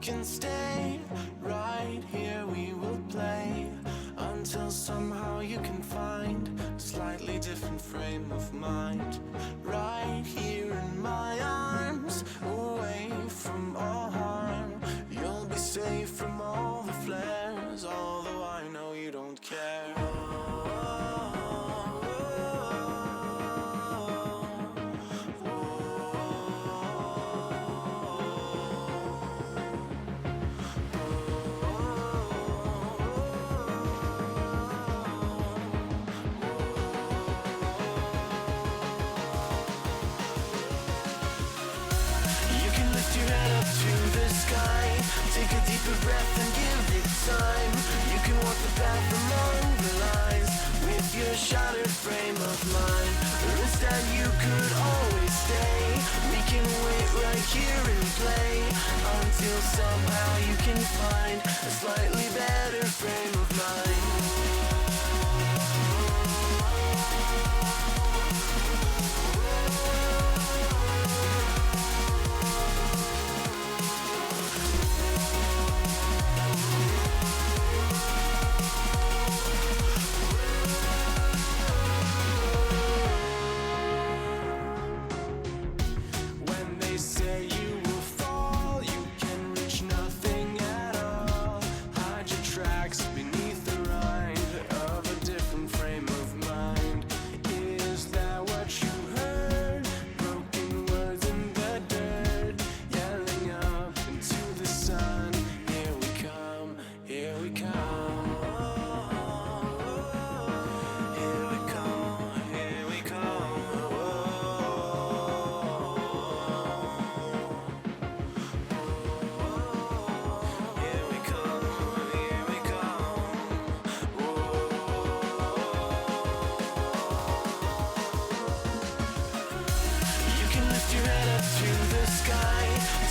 can stay right here. We will play until somehow you can find a slightly different frame of mind. Right here in my arms, away from all harm. You'll be safe from all the flares, although I know you don't care. Take a deeper breath and give it time. You can walk the path among the lines with your shattered frame of mind. Or instead you could always stay. We can wait right here and play until somehow you can find a slightly better frame of mind.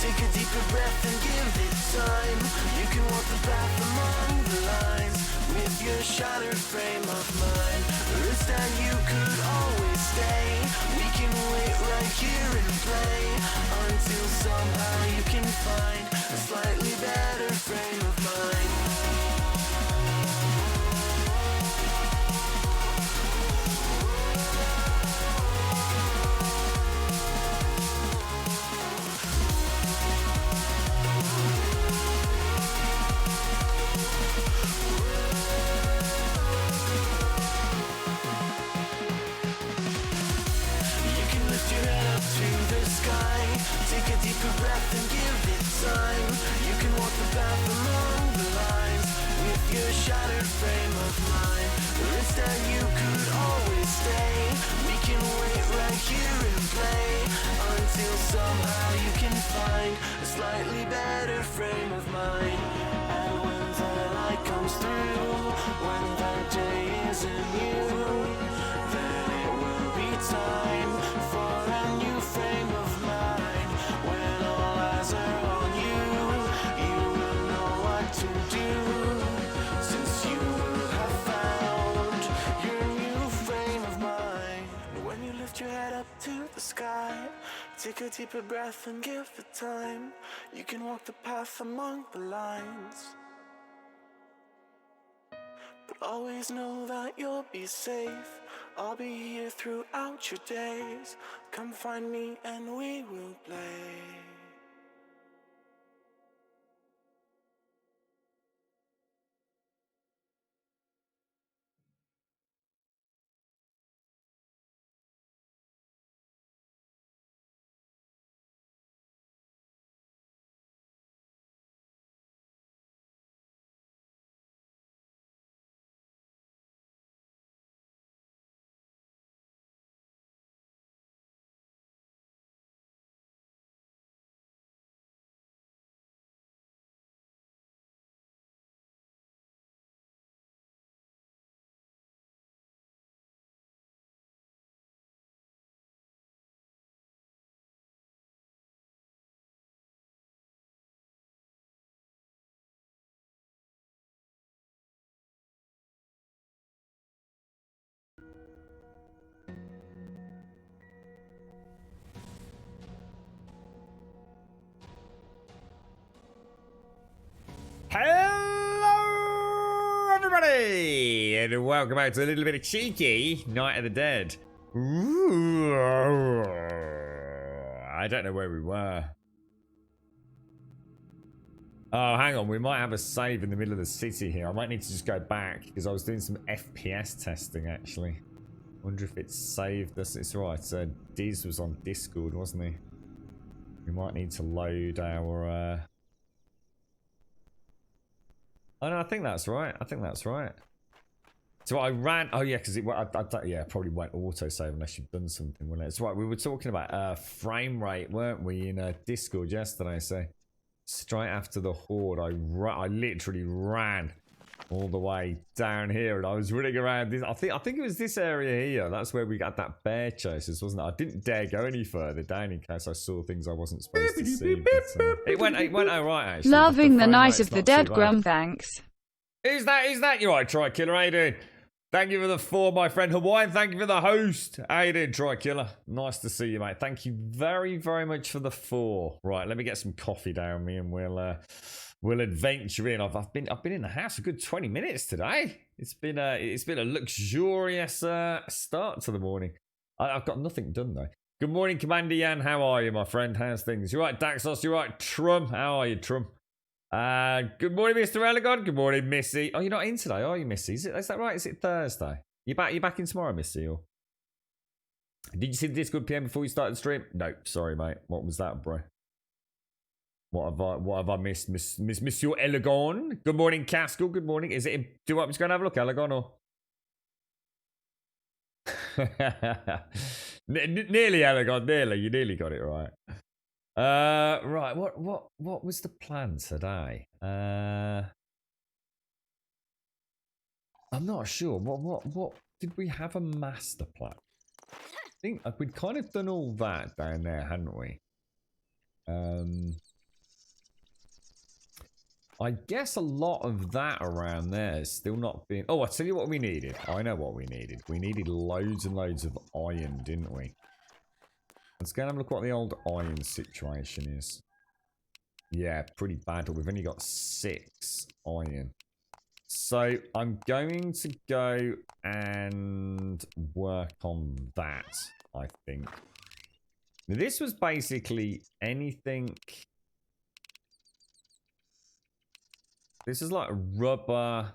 Take a deeper breath and give it time. You can walk the path among the lines with your shattered frame of mind. Or instead you could always stay. We can wait right here and play until somehow you can find a slightly better frame of mind. Take a deeper breath and give it time. You can walk the path among the lines with your shattered frame of mind. Or instead you could always stay. We can wait right here and play until somehow you can find a slightly better frame of mind. And when the light comes through, when the day isn't new, then it will be time for a new frame of mind. When all eyes are on you, you will know what to do, since you will have found your new frame of mind. When you lift your head up to the sky, take a deeper breath and give it time. You can walk the path among the lines, but always know that you'll be safe. I'll be here throughout your days. Come find me and we will play. everybody, and welcome back to a little bit of cheeky Night of the Dead. Ooh, I don't know where we were. Oh, hang on, we might have a save in the middle of the city here. I might need to just go back because I was doing some FPS testing actually. Wonder if it's saved us. It's right. Diz was on Discord, wasn't he? We might need to load our. Oh no, I think that's right. I think that's right. So I ran. Oh yeah, because yeah, probably won't autosave unless you've done something. Well, it's right. We were talking about frame rate, weren't we, in Discord yesterday? So straight after the horde, I literally ran all the way down here, and I was running around this. I think it was this area here. That's where we got that bear chases, wasn't it? I didn't dare go any further down in case I saw things I wasn't supposed to see. But, it went all right actually. Loving the Night of the Dead, Grum. Thanks. Who's that? You're right, Try Killer. How you doing? Thank you for the 4, my friend Hawaiian. Thank you for the host. How you doing, Try Killer? Nice to see you, mate. Thank you very, very much for the 4. Right, let me get some coffee down me, and we'll adventure in. I've been in the house a good 20 minutes today. It's been a luxurious start to the morning. I've got nothing done though. Good morning, Commander Yan. How are you, my friend? How's things? You right, Daxos? You right, Trum? How are you, Trum? Good morning, Mr. Elegon. Good morning, Missy. Oh, you're not in today, are you, Missy? Is that right? Is it Thursday? You back in tomorrow, Missy? Or did you see the Discord PM before you started the stream? No, sorry, mate. What was that, bro? What have I missed? Miss Monsieur Elegon. Good morning, Castle. Good morning. Do you want me to go and have a look, Elegon, or? Nearly, Elegon. Nearly. You nearly got it right. Right. What was the plan today? I'm not sure. What did we have a master plan? I think we'd kind of done all that down there, hadn't we? I guess a lot of that around there is still not being... Oh, I'll tell you what we needed. I know what we needed. We needed loads and loads of iron, didn't we? Let's go and have a look what the old iron situation is. Yeah, pretty bad. We've only got 6 iron. So I'm going to go and work on that, I think. Now, this was basically anything... This is like rubber.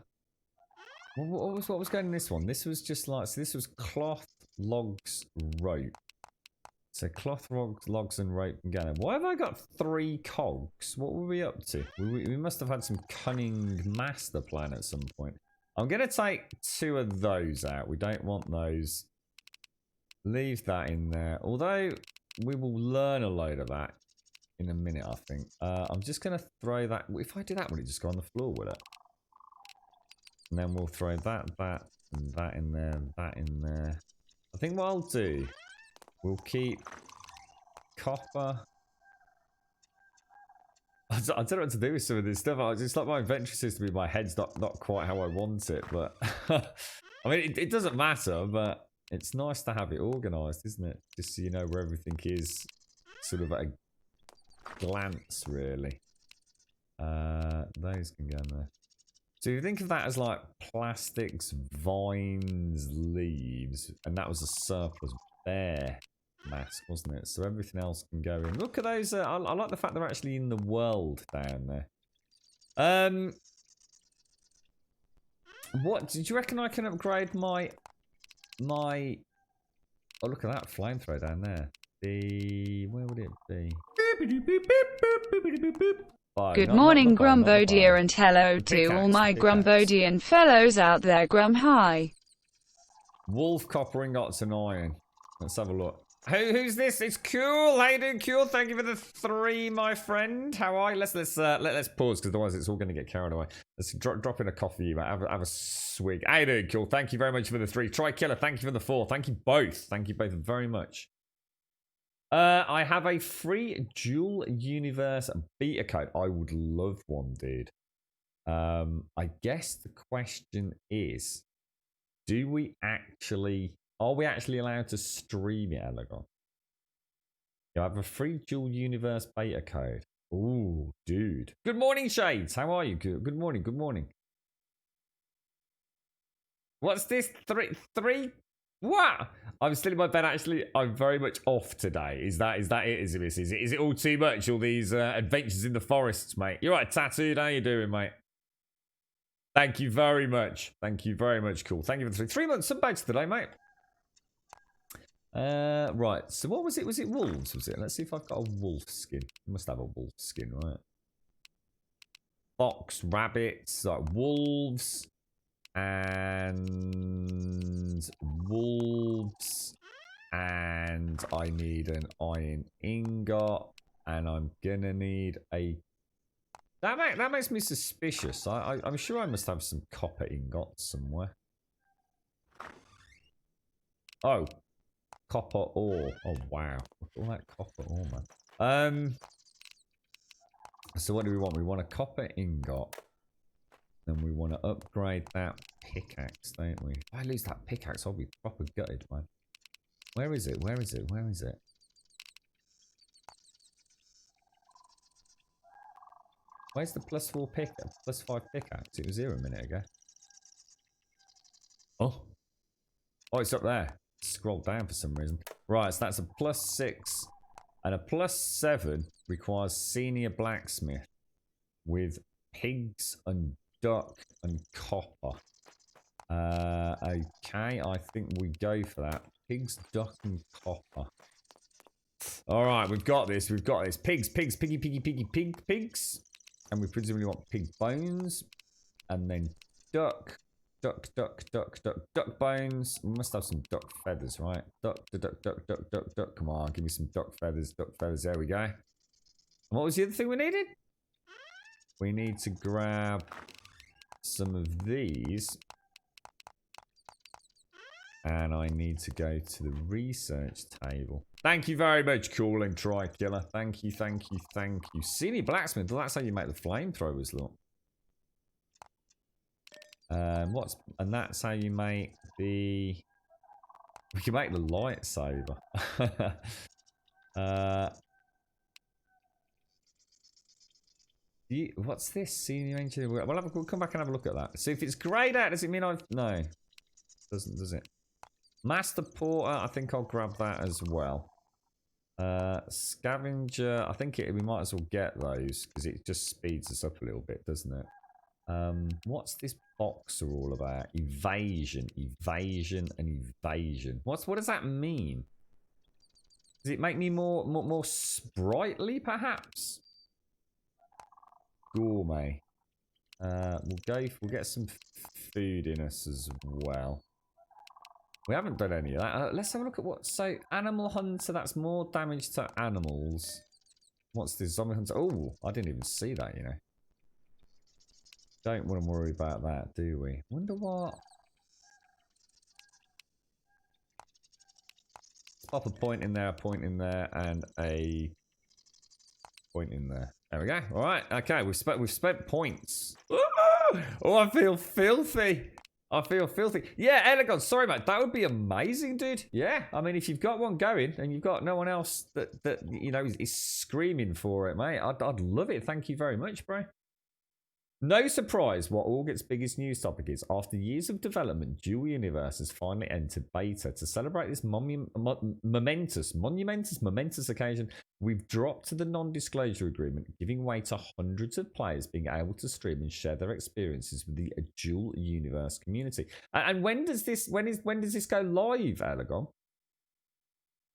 What was going in this one? This was just like, so this was cloth, logs, rope. So cloth, logs, and rope and gather. Why have I got 3 cogs? What were we up to? We must have had some cunning master plan at some point. I'm going to take 2 of those out. We don't want those. Leave that in there. Although we will learn a load of that in a minute, I think. I'm just going to throw that. If I do that, will it just go on the floor, will it? And then we'll throw that, and that in there, and that in there. I think what I'll do, we'll keep copper. I don't know what to do with some of this stuff. It's like my inventory system in my head's not quite how I want it, but I mean, it doesn't matter, but it's nice to have it organised, isn't it? Just so you know where everything is, sort of at a glance, really. Those can go in there. So you think of that as like plastics, vines, leaves, and that was a surplus bear mask, wasn't it? So everything else can go in. Look at those. I like the fact they're actually in the world down there. What did you reckon I can upgrade my? Oh, look at that flamethrower down there. Where would it be? Good morning, Grumbodier, and hello to all my Grumbodian fellows out there. Grum hi. Wolf, copper ingots, and iron. Let's have a look. Who's this? It's Cool. How you doing, Cool? Thank you for the 3, my friend. How are you? Let's pause, because otherwise it's all going to get carried away. Let's drop in a coffee, mate. Have a swig. How you doing, Cool? Thank you very much for the 3. Try Killer. Thank you for the 4. Thank you both. Thank you both very much. I have a free dual universe beta code. I would love one, dude. I guess the question is, are we actually allowed to stream it, Elegon? I have a free dual universe beta code. Ooh, dude. Good morning, Shades. How are you? Good morning. Good morning. What's this? Three? What? I'm still in my bed, actually. I'm very much off today. Is that it, is it all too much, all these adventures in the forests, mate? You're right, Tattooed. How you doing, mate? Thank you very much. Thank you very much. Cool. Thank you for the 3 months. Some bags today, mate. Right. So what was it? Was it wolves? Was it? Let's see if I've got a wolf skin. I must have a wolf skin, right? Fox, rabbits, like wolves, and wolves, and I need an iron ingot, and I'm gonna need a. That makes me suspicious. I'm sure I must have some copper ingots somewhere. Oh, copper ore. Oh wow, look at all that copper ore, man. So what do we want? We want a copper ingot. Then we want to upgrade that pickaxe, don't we? If I lose that pickaxe, I'll be proper gutted, man. Where is it? Where is it? Where is it? Where's the +4 pickaxe? +5 pickaxe? It was here a minute ago. Oh. Oh, it's up there. Scroll down for some reason. Right, so that's a +6. And a +7 requires senior blacksmith with pigs and duck and copper. Okay, I think we go for that. Pigs, duck, and copper. All right, we've got this. We've got this. Pigs, pigs. And we presumably want pig bones. And then duck bones. We must have some duck feathers, right? Duck. Come on, give me some duck feathers. There we go. And what was the other thing we needed? We need to grab some of these. And I need to go to the research table. Thank you very much, Cool and Tri-Killer. Thank you. Senior blacksmith. Well, that's how you make the flamethrowers, look. And that's how you make the. We can make the lightsaber. What's this? Senior engineer. We'll come back and have a look at that. So if it's greyed out, does it mean I've no? Doesn't, does it? Master Porter, I think I'll grab that as well. Scavenger, I think we might as well get those because it just speeds us up a little bit, doesn't it? What's this boxer all about? Evasion. What does that mean? Does it make me more sprightly, perhaps? Gourmet. We'll get some food in us as well. We haven't done any of that. Let's have a look at what. So, animal hunter, that's more damage to animals. What's this? Zombie hunter? Oh, I didn't even see that, you know. Don't want to worry about that, do we? Wonder what. Let's pop a point in there, and a point in there. There we go. All right. Okay, we've spent points. Oh, I feel filthy. Yeah, Elegon, sorry, mate. That would be amazing, dude. Yeah, I mean, if you've got one going and you've got no one else that you know is screaming for it, mate, I'd love it. Thank you very much, bro. No surprise what Augut's biggest news topic is. After years of development, Dual Universe has finally entered beta. To celebrate this momentous occasion, we've dropped to the non-disclosure agreement, giving way to hundreds of players being able to stream and share their experiences with the Dual Universe community. And when does this go live, Alagon?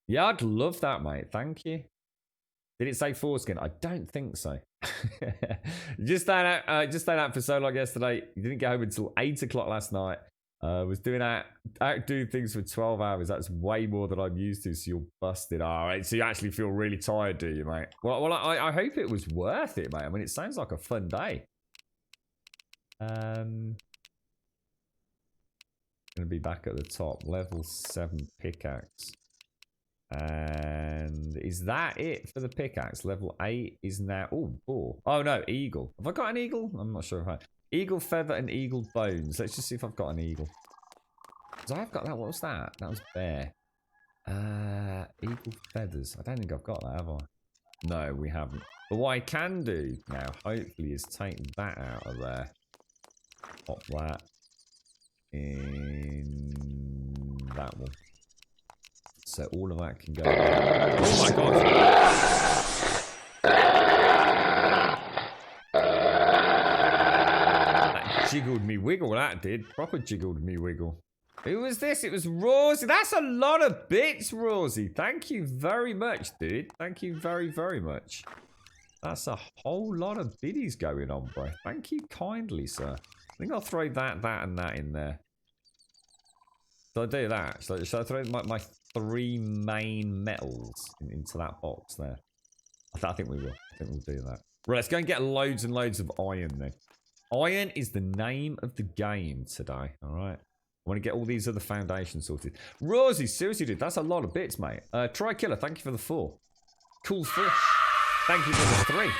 Yeah, I'd love that, mate. Thank you. Did it say foreskin? I don't think so. Just staying out for so long yesterday. You didn't get home until 8 o'clock last night. Was doing out doing things for 12 hours. That's way more than I'm used to. So you're busted. All right. So you actually feel really tired, do you, mate? Well, I hope it was worth it, mate. I mean, it sounds like a fun day. Gonna be back at the top. Level 7 pickaxe. And is that it for the pickaxe? Level 8 is now. Oh no, eagle. Have I got an eagle? I'm not sure if I. Eagle feather and eagle bones. Let's just see if I've got an eagle. So I've got that. What was that? That was bear. Eagle feathers. I don't think I've got that, have I? No, we haven't. But what I can do now, hopefully, is take that out of there. Pop that. in that one. So all of that can go. Oh my god! That jiggled me wiggle, that did. Proper jiggled me wiggle. Who was this? It was Rosie. That's a lot of bits, Rosie. Thank you very much, dude. Thank you very, very much. That's a whole lot of biddies going on, bro. Thank you kindly, sir. I think I'll throw that, and that in there. Shall I do that? Shall I throw my 3 main metals into that box there? I think we will. I think we'll do that. Right, let's go and get loads and loads of iron then. Iron is the name of the game today, alright? I want to get all these other foundations sorted. Rosie, seriously, dude, that's a lot of bits, mate. Try Killer, thank you for the 4. Cool fish. Thank you for the 3.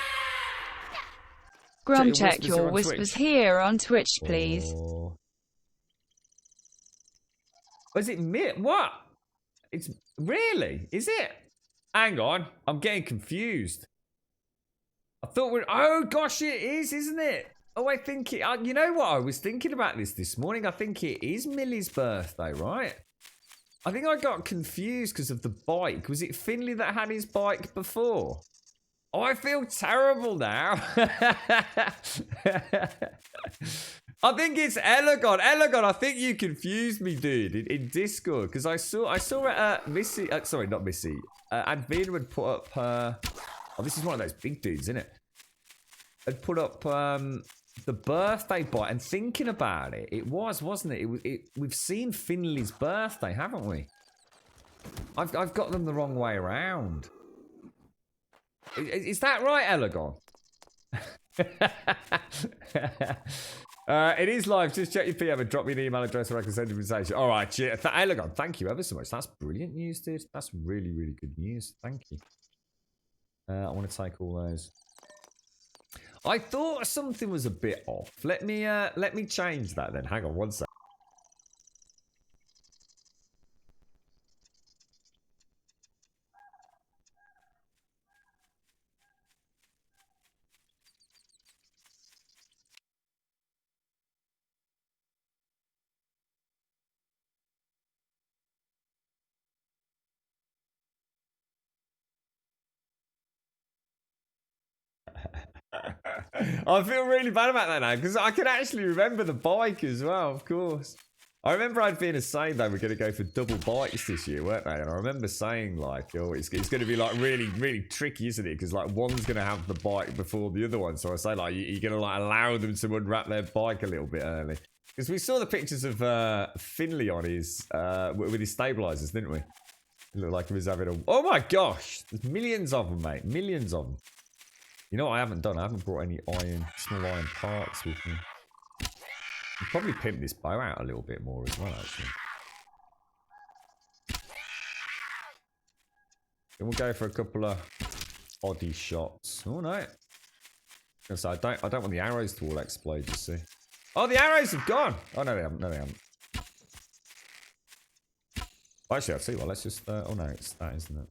Grum, check your whispers here on Twitch, please. Oh. Is it me? What? It's really? Is it? Hang on, I'm getting confused. I thought we're. Oh gosh, it is, isn't it? Oh, I think it. You know what? I was thinking about this morning. I think it is Millie's birthday, right? I think I got confused because of the bike. Was it Finley that had his bike before? Oh, I feel terrible now. I think it's Elagon. Elagon, I think you confused me, dude, in Discord. Because I saw Missy, sorry, not Missy. Advina would put up her, oh, this is one of those big dudes, isn't it? Had put up the birthday bite, and thinking about it, it was, wasn't it? We've seen Finley's birthday, haven't we? I've got them the wrong way around. Is that right, Elagon? It is live. Just check your PM and drop me an email address where I can send you an invitation. All right, Elagon, thank you ever so much. That's brilliant news, dude. That's really, really good news. Thank you. I want to take all those. I thought something was a bit off. Let me change that then. Hang on one sec. I feel really bad about that now because I can actually remember the bike as well, of course. I remember I'd been saying they were going to go for double bikes this year, weren't they? And I remember saying like, oh, it's going to be like really, really tricky, isn't it? Because like one's going to have the bike before the other one. So I say like, you're going to like allow them to unwrap their bike a little bit early. Because we saw the pictures of Finley on his, with his stabilizers, didn't we? It looked like he was having a, oh my gosh, there's millions of them, mate. Millions of them. You know what I haven't done? I haven't brought any small iron parts with me. I'll probably pimp this bow out a little bit more as well, actually. Then we'll go for a couple of body shots. Oh no. So I don't want the arrows to all explode, you see. Oh, the arrows have gone! Oh no, they haven't. No, they haven't. Actually, I'll tell you what, let's just oh no, it's that, isn't it?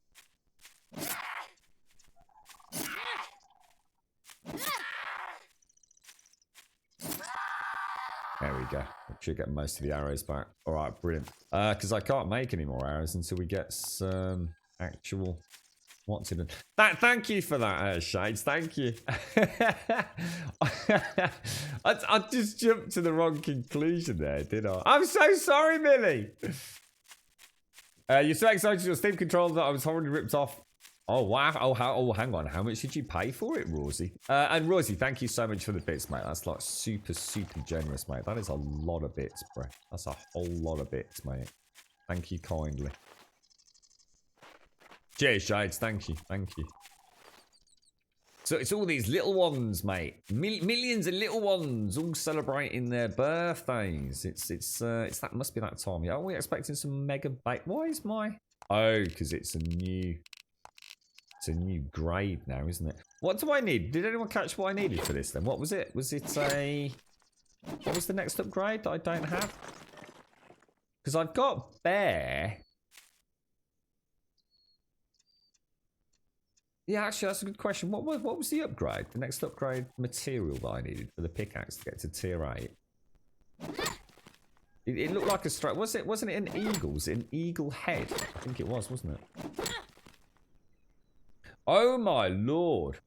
There we go. Should get most of the arrows back. All right, brilliant. Because I can't make any more arrows until we get some actual. What's in it? Thank you for that, Shades. Thank you. I just jumped to the wrong conclusion there, did I? I'm so sorry, Millie. You're so excited your Steam controller that I was horribly ripped off. Oh, wow. Oh, hang on. How much did you pay for it, Rosie? And Rosie, thank you so much for the bits, mate. That's like super, super generous, mate. That is a lot of bits, bro. That's a whole lot of bits, mate. Thank you kindly. Cheers, Shades. Thank you. Thank you. So it's all these little ones, mate. Millions of little ones all celebrating their birthdays. It's that must be that time. Yeah, are we expecting some mega bait? Why is my... Oh, because it's a new grade now, isn't it? What do I need? Did anyone catch what I needed for this then? What was it? Was it a... What was the next upgrade that I don't have? Because I've got bear. Yeah, actually, that's a good question. What was the upgrade? The next upgrade material that I needed for the pickaxe to get to tier 8? It looked like a strike. Wasn't it an eagle's? An eagle head? I think it was, wasn't it? Oh my lord.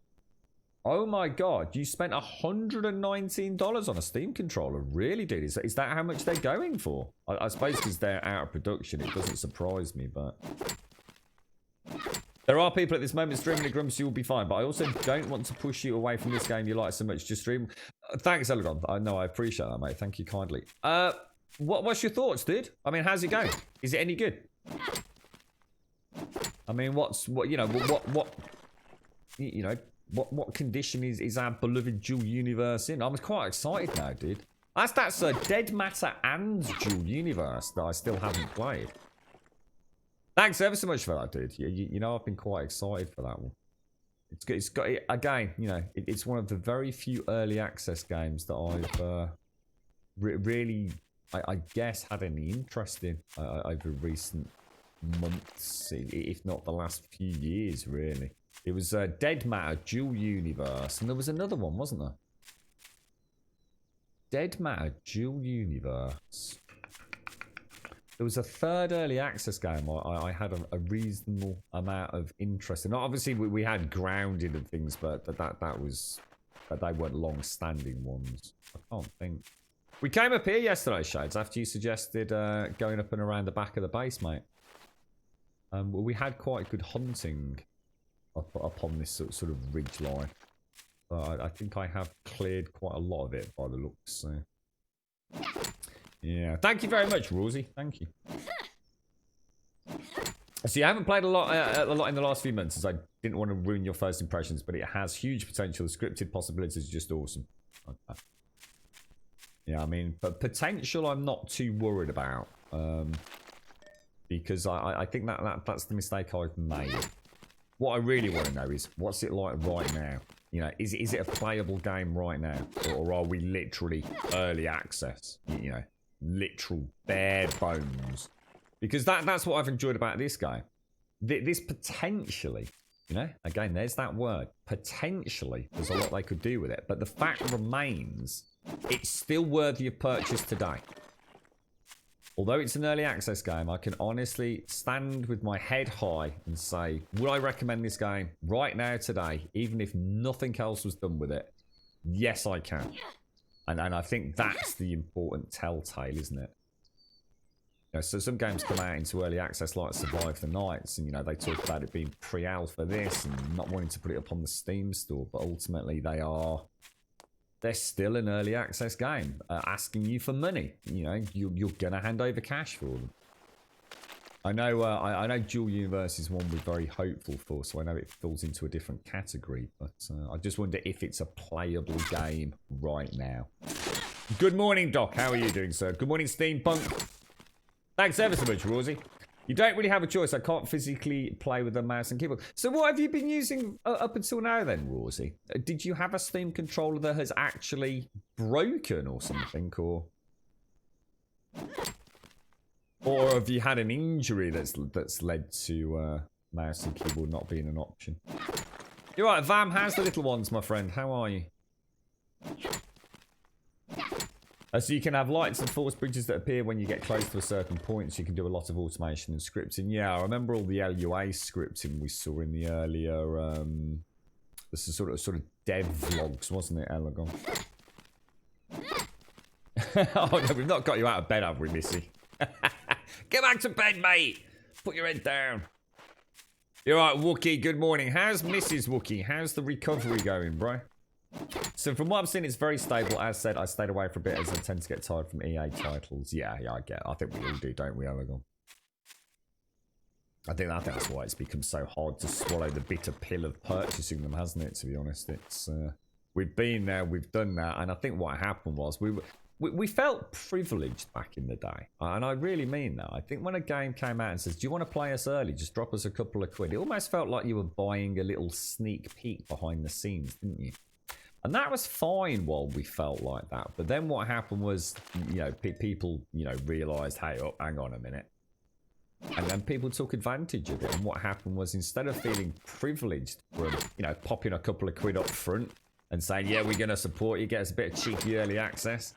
Oh my god. You spent $119 on a Steam controller. Really, dude? Is that how much they're going for? I suppose because they're out of production, it doesn't surprise me, but... There are people at this moment streaming the Grumps, you'll be fine, but I also don't want to push you away from this game you like so much. Just stream. Thanks, Elgon. I know, I appreciate that, mate. Thank you kindly. What's your thoughts, dude? I mean, how's it going? Is it any good? I mean, what condition is our beloved Dual Universe in? I'm quite excited now, dude. That's Dead Matter and Dual Universe that I still haven't played. Thanks ever so much for that, dude. You know, I've been quite excited for that one. It's got again, you know, it's one of the very few early access games that I've really, I guess, had any interest in over recent months, if not the last few years, really. It was Dead Matter, Dual Universe, and there was another one, wasn't there? Dead Matter, Dual Universe. There was a third early access game I had a reasonable amount of interest in. Obviously, we had Grounded and things, but they weren't long-standing ones. I can't think. We came up here yesterday, Shades, after you suggested going up and around the back of the base, mate. We had quite good hunting upon this sort of ridge line. But I think I have cleared quite a lot of it by the looks. So. Yeah, thank you very much, Rosie. Thank you. So you haven't played a lot in the last few months, as I didn't want to ruin your first impressions, but it has huge potential. The scripted possibilities are just awesome. Okay. Yeah, I mean, but potential I'm not too worried about, because I think that's the mistake I've made. What I really want to know is, what's it like right now? You know, is it a playable game right now, or are we literally early access? You know, literal bare bones. Because that's what I've enjoyed about this game. This potentially, you know, again, there's that word. Potentially, there's a lot they could do with it. But the fact remains, it's still worthy of purchase today. Although it's an early access game, I can honestly stand with my head high and say, would I recommend this game right now today, even if nothing else was done with it? Yes, I can. And I think that's the important telltale, isn't it? You know, so some games come out into early access like Survive the Nights, and you know, they talk about it being pre-alpha this and not wanting to put it up on the Steam store, but ultimately they're still an early access game, asking you for money. You know, you're gonna hand over cash for them. I know Dual Universe is one we're very hopeful for, so I know it falls into a different category, but I just wonder if it's a playable game right now. Good morning, Doc. How are you doing, sir? Good morning, Steampunk. Thanks ever so much, Rosie. You don't really have a choice. I can't physically play with a mouse and keyboard. So what have you been using up until now then, Rosie? Did you have a Steam controller that has actually broken or something, or have you had an injury that's led to mouse and keyboard not being an option? You're right, Vam. How's the little ones, my friend? How are you? So you can have lights and force bridges that appear when you get close to a certain point, so you can do a lot of automation and scripting. Yeah, I remember all the LUA scripting we saw in the earlier, this is sort of dev vlogs, wasn't it, Elgon? Oh no, we've not got you out of bed, have we, Missy? Get back to bed, mate! Put your head down. You're right, Wookie, good morning. How's Mrs. Wookie? How's the recovery going, bro? So from what I've seen, it's very stable. As said, I stayed away for a bit as I tend to get tired from EA titles. Yeah, I get it. I think we all do, don't we, Elgon? I think that's why it's become so hard to swallow the bitter pill of purchasing them, hasn't it, to be honest? It's we've been there, we've done that, and I think what happened was we felt privileged back in the day, and I really mean that. I think when a game came out and says, do you want to play us early, just drop us a couple of quid, it almost felt like you were buying a little sneak peek behind the scenes, didn't you? And that was fine while we felt like that. But then what happened was, you know, people, you know, realised, hey, oh, hang on a minute. And then people took advantage of it. And what happened was, instead of feeling privileged from, you know, popping a couple of quid up front and saying, yeah, we're going to support you, get us a bit of cheeky early access,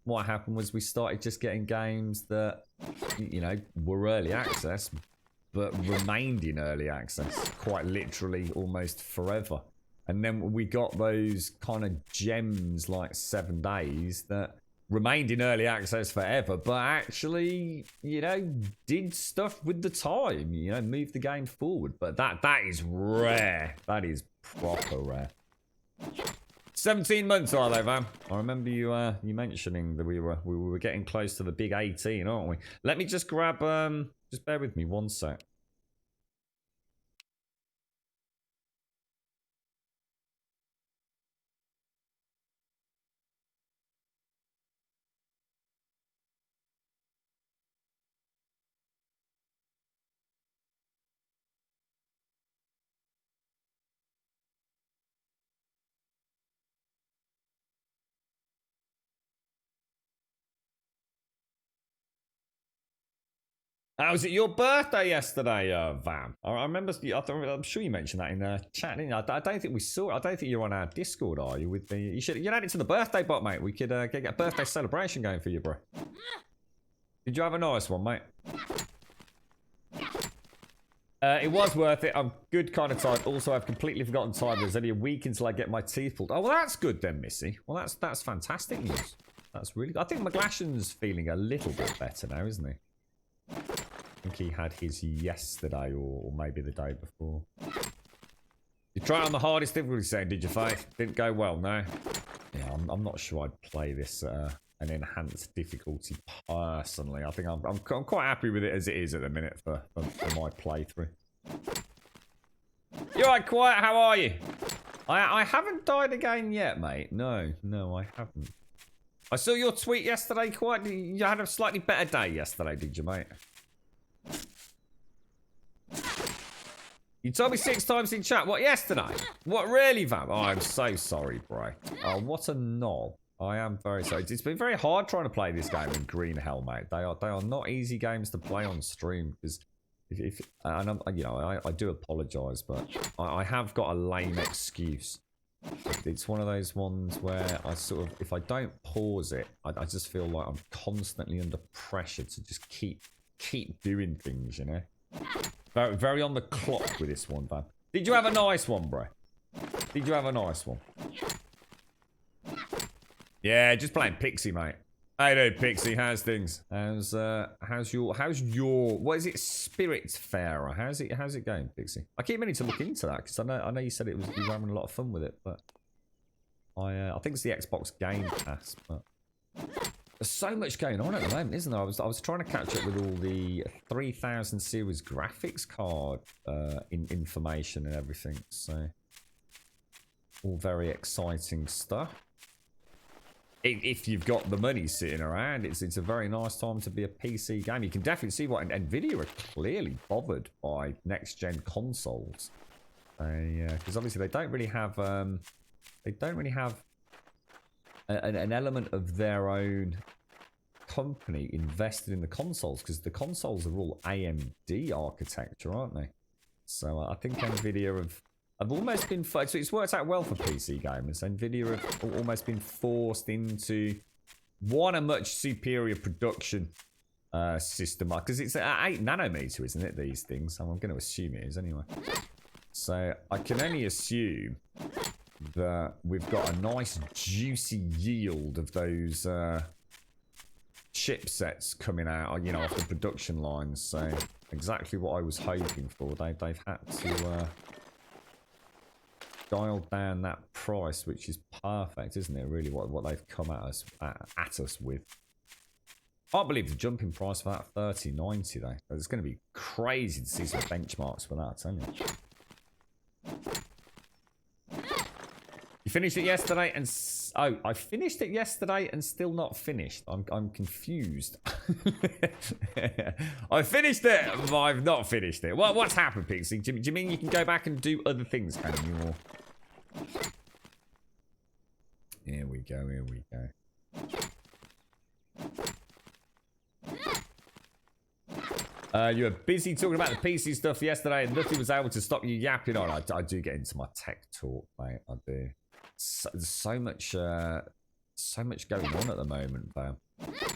what happened was we started just getting games that, you know, were early access, but remained in early access quite literally almost forever. And then we got those kind of gems like 7 Days that remained in early access forever, but actually, you know, did stuff with the time, you know, moved the game forward. But that is rare. That is proper rare. 17 months are they, Van? I remember you you mentioning that we were getting close to the big 18, aren't we? Let me just grab just bear with me 1 sec. Was it your birthday yesterday, Van? I remember. I'm sure you mentioned that in the chat. Didn't you? I don't think we saw it. I don't think you're on our Discord, are you? With the you should add it to the birthday bot, mate. We could get a birthday celebration going for you, bro. Did you have a nice one, mate? It was worth it. I'm good kind of tired. Also, I've completely forgotten time. There's only a week until I get my teeth pulled. Oh, well, that's good then, Missy. Well, that's fantastic news. That's really good. I think McGlashan's feeling a little bit better now, isn't he? I think he had his yesterday or maybe the day before. You tried on the hardest difficulty setting, did you, Faith? Didn't go well, no? Yeah, I'm not sure I'd play this an enhanced difficulty personally. I think I'm quite happy with it as it is at the minute for my playthrough. You alright, Quiet? How are you? I haven't died again yet, mate. No, I haven't. I saw your tweet yesterday, Quiet. You had a slightly better day yesterday, did you, mate? You told me 6 times in chat. What, yesterday? What, really, Van? Oh, I'm so sorry, bro. Oh, what a knob. I am very sorry. It's been very hard trying to play this game in Green Hell, mate. They are not easy games to play on stream because and you know, I do apologise, but I have got a lame excuse. It's one of those ones where I sort of, if I don't pause it, I just feel like I'm constantly under pressure to just keep doing things, you know. Very, very on the clock with this one, Van. Did you have a nice one, bro? Did you have a nice one? Yeah, just playing Pixie, mate. Hey, dude, Pixie, how's things? How's your what is it, Spiritfarer? How's it going, Pixie? I keep meaning to look into that because I know you said you were having a lot of fun with it, but I think it's the Xbox Game Pass, but there's so much going on at the moment, isn't there? I was trying to catch up with all the 3000 series graphics card information and everything, so all very exciting stuff. If you've got the money sitting around, it's a very nice time to be a PC game. You can definitely see what Nvidia are clearly bothered by next gen consoles, because obviously they don't really have an element of their own company invested in the consoles, because the consoles are all AMD architecture, aren't they? So I think Nvidia have almost been, so it's worked out well for PC gamers. Nvidia have almost been forced into a much superior production system, because it's at 8 nanometer, isn't it, these things? So I'm going to assume it is anyway. So I can only assume that we've got a nice juicy yield of those chipsets coming out, you know, off the production lines. So exactly what I was hoping for. They've had to dial down that price, which is perfect, isn't it? Really, what they've come at us with. I can't believe the jump in price for that 3090 though. It's going to be crazy to see some benchmarks for that, I tell you. You finished it yesterday and I finished it yesterday and still not finished. I'm confused. I finished it, but I've not finished it. What's happened, Pixie? Do you mean you can go back and do other things, can you? Or... Here we go. You were busy talking about the PC stuff yesterday and nothing was able to stop you yapping on. I do get into my tech talk, mate. I do. There's so much So much going on at the moment, fam.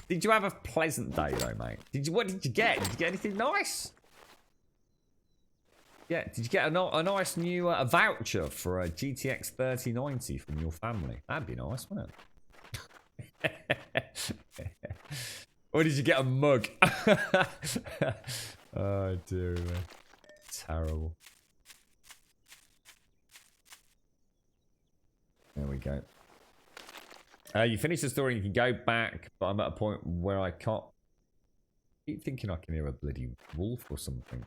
Did you have a pleasant day though, mate? What did you get? Did you get anything nice? Yeah, did you get a nice new a voucher for a GTX 3090 from your family? That'd be nice, wouldn't it? Or did you get a mug? Oh dear, man. Terrible. There we go. You finish the story and you can go back, but I'm at a point where I can't. I keep thinking I can hear a bloody wolf or something.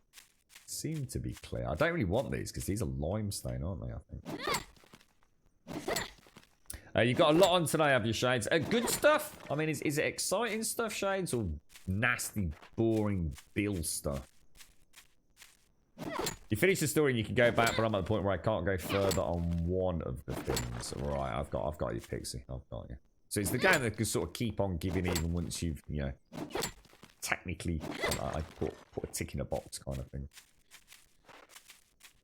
Seem to be clear. I don't really want these because these are limestone, aren't they? I think. You've got a lot on today, have you, Shades? Good stuff. I mean, is it exciting stuff, Shades, or nasty, boring Bill stuff? You finish the story and you can go back, but I'm at the point where I can't go further on one of the things. Right, I've got you, Pixie. I've got you. So it's the game that can sort of keep on giving even once you've, you know, technically, I put a tick in a box kind of thing.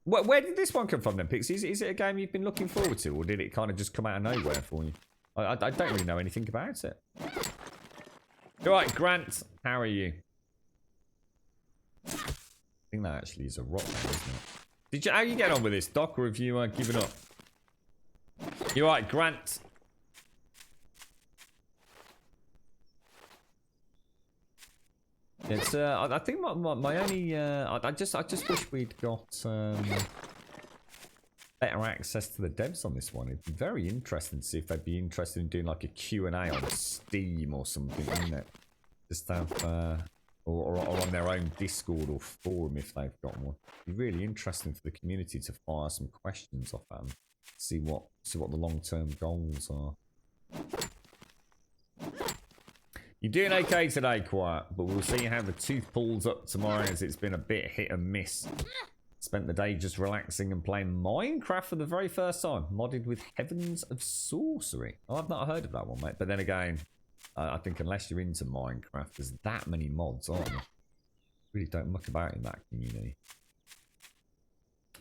Where did this one come from then, Pixie? Is it a game you've been looking forward to, or did it kind of just come out of nowhere for you? I don't really know anything about it. All right, Grant, how are you? I think that actually is a rock, isn't it? How you get on with this, Doc, or have you given up? You all right, Grant? It's I think my only I just wish we'd got better access to the devs on this one. It'd be very interesting to see if they'd be interested in doing like a Q&A on Steam or something, wouldn't it? Just have or on their own Discord or forum if they've got one. It'd be really interesting for the community to fire some questions off at them. See what the long-term goals are. You're doing okay today, Quiet, but we'll see how the tooth pulls up tomorrow, as it's been a bit hit and miss. Spent the day just relaxing and playing Minecraft for the very first time, modded with Heavens of Sorcery. Oh, I've not heard of that one, mate. But then again, I think unless you're into Minecraft, there's that many mods, aren't there? Really don't muck about in that community.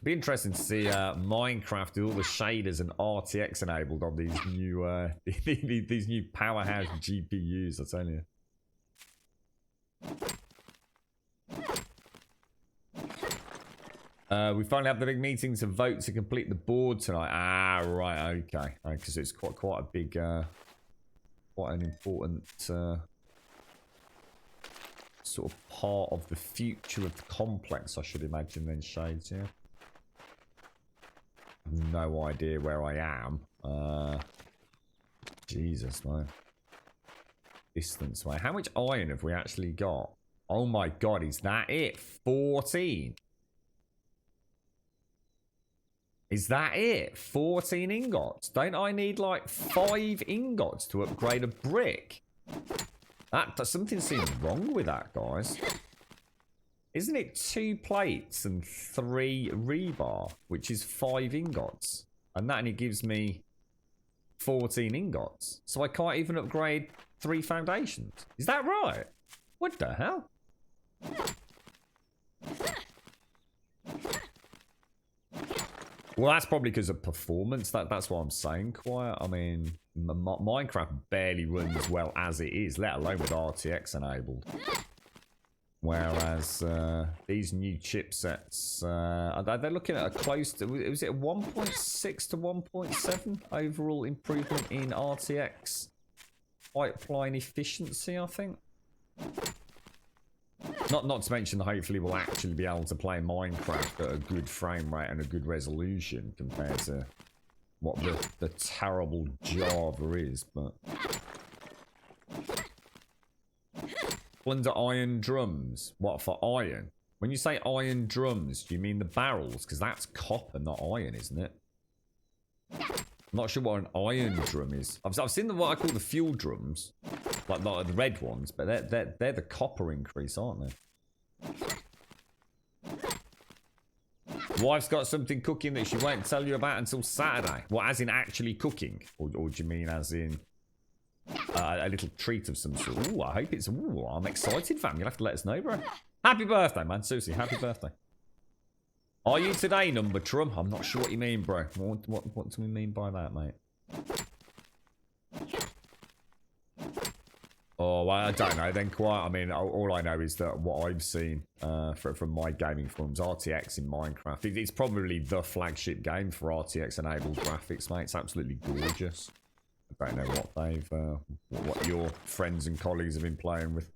Be interesting to see Minecraft with all the shaders and RTX enabled on these new these new powerhouse GPUs. I tell you. We finally have the big meeting to vote to complete the board tonight. Ah, right, okay, because it's quite a big, quite an important sort of part of the future of the complex, I should imagine. Then, Shades, yeah. No idea where I am. Jesus, man. Distance, man. How much iron have we actually got? Oh my god, is that it? 14. Is that it? 14 ingots? Don't I need like 5 ingots to upgrade a brick? Something seems wrong with that, guys. Isn't it 2 plates and 3 rebar, which is 5 ingots? And that only gives me 14 ingots. So I can't even upgrade 3 foundations. Is that right? What the hell? Well, that's probably because of performance. That's what I'm saying, Quiet. I mean, Minecraft barely runs well as it is, let alone with RTX enabled. Whereas these new chipsets, they're looking at a close to, was it a 1.6 to 1.7 overall improvement in RTX pipeline efficiency, I think. Not to mention, hopefully we'll actually be able to play Minecraft at a good frame rate and a good resolution compared to what the terrible Java is, but... Under iron drums. What, for iron? When you say iron drums, do you mean the barrels? Because that's copper, not iron, isn't it? I'm not sure what an iron drum is. I've seen what I call the fuel drums, like the red ones, but they're the copper increase, aren't they? Wife's got something cooking that she won't tell you about until Saturday. What, as in actually cooking, or do you mean as in? A little treat of some sort. Ooh, I hope it's... Ooh, I'm excited, fam. You'll have to let us know, bro. Happy birthday, man. Susie, happy birthday. Are you today, Number Trum? I'm not sure what you mean, bro. What do we mean by that, mate? Oh, well, I don't know then quite. I mean, all I know is that what I've seen from my gaming forums, RTX in Minecraft, it's probably the flagship game for RTX-enabled graphics, mate. It's absolutely gorgeous. I don't know what your friends and colleagues have been playing with.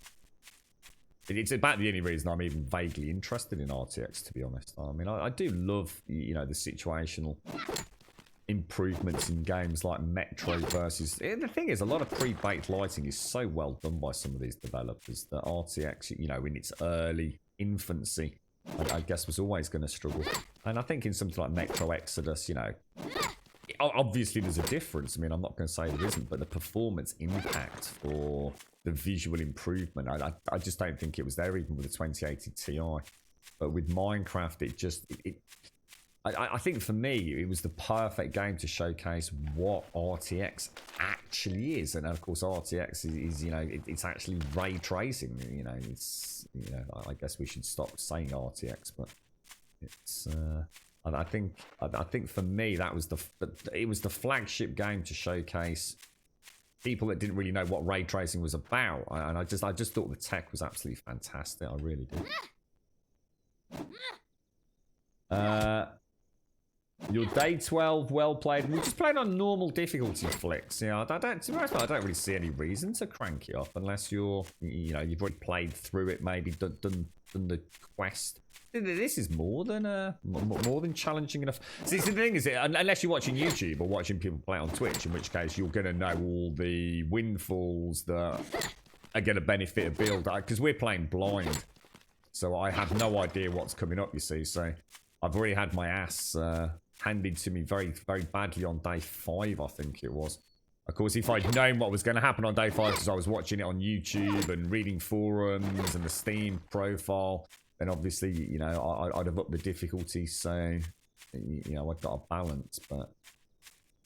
It's about the only reason I'm even vaguely interested in RTX, to be honest. I mean, I do love, you know, the situational improvements in games like Metro versus... The thing is, a lot of pre-baked lighting is so well done by some of these developers that RTX, you know, in its early infancy, I guess was always going to struggle. And I think in something like Metro Exodus, you know, obviously there's a difference. I mean, I'm not going to say there isn't, but the performance impact for the visual improvement, I just don't think it was there even with the 2080 Ti. But with Minecraft, it just... I think for me, it was the perfect game to showcase what RTX actually is. And of course, RTX is you know, it's actually ray tracing. You know, it's, you know, I guess we should stop saying RTX, but it's, I think for me, that was it was the flagship game to showcase people that didn't really know what ray tracing was about. And I just thought the tech was absolutely fantastic. I really did. Your day 12, well played. We just played on normal difficulty flicks. You know, I don't really see any reason to crank it up unless you're, you know, you've already played through it, maybe done the quest. This is more than challenging enough. See, the thing is, unless you're watching YouTube or watching people play on Twitch, in which case you're going to know all the windfalls that are going to benefit a build. Because we're playing blind, so I have no idea what's coming up. You see, so I've already had my ass handed to me very, very badly on day 5, I think it was. Of course, if I'd known what was going to happen on day 5, because I was watching it on YouTube and reading forums and the Steam profile, then obviously, you know, I'd have upped the difficulty. So, you know, I've got a balance. But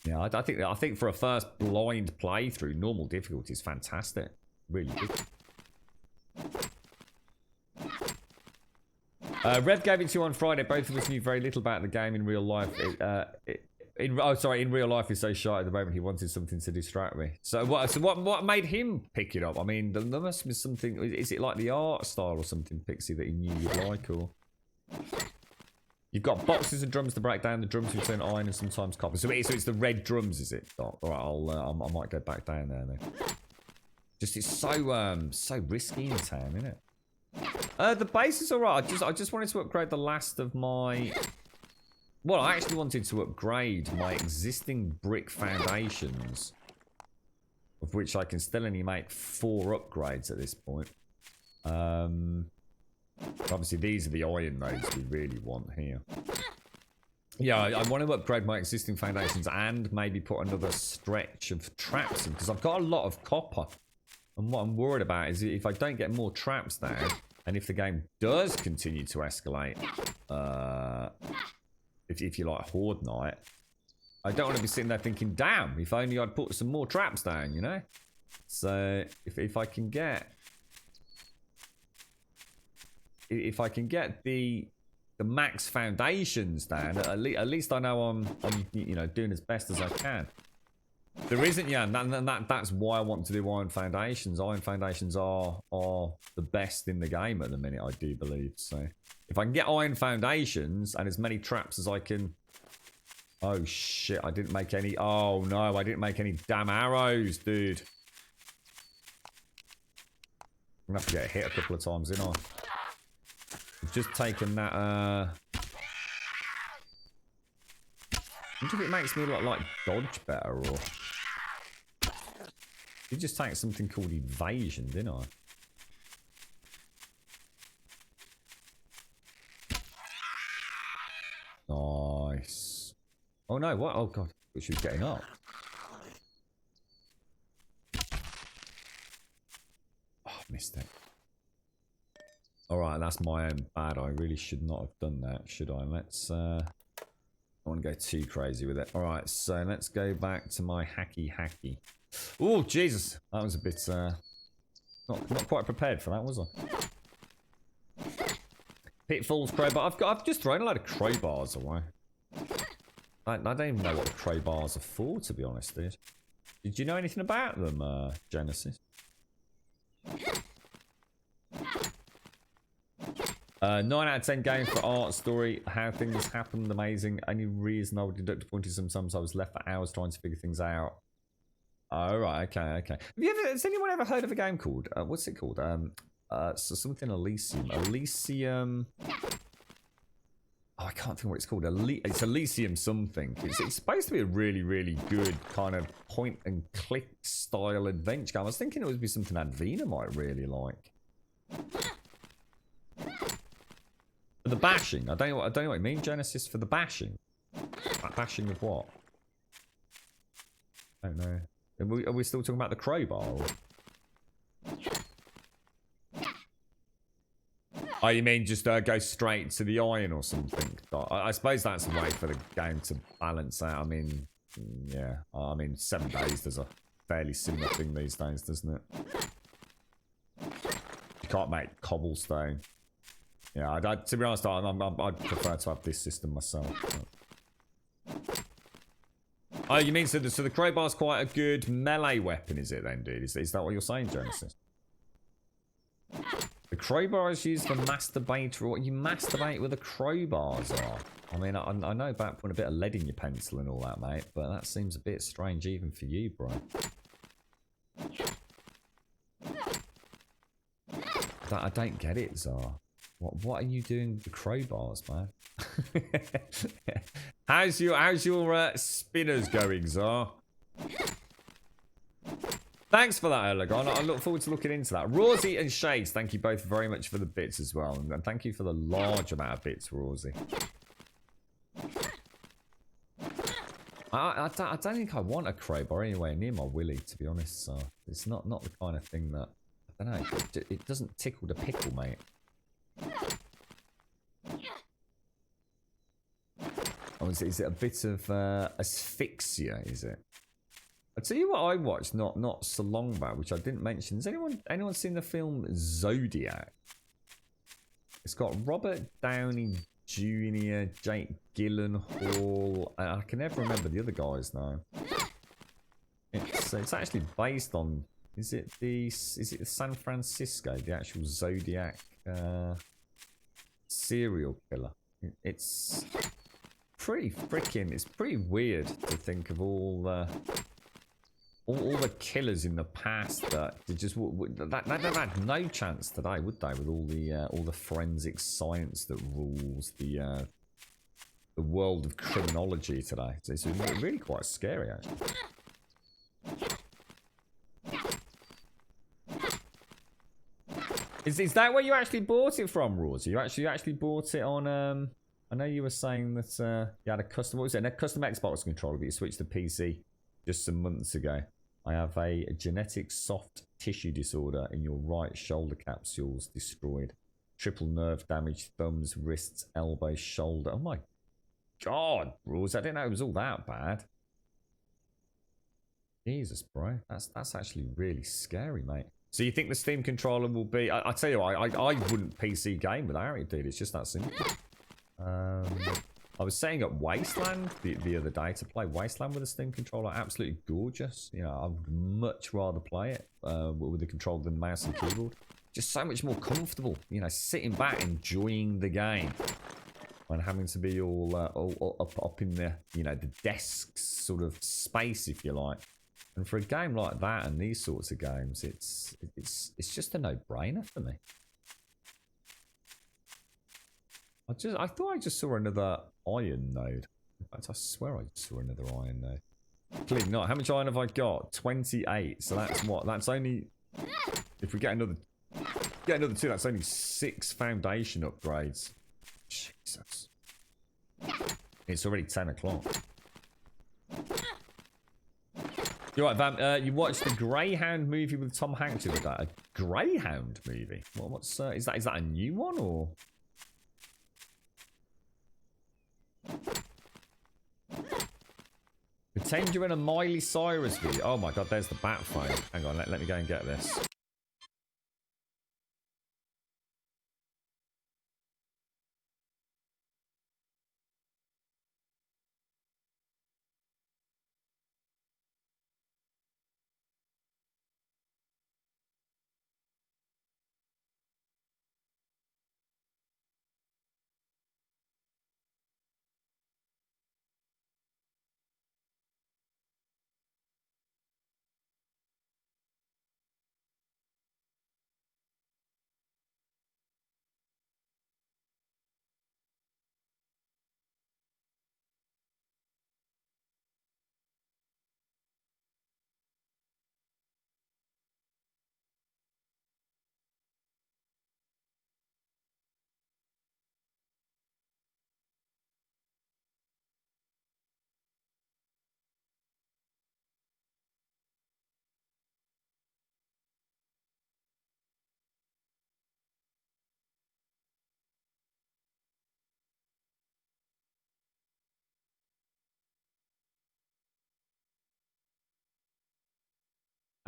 yeah, I think for a first blind playthrough, normal difficulty is fantastic. Really good. Rev gave it to you on Friday. Both of us knew very little about the game in real life. In real life, he's so shy at the moment. He wanted something to distract me. So what made him pick it up? I mean, there must be something. Is it like the art style or something, Pixie, that he knew you'd like? Or you've got boxes of drums to break down. The drums return iron and sometimes copper. So it's the red drums, is it? All right, I might go back down there then. Just it's so risky in town, isn't it? The base is alright. I just wanted to upgrade the last of my... Well, I actually wanted to upgrade my existing brick foundations, of which I can still only make 4 upgrades at this point. Obviously, these are the iron nodes we really want here. Yeah, I want to upgrade my existing foundations and maybe put another stretch of traps in, because I've got a lot of copper. And what I'm worried about is if I don't get more traps down, and if the game does continue to escalate, if you like Horde Night, I don't want to be sitting there thinking, damn, if only I'd put some more traps down, you know? So if I can get the max foundations down, at least I know I'm you know, doing as best as I can. There isn't, yeah, and that's why I want to do iron foundations. Iron foundations are the best in the game at the minute, I do believe. So if I can get iron foundations and as many traps as I can... Oh shit, I didn't make any... Oh no, I didn't make any damn arrows, dude. I'm gonna have to get hit a couple of times, didn't I? I've just taken that, I wonder if it makes me look like dodge better, or... You just take something called evasion, didn't I? Nice. Oh no, what? Oh god, she was getting up. Oh, missed it. Alright, that's my own bad. I really should not have done that, should I? Let's, I don't want to go too crazy with it. Alright, so let's go back to my hacky. Oh, Jesus. That was a bit, not quite prepared for that, was I? Pitfalls, crowbar. I've just thrown a load of crowbars away. I don't even know what the crowbars are for, to be honest, dude. Did you know anything about them, Genesis? 9 out of 10 game for art, story, how things happened, amazing. Only reason I would deduct a point is sometimes I was left for hours trying to figure things out. Oh, right, okay. Has anyone ever heard of a game called, what's it called? So something Elysium. Elysium. Oh, I can't think what it's called. It's Elysium something. It's supposed to be a really, really good kind of point and click style adventure game. I was thinking it would be something Advena might really like. For the bashing, I don't know what you mean, Genesis. For the bashing, bashing of what? I don't know. Are we still talking about the crowbar? Or? Oh, you mean just go straight to the iron or something? I suppose that's a way for the game to balance out. I mean, yeah. I mean, 7 days does a fairly similar thing these days, doesn't it? You can't make cobblestone. Yeah, to be honest, I'd prefer to have this system myself. But. Oh, you mean so the crowbar's quite a good melee weapon, is it then, dude? Is that what you're saying, Genesis? The crowbar is used for masturbate. What you masturbate with the crowbars are? I mean, I know about putting a bit of lead in your pencil and all that, mate, but that seems a bit strange even for you, bro. I don't get it, Zar. What are you doing with the crowbars, man? how's your spinners going, Zar? Thanks for that, Elegon. I look forward to looking into that. Rosie and Shades, thank you both very much for the bits as well. And thank you for the large amount of bits, Rosie. I don't think I want a crowbar anywhere near my willy, to be honest. So it's not the kind of thing that... I don't know. It doesn't tickle the pickle, mate. Oh, is it a bit of asphyxia, is it? I'll tell you what I watched not so long back, which I didn't mention. Has anyone seen the film Zodiac? It's got Robert Downey Jr., Jake Gyllenhaal, and I can never remember the other guys now. It's actually based on is it the San Francisco, the actual Zodiac serial killer. It's pretty it's pretty weird to think of all the killers in the past that they'd had no chance today, would they? With all the forensic science that rules the world of criminology today. So it's really quite scary, actually. Is that where you actually bought it from, Rosie? You actually bought it on I know you were saying that you had a custom. What was it? A custom Xbox controller, but you switched to PC just some months ago. I have a genetic soft tissue disorder in your right shoulder capsules destroyed. Triple nerve damage, thumbs, wrists, elbows, shoulder. Oh my god, Rules. I didn't know it was all that bad. Jesus, bro. That's actually really scary, mate. So you think the Steam controller will be... I tell you what, I wouldn't PC game without it, dude. It's just that simple. I was setting up Wasteland the other day to play Wasteland with a Steam controller. Absolutely gorgeous. You know, I would much rather play it with the controller than mouse and keyboard. Just so much more comfortable. You know, sitting back, enjoying the game. And having to be all up in the, you know, the desk sort of space, if you like. And for a game like that and these sorts of games, it's just a no-brainer for me. I thought I just saw another iron node. In fact, I swear I just saw another iron node. Clearly not. How much iron have I got? 28. So that's what? That's only... If we get another 2, that's only 6 foundation upgrades. Jesus. It's already 10 o'clock. You're right, Vam. You watched the Greyhound movie with Tom Hanks the other day. A Greyhound movie? What's is that a new one or? Pretend you're in a Miley Cyrus video. Oh my god, there's the bat phone. Hang on, let me go and get this.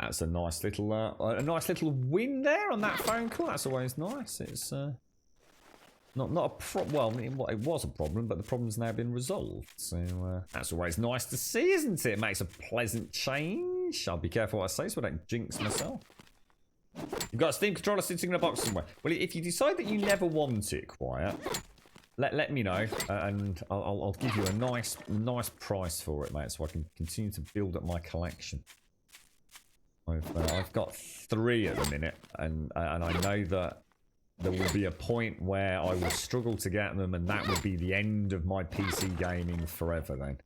That's a nice little win there on that phone call. That's always nice. It's not a problem. Well, it was a problem, but the problem's now been resolved. So that's always nice to see, isn't it? It makes a pleasant change. I'll be careful what I say so I don't jinx myself. You've got a Steam controller sitting in a box somewhere. Well, if you decide that you never want it, Quiet, let me know, and I'll give you a nice price for it, mate, so I can continue to build up my collection. I've got 3 at the minute, and I know that there will be a point where I will struggle to get them, and that will be the end of my PC gaming forever then.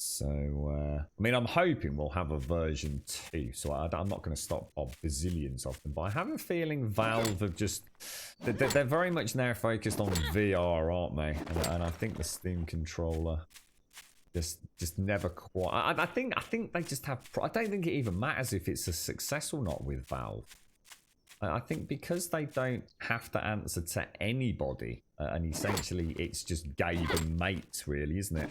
So, I mean, I'm hoping we'll have a version 2, so I'm not going to stop bazillions of them, but I have a feeling Valve have just... They're very much now focused on VR, aren't they? And I think the Steam controller just never quite... I think they just have... I don't think it even matters if it's a success or not with Valve. I think because they don't have to answer to anybody, and essentially it's just Gabe and mates, really, isn't it?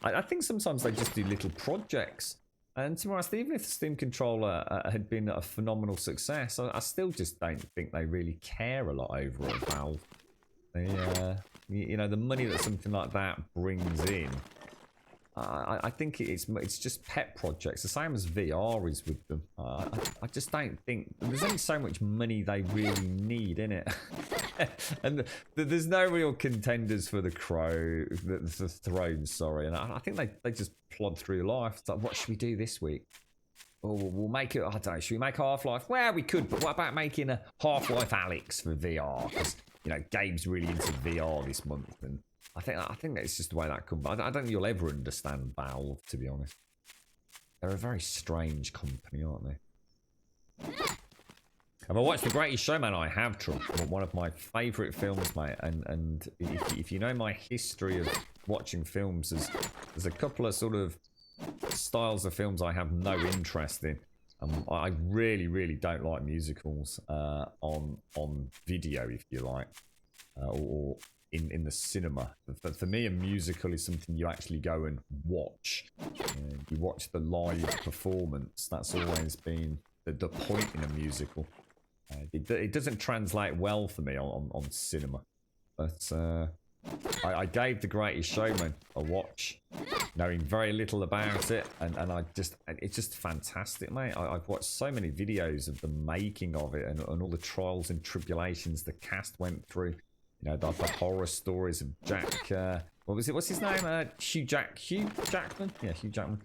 I think sometimes they just do little projects. And to be honest, even if the Steam controller had been a phenomenal success, I still just don't think they really care a lot over at Valve. You know, the money that something like that brings in, I think it's just pet projects, the same as VR is with them. I just don't think there's only so much money they really need in it, and there's no real contenders for the throne. Sorry, and I think they just plod through life. It's like, what should we do this week? Oh, we'll make it. I don't know. Should we make Half-Life? Well, we could, but what about making a Half-Life Alyx for VR? Because you know, Gabe's really into VR this month, and I think that's just the way that comes. I don't think you'll ever understand Valve, to be honest. They're a very strange company, aren't they? Have I watched The Greatest Showman? I have, Trump. One of my favourite films, mate. And if you know my history of watching films, there's a couple of sort of styles of films I have no interest in. I really, really don't like musicals on video, if you like, or in the cinema. For me, a musical is something you actually go and watch. You watch the live performance. That's always been the point in a musical. It doesn't translate well for me on cinema. But I gave The Greatest Showman a watch, knowing very little about it, and it's just fantastic, mate. I've watched so many videos of the making of it and all the trials and tribulations the cast went through. You know, the horror stories of Jack, what was it? What's his name? Hugh Jackman? Yeah, Hugh Jackman.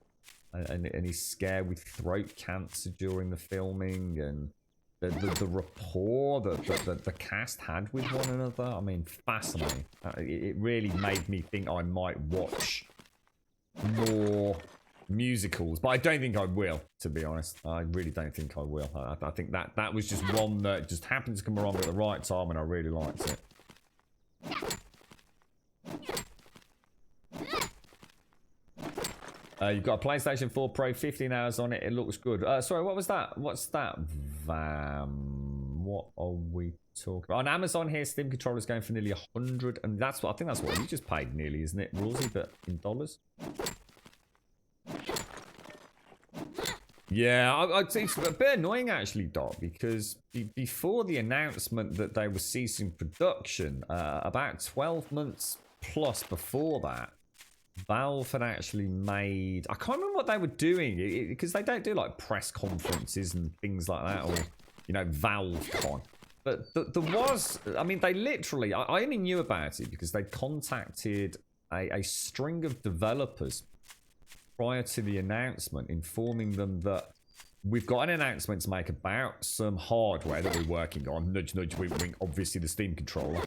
And he's scared with throat cancer during the filming, and the rapport that the cast had with one another. I mean, fascinating. It really made me think I might watch more musicals, but I don't think I will, to be honest. I really don't think I will. I think that was just one that just happened to come along at the right time, and I really liked it. You've got a PlayStation 4 Pro, 15 hours on it. It looks good. Sorry, what was that? What's that? What are we talking about? On Amazon here, Steam controllers going for nearly 100, and I think that's what you just paid nearly, isn't it, Rosie? But in dollars. Yeah, it's a bit annoying actually, Doc, because before the announcement that they were ceasing production, about 12 months plus before that, Valve had actually made... I can't remember what they were doing, because they don't do like press conferences and things like that, or, you know, ValveCon. But there was... I mean, they literally... I only knew about it because they contacted a string of developers prior to the announcement, informing them that we've got an announcement to make about some hardware that we're working on. Nudge, nudge, wink, wink. Obviously, the Steam controller.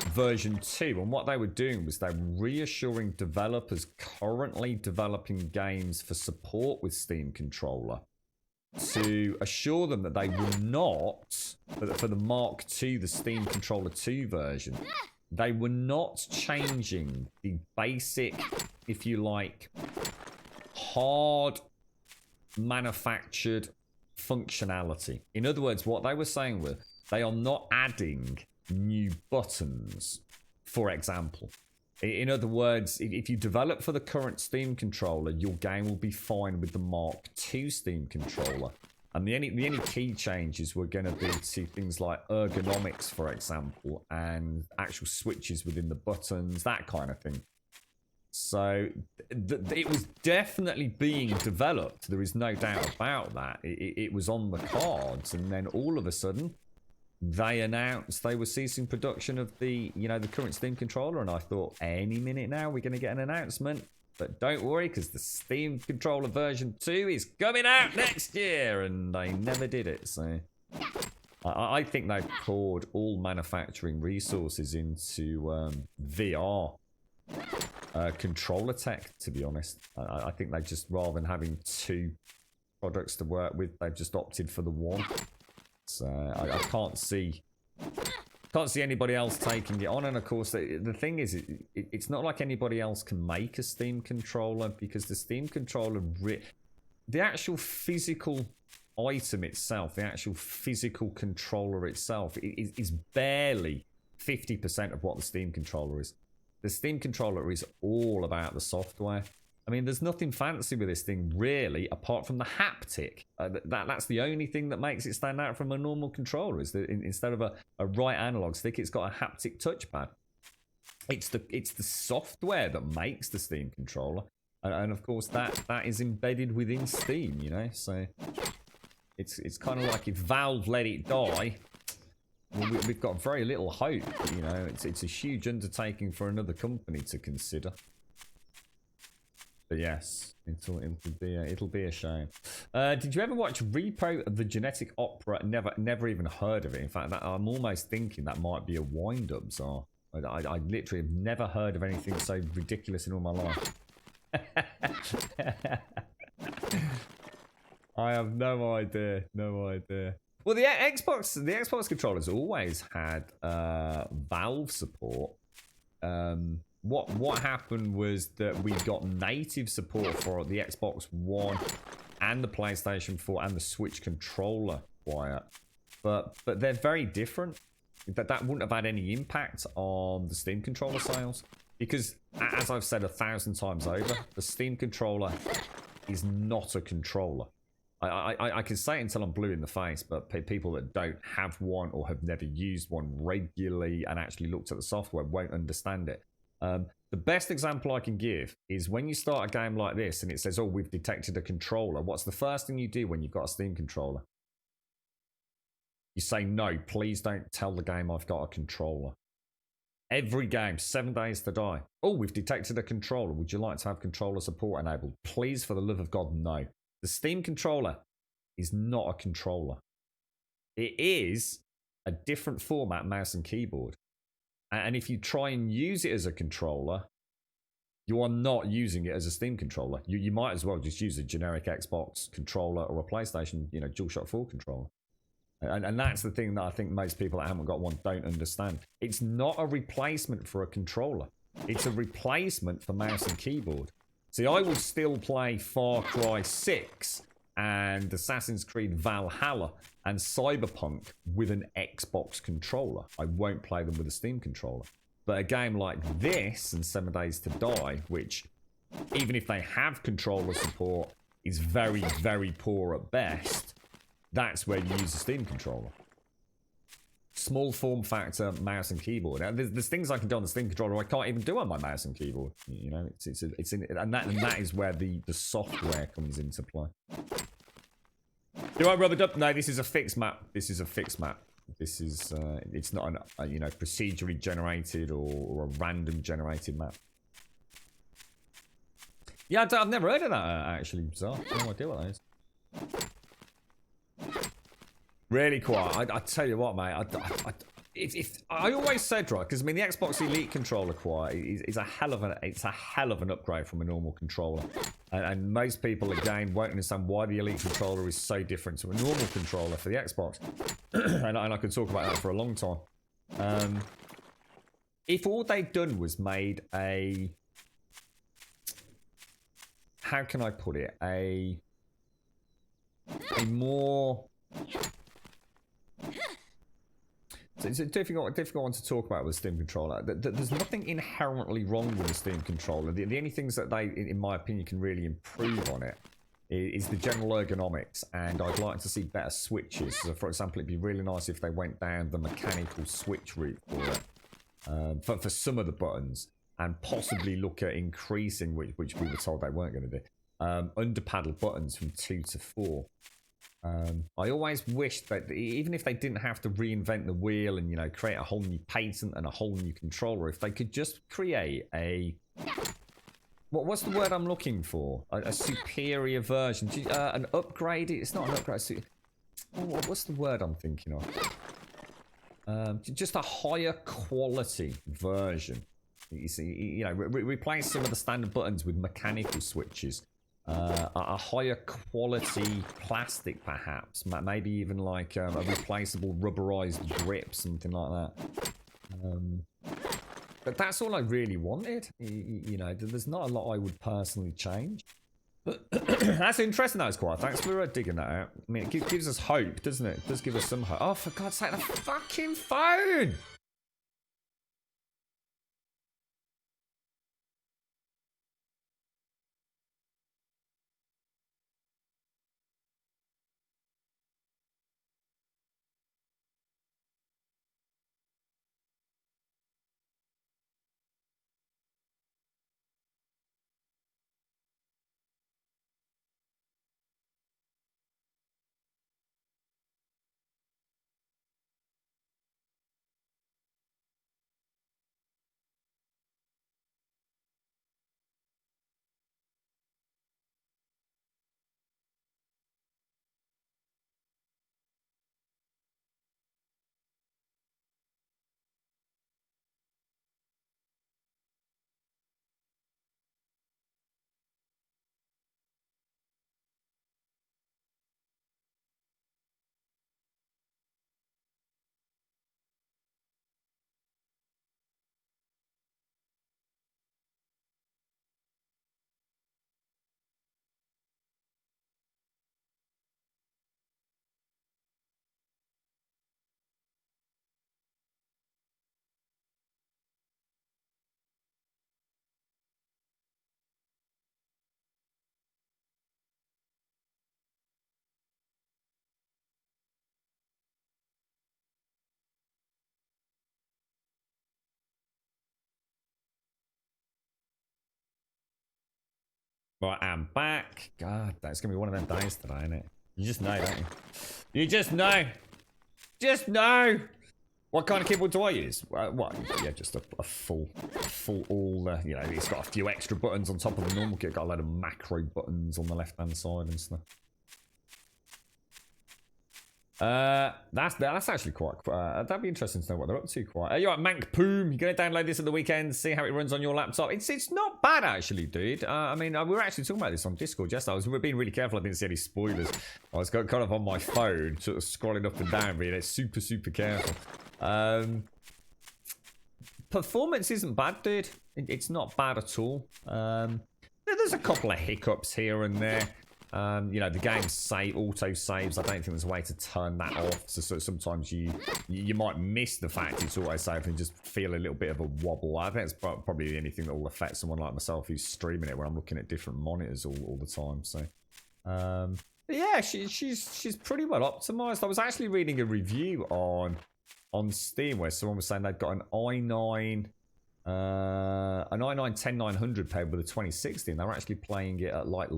Version 2. And what they were doing was they were reassuring developers currently developing games for support with Steam controller to assure them that they were not, for the Mark II, the Steam Controller 2 version, they were not changing the basic, if you like, hard manufactured functionality. In other words, what they were saying was they are not adding new buttons, for example. In other words, if you develop for the current Steam controller, your game will be fine with the Mark II Steam controller. And the only key changes were going to be to things like ergonomics, for example, and actual switches within the buttons, that kind of thing. So it was definitely being developed. There is no doubt about that. It was on the cards, and then all of a sudden, they announced they were ceasing production of the current Steam controller, and I thought, any minute now we're going to get an announcement. But don't worry, because the Steam controller version 2 is coming out next year, and they never did it. So I think they've poured all manufacturing resources into VR controller tech, to be honest. I think they just, rather than having 2 products to work with, they've just opted for the one. So I can't see anybody else taking it on. And of course, the thing is, it's not like anybody else can make a Steam controller, because the Steam controller, the actual physical item itself, the actual physical controller itself, is barely 50% of what the Steam controller is. The Steam controller is all about the software. I mean, there's nothing fancy with this thing, really, apart from the haptic. That's the only thing that makes it stand out from a normal controller, is that instead of a right analog stick, it's got a haptic touchpad. It's the software that makes the Steam controller. And of course, that is embedded within Steam, you know? So it's kind of like if Valve let it die, well, we've got very little hope, you know? It's a huge undertaking for another company to consider. But yes, it'll be a shame. Did you ever watch Repo of the Genetic Opera? Never even heard of it. In fact, I'm almost thinking that might be a wind-up, Czar. I literally have never heard of anything so ridiculous in all my life. I have no idea. Well, the Xbox controllers always had Valve support. What happened was that we got native support for the Xbox One and the PlayStation 4 and the Switch controller, Wyatt. But they're very different. That wouldn't have had any impact on the Steam controller sales, because, as I've said 1,000 times over, the Steam controller is not a controller. I can say it until I'm blue in the face, but people that don't have one or have never used one regularly and actually looked at the software won't understand it. The best example I can give is when you start a game like this and it says, oh, we've detected a controller. What's the first thing you do when you've got a Steam controller? You say, no, please don't tell the game I've got a controller. Every game, 7 Days to Die. Oh, we've detected a controller. Would you like to have controller support enabled? Please, for the love of God, no. The Steam controller is not a controller. It is a different format mouse and keyboard. And if you try and use it as a controller, you are not using it as a Steam controller. You might as well just use a generic Xbox controller or a PlayStation, DualShock 4 controller. And that's the thing that I think most people that haven't got one don't understand. It's not a replacement for a controller. It's a replacement for mouse and keyboard. See, I will still play Far Cry 6 and Assassin's Creed Valhalla and Cyberpunk with an Xbox controller. I won't play them with a Steam controller. But a game like this and 7 Days to Die, which, even if they have controller support, is very, very poor at best, that's where you use a Steam controller. Small form factor mouse and keyboard. Now, there's things I can do on the Steam controller I can't even do on my mouse and keyboard. You know, and that is where the software comes into play. Do I rub it up? No, this is a fixed map. This is it's not an procedurally generated or a random generated map. Yeah, I've never heard of that actually. Bizarre. I have no idea what that is. Really quiet. I tell you what, mate. I always said, right, because I mean the Xbox Elite controller quiet is a hell of an upgrade from a normal controller, and most people again won't understand why the Elite controller is so different to a normal controller for the Xbox, and I could talk about that for a long time. If all they'd done was made a, how can I put it, a more it's a difficult one to talk about with the Steam controller. There's nothing inherently wrong with the Steam controller. The only things that they, in my opinion, can really improve on it is the general ergonomics, and I'd like to see better switches. So, for example, it'd be really nice if they went down the mechanical switch route for it, for some of the buttons, and possibly look at increasing, which we were told they weren't going to do, under paddle buttons from 2 to 4. I always wish that even if they didn't have to reinvent the wheel and, you know, create a whole new patent and a whole new controller, if they could just create a... What's the word I'm looking for? A superior version. An upgrade? It's not an upgrade. What's the word I'm thinking of? Just a higher quality version. You see, you know, replace some of the standard buttons with mechanical switches. A higher quality plastic, perhaps. Maybe even like a replaceable rubberized grip, something like that. But that's all I really wanted. You know, there's not a lot I would personally change. But that's interesting, that was quite. Thanks for digging that out. I mean, it gives us hope, doesn't it? It does give us some hope. Oh, for God's sake, the fucking phone! Right, I'm back. God, that's going to be one of them days today, isn't it? You just know, don't you? You just know. Just know. What kind of keyboard do I use? What? Yeah, just a full all, you know, it's got a few extra buttons on top of the normal kit. Got a load of macro buttons on the left-hand side and stuff. That's actually quite. That'd be interesting to know what they're up to. Quite. You're right, Mank Poom. You're gonna download this at the weekend, see how it runs on your laptop. It's not bad actually, dude. I mean, we were actually talking about this on Discord. Yes, we were being really careful. I didn't see any spoilers. I was kind of on my phone, sort of scrolling up and down, being super careful. Performance isn't bad, dude. It's not bad at all. There's a couple of hiccups here and there. You know, the game auto saves. I don't think there's a way to turn that off. So sometimes you might miss the fact it's auto saved and just feel a little bit of a wobble. I think it's probably the only thing that will affect someone like myself who's streaming it, where I'm looking at different monitors all the time. So, yeah, she's pretty well optimized. I was actually reading a review on Steam where someone was saying they've got an i9. An i9 10900 paired with a 2060, and they were actually playing it at like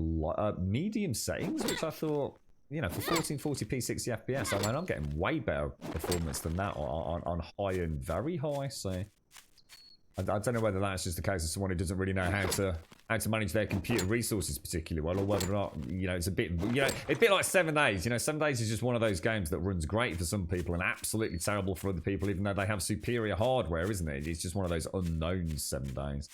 medium settings, which I thought, you know, for 1440p 60 FPS, I mean, I'm getting way better performance than that on high and very high. So I don't know whether that's just the case of someone who doesn't really know how to manage their computer resources particularly well, or whether or not, you know, it's a bit, you know, it's a bit like 7 Days. You know, 7 Days is just one of those games that runs great for some people and absolutely terrible for other people, even though they have superior hardware, isn't it? It's just one of those unknowns, 7 Days.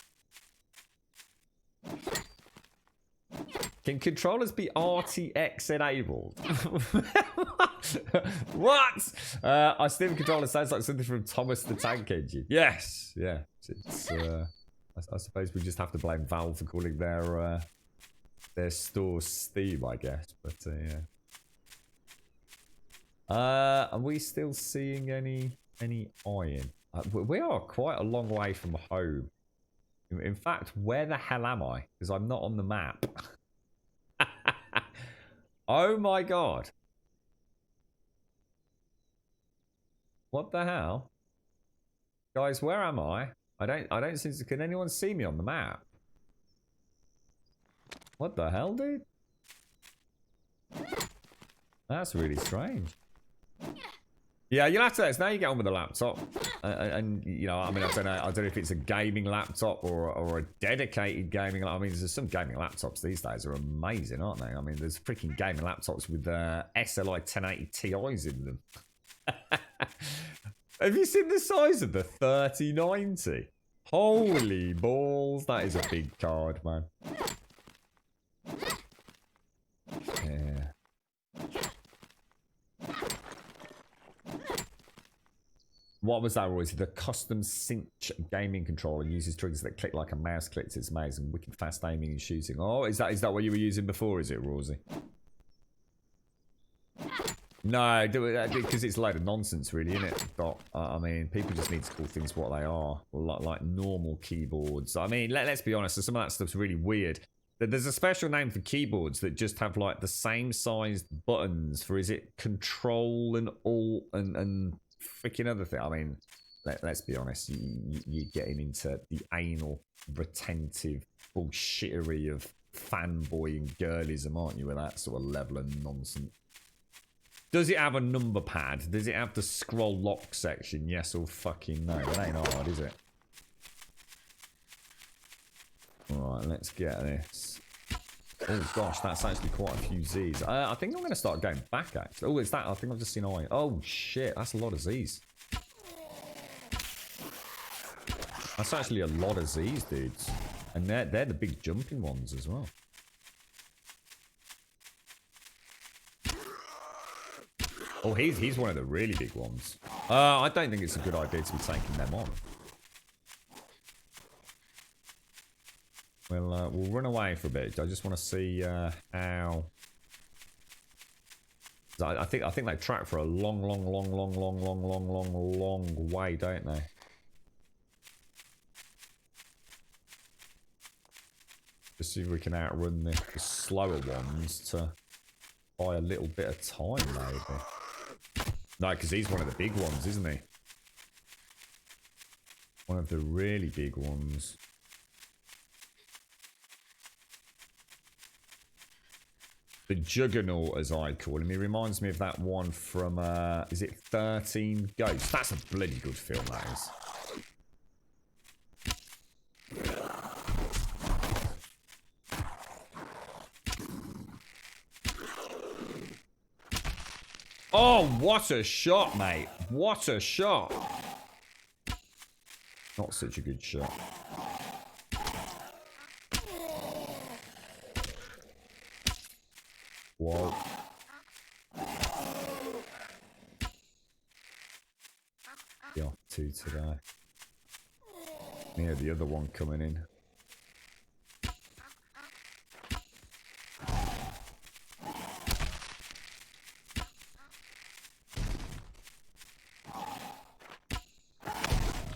Can controllers be RTX enabled? What? Our Steam controller sounds like something from Thomas the Tank Engine. Yes, yeah. It's I suppose we just have to blame Valve for calling their store Steam, I guess. But yeah. Are we still seeing any any iron? We are quite a long way from home. In fact, where the hell am I? Because I'm not on the map. Oh my god. What the hell? Guys, where am I? I don't seem to... Can anyone see me on the map? What the hell, dude? That's really strange. Yeah, you'll have to let us know you get on with the laptop. And you know, I mean, I don't know if it's a gaming laptop or a dedicated gaming laptop. I mean, there's some gaming laptops these days are amazing, aren't they? I mean, there's freaking gaming laptops with SLI 1080 Ti's in them. Have you seen the size of the 3090? Holy balls, that is a big card, man. Yeah. What was that, Royce? The custom cinch gaming controller uses triggers that click like a mouse clicks. It's amazing. Wicked fast aiming and shooting. Oh, is that what you were using before, is it, Rosie? No, because it's a load of nonsense, really, isn't it, Doc? I mean, people just need to call things what they are, like normal keyboards. I mean, let's be honest, some of that stuff's really weird. There's a special name for keyboards that just have, like, the same sized buttons for, is it Control and Alt and freaking other thing? I mean, let's be honest, you're getting into the anal, retentive bullshittery of fanboy and girlism, aren't you, with that sort of level of nonsense? Does it have a number pad? Does it have the scroll lock section? Yes or fucking no. That ain't hard, is it? Alright, let's get this. Oh gosh, that's actually quite a few Z's. I think I'm going to start going back, actually. Oh, it's that. I think I've just seen I. Oh shit, that's a lot of Z's. That's actually a lot of Z's, dudes. And they're the big jumping ones as well. Oh, he's one of the really big ones. I don't think it's a good idea to be taking them on. We'll run away for a bit. I just want to see how. I think they track for a long way, don't they? Just see if we can outrun the slower ones to buy a little bit of time, maybe. No, because he's one of the big ones, isn't he? One of the really big ones. The Juggernaut, as I call him. He reminds me of that one from, is it 13 Ghosts? That's a bloody good film, that is. Oh, what a shot, mate. What a shot. Not such a good shot. Whoa. The off two today. Yeah, the other one coming in.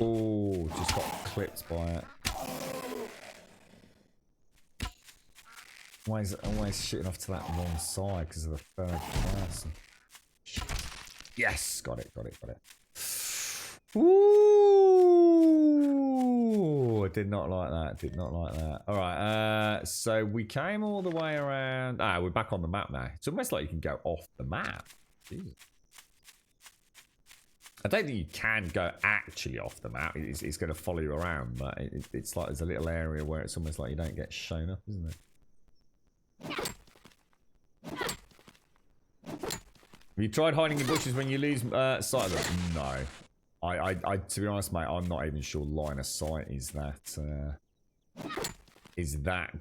Oh, just got clipped by it. Always shooting off to that wrong side because of the third person. Shit. Yes, got it. Ooh, I did not like that. All right, so we came all the way around. We're back on the map now. It's almost like you can go off the map. Jesus. I don't think you can go actually off the map. It's going to follow you around, but it's like there's a little area where it's almost like you don't get shown up, isn't it? Have you tried hiding in bushes when you lose sight of them? No. I to be honest, mate, I'm not even sure line of sight is that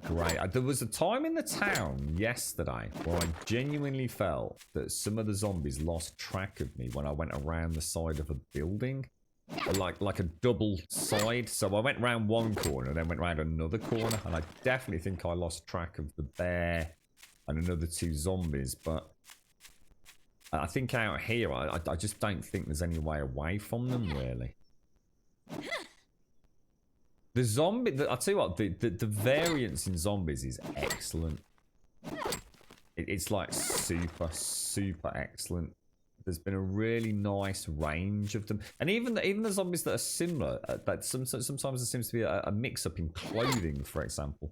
great. There was a time in the town yesterday where I genuinely felt that some of the zombies lost track of me when I went around the side of a building. Like a double side. So I went around one corner and then went around another corner, and I definitely think I lost track of the bear and another two zombies, but I think out here, I just don't think there's any way away from them, really. The zombie, I'll tell you what, the variance in zombies is excellent. It's like super, super excellent. There's been a really nice range of them, and even the zombies that are similar. That sometimes there seems to be a mix-up in clothing, for example.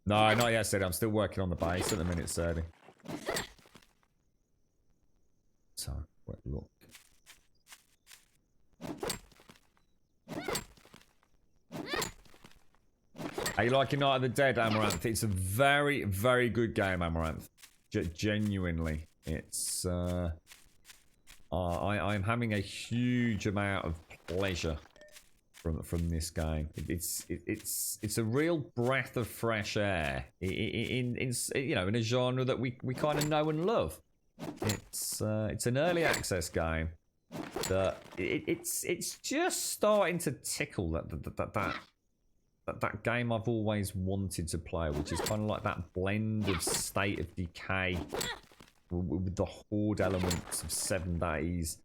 No, not yet, Sadie. I'm still working on the base at the minute, Sadie. So, quick look. Are you liking Night of the Dead, Amaranth? It's a very, very good game, Amaranth. Genuinely. It's, I'm having a huge amount of pleasure from this game. It's a real breath of fresh air in you know, in a genre that we kind of know and love. It's an early access game that it's just starting to tickle that game I've always wanted to play, which is kind of like that blend of State of Decay with the horde elements of 7 Days,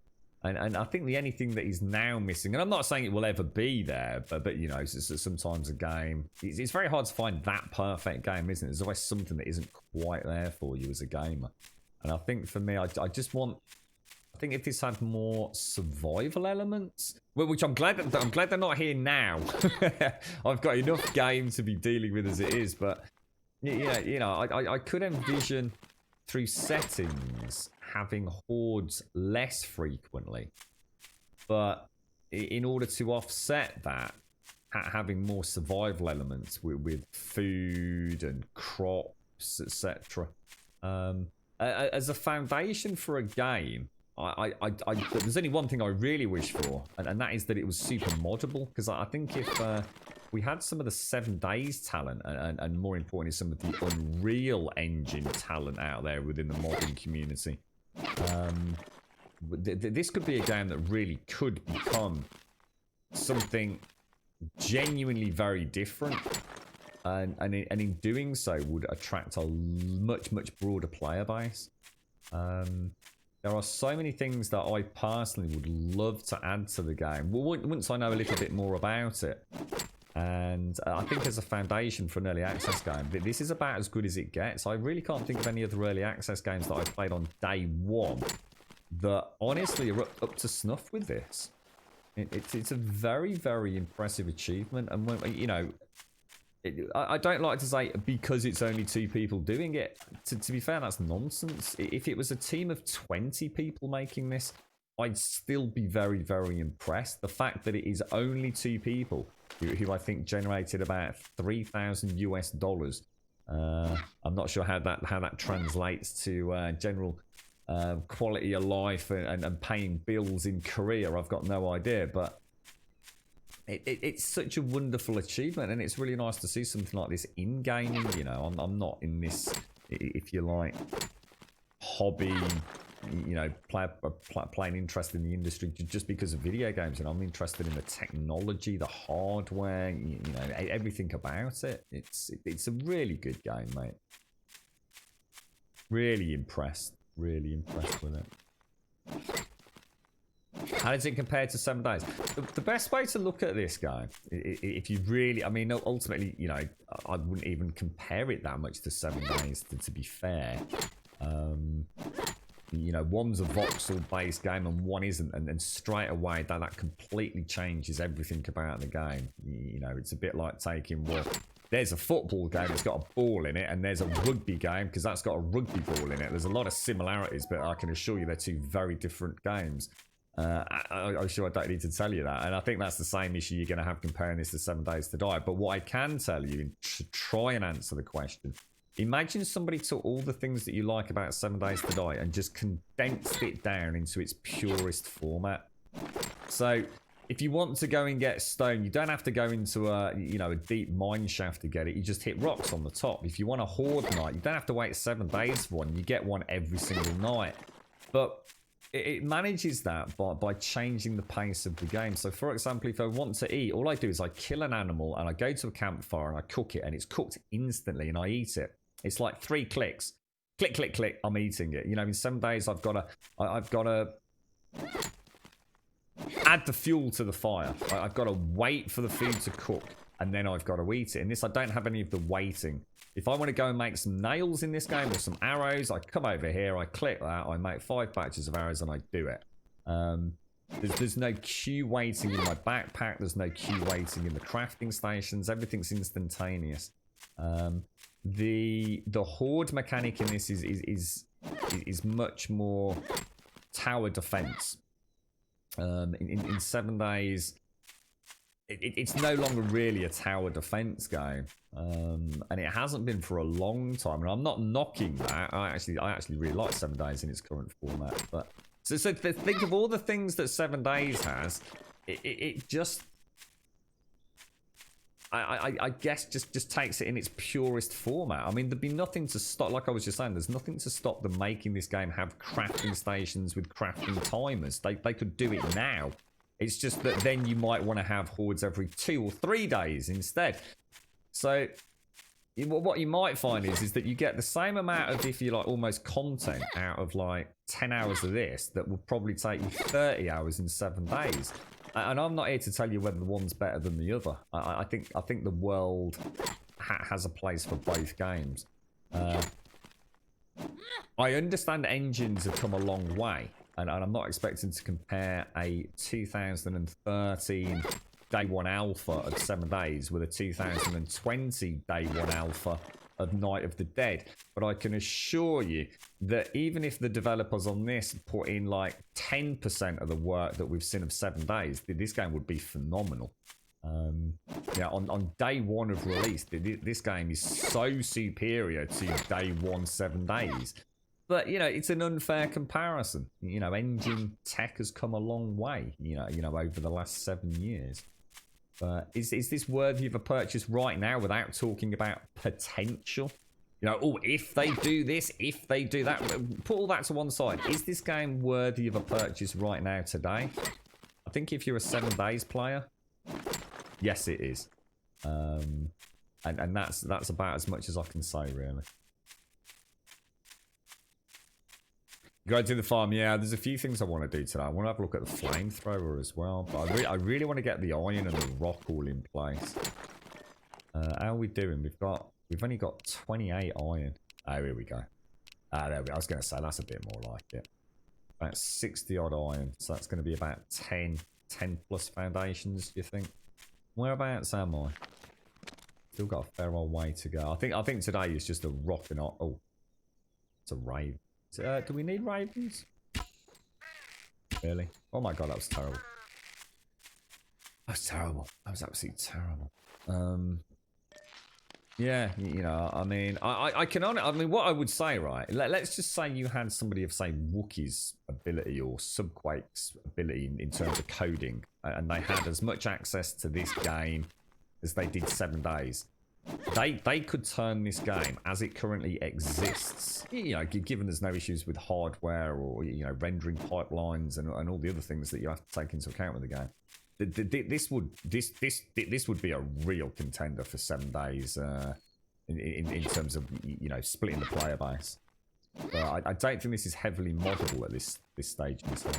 and I think the only thing that is now missing, and I'm not saying it will ever be there, but you know, sometimes a game, it's very hard to find that perfect game, isn't it? There's always something that isn't quite there for you as a gamer, and I think for me, I just want. I think if this had more survival elements, well, which I'm glad they're not here now. I've got enough game to be dealing with as it is, but yeah, you know, I could envision through settings having hordes less frequently, but in order to offset that, having more survival elements with food and crops, etc. As a foundation for a game. There's only one thing I really wish for, and that is that it was super moddable, because I think if we had some of the 7 Days talent and more importantly some of the Unreal Engine talent out there within the modding community, this could be a game that really could become something genuinely very different, and in doing so would attract a much broader player base. There are so many things that I personally would love to add to the game. Well, once I know a little bit more about it. And I think as a foundation for an early access game, this is about as good as it gets. I really can't think of any other early access games that I've played on day one that honestly are up to snuff with this. It's a very, very impressive achievement. And when, you know, I don't like to say because it's only 2 people doing it. To be fair, that's nonsense. If it was a team of 20 people making this, I'd still be very, very impressed. The fact that it is only 2 people who I think generated about $3,000 US. I'm not sure how that translates to general quality of life and paying bills in Korea. I've got no idea, but it's such a wonderful achievement, and it's really nice to see something like this in gaming. You know, I'm not in this, if you like, hobby, you know, playing interest in the industry just because of video games. And I'm interested in the technology, the hardware, you know, everything about it. It's a really good game, mate. Really impressed with it. How does it compare to 7 Days? The best way to look at this guy, if you really, I mean, ultimately, you know, I wouldn't even compare it that much to 7 Days, to be fair. You know, one's a voxel-based game and one isn't, and straight away that completely changes everything about the game. You know, it's a bit like taking, well, there's a football game that's got a ball in it, and there's a rugby game because that's got a rugby ball in it. There's a lot of similarities, but I can assure you they're 2 very different games. I'm sure I don't need to tell you that, and I think that's the same issue you're going to have comparing this to 7 Days to Die. But what I can tell you, to try and answer the question, imagine somebody took all the things that you like about 7 Days to Die and just condensed it down into its purest format. So if you want to go and get stone, you don't have to go into a deep mine shaft to get it. You just hit rocks on the top. If you want a horde night, you don't have to wait 7 days for one. You get one every single night. But it manages that by changing the pace of the game. So for example, if I want to eat, all I do is I kill an animal and I go to a campfire and I cook it, and it's cooked instantly and I eat it. It's like 3 clicks. click, click, click, I'm eating it. You know, in 7 days, I've got to add the fuel to the fire. I've got to wait for the food to cook, and then I've got to eat it. In this, I don't have any of the waiting. If I want to go and make some nails in this game or some arrows, I come over here, I click that, I make 5 batches of arrows, and I do it. There's no queue waiting in my backpack. There's no queue waiting in the crafting stations. Everything's instantaneous. The horde mechanic in this is much more tower defense. In 7 days, it's no longer really a tower defense game, and it hasn't been for a long time. And I'm not knocking that. I actually really like 7 days in its current format. But so think of all the things that 7 days has. It just, I guess, just takes it in its purest format. I mean, there'd be nothing to stop. Like I was just saying, there's nothing to stop them making this game have crafting stations with crafting timers. They could do it now. It's just that then you might want to have hordes every 2 or 3 days instead. So what you might find is that you get the same amount of, if you like, almost content out of like 10 hours of this that will probably take you 30 hours in 7 days. And I'm not here to tell you whether the one's better than the other. I think the world has a place for both games. I understand engines have come a long way. And I'm not expecting to compare a 2013 day 1 alpha of 7 days with a 2020 day 1 alpha of Night of the Dead. But I can assure you that even if the developers on this put in like 10% of the work that we've seen of 7 days, this game would be phenomenal. Yeah, on day 1 of release, this game is so superior to day 1 7 days. But, you know, it's an unfair comparison. You know, engine tech has come a long way, you know, over the last 7 years. But is this worthy of a purchase right now without talking about potential? You know, oh, if they do this, if they do that, put all that to one side. Is this game worthy of a purchase right now today? I think if you're a 7 days player, yes, it is. And that's about as much as I can say, really. Go to the farm. Yeah, there's a few things I want to do today. I want to have a look at the flamethrower as well. But I really want to get the iron and the rock all in place. How are we doing? We've only got 28 iron. Oh, here we go. There we go. I was going to say that's a bit more like it. About 60 odd iron. So that's going to be about 10 plus foundations, do you think? Whereabouts am I? Still got a fair old way to go. I think today is just a rock and oh, it's a raven. Do we need ravens? Really? Oh my god, that was terrible. That was terrible. That was absolutely terrible. Yeah, you know, I mean, I can I mean, what I would say, right? Let's just say you had somebody of, say, Wookiee's ability or Subquake's ability in terms of coding, and they had as much access to this game as they did 7 days. They could turn this game as it currently exists, you know, given there's no issues with hardware or, you know, rendering pipelines and all the other things that you have to take into account with the game. This would be a real contender for 7 days in terms of, you know, splitting the player base. But I don't think this is heavily moddable at this stage in this game.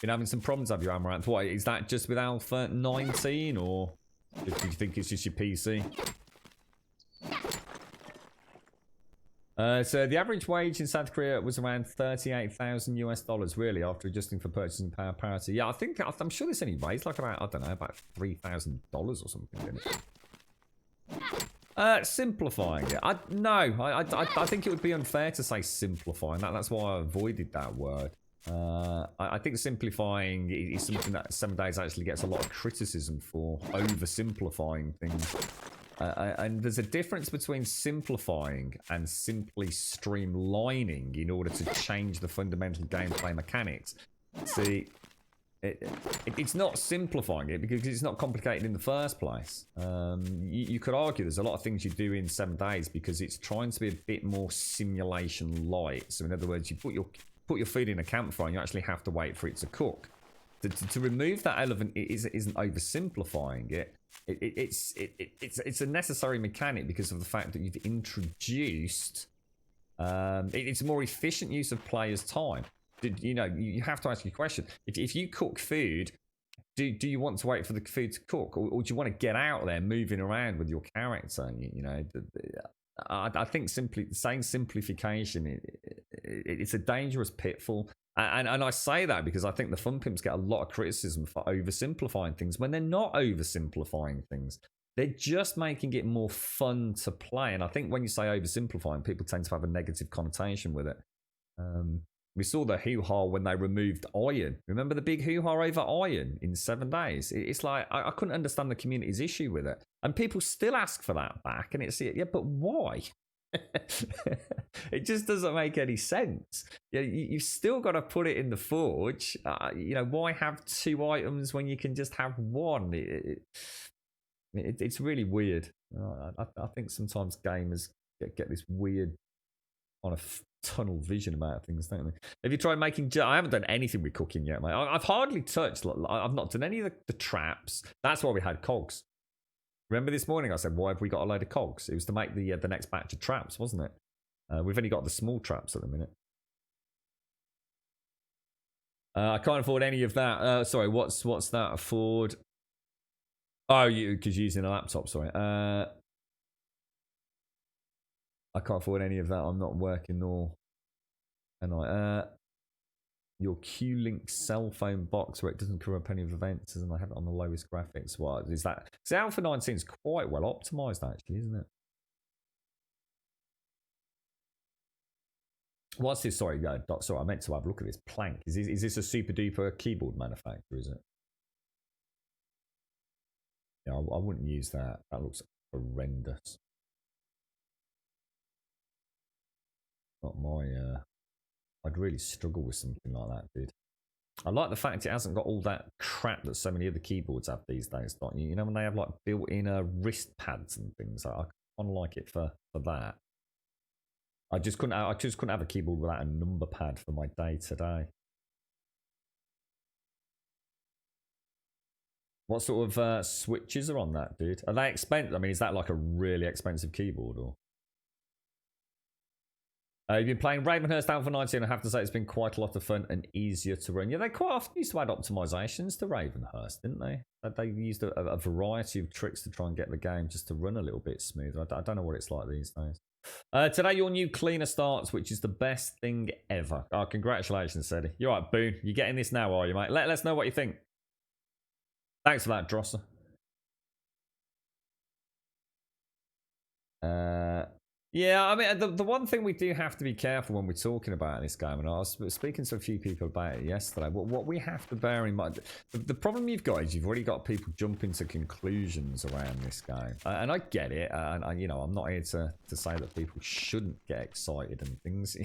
Been having some problems, have you, Amaranth? What is that? Just with Alpha 19 or? Do you think it's just your PC? So the average wage in South Korea was around $38,000 really, after adjusting for purchasing power parity. Yeah, I'm sure this only raised like about, I don't know, about $3,000 or something, didn't it? Simplifying it. I think it would be unfair to say simplifying. That's why I avoided that word. I think simplifying is something that 7 days actually gets a lot of criticism for, oversimplifying things. And there's a difference between simplifying and simply streamlining in order to change the fundamental gameplay mechanics. See, it's not simplifying it because it's not complicated in the first place. You could argue there's a lot of things you do in 7 days because it's trying to be a bit more simulation light. So in other words, you put your food in a campfire and you actually have to wait for it to cook. To remove that element isn't oversimplifying it. it's a necessary mechanic because of the fact that you've introduced it's a more efficient use of players' time. You know, you have to ask your question. If you cook food, do you want to wait for the food to cook, or do you want to get out there moving around with your character? You know, I think simply saying simplification, it's a dangerous pitfall. And I say that because I think the Fun Pimps get a lot of criticism for oversimplifying things when they're not oversimplifying things. They're just making it more fun to play. And I think when you say oversimplifying, people tend to have a negative connotation with it. We saw the hoo-ha when they removed iron. Remember the big hoo-ha over iron in 7 days? It's like, I couldn't understand the community's issue with it. And people still ask for that back. And it's, yeah, but why? It just doesn't make any sense. You've still got to put it in the forge. You know, why have 2 items when you can just have 1? It's really weird. I think sometimes gamers get this weird kind of tunnel vision about things, don't they? Have you tried making... I haven't done anything with cooking yet, mate. I've hardly touched... I've not done any of the traps. That's why we had cogs. Remember this morning I said, why have we got a load of cogs? It was to make the next batch of traps, wasn't it? We've only got the small traps at the minute. I can't afford any of that. Sorry, what's that? Afford... Oh, because you're using a laptop, sorry. I can't afford any of that. I'm not working nor... And your Q-Link cell phone box where it doesn't cover up any of the events and I have it on the lowest graphics. What is that? See, Alpha 19 is quite well optimized actually, isn't it? What's this? Sorry, Doc, sorry, I meant to have a look at this plank. Is this a super duper keyboard manufacturer, is it? Yeah, I wouldn't use that. That looks horrendous. Not my I'd really struggle with something like that, dude. I like the fact it hasn't got all that crap that so many other keyboards have these days, don't you? You know, when they have like built-in wrist pads and things. I kind of like it for that. I just couldn't have a keyboard without a number pad for my day-to-day. What sort of switches are on that, dude? Are they expensive? I mean, is that like a really expensive keyboard or? You've been playing Ravenhurst Alpha 19, and I have to say it's been quite a lot of fun and easier to run. Yeah, they quite often used to add optimizations to Ravenhurst, didn't they? They used a variety of tricks to try and get the game just to run a little bit smoother. I don't know what it's like these days. Today, your new cleaner starts, which is the best thing ever. Oh, congratulations, Sedi. You're right, Boone. You're getting this now, are you, mate? Let us know what you think. Thanks for that, Drosser. Yeah, I mean, the one thing we do have to be careful when we're talking about this game, and I was speaking to a few people about it yesterday, what we have to bear in mind, the problem you've got is you've already got people jumping to conclusions around this game. And I get it, and you know, I'm not here to say that people shouldn't get excited and things.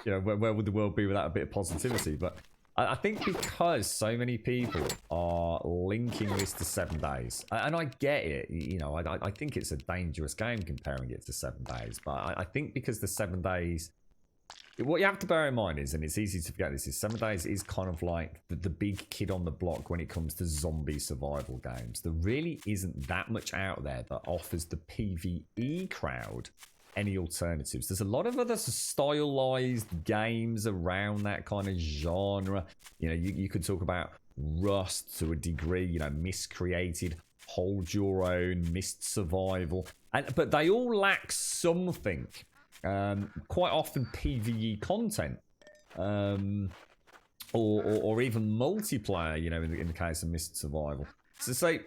You know, where would the world be without a bit of positivity? But I think because so many people are linking this to 7 days, and I get it, you know, I think it's a dangerous game comparing it to 7 days, but I think because the 7 days, what you have to bear in mind is, and it's easy to forget this, is 7 days is kind of like the big kid on the block when it comes to zombie survival games. There really isn't that much out there that offers the PvE crowd any alternatives. There's a lot of other stylized games around that kind of genre. You know, you could talk about Rust to a degree, you know, Miscreated, Hold Your Own, Mist Survival, but they all lack something. Quite often PvE content, or even multiplayer. You know, in the case of Mist Survival. So say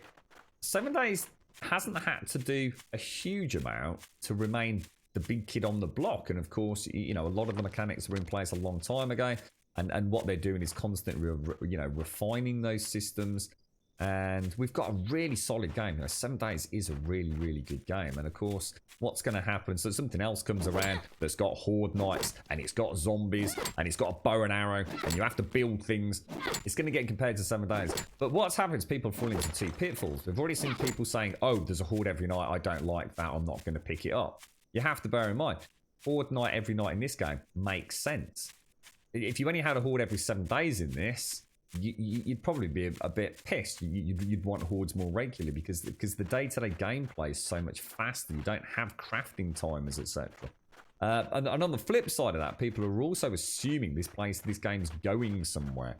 7 days hasn't had to do a huge amount to remain the big kid on the block, and of course, you know, a lot of the mechanics were in place a long time ago, and what they're doing is constantly, you know, refining those systems, and we've got a really solid game. You know, 7 days is a really, really good game, and of course, what's going to happen? So something else comes around that's got Horde Knights, and it's got zombies, and it's got a bow and arrow, and you have to build things. It's going to get compared to 7 days. But what's happened is people fall into 2 pitfalls. We've already seen people saying, oh, there's a Horde every night, I don't like that, I'm not going to pick it up. You have to bear in mind, Horde Night every night in this game makes sense. If you only had a Horde every 7 days in this, you'd probably be a bit pissed. You'd want hordes more regularly because the day-to-day gameplay is so much faster. You don't have crafting timers, etc. And on the flip side of that, people are also assuming this game's going somewhere.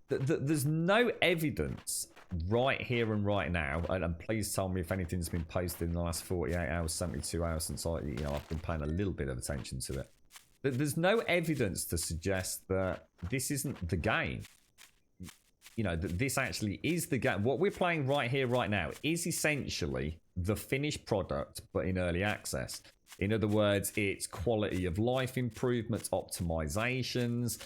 There's no evidence right here and right now, and please tell me if anything's been posted in the last 48 hours, 72 hours since I've been paying a little bit of attention to it. There's no evidence to suggest that this isn't the game. That this actually is the game. What we're playing right here, right now, is essentially the finished product, but in early access. In other words, it's quality of life improvements, optimizations.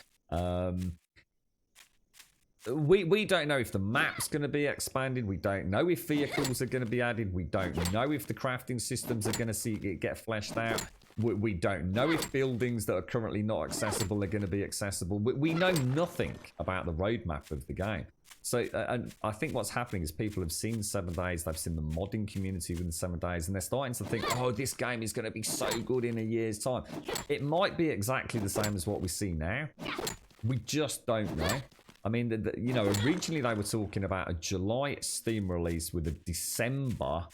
We don't know if the map's going to be expanded. We don't know if vehicles are going to be added. We don't know if the crafting systems are going to see it get fleshed out. We don't know if buildings that are currently not accessible are going to be accessible. We know nothing about the roadmap of the game. So, and I think what's happening is people have seen 7 Days, they've seen the modding community within 7 Days, and they're starting to think, oh, this game is going to be so good in a year's time. It might be exactly the same as what we see now. We just don't know. I mean, originally they were talking about a July Steam release with a December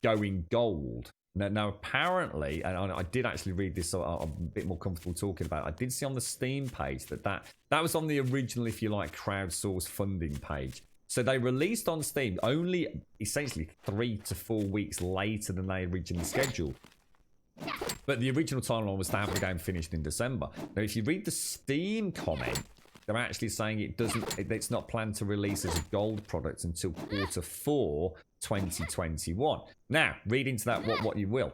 going gold. Now, apparently, and I did actually read this, so I'm a bit more comfortable talking about it. I did see on the Steam page that was on the original, if you like, crowdsourced funding page. So they released on Steam only essentially 3 to 4 weeks later than they originally scheduled. But the original timeline was to have the game finished in December. Now, if you read the Steam comment, they're actually saying it's not planned to release as a gold product until Q4 2021. Now, read into that what you will.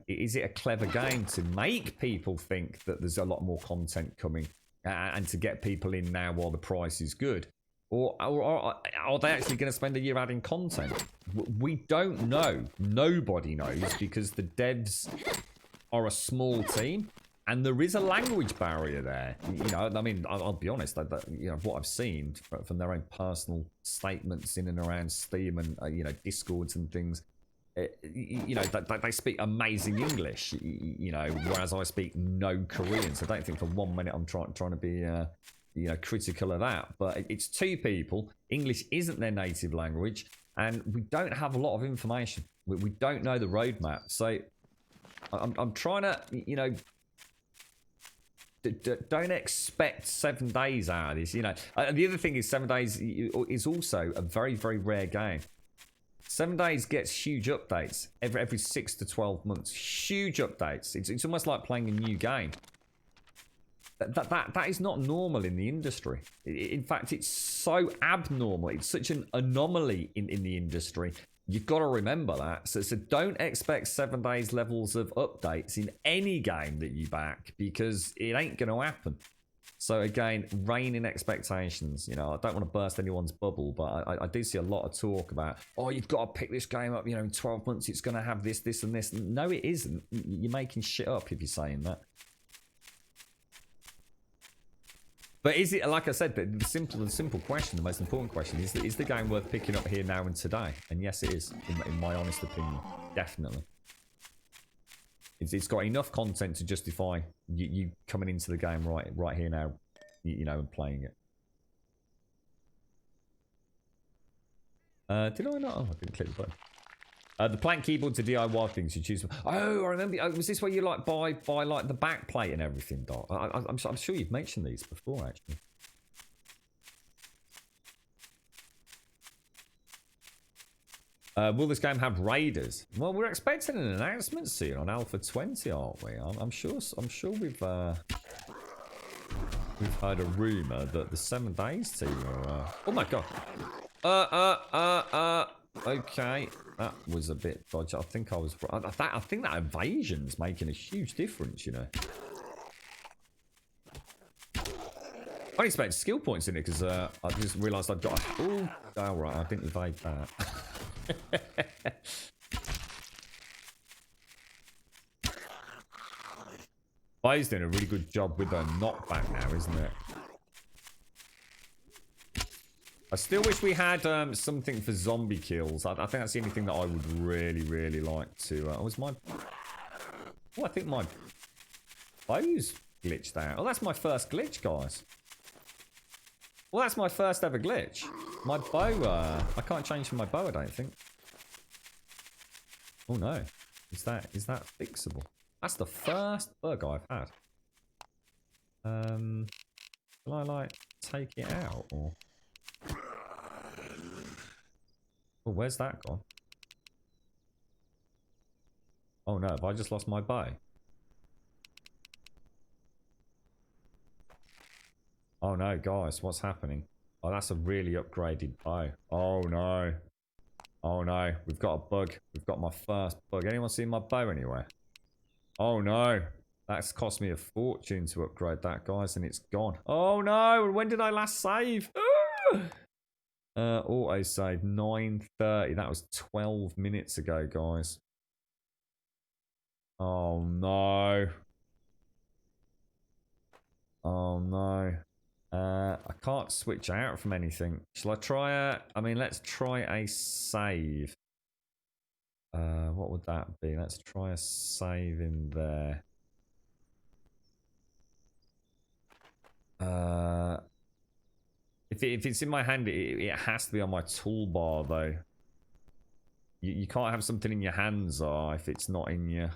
Is it a clever game to make people think that there's a lot more content coming and to get people in now while the price is good? Or are they actually going to spend a year adding content? We don't know. Nobody knows because the devs are a small team. And there is a language barrier there. I mean, I'll be honest. What I've seen from their own personal statements in and around Steam and Discords and things, they speak amazing English. Whereas I speak no Korean. So I don't think for 1 minute I'm trying to be critical of that. But it's 2 people. English isn't their native language, and we don't have a lot of information. We don't know the roadmap. So I'm trying to don't expect 7 Days out of this. The other thing is 7 Days is also a very, very rare game. 7 Days gets huge updates every 6 to 12 months. Huge updates. It's almost like playing a new game. That is not normal in the industry. In fact, it's so abnormal. It's such an anomaly in the industry. You've got to remember that. So don't expect 7 Days levels of updates in any game that you back because it ain't going to happen. So again, rein in expectations. I don't want to burst anyone's bubble, but I do see a lot of talk about, oh, you've got to pick this game up, in 12 months it's going to have this, this, and this. No, it isn't. You're making shit up if you're saying that. But is it, like I said, the simple question, the most important question is the game worth picking up here now and today? And yes, it is, in my honest opinion, definitely. It's got enough content to justify you coming into the game right here now, and playing it. Did I not? Oh, I didn't click the button. The plank keyboard's a DIY thing, so you choose. Oh, I remember. Oh, was this where you buy like the back plate and everything, Doc? I'm sure you've mentioned these before, actually. Will this game have raiders? Well, we're expecting an announcement soon on Alpha 20, aren't we? I'm sure we've heard a rumor that the 7 Days team are. Oh my god. Okay, that was a bit dodgy. I think that evasion's making a huge difference, I expect skill points in it because I just realised I've got. Oh, right, I didn't evade that. Bay's doing a really good job with the knockback now, isn't it? I still wish we had something for zombie kills. I think that's the only thing that I would really, really like to. Was my? Oh, I think my bow's glitched out. Oh, that's my first glitch, guys. Well, that's my first ever glitch. My bow, I can't change from my bow, I don't think. Oh no. Is that fixable? That's the first bug I've had. Will I like take it out or? Oh, where's that gone? Oh no, have I just lost my bow? Oh no, guys, what's happening? Oh, that's a really upgraded bow. Oh no. Oh no, we've got a bug. We've got my first bug. Anyone seen my bow anywhere? Oh no. That's cost me a fortune to upgrade that, guys, and it's gone. Oh no, when did I last save? Auto save 9:30. That was 12 minutes ago, guys. Oh no. Oh no. I can't switch out from anything. Shall I try a... I mean, let's try a save. What would that be? Let's try a save in there. If it's in my hand, it has to be on my toolbar, though. You can't have something in your hands, if it's not in your...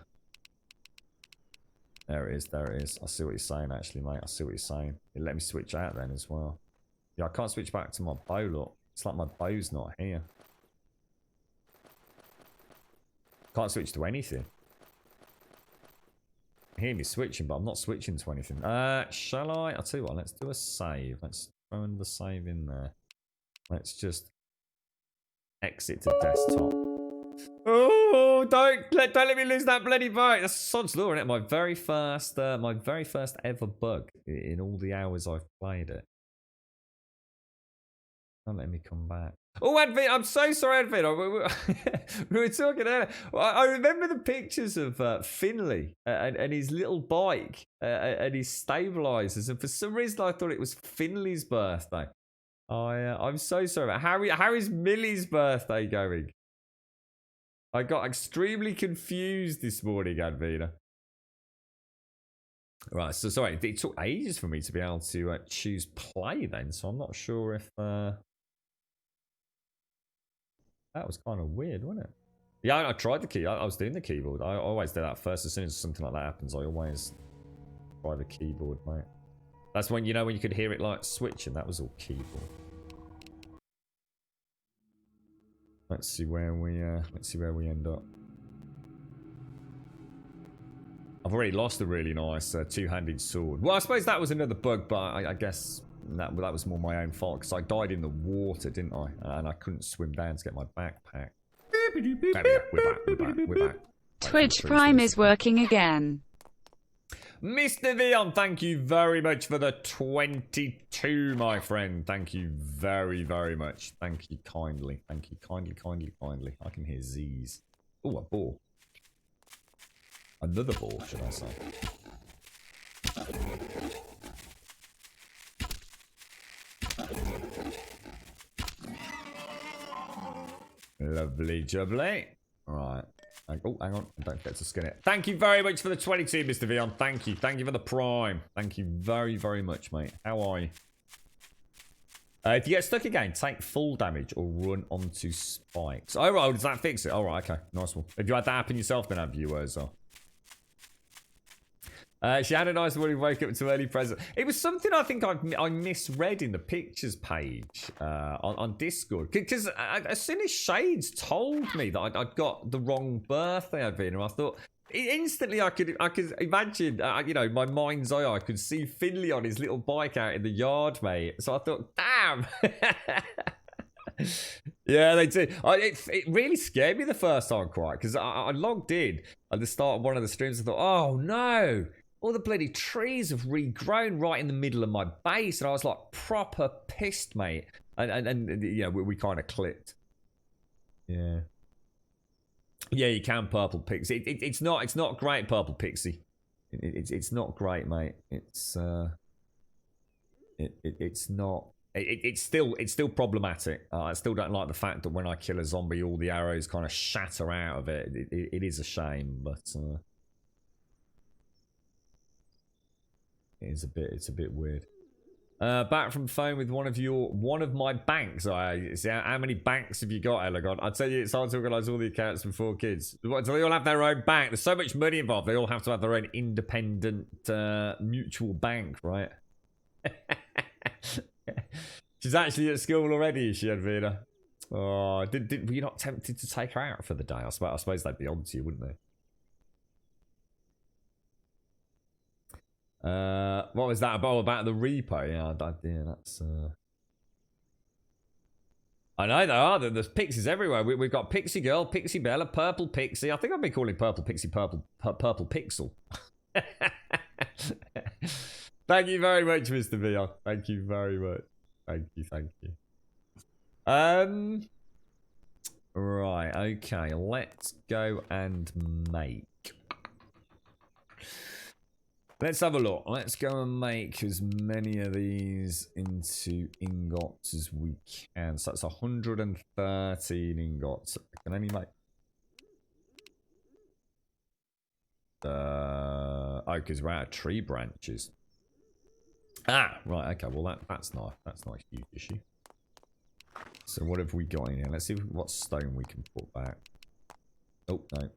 There it is, there it is. I see what you're saying, actually, mate. I see what you're saying. It let me switch out then as well. Yeah, I can't switch back to my bow, look. It's like my bow's not here. Can't switch to anything. I hear me switching, but I'm not switching to anything. Shall I? I'll tell you what, let's do a save. Let's throw in the save in there. Let's just exit to desktop. Oh, don't let me lose that bloody boat. That's sod's law, isn't it? My very first ever bug in all the hours I've played it. Don't let me come back. Oh, Advin, I'm so sorry, Advin. We were talking earlier. I remember the pictures of Finley and his little bike and his stabilizers, and for some reason I thought it was Finley's birthday. I'm so sorry. How is Millie's birthday going? I got extremely confused this morning, Advina. Right, so sorry, it took ages for me to be able to choose play then, so I'm not sure if... That was kind of weird, wasn't it? Yeah, I tried the key. I was doing the keyboard. I always do that first. As soon as something like that happens, I always try the keyboard, mate. That's when, you know, when you could hear it like switching. That was all keyboard. Let's see where we end up. I've already lost a really nice two-handed sword. Well, I suppose that was another bug, but I guess that was more my own fault because I died in the water, didn't I? And I couldn't swim down to get my backpack. We're back. Twitch Prime is working again. Mr. Vion, thank you very much for the 22, my friend. Thank you very, very much. Thank you kindly. Thank you kindly. I can hear Z's. Oh, a ball. Another ball, should I say. Lovely jubbly. Right. Oh, hang on. Don't forget to skin it. Thank you very much for the 22, Mr. Vion. Thank you. Thank you for the prime. Thank you very, very much, mate. How are you? If you get stuck again, take full damage or run onto spikes. Oh, right. Does that fix it? All right. Okay. Nice one. Have you had that happen yourself then, have you, she had a nice morning, woke up to early present. It was something I think I misread in the pictures page on Discord. Because as soon as Shades told me that I'd got the wrong birthday I'd been, I thought instantly I could imagine, you know, my mind's eye, I could see Finley on his little bike out in the yard, mate. So I thought, damn. Yeah, they did. It really scared me the first time, quite, because I logged in at the start of one of the streams. I thought, oh no. All the bloody trees have regrown right in the middle of my base, and I was like proper pissed, mate. And you know, we kind of clicked. Yeah. Yeah, you can purple pixie. It's not great, purple pixie. It's not great, mate. It's not. It's still problematic. I still don't like the fact that when I kill a zombie, all the arrows kind of shatter out of it. It is a shame, but. It's a bit weird. Back from phone with one of my banks. How many banks have you got, Elegon? I tell you, it's hard to organise all the accounts for 4 kids. What, do they all have their own bank? There's so much money involved. They all have to have their own independent mutual bank, right? She's actually at school already, is she, Edwina? Oh, were you not tempted to take her out for the day? I suppose they'd be on to you, wouldn't they? What was that about the repo? Yeah, that's I know there are. There's pixies everywhere. We've got Pixie Girl, Pixie Bella, Purple Pixie. I think I've been calling Purple Pixie Purple Pixel. Thank you very much, Mr. VR. Thank you very much. Thank you. Right, okay, let's go and make. Let's have a look. Let's go and make as many of these into ingots as we can. So that's 113 ingots. I can only make... oh, because we're out of tree branches. Ah, right, okay. Well, that's not a huge issue. So what have we got in here? Let's see what stone we can put back. Oh, no.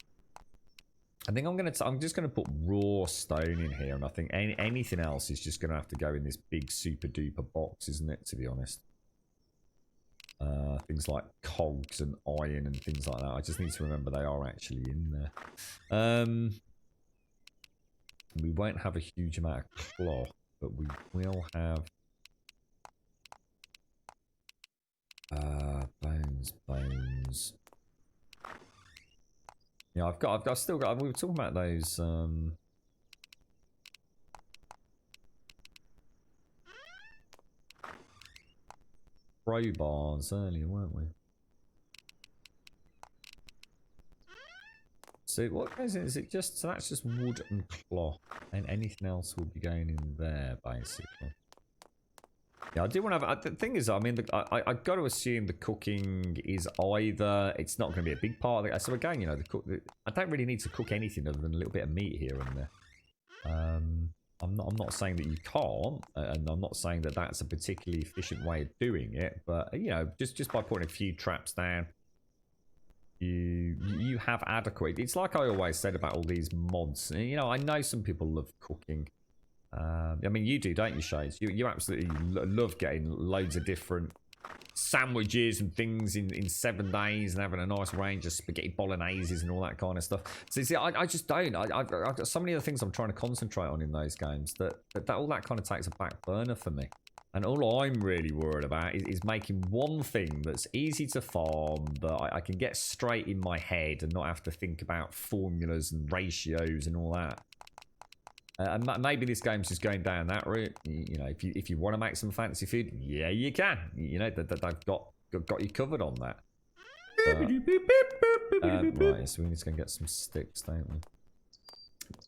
I think I'm just gonna put raw stone in here, and I think anything else is just gonna have to go in this big super duper box, isn't it? To be honest, things like cogs and iron and things like that. I just need to remember they are actually in there. We won't have a huge amount of cloth, but we will have bones. Yeah, I've still got. We were talking about those. Crowbars earlier, weren't we? So what goes in? Is it just? So that's just wood and cloth, and anything else will be going in there, basically. Yeah, I do want to have... The thing is, I mean, I've got to assume the cooking is either... It's not going to be a big part of it. So again, you know, I don't really need to cook anything other than a little bit of meat here and there. I'm not saying that you can't, and I'm not saying that that's a particularly efficient way of doing it. But, you know, just by putting a few traps down, you have adequate... It's like I always said about all these mods. You know, I know some people love cooking. I mean, you do, don't you, Shades? You absolutely love getting loads of different sandwiches and things in 7 days and having a nice range of spaghetti bologneses and all that kind of stuff. So, see, I just don't. I've got so many other things I'm trying to concentrate on in those games that all that kind of takes a back burner for me. And all I'm really worried about is making one thing that's easy to farm, that I can get straight in my head and not have to think about formulas and ratios and all that. And maybe this game's just going down that route. You know, if you want to make some fancy food, yeah, you can. You know, they've got you covered on that. Right, so we need to go and get some sticks, don't we?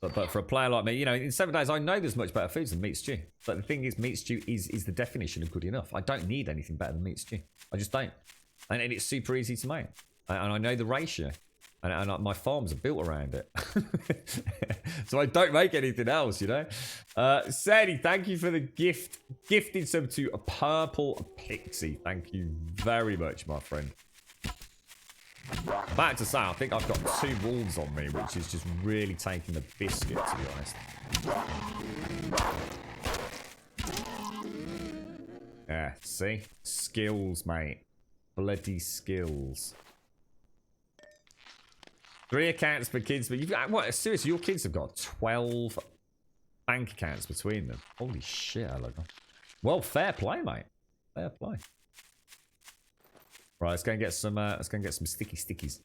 But for a player like me, you know, in 7 days, I know there's much better foods than meat stew. But the thing is, meat stew is the definition of good enough. I don't need anything better than meat stew. I just don't. And it's super easy to make. And I know the ratio. And my farms are built around it. So I don't make anything else, you know. Sadie, thank you for the gift. Gifted some to a Purple Pixie. Thank you very much, my friend. Back to say, I think I've got 2 wolves on me, which is just really taking the biscuit, to be honest. Yeah, see? Skills, mate. Bloody skills. 3 accounts for kids, but you've got... What? Seriously, your kids have got 12 bank accounts between them. Holy shit, I love them. Well, fair play, mate. Fair play. Right, let's go and get some sticky stickies.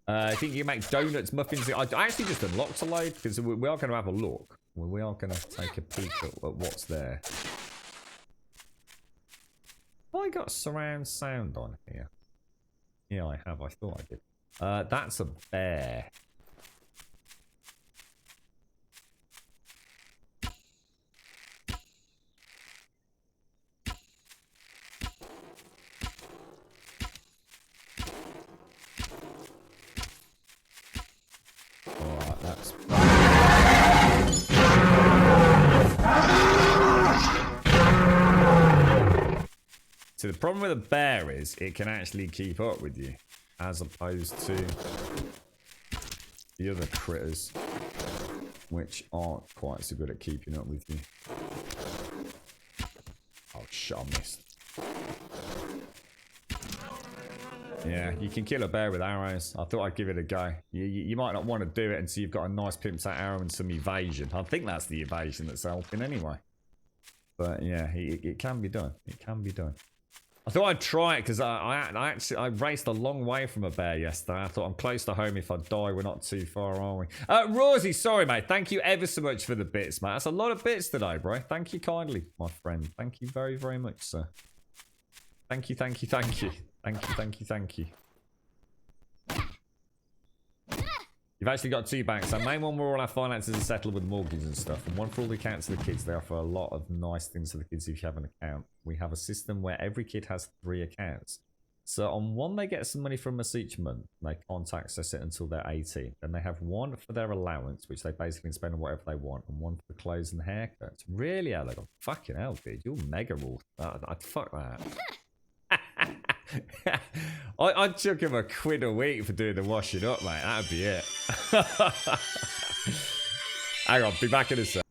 I think you can make donuts, muffins. I actually just unlocked a load because we are going to have a look. We are going to take a peek at what's there. Have I got surround sound on here? Yeah, I have. I thought I did. That's a bear. Alright, that's... So the problem with a bear is it can actually keep up with you, as opposed to the other critters, which aren't quite so good at keeping up with you. Oh shit, I missed. Yeah, you can kill a bear with arrows. I thought I'd give it a go. You might not want to do it until you've got a nice pimped out arrow and some evasion. I think that's the evasion that's helping anyway. But yeah, it can be done. It can be done. I thought I'd try it because I raced a long way from a bear yesterday. I thought I'm close to home. If I die, we're not too far, are we? Rosie, sorry, mate. Thank you ever so much for the bits, mate. That's a lot of bits today, bro. Thank you kindly, my friend. Thank you very, very much, sir. Thank you, thank you, thank you. Thank you, thank you, thank you. You've actually got 2 banks. Our main one where all our finances are settled with mortgages and stuff, and one for all the accounts of the kids. They offer a lot of nice things for the kids if you have an account. We have a system where every kid has 3 accounts. So on one, they get some money from us each month. They can't access it until they're 18. Then they have one for their allowance, which they basically can spend on whatever they want, and one for clothes and haircuts. Really elegant. Fucking hell, dude. You're mega raw. I'd fuck that. I'd chuck him a quid a week for doing the washing up, mate. That'd be it. Hang on, be back in a sec.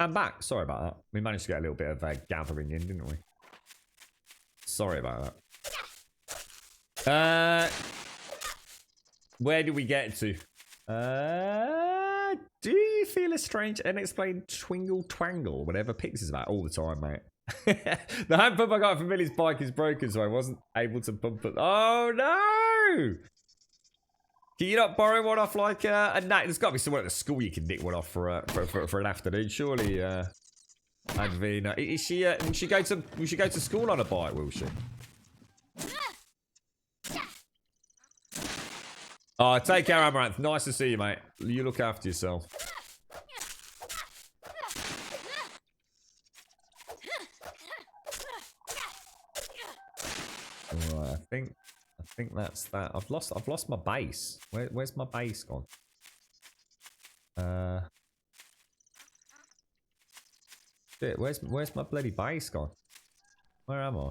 I'm back. Sorry about that. We managed to get a little bit of gathering in, didn't we? Sorry about that. Where did we get to? Do you feel a strange, unexplained twingle twangle? Whatever Pix is about all the time, mate. The hand pump I got from Millie's bike is broken, so I wasn't able to pump it. Oh no! Can you not borrow one off like a night? There's got to be someone at the school you can nick one off for an afternoon, surely. Advina, is she? Will she go to school on a bike? Will she? Oh, take care, Amaranth. Nice to see you, mate. You look after yourself. Right, I think that's that. I've lost my base. Where's my base gone? Shit, where's my bloody base gone? Where am I?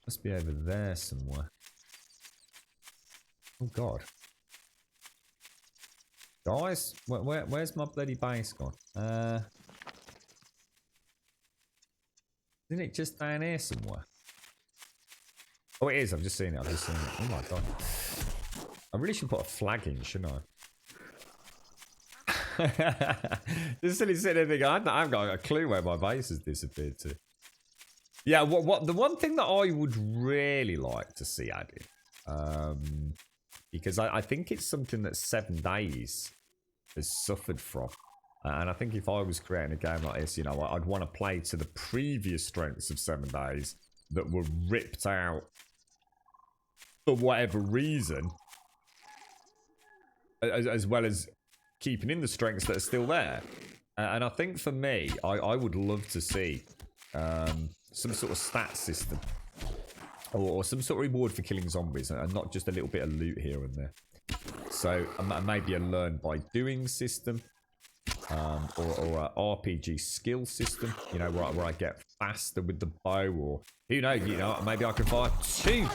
Must be over there somewhere. Oh god. Guys, where's my bloody base gone? Isn't it just down here somewhere? Oh, it is. I've just seen it. Oh my god. I really should put a flag in, shouldn't I? Just sitting there thinking, I haven't got a clue where my base has disappeared to. Yeah, the one thing that I would really like to see added, because I think it's something that 7 Days has suffered from. And I think if I was creating a game like this, you know, I'd want to play to the previous strengths of 7 Days that were ripped out for whatever reason, as well as keeping in the strengths that are still there. And I think for me, I would love to see some sort of stat system or some sort of reward for killing zombies and not just a little bit of loot here and there. So maybe a learn by doing system, or a RPG skill system, you know, where I get faster with the bow, or who knows, you know, maybe I can fire 2.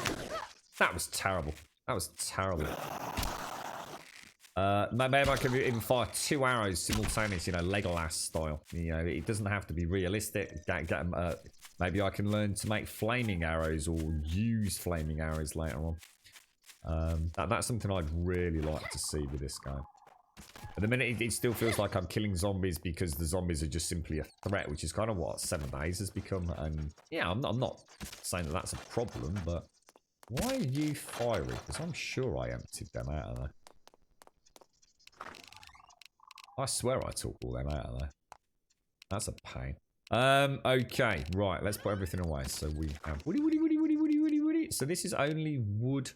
That was terrible. Maybe I can even fire 2 arrows simultaneously, you know, Legolas style. You know, it doesn't have to be realistic. Maybe I can learn to make flaming arrows or use flaming arrows later on. That's something I'd really like to see with this game. At the minute, it still feels like I'm killing zombies because the zombies are just simply a threat, which is kind of what 7 Days has become. And yeah, I'm not saying that that's a problem, but why are you firing? Because I'm sure I emptied them out of there. I swear I took all them out of there. That's a pain. Okay, right, let's put everything away. So we have woody. So this is only wood.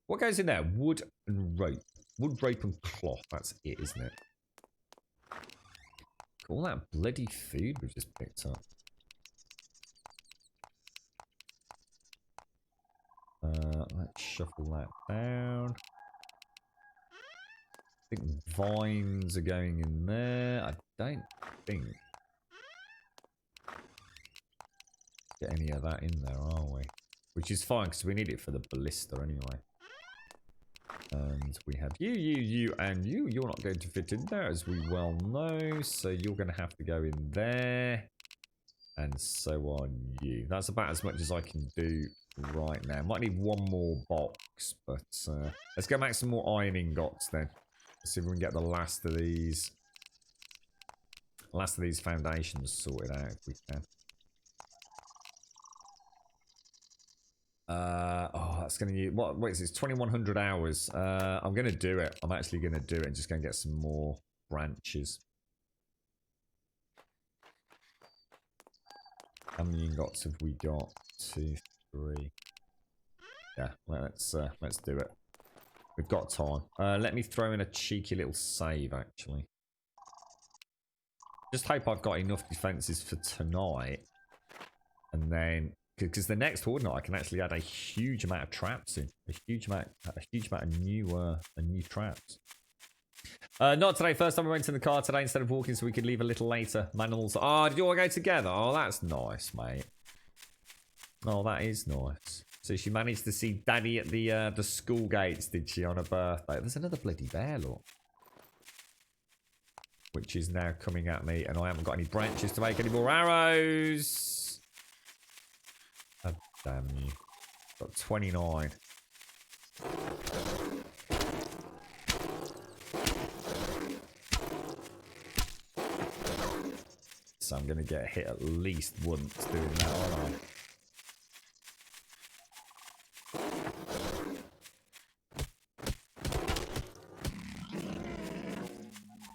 What goes in there? Wood and rope. Wood, rope and cloth. That's it, isn't it? All that bloody food we've just picked up. Let's shuffle that down. I think vines are going in there. I don't think get any of that in there, are we? Which is fine because we need it for the ballista anyway. And we have you, and you. You're not going to fit in there, as we well know. So you're going to have to go in there. And so on you. That's about as much as I can do right now. Might need one more box, but let's go make some more iron ingots then. Let's see if we can get the last of these foundations sorted out if we can. Oh, that's gonna use what is this? 2100 hours. I'm gonna do it. I'm actually gonna do it and just gonna get some more branches. How many ingots have we got? 2, 3. Yeah, let's do it. We've got time. Let me throw in a cheeky little save actually. Just hope I've got enough defenses for tonight, and then. Because the next Horde night I can actually add a huge amount of traps in. A huge amount of new traps. Not today. First time we went in the car today instead of walking so we could leave a little later. Manimals. Oh, did you all go together? Oh, that's nice, mate. Oh, that is nice. So she managed to see Daddy at the school gates, did she, on her birthday? There's another bloody bear, look. which is now coming at me, and I haven't got any branches to make any more arrows. Oh, damn you. Got 29. So I'm going to get hit at least once doing that, aren't I?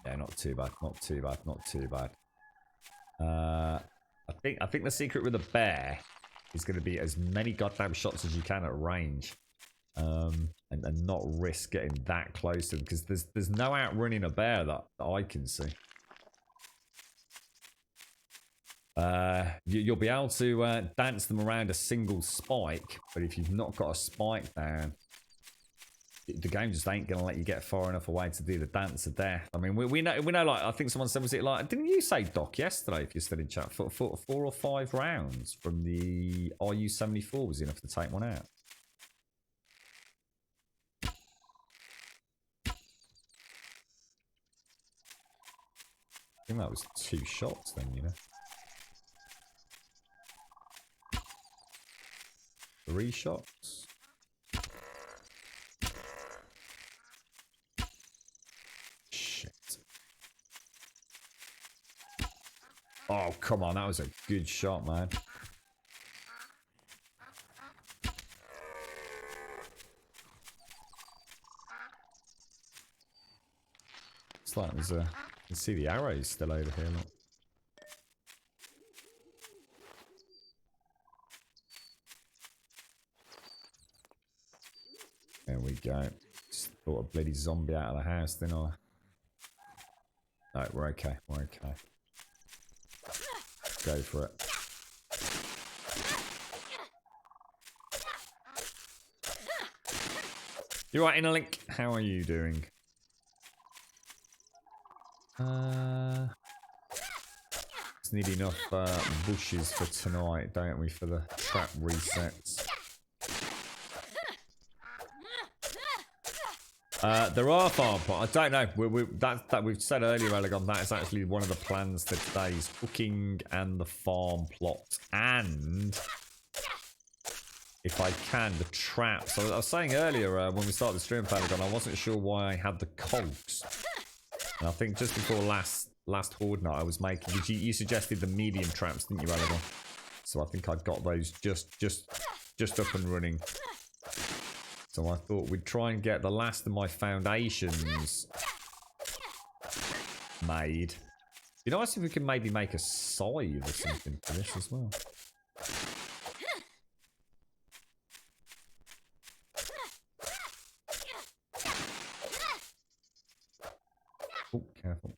Yeah, not too bad, not too bad, not too bad. I think the secret with the bear is going to be as many goddamn shots as you can at range, and not risk getting that close to them, because there's no outrunning a bear that I can see. You'll be able to dance them around a single spike, but if you've not got a spike down, the game just ain't gonna let you get far enough away to do the dance of death. I mean, we know, like, I think someone said, was it like, didn't you say, Doc, yesterday, if you're still in chat, 4 or 5 rounds from the RU-74 was enough to take one out? I think that was 2 shots then, you know. 3 shots. Shit. Oh, come on. That was a good shot, man. It's like there's a... You can see the arrows still over here, look. There we go. Just thought a bloody zombie out of the house, didn't I? No, we're okay. We're okay. Go for it. You're right, Interlink. How are you doing? Just need enough bushes for tonight, don't we, for the trap resets. There are farm plots. I don't know. That we've said earlier, Elegon, that is actually one of the plans for today's cooking and the farm plot, and if I can, the traps. So I was saying earlier when we started the stream, Paragon, I wasn't sure why I had the cogs, and I think just before last Horde night I was making. You suggested the medium traps, didn't you, Paragon? So I think I got those just up and running. So I thought we'd try and get the last of my foundations made. It'd be nice if we could maybe make a scythe or something for this as well. Oh, careful.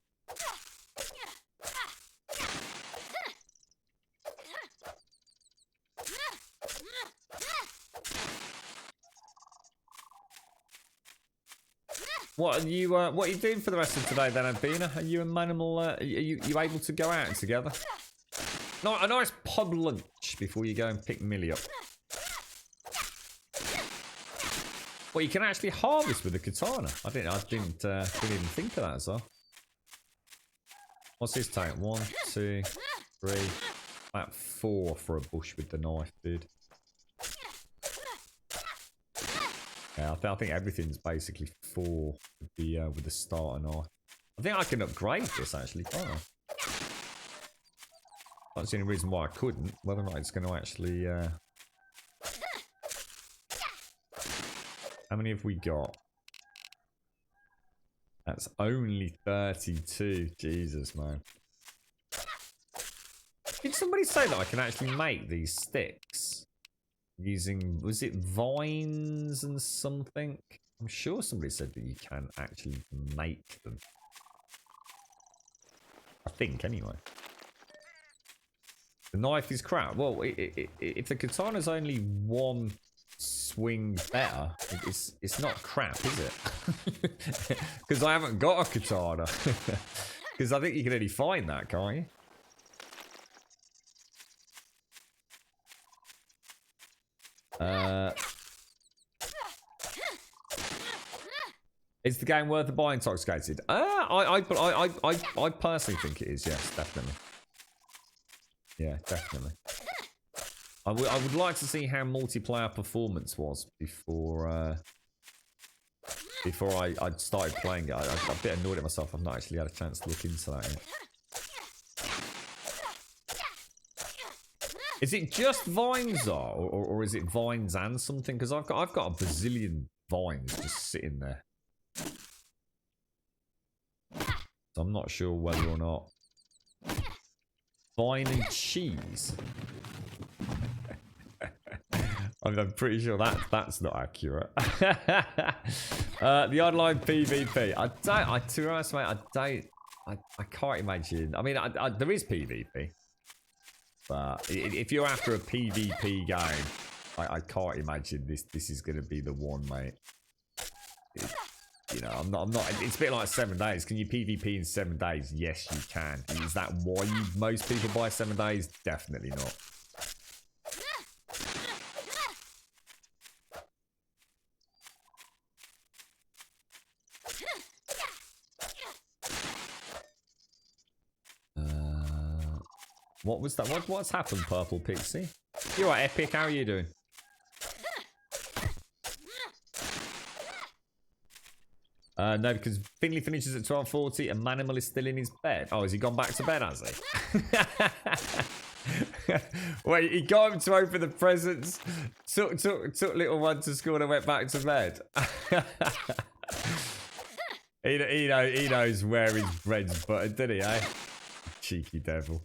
What are you doing for the rest of today then, Albina? Are you and Manimal, are you able to go out together? No, a nice pub lunch before you go and pick Millie up. Well, you can actually harvest with a katana. I didn't even think of that as well. What's his take? 1, 2, 3, about 4 for a bush with the knife, dude. Yeah, I think everything's basically 4 with the starter knife. I think I can upgrade this actually, can't I? That's the only reason why I couldn't. Whether or not it's going to actually... How many have we got? That's only 32. Jesus, man. Did somebody say that I can actually make these sticks? Using, was it vines and something? I'm sure somebody said that you can actually make them. I think, anyway. The knife is crap. Well, if the katana's only 1 swing better, it's not crap, is it? Because I haven't got a katana. Because I think you can only find that, can't you? Is the game worth the buy Intoxicated? I personally think it is. Yes, definitely. Yeah, definitely. I would like to see how multiplayer performance was before I started playing it. I'm a bit annoyed at myself. I've not actually had a chance to look into that yet. Is it just vines or is it vines and something? Because I've got a bazillion vines just sitting there. So I'm not sure whether or not vine and cheese. I'm pretty sure that's not accurate. The online PvP. To be honest, mate, I can't imagine. I mean, there is PvP. But if you're after a PvP game, I can't imagine this is going to be the one, mate. You know, I'm not. It's a bit like 7 days. Can you PvP in 7 days? Yes, you can. Is that why most people buy 7 days? Definitely not. What was that? What's happened, Purple Pixie? You're right, Epic. How are you doing? No, because Finley finishes at 12:40 and Manimal is still in his bed. Oh, has he gone back to bed, has he? Wait, he got him to open the presents, took little one to school and went back to bed. he knows where his bread's buttered, did he, eh? Cheeky devil.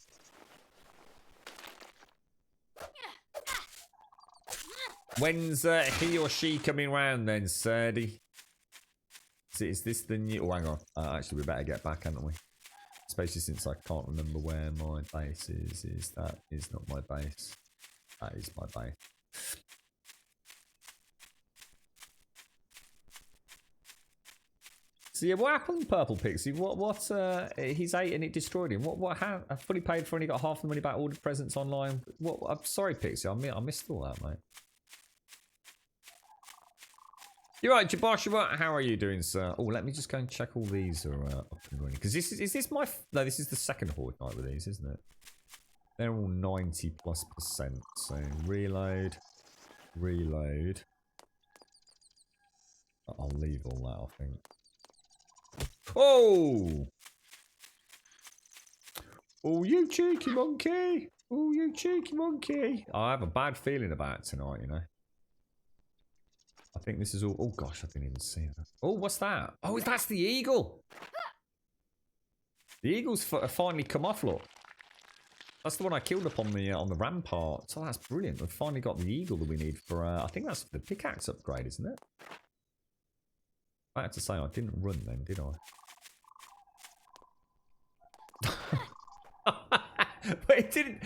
When's he or she coming round then, Serdy? Is this the new... Oh, hang on. Actually, we better get back, haven't we? Especially since I can't remember where my base is. That is not my base. That is my base. So yeah, what happened, Purple Pixie? He's 8 and it destroyed him. How? I fully paid for and he got half the money back, ordered presents online. I'm sorry, Pixie. I missed all that, mate. You're right, Jabashua. How are you doing, sir? Oh, let me just go and check all these are up and running. Because is this my... No, this is the second horde night with these, isn't it? They're all 90+%. So reload. I'll leave all that, I think. Oh! Oh, you cheeky monkey! Oh, you cheeky monkey! I have a bad feeling about it tonight, you know. I think this is all... Oh, gosh, I didn't even see that. Oh, what's that? Oh, that's the eagle! The eagle's finally come off, look. That's the one I killed up on the rampart. So that's brilliant. We've finally got the eagle that we need for... I think that's the pickaxe upgrade, isn't it? I have to say, I didn't run then, did I? But it didn't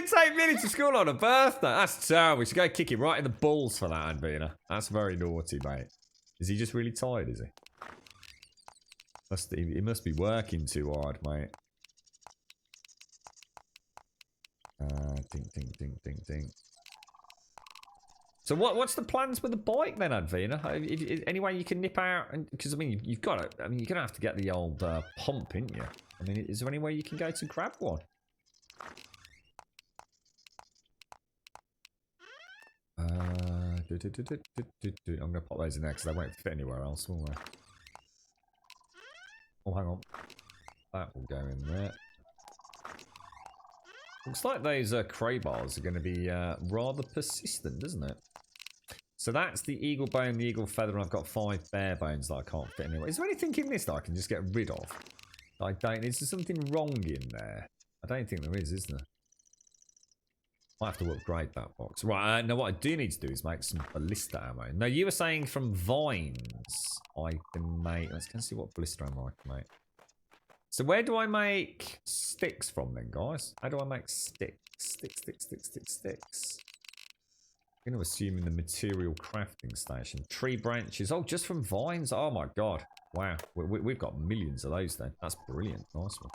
take me to school on a birthday. That's terrible. We should go kick him right in the balls for that, Advina. That's very naughty, mate. Is he just really tired, is he? He must be working too hard, mate. Ding. So what's the plans with the bike then, Advina? Any way you can nip out? Because I mean, you've got to. I mean, you're gonna have to get the old pump, ain't you? I mean, is there any way you can go to grab one? I'm gonna pop those in there because they won't fit anywhere else, will they? Oh, hang on. That will go in there. Looks like those crowbars are going to be rather persistent, doesn't it? So that's the eagle bone, the eagle feather, and I've got 5 bear bones that I can't fit anywhere. Is there anything in this that I can just get rid of? I don't. Is there something wrong in there? I don't think there is there? Might have to upgrade that box. Right, now what I do need to do is make some ballista ammo. Now, you were saying from vines I can make... Let's go see what ballista ammo I can make. So where do I make sticks from then, guys? How do I make sticks? Sticks. I'm going to assume in the material crafting station. Tree branches. Oh, just from vines? Oh my god. Wow. We've got millions of those then. That's brilliant. Nice one.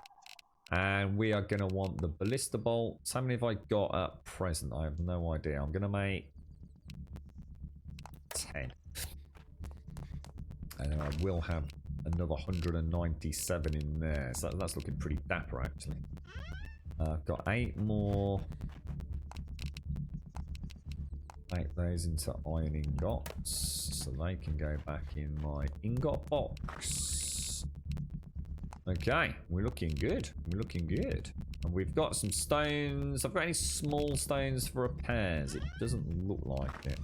And we are going to want the ballista bolts. How many have I got at present? I have no idea. I'm going to make 10. And then I will have another 197 in there. So that's looking pretty dapper, actually. I've got 8 more. 8 those into iron ingots. So they can go back in my ingot box. Okay, we're looking good. We're looking good. And we've got some stones. I've got any small stones for repairs? It doesn't look like it.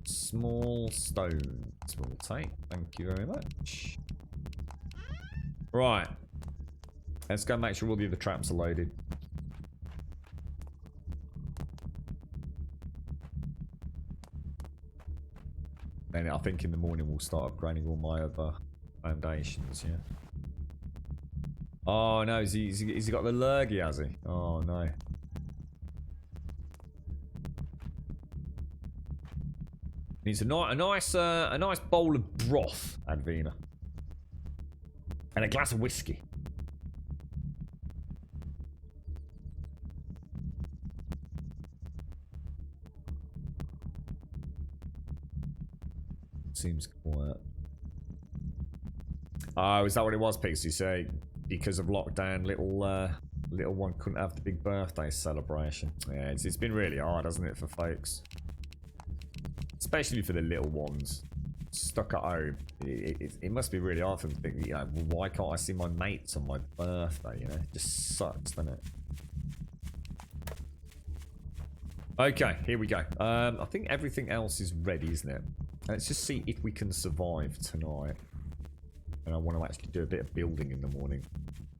Small stones we'll take. Thank you very much. Right. Let's go make sure all the other traps are loaded. And I think in the morning we'll start upgrading all my other foundations, yeah. Oh no, has he got the lurgy, has he? Oh no. Needs a nice bowl of broth, Advina. And a glass of whiskey. Seems quiet. Oh, is that what it was, Pixie? So, because of lockdown, little one couldn't have the big birthday celebration. Yeah, it's been really hard, hasn't it, for folks? Especially for the little ones stuck at home. It must be really hard for them to think, you know, well, why can't I see my mates on my birthday? You know, it just sucks, doesn't it? Okay, here we go. I think everything else is ready, isn't it? Let's just see if we can survive tonight. And I want to actually do a bit of building in the morning.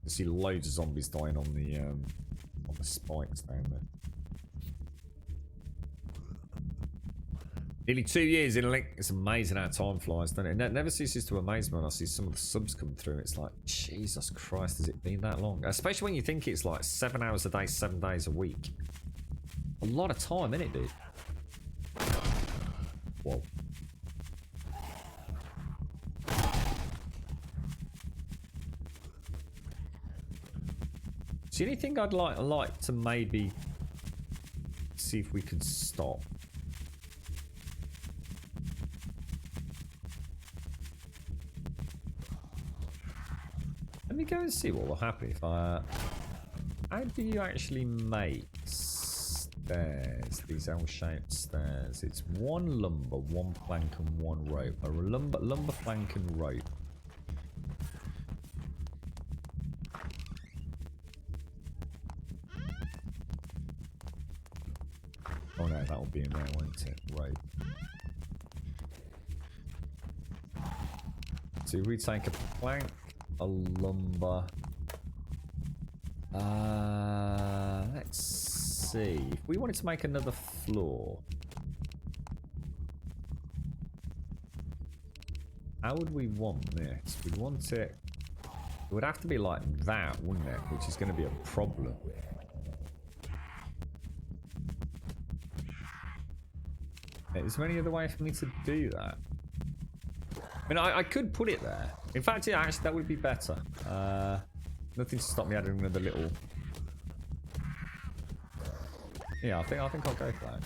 I see loads of zombies dying on the spikes down there. Nearly 2 years in a link. It's amazing how time flies, doesn't it? It never ceases to amaze me when I see some of the subs come through. It's like, Jesus Christ, has it been that long? Especially when you think it's like 7 hours a day, 7 days a week. A lot of time, innit, dude? Whoa. Do you think I'd like to maybe see if we could stop? Let me go and see what will happen if I... How do you actually make stairs? These L-shaped stairs. It's 1 lumber, 1 plank and 1 rope. A lumber plank and rope. Oh no, that'll be in there, won't it? Right. So if we take a plank, a lumber. Let's see. If we wanted to make another floor, how would we want this? We'd want it. It would have to be like that, wouldn't it? Which is going to be a problem. Is there any other way for me to do that? I mean, I could put it there. In fact, yeah, actually, that would be better. Nothing to stop me adding another little... Yeah, I think I'll go for that.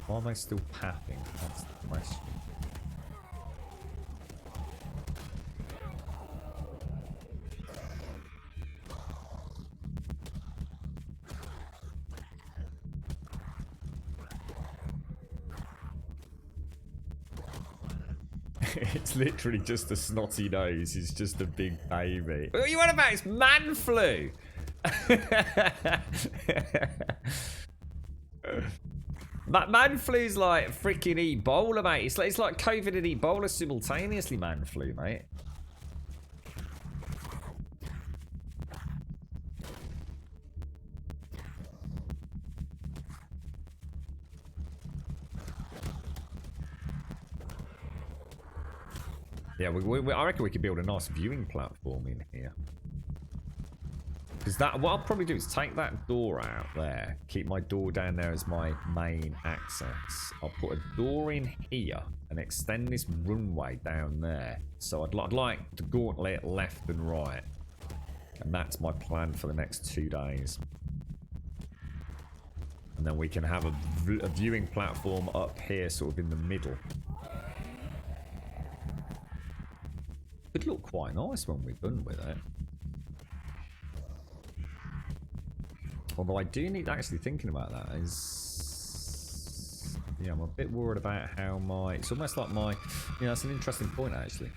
Why am I still pathing? That's the question. It's literally just a snotty nose. He's just a big baby. What are you on about? It's man flu. Man flu's like freaking Ebola, mate. It's like COVID and Ebola simultaneously, man flu, mate. Yeah, I reckon we could build a nice viewing platform in here. Because that, what I'll probably do is take that door out there, keep my door down there as my main access. I'll put a door in here and extend this runway down there. So I'd like the gauntlet left and right. And that's my plan for the next 2 days. And then we can have a viewing platform up here, sort of in the middle. Could look quite nice when we're done with it. Although I do need, actually thinking about that is... Yeah, I'm a bit worried about how my... It's almost like my... Yeah, that's an interesting point, actually.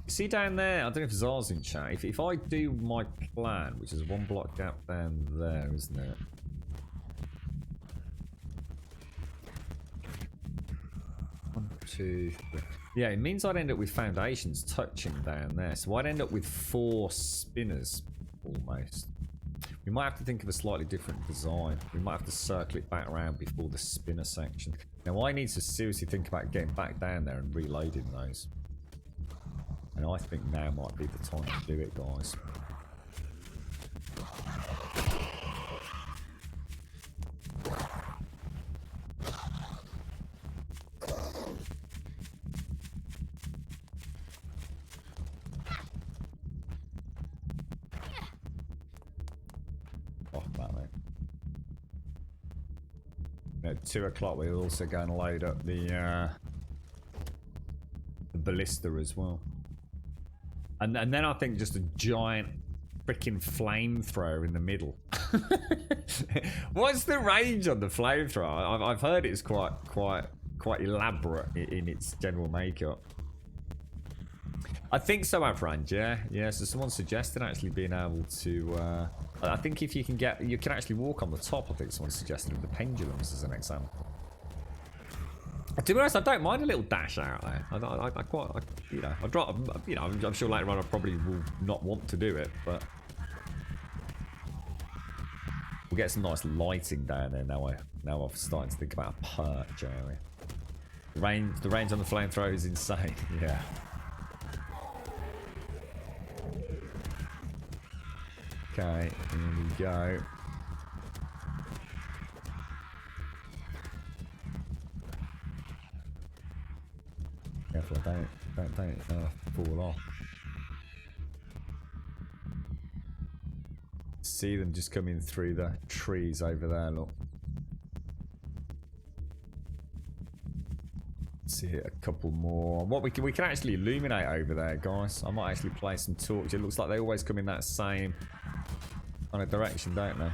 You see down there, I don't know if Zar's in chat. If I do my plan, which is one block gap down there, isn't it? One, two, three. Yeah, it means I'd end up with foundations touching down there. So I'd end up with 4 spinners, almost. We might have to think of a slightly different design. We might have to circle it back around before the spinner section. Now I need to seriously think about getting back down there and reloading those. And I think now might be the time to do it, guys. At 2 o'clock we're also going to load up the ballista as well. And then I think just a giant freaking flamethrower in the middle. What's the range on the flamethrower? I've heard it's quite elaborate in its general makeup. I think so, Avrand, yeah. So someone suggested actually being able to... I think if you can get... You can actually walk on the top, I think someone suggested, with the pendulums as an example. To be honest, I don't mind a little dash out there. I quite... you know, I drop... You know, I'm sure later on I probably will not want to do it, but... We'll get some nice lighting down there now. Now I'm starting to think about a perch area. The range on the flamethrower is insane, yeah. Okay, here we go. Careful, don't fall off. See them just coming through the trees over there, look. See a couple more. What we can actually illuminate over there, guys. I might actually play some torch. It looks like they always come in that same kind of direction, don't they?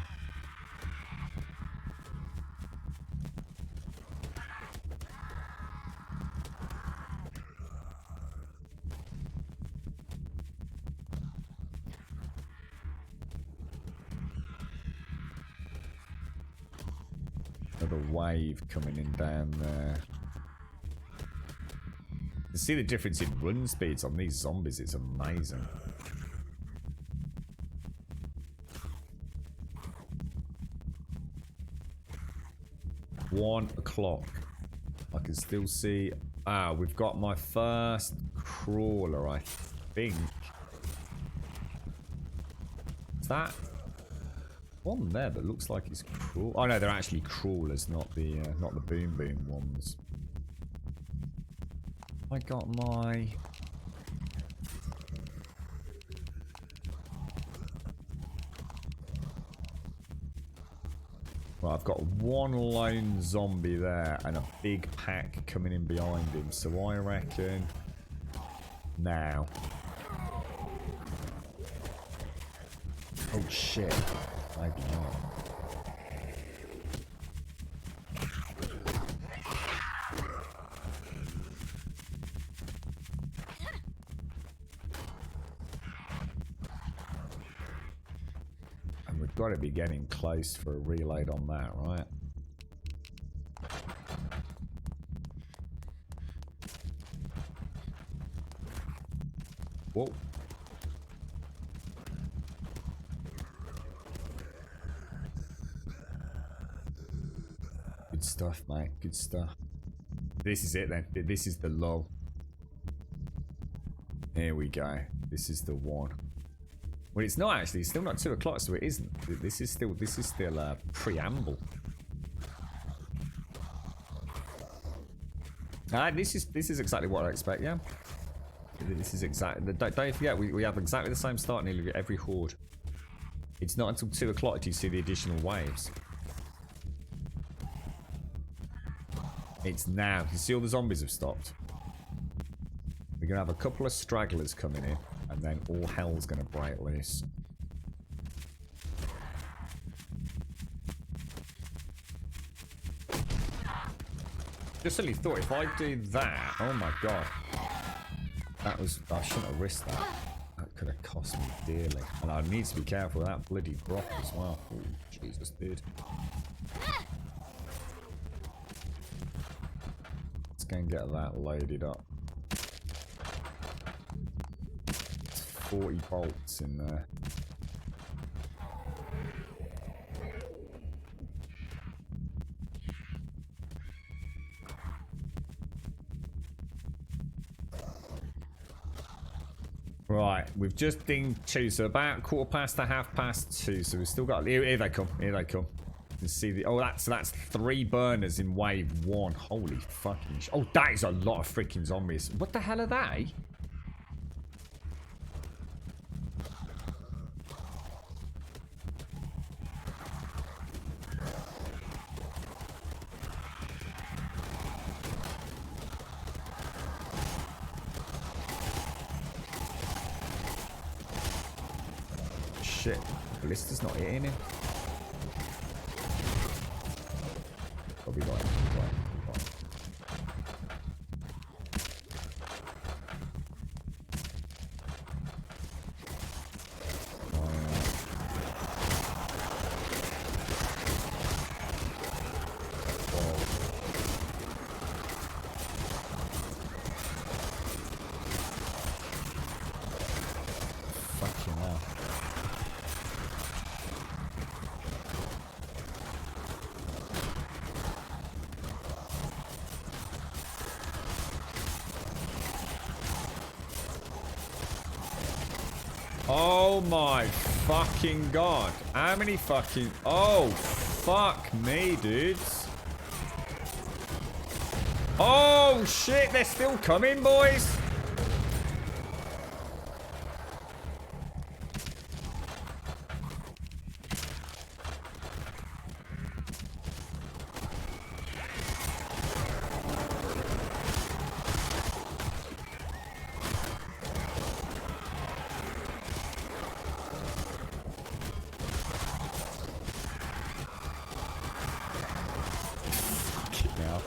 Another wave coming in down there. To see the difference in run speeds on these zombies, it's amazing. $1 o'clock. I can still see... Ah, we've got my first crawler, I think. Is that... one there that looks like it's crawl... Oh no, they're actually crawlers, not the boom boom ones. I got my... Well, I've got one lone zombie there and a big pack coming in behind him, so I reckon... Now. Oh shit. Maybe not. Got to be getting close for a reload on that, right? Whoa. Good stuff, mate. Good stuff. This is it then. This is the lull. Here we go. This is the one. Well, it's not actually. It's still not 2 o'clock, so it isn't. This is still a preamble. This is exactly what I expect. Yeah. This is exactly. Don't forget, we have exactly the same start nearly every horde. It's not until 2 o'clock do you see the additional waves. It's now. You see all the zombies have stopped. We're going to have a couple of stragglers coming in, and then all hell's going to break loose. Just suddenly thought, if I do that, oh my god. That was, I shouldn't have risked that. That could have cost me dearly. And I need to be careful with that bloody broth as well. Oh, Jesus, dude. Let's go and get that loaded up. There's 40 bolts in there. Right, we've just dinged 2, so about 2:15 to 2:30. So we've still got. Here they come. Here they come. You can see the. Oh, that's 3 burners in wave 1. Holy fucking. Oh, that is a lot of freaking zombies. What the hell are they? Shit, Ballista's not hitting him. Probably right. Fucking hell. Oh my fucking god. How many fucking... Oh, fuck me, dudes. Oh, shit. They're still coming, boys. Now.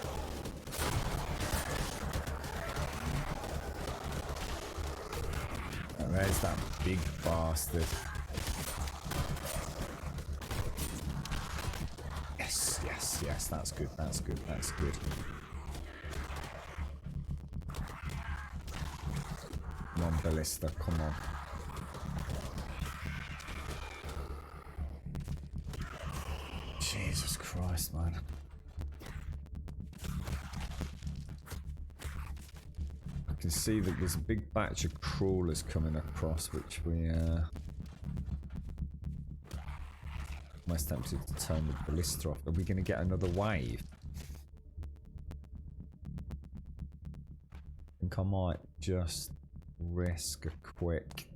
And there's that big bastard. Yes, yes, yes. That's good. That's good. That's good. Come on, Ballista. Come on. Jesus Christ, man. I can see that there's a big batch of crawlers coming across, which we almost tempted to turn the ballista off. Are we going to get another wave? I think I might just risk a quick.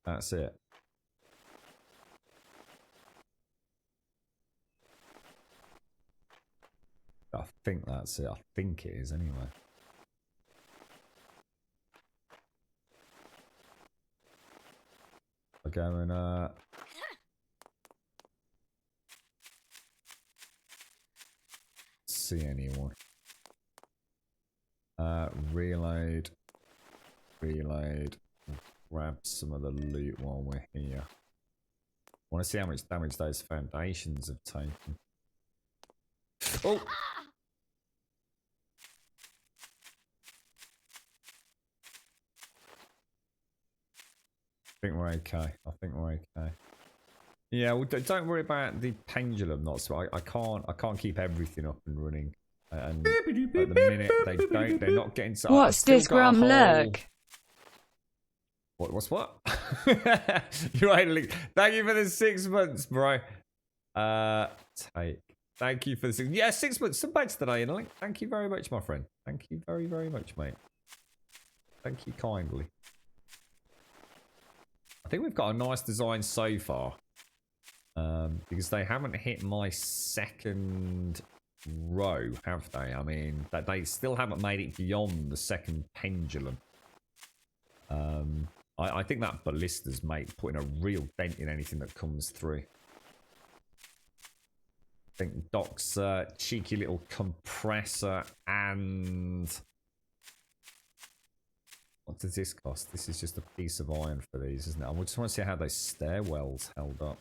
That's it. I think that's it. I think it is anyway. I go and see anyone. Reload. Grab some of the loot while we're here. I want to see how much damage those foundations have taken. Oh! I think we're okay. I think we're okay. Yeah, well, don't worry about the pendulum knots. I can't keep everything up and running. And at the minute they're not getting. What's this Grum Lurk? What's what? You're right. Thank you for the 6 months, bro. Thank you for the 6. Yeah, 6 months. Some bites today, and like, thank you very much, my friend. Thank you very, very much, mate. Thank you kindly. I think we've got a nice design so far. Because they haven't hit my second row, have they? I mean, that they still haven't made it beyond the second pendulum. I think that ballista's, mate, putting a real dent in anything that comes through. I think Doc's cheeky little compressor and... What does this cost? This is just a piece of iron for these, isn't it? I just want to see how those stairwells held up.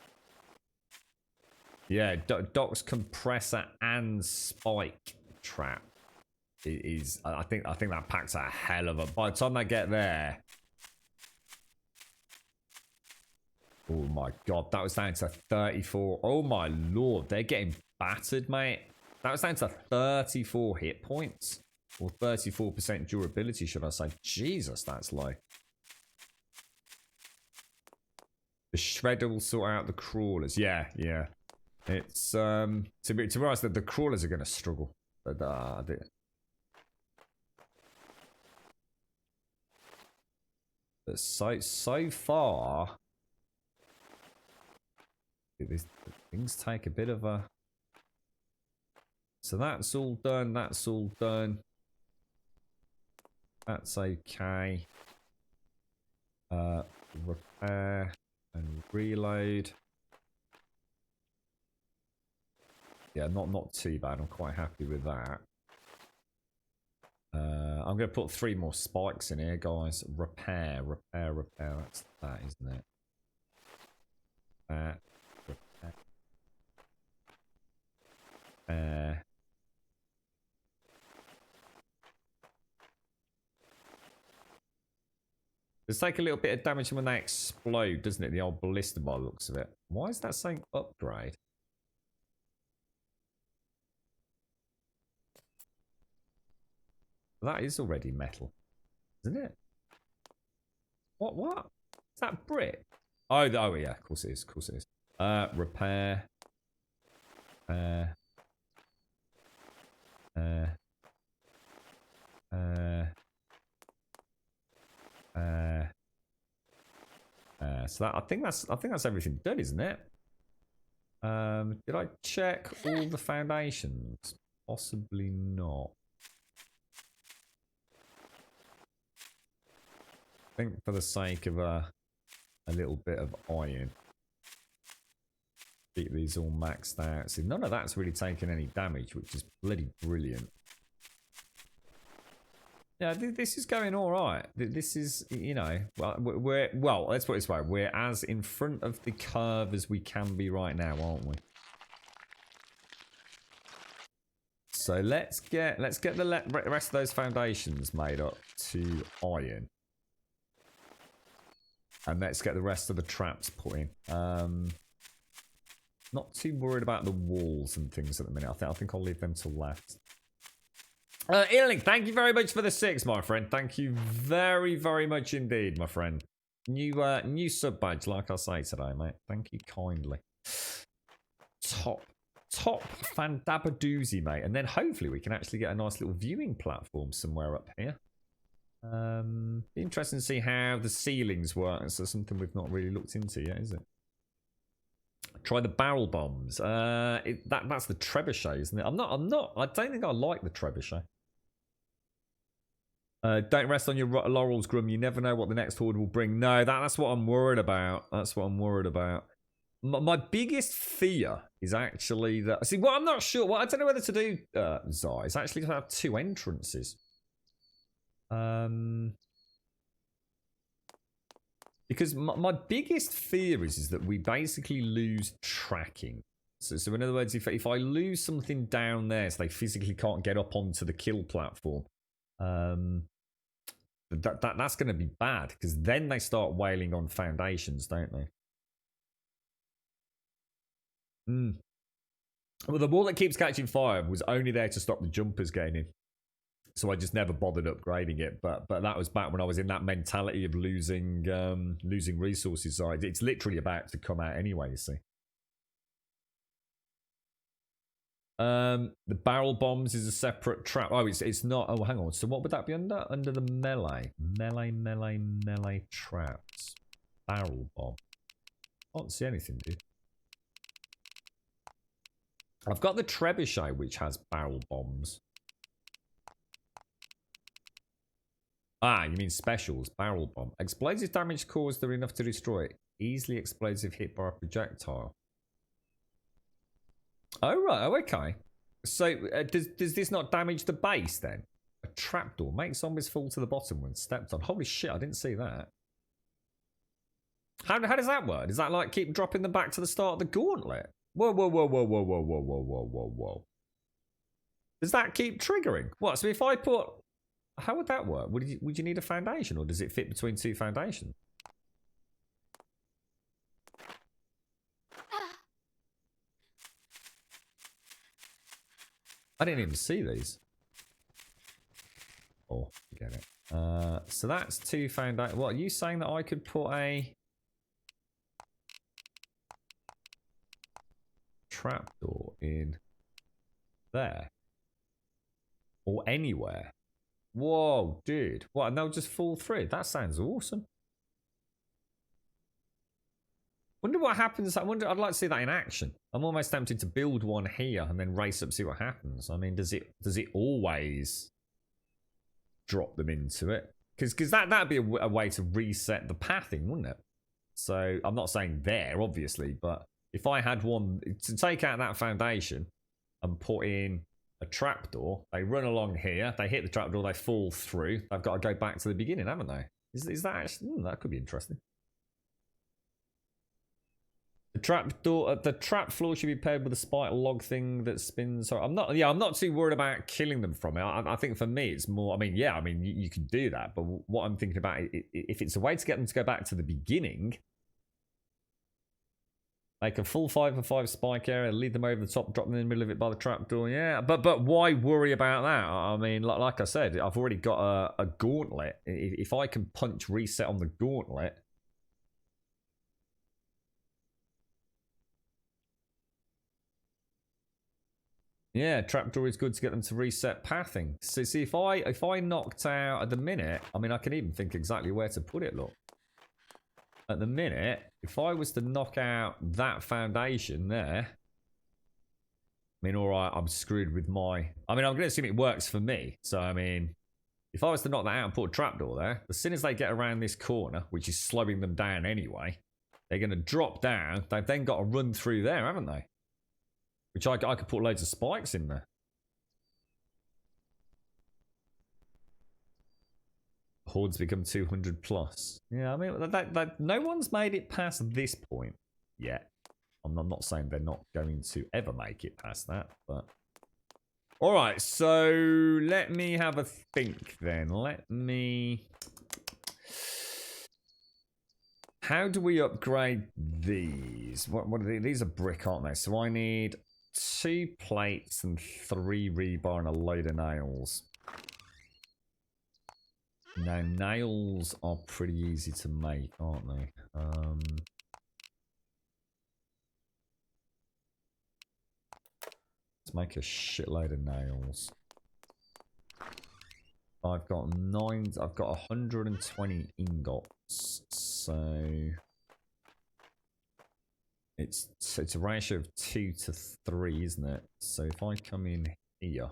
Yeah, Doc's compressor and spike trap is... I think that packs a hell of a... By the time they get there... Oh my god, that was down to 34. Oh my lord, they're getting battered, mate. That was down to 34 hit points. Or 34% durability, should I say. Jesus, that's low. The shredder will sort out the crawlers. Yeah, yeah. It's, to be honest, the crawlers are going to struggle. But, so far... Things take a bit of a... So that's all done, that's all done. That's okay. Repair and reload. Yeah, not too bad. I'm quite happy with that. I'm going to put 3 more spikes in here, guys. Repair. That's that, isn't it? Repair. Does take a little bit of damage when they explode, doesn't it? The old ballista by the looks of it. Why is that saying upgrade? That is already metal, isn't it? What? Is that brick? Oh yeah, of course it is. Of course it is. Repair. So that, I think that's everything done, isn't it? Did I check all the foundations? Possibly not. I think for the sake of a little bit of iron, keep these all maxed out. See, none of that's really taken any damage, which is bloody brilliant. Yeah, this is going all right. This is, you know, well, let's put it this way: we're as in front of the curve as we can be right now, aren't we? So let's get the rest of those foundations made up to iron, and let's get the rest of the traps put in. Not too worried about the walls and things at the minute. I think I'll leave them till last. Earling, thank you very much for the 6, my friend. Thank you very, very much indeed, my friend. New sub badge, like I say today, mate. Thank you kindly. Top fandabadoozy, mate. And then hopefully we can actually get a nice little viewing platform somewhere up here. Be interesting to see how the ceilings work. That's something we've not really looked into yet, is it? Try the barrel bombs. That's the trebuchet, isn't it? I don't think I like the trebuchet. Don't rest on your laurels, Grum. You never know what the next horde will bring. No, that's what I'm worried about. That's what I'm worried about. My biggest fear is actually that... See, what I'm not sure... What I don't know whether to do, Zai, is actually to have 2 entrances. Because my biggest fear is that we basically lose tracking. So in other words, if I lose something down there so they physically can't get up onto the kill platform, that's going to be bad, because then they start wailing on foundations, don't they? Well, the wall that keeps catching fire was only there to stop the jumpers getting in. So I just never bothered upgrading it, but that was back when I was in that mentality of losing resources. So it's literally about to come out anyway, you see. The barrel bombs is a separate trap. Oh, it's not. Oh, hang on. So what would that be under? Under the melee traps. Barrel bomb. I can't see anything, dude. I've got the trebuchet, which has barrel bombs. Ah, you mean specials, barrel bomb. Explosive damage caused are enough to destroy it. Easily explosive hit by a projectile. Oh, right. Oh, okay. So, does this not damage the base, then? A trapdoor. Makes zombies fall to the bottom when stepped on. Holy shit, I didn't see that. How does that work? Does that, like, keep dropping them back to the start of the gauntlet? Whoa, whoa, whoa, whoa, whoa, whoa, whoa, whoa, whoa, whoa, whoa. Does that keep triggering? What? So if I put... How would that work? Would you need a foundation, or does it fit between two foundations? I didn't even see these. Oh, forget it. So that's two foundations. What, are you saying that I could put a trapdoor in there? Or anywhere? Whoa, dude. What, and they'll just fall through? That sounds awesome. Wonder what happens. I'd like to see that in action. I'm almost tempted to build one here and then race up, see what happens. I mean, does it always drop them into it? Because that'd be a way to reset the pathing, wouldn't it? So I'm not saying there, obviously, but if I had one to take out that foundation and put in a trapdoor, they run along here, they hit the trapdoor, they fall through. They've got to go back to the beginning, haven't they? Is that actually... that could be interesting. The trapdoor, the trap floor should be paired with a spike log thing that spins. So I'm not too worried about killing them from it. I think for me, it's more. I mean, yeah, I mean, you could do that, but what I'm thinking about, if it's a way to get them to go back to the beginning, make a full 5-for-5 spike area, lead them over the top, drop them in the middle of it by the trapdoor. Yeah, but why worry about that? I mean, like I said, I've already got a gauntlet. If I can punch reset on the gauntlet. Yeah, trapdoor is good to get them to reset pathing. So see, if I knocked out at the minute, I mean, I can even think exactly where to put it. Look, at the minute, if I was to knock out that foundation there, I mean, all right, I'm screwed with my. I mean, I'm going to assume it works for me. So I mean, if I was to knock that out and put a trapdoor there, as soon as they get around this corner, which is slowing them down anyway, they're going to drop down. They've then got to run through there, haven't they? Which I could put loads of spikes in there. Hordes become 200 plus. Yeah, I mean, no one's made it past this point yet. I'm not saying they're not going to ever make it past that, but... Alright, so let me have a think then. Let me... How do we upgrade these? What are these? These are brick, aren't they? So I need 2 plates and 3 rebar and a load of nails. Now, nails are pretty easy to make, aren't they? Let's make a shitload of nails. I've got 120 ingots, so it's a ratio of 2 to 3, isn't it? So if I come in here,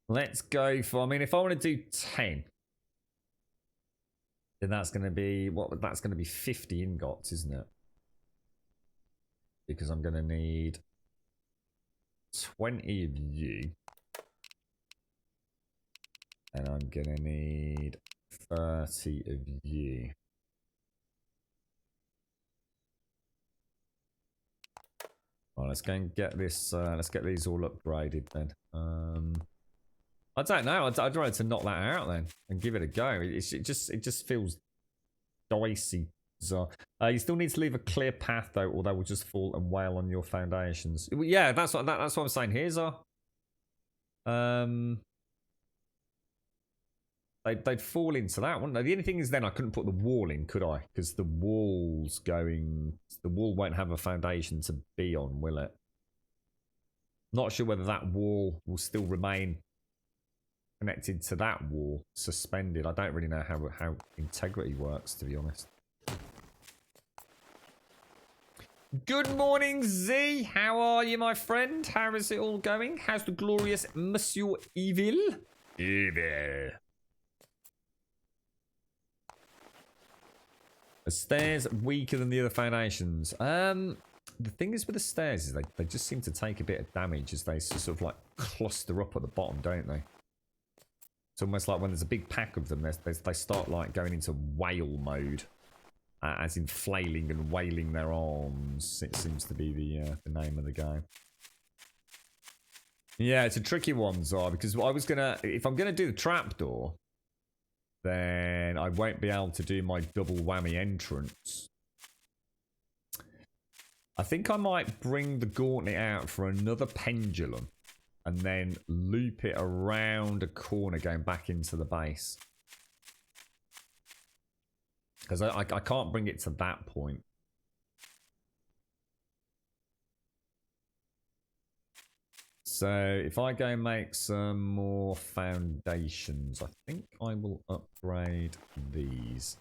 let's go for. I mean, if I want to do 10, then that's going to be what? That's going to be 50 ingots, isn't it? Because I'm going to need 20 of you. And I'm going to need 30 of you. Well, let's go and get this. Let's get these all upgraded then. I don't know. I'd rather to knock that out then and give it a go. It just feels dicey. So, you still need to leave a clear path though, or they will just fall and wail on your foundations. Yeah, that's what I'm saying. Here's our. They'd fall into that, wouldn't they? The only thing is then I couldn't put the wall in, could I? Because the wall won't have a foundation to be on, will it? Not sure whether that wall will still remain connected to that wall, suspended. I don't really know how integrity works, to be honest. Good morning, Z. How are you, my friend? How is it all going? How's the glorious Monsieur Evil? Evil. The stairs weaker than the other foundations. The thing is with the stairs is they just seem to take a bit of damage as they sort of like cluster up at the bottom, don't they? It's almost like when there's a big pack of them, they start like going into whale mode. As in flailing and wailing their arms. It seems to be the name of the game. Yeah, it's a tricky one, Zara, because I was gonna... If I'm gonna do the trapdoor, then I won't be able to do my double whammy entrance. I think I might bring the gauntlet out for another pendulum and then loop it around a corner going back into the base. Because I can't bring it to that point. So if I go make some more foundations, I think I will upgrade these.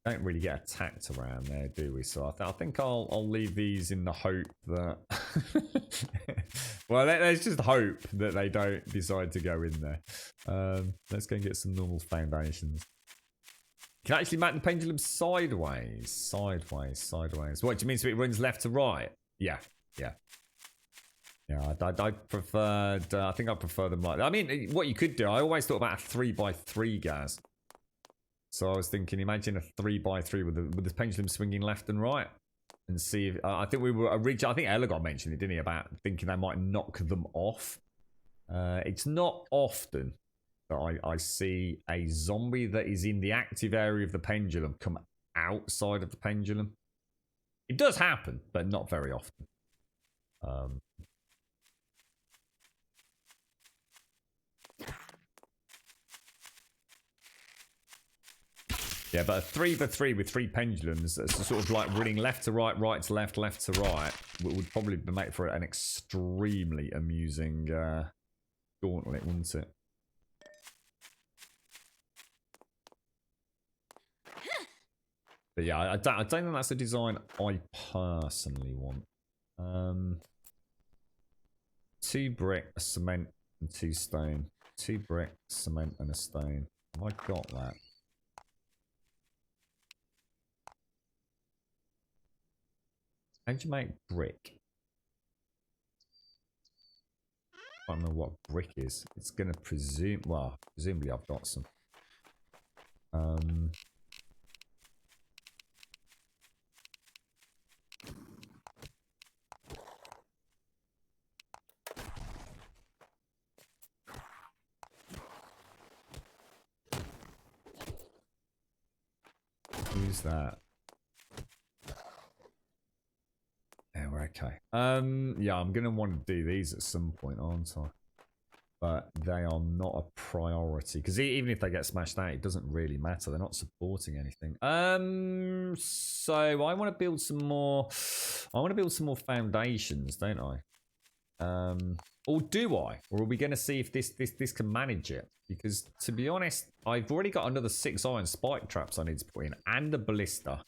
Don't really get attacked around there, do we? So I think I'll leave these in the hope that... well, let's just hope that they don't decide to go in there. Let's go and get some normal foundations. You can actually make the pendulum sideways. Sideways. What do you mean? So it runs left to right? Yeah. Yeah, I preferred... I think I prefer them like... I mean, what you could do, I always thought about a 3x3, guys. So I was thinking, imagine a 3x3 with the pendulum swinging left and right, and see if I think we were originally. I think Elagor mentioned it, didn't he, about thinking they might knock them off. It's not often that I see a zombie that is in the active area of the pendulum come outside of the pendulum. It does happen, but not very often. Yeah, but a 3x3 with 3 pendulums, that's sort of like running left to right, right to left, left to right, would probably make for an extremely amusing gauntlet, wouldn't it? But yeah, I don't think that's a design I personally want. 2 brick, a cement, and 2 stone. 2 brick, cement, and a stone. Have I got that? How do you make brick? I don't know what brick is. It's gonna presume... Well, presumably I've got some. Who's that? Yeah, we're okay. Yeah, I'm gonna want to do these at some point, aren't I? But they are not a priority because even if they get smashed out, it doesn't really matter. They're not supporting anything. So I want to build some more. I want to build some more foundations, don't I? Or do I? Or are we going to see if this can manage it? Because to be honest, I've already got another 6 iron spike traps I need to put in, and a ballista.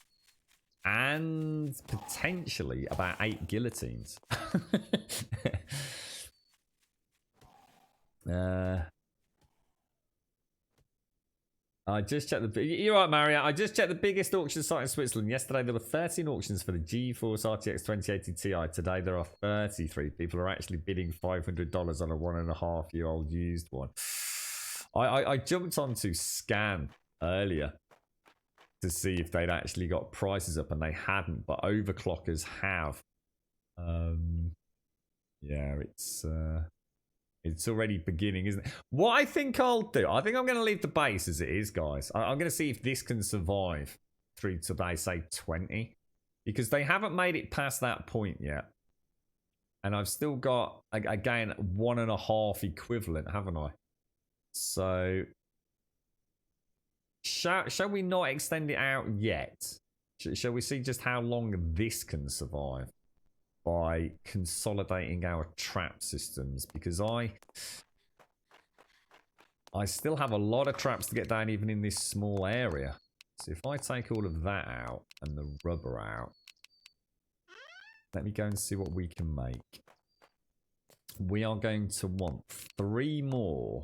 And potentially about 8 guillotines. I just checked the... You're right, Mario. I just checked the biggest auction site in Switzerland. Yesterday there were 13 auctions for the GeForce RTX 2080 Ti. Today there are 33. People are actually bidding $500 on a 1.5-year-old used one. I jumped onto Scan earlier to see if they'd actually got prices up, and they hadn't, but overclockers have. Yeah, it's already beginning, isn't it? What I think I'll do, I think I'm going to leave the base as it is, guys. I'm going to see if this can survive through to, say, 20. Because they haven't made it past that point yet. And I've still got, again, 1.5 equivalent, haven't I? So... Shall we not extend it out yet? Shall we see just how long this can survive by consolidating our trap systems? Because I still have a lot of traps to get down even in this small area. So if I take all of that out and the rubber out, let me go and see what we can make. We are going to want 3 more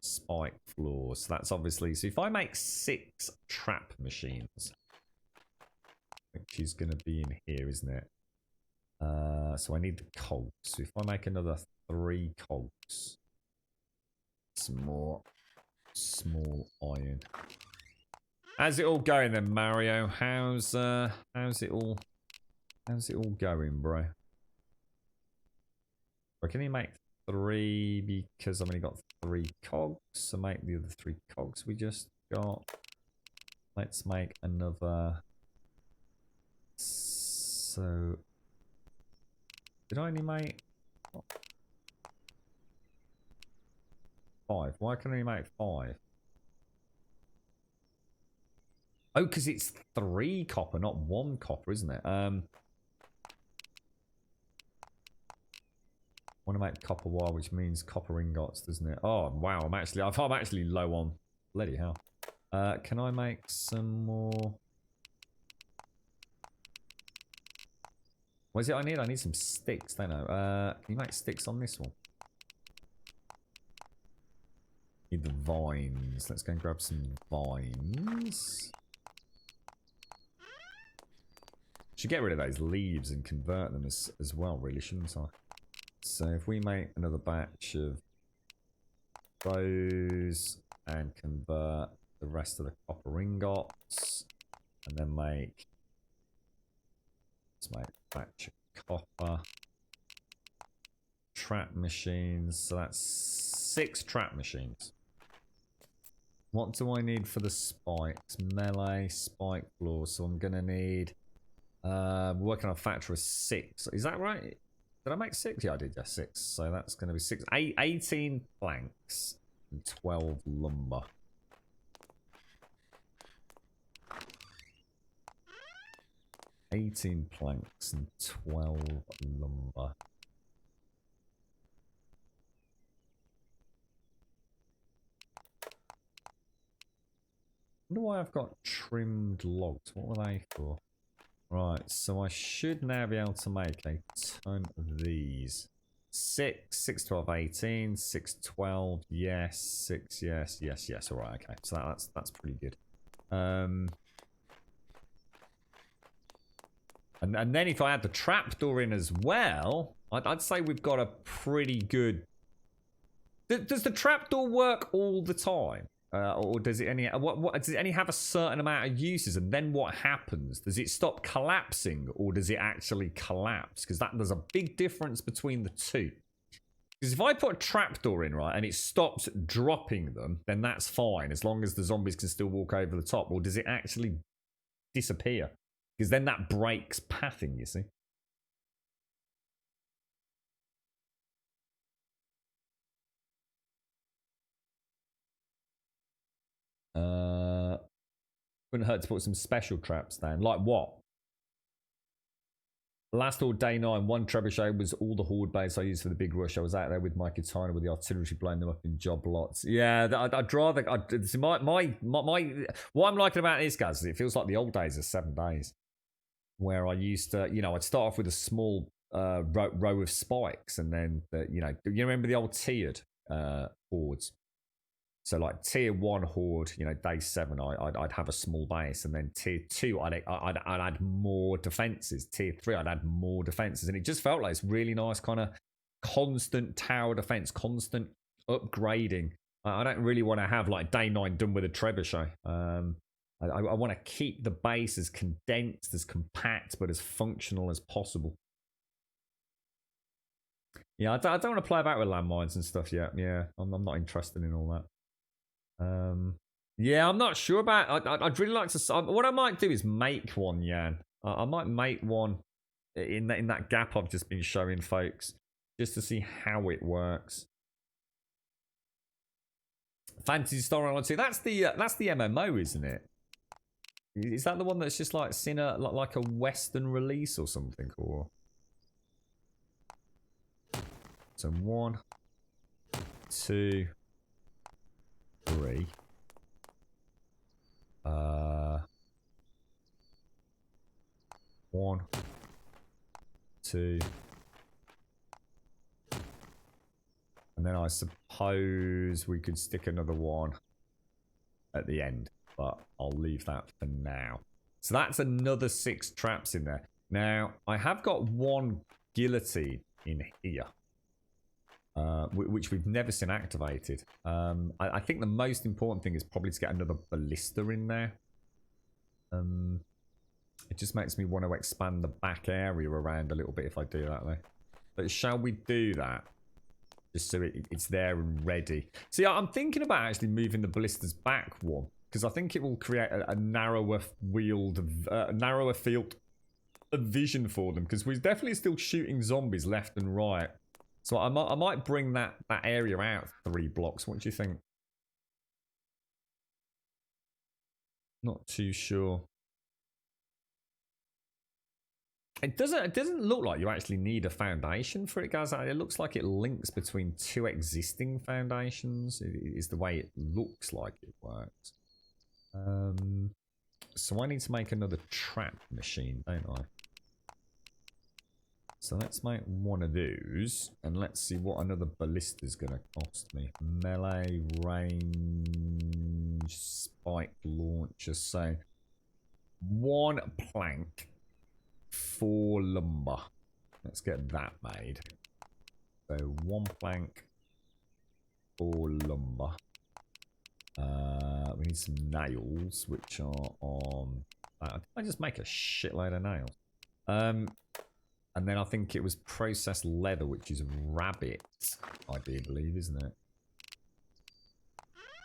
spike floors. So that's obviously... So if I make 6 trap machines, which is going to be in here, isn't it? So I need the cogs. So if I make another 3 cogs, some more small iron. How's it all going then, Mario? How's it all going, bro? Or can you make 3 because I've only got 3 cogs? So make the other 3 cogs we just got. Let's make another. So did I only make 5? Why can I only make 5? Oh, because it's 3 copper, not 1 copper, isn't it? I want to make copper wire, which means copper ingots, doesn't it? Oh wow, I'm actually low on. Bloody hell! Can I make some more? What is it I need? I need some sticks, don't I? Can you make sticks on this one? Need the vines. Let's go and grab some vines. Should get rid of those leaves and convert them as well, really, shouldn't I? So if we make another batch of those and convert the rest of the copper ingots, and then let's make a batch of copper trap machines. So that's 6 trap machines. What do I need for the spikes? Melee spike floor. So I'm gonna need working on a factor of 6. Is that right? Did I make 6? Yeah, I did. Yeah, 6. So that's going to be 18 planks and 12 lumber. $18 planks and 12 lumber. I wonder why I've got trimmed logs. What were they for? Right, so I should now be able to make a ton of these. 6, 12, 18, 6, 12, yes, 6, yes, yes, yes. All right, okay. So that's pretty good. And then if I add the trapdoor in as well, I'd say we've got a pretty good. Does the trapdoor work all the time? Or does it only does it only have a certain amount of uses, and then what happens? Does it stop collapsing, or does it actually collapse? Because there's a big difference between the two. Because if I put a trapdoor in, right, and it stops dropping them, then that's fine, as long as the zombies can still walk over the top. Or does it actually disappear? Because then that breaks pathing, you see. Wouldn't hurt to put some special traps down. Like what? Last Horde Day 9, 1 trebuchet was all the Horde base I used for the big rush. I was out there with my katana with the artillery blowing them up in job lots. Yeah, I'd rather... what I'm liking about this, guys, is it feels like the old days of 7 days. Where I used to, I'd start off with a small row of spikes, and then, you remember the old tiered hordes? So like tier 1 horde, day 7, I'd have a small base, and then tier 2, I'd add more defenses. Tier 3, I'd add more defenses, and it just felt like this really nice kind of constant tower defense, constant upgrading. I don't really want to have like day 9 done with a trebuchet. I want to keep the base as condensed, as compact, but as functional as possible. Yeah, I don't want to play about with landmines and stuff yet. Yeah, I'm not interested in all that. Yeah, I'm not sure about. I'd really like to. What I might do is make one, Jan. I might make one in that gap I've just been showing folks, just to see how it works. Fantasy Star Reality. That's the MMO, isn't it? Is that the one that's just like seen like a Western release or something, or? So 1, 2, 3. 1, 2. And then I suppose we could stick another one at the end. But I'll leave that for now. So that's another 6 traps in there. Now, I have got one guillotine in here. Which we've never seen activated. I think the most important thing is probably to get another ballista in there. It just makes me want to expand the back area around a little bit if I do that though. But shall we do that? Just so it's there and ready. See, I'm thinking about actually moving the ballistas back one. Because I think it will create a narrower field of vision for them. Because we're definitely still shooting zombies left and right. So I might bring that area out 3 blocks. What do you think? Not too sure. It doesn't look like you actually need a foundation for it, guys. It looks like it links between 2 existing foundations. It is the way it looks like it works. So I need to make another trap machine, don't I? So let's make one of those, and let's see what another ballista is going to cost me. Melee, range, spike launcher. So 1 plank, 4 lumber. Let's get that made. So 1 plank, 4 lumber. We need some nails, which are on. I just make a shitload of nails. And then I think it was processed leather, which is rabbit, I do believe, isn't it?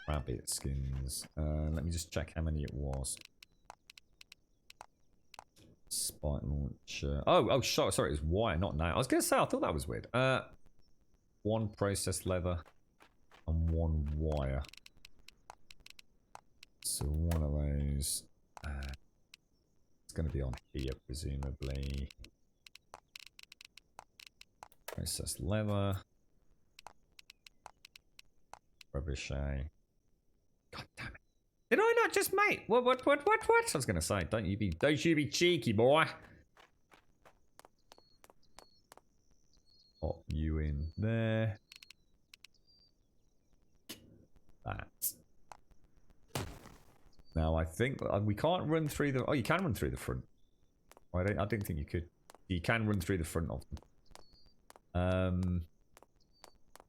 Rabbit skins. Let me just check how many it was. Spike launcher. Oh, sorry, it was wire, not nail. I was going to say, I thought that was weird. 1 processed leather and 1 wire. So one of those. It's going to be on here, presumably. Processed leather. Trebuchet. God damn it. Did I not just make? What? I was going to say, don't you be cheeky, boy. Pop you in there. That. Now I think we can't run through the. Oh, you can run through the front. I didn't think you could. You can run through the front of them.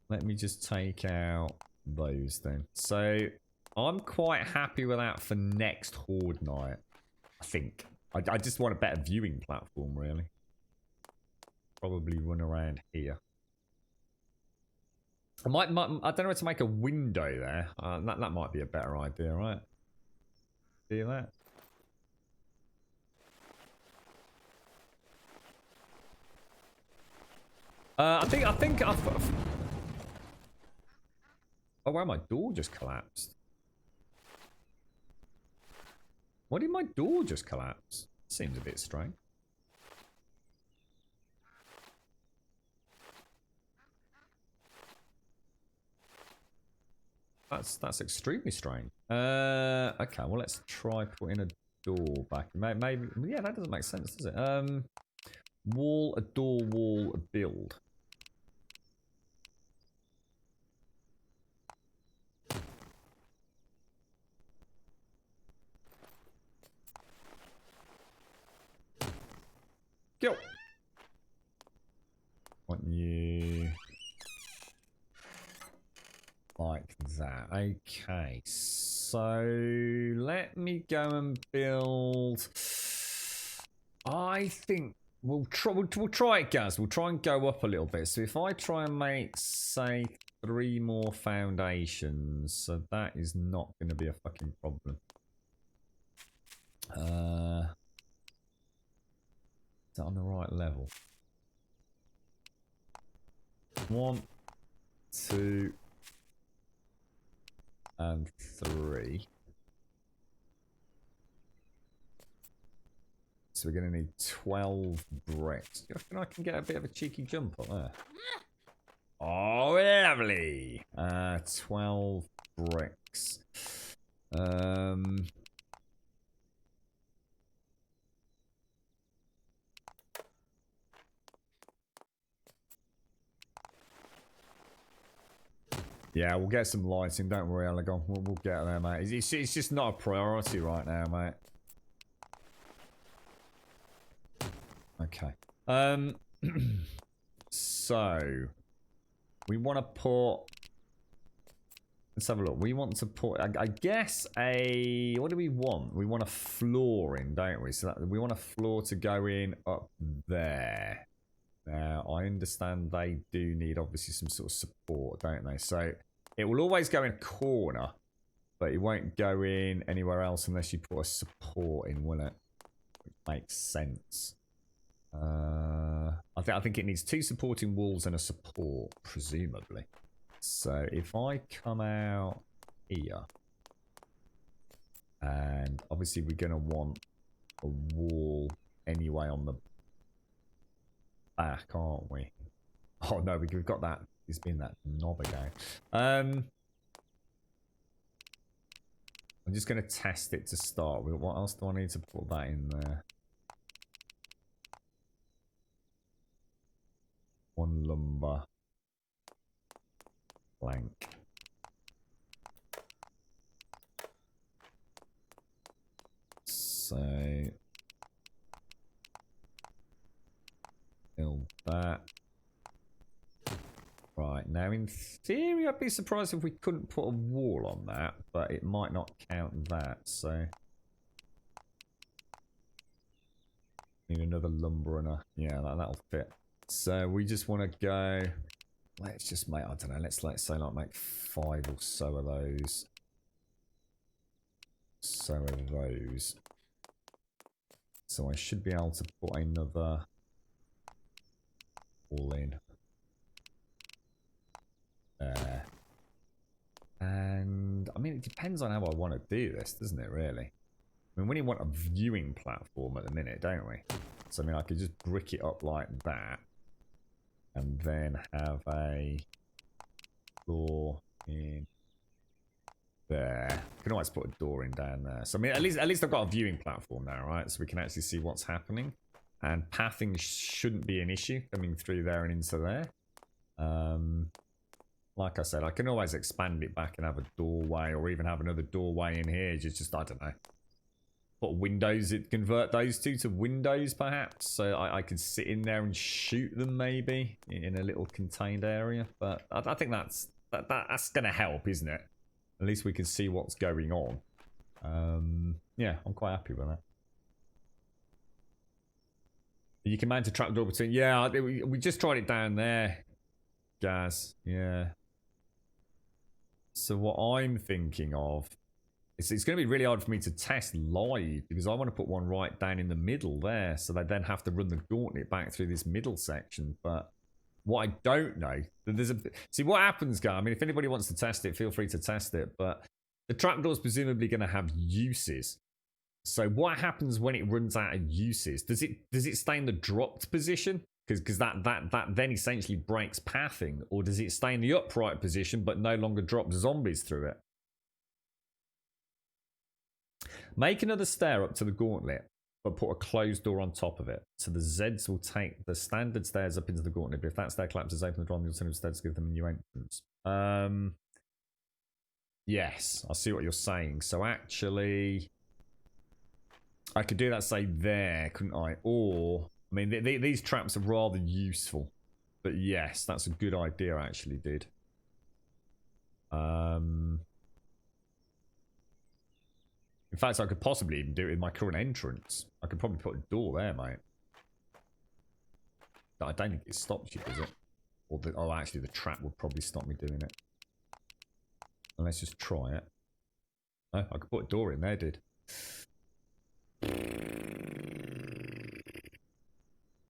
Let me just take out those then. So I'm quite happy with that for next Horde night. I think. I just want a better viewing platform, really. Probably run around here. I don't know how to make a window there. That might be a better idea, right? See that? I think I've. Oh wow, my door just collapsed. Why did my door just collapse? Seems a bit strange. That's extremely strange. Okay, well let's try putting a door back. Maybe yeah, that doesn't make sense, does it? Wall, a door, wall, a build. Go. Want you like that? Okay, so let me go and build. I think we'll try it, guys. We'll try and go up a little bit. So if I try and make, say, 3 more foundations, so that is not going to be a fucking problem. Is that on the right level? 1, 2, and 3. So we're going to need 12 bricks. Do you reckon I can get a bit of a cheeky jump up there? Oh, lovely! 12 bricks. Yeah, we'll get some lighting. Don't worry, Alagon. We'll get there, mate. It's just not a priority right now, mate. Okay. So we want to put. Let's have a look. We want to put, I guess, a. What do we want? We want a floor in, don't we? So that, we want a floor to go in up there. Now, I understand they do need obviously some sort of support, don't they? So it will always go in a corner, but it won't go in anywhere else unless you put a support in, will it? Which makes sense. I think it needs 2 supporting walls and a support, presumably. So if I come out here, and obviously we're going to want a wall anyway on the back, aren't we? Oh no, we've got that. It's been that knob again. I'm just going to test it to start with. What else do I need to put that in there? 1 lumber. Blank. So build that. Right, now in theory I'd be surprised if we couldn't put a wall on that, but it might not count that, so need another lumber and a, yeah, that'll fit. So we just want to go, let's just make, I don't know, let's say like make 5 or so of those. So I should be able to put another wall in there. And I mean, it depends on how I want to do this, doesn't it, really? I mean, we want a viewing platform at the minute, don't we? So I mean, I could just brick it up like that and then have a floor in there. You can always put a door in down there. So I mean, at least I've got a viewing platform now, right? So we can actually see what's happening. And pathing shouldn't be an issue coming through there and into there. Like I said, I can always expand it back and have a doorway, or even have another doorway in here. Just I don't know. Put windows, convert those two to windows perhaps, so I could sit in there and shoot them maybe in a little contained area. But I think that's going to help, isn't it? At least we can see what's going on. Yeah, I'm quite happy with that. You can mount a trapdoor between. Yeah, we just tried it down there, Gaz. Yeah. So what I'm thinking of, it's going to be really hard for me to test live because I want to put one right down in the middle there, so they then have to run the gauntlet back through this middle section. But what I don't know, see what happens, guys. I mean, if anybody wants to test it, feel free to test it. But the trapdoor is presumably going to have uses. So what happens when it runs out of uses? Does it stay in the dropped position? Because that then essentially breaks pathing, or does it stay in the upright position but no longer drop zombies through it? Make another stair up to the gauntlet, but put a closed door on top of it. So the Zeds will take the standard stairs up into the gauntlet, but if that stair collapses open, the drive the alternative stairs give them a new entrance. Yes, I see what you're saying. So actually, I could do that, say, there, couldn't I? Or, I mean, these traps are rather useful. But yes, that's a good idea, actually, dude. In fact, I could possibly even do it in my current entrance. I could probably put a door there, mate. But I don't think it stops you, does it? Or oh, actually, the trap would probably stop me doing it. And let's just try it. No, I could put a door in there, dude.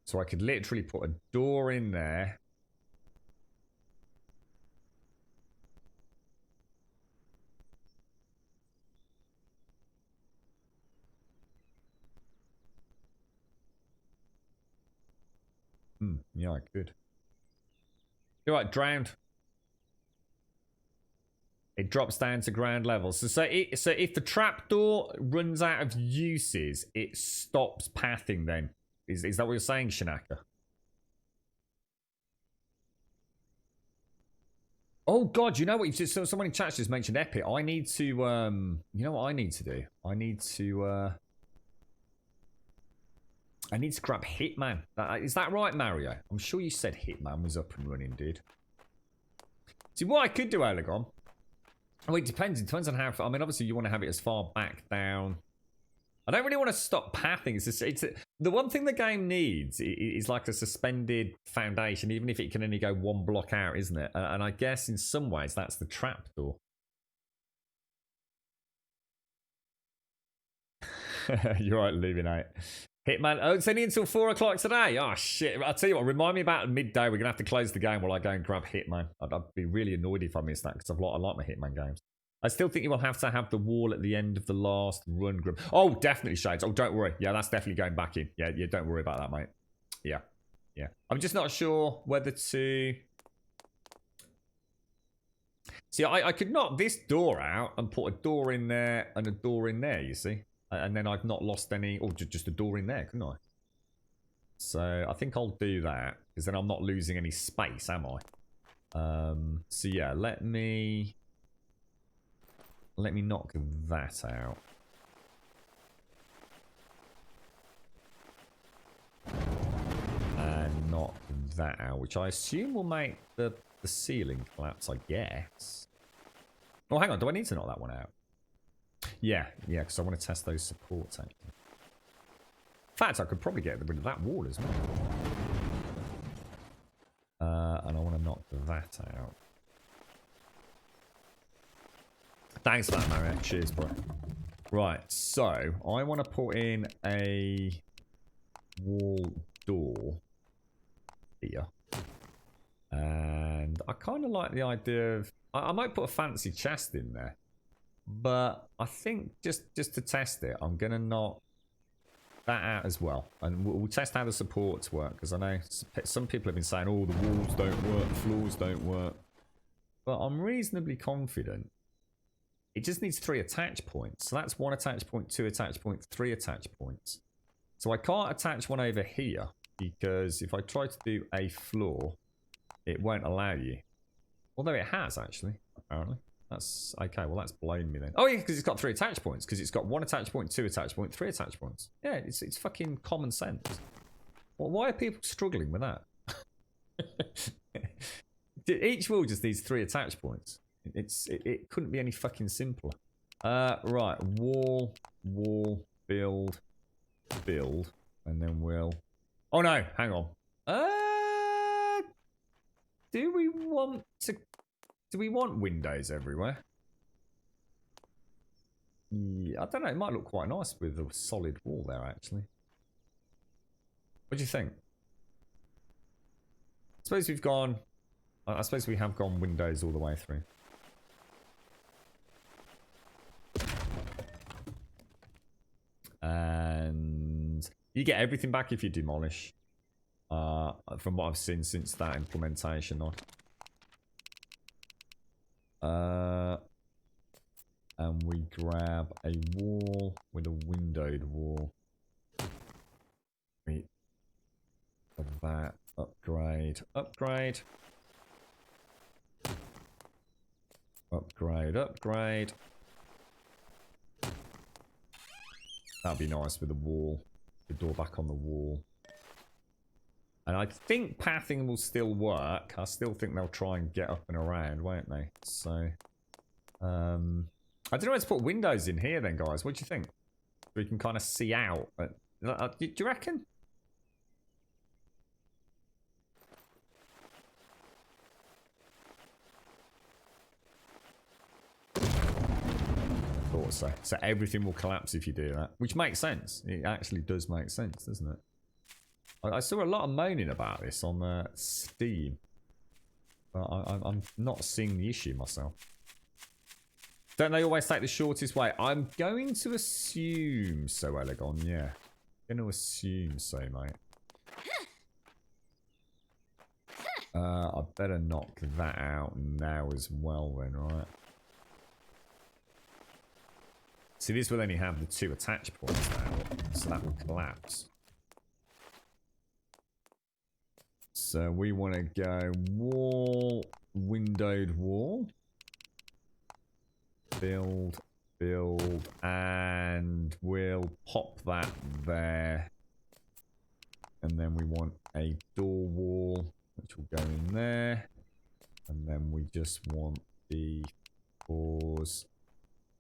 So I could literally put a door in there. Yeah, I could. You're right, drowned. It drops down to ground level. So if the trapdoor runs out of uses, it stops pathing then. Is that what you're saying, Shanaka? Oh god, you know what? So someone in chat just mentioned Epic. I need to you know what I need to do? I need to grab Hitman. Is that right, Mario? I'm sure you said Hitman was up and running, dude. See, what I could do, Elegon. Oh, it depends. It depends on how. I mean, obviously, you want to have it as far back down. I don't really want to stop pathing. The one thing the game needs is like a suspended foundation, even if it can only go one block out, isn't it? And I guess in some ways that's the trapdoor. You're right, Luminate. Hitman. Oh, it's only until 4 o'clock today. Oh shit! I'll tell you what. Remind me about midday. We're gonna have to close the game while I go and grab Hitman. I'd be really annoyed if I missed that because I like my Hitman games. I still think you will have to have the wall at the end of the last run. Oh, definitely, Shades. Oh, don't worry. Yeah, that's definitely going back in. Yeah, don't worry about that, mate. Yeah. I'm just not sure whether to... See, I could knock this door out and put a door in there and a door in there, you see? And then I've not lost any... Or just a door in there, couldn't I? So, I think I'll do that. Because then I'm not losing any space, am I? So, yeah, let me knock that out. And knock that out, which I assume will make the ceiling collapse, I guess. Oh, hang on, do I need to knock that one out? Yeah, because I want to test those supports, actually. In fact, I could probably get rid of that wall as well. And I want to knock that out. Thanks for that, Mario. Cheers, bro. Right, so I want to put in a wall door here. And I kind of like the idea of... I might put a fancy chest in there. But I think just to test it, I'm going to knock that out as well. And we'll test how the supports work. Because I know some people have been saying, oh, the walls don't work, the floors don't work. But I'm reasonably confident. It just needs 3 attach points. So that's 1 attach point, 2 attach points, 3 attach points. So I can't attach one over here. Because if I try to do a floor, it won't allow you. Although it has, actually, apparently. That's okay. Well, that's blown me then. Oh, yeah, because it's got 3 attach points. Because it's got 1 attach point, 2 attach point, 3 attach points. Yeah, it's fucking common sense. Well, why are people struggling with that? Each wall just needs 3 attach points. It couldn't be any fucking simpler. Right, wall, build, and then we'll... Oh no, hang on. Do we want windows everywhere? Yeah, I don't know. It might look quite nice with a solid wall there, actually. What do you think? I suppose we've gone... I suppose we have gone windows all the way through. And you get everything back if you demolish. From what I've seen since that implementation on. And we grab a wall with a windowed wall. Wait. That. Upgrade. Upgrade. That'd be nice with the wall. The door back on the wall. And I think pathing will still work. I still think they'll try and get up and around, won't they? So, I don't know where to put windows in here then, guys. What do you think? We can kind of see out. Do you reckon? Thought so. So everything will collapse if you do that. Which makes sense. It actually does make sense, doesn't it? I saw a lot of moaning about this on Steam. But I'm not seeing the issue myself. Don't they always take the shortest way? I'm going to assume so, Elegon, yeah. I'm going to assume so, mate. I better knock that out now as well then, right? See, this will only have the 2 attach points now, so that will collapse. So we want to go wall, windowed wall. Build, build, and we'll pop that there. And then we want a door wall, which will go in there. And then we just want the doors.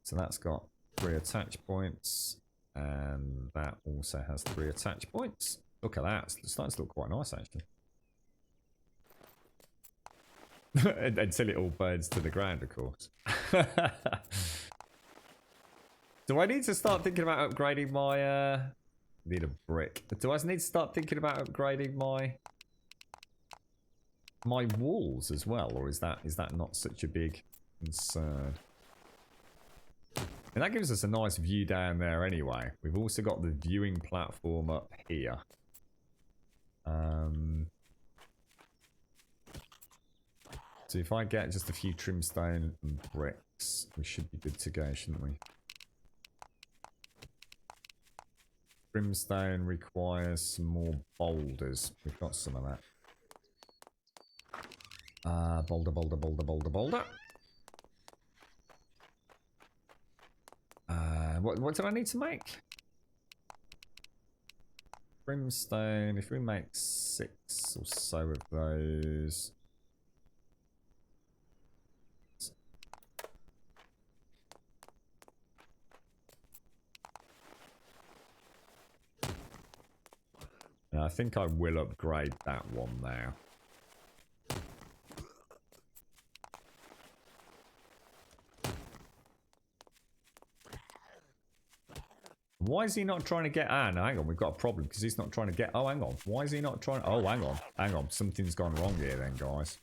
So that's got 3 attach points. And that also has 3 attach points. Look at that. It's starting to look quite nice, actually. Until it all burns to the ground, of course. Do I need to start thinking about upgrading my... Need a brick. Do I need to start thinking about upgrading my walls as well? Or is that not such a big concern? And that gives us a nice view down there anyway. We've also got the viewing platform up here. So if I get just a few trimstone and bricks, we should be good to go, shouldn't we? Trimstone requires some more boulders. We've got some of that. Boulder, boulder, boulder, boulder, boulder. What did I need to make? Brimstone. If we make 6 or so of those. I think I will upgrade that one now. Why is he not trying to get... no, hang on. We've got a problem because he's not trying to get... Oh, hang on. Why is he not trying... Oh, hang on. Hang on. Something's gone wrong here then, guys.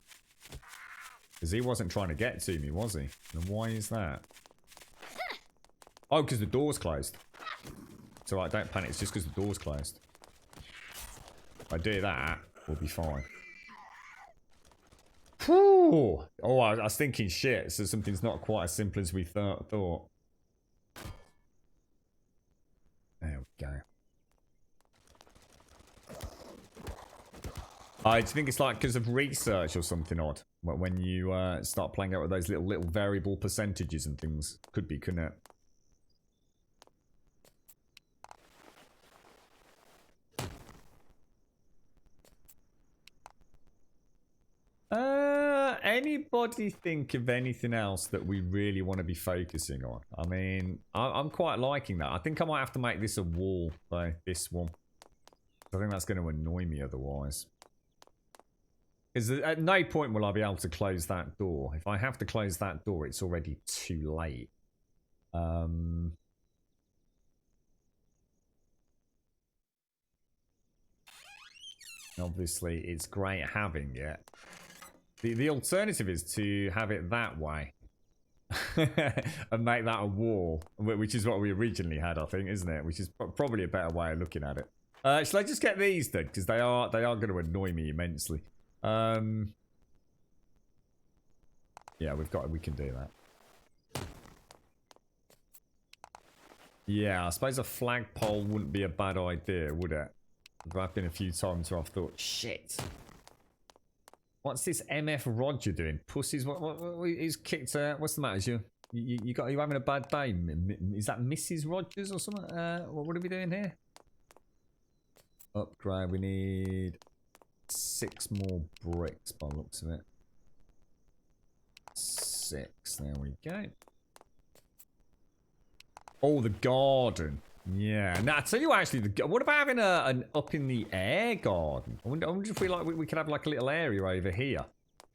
Because he wasn't trying to get to me, was he? And why is that? Oh, because the door's closed. It's alright, don't panic. It's just because the door's closed. If I do that, we'll be fine. Whew. Oh, I was thinking shit. So something's not quite as simple as we thought. There we go. I think it's like because of research or something odd. When you start playing out with those little variable percentages and things. Could be, couldn't it? Anybody think of anything else that we really want to be focusing on? I mean, I'm quite liking that. I think I might have to make this a wall, though, this one. I think that's going to annoy me otherwise. Because at no point will I be able to close that door. If I have to close that door, it's already too late. Obviously, it's great having it. The alternative is to have it that way. And make that a wall. Which is what we originally had, I think, isn't it? Which is probably a better way of looking at it. Shall I just get these then? Because they are going to annoy me immensely. Yeah, we can do that. Yeah, I suppose a flagpole wouldn't be a bad idea, would it? There have been a few times where I've thought, shit. What's this MF Roger doing? Pussies, what he's kicked what's the matter? You having a bad day? Is that Mrs. Rogers or something? What are we doing here? Upgrade, we need 6 more bricks by the looks of it. 6, there we go. Oh, the garden. Yeah, now I tell you what, actually, what about having an up in the air garden? I wonder if we could have like a little area over here.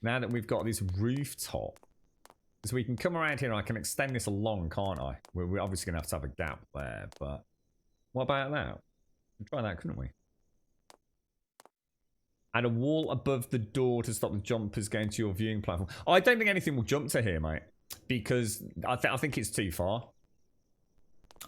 Now that we've got this rooftop. So we can come around here and I can extend this along, can't I? We're obviously going to have a gap there, but what about that? We'd try that, couldn't we? Add a wall above the door to stop the jumpers going to your viewing platform. Oh, I don't think anything will jump to here, mate. Because I think it's too far.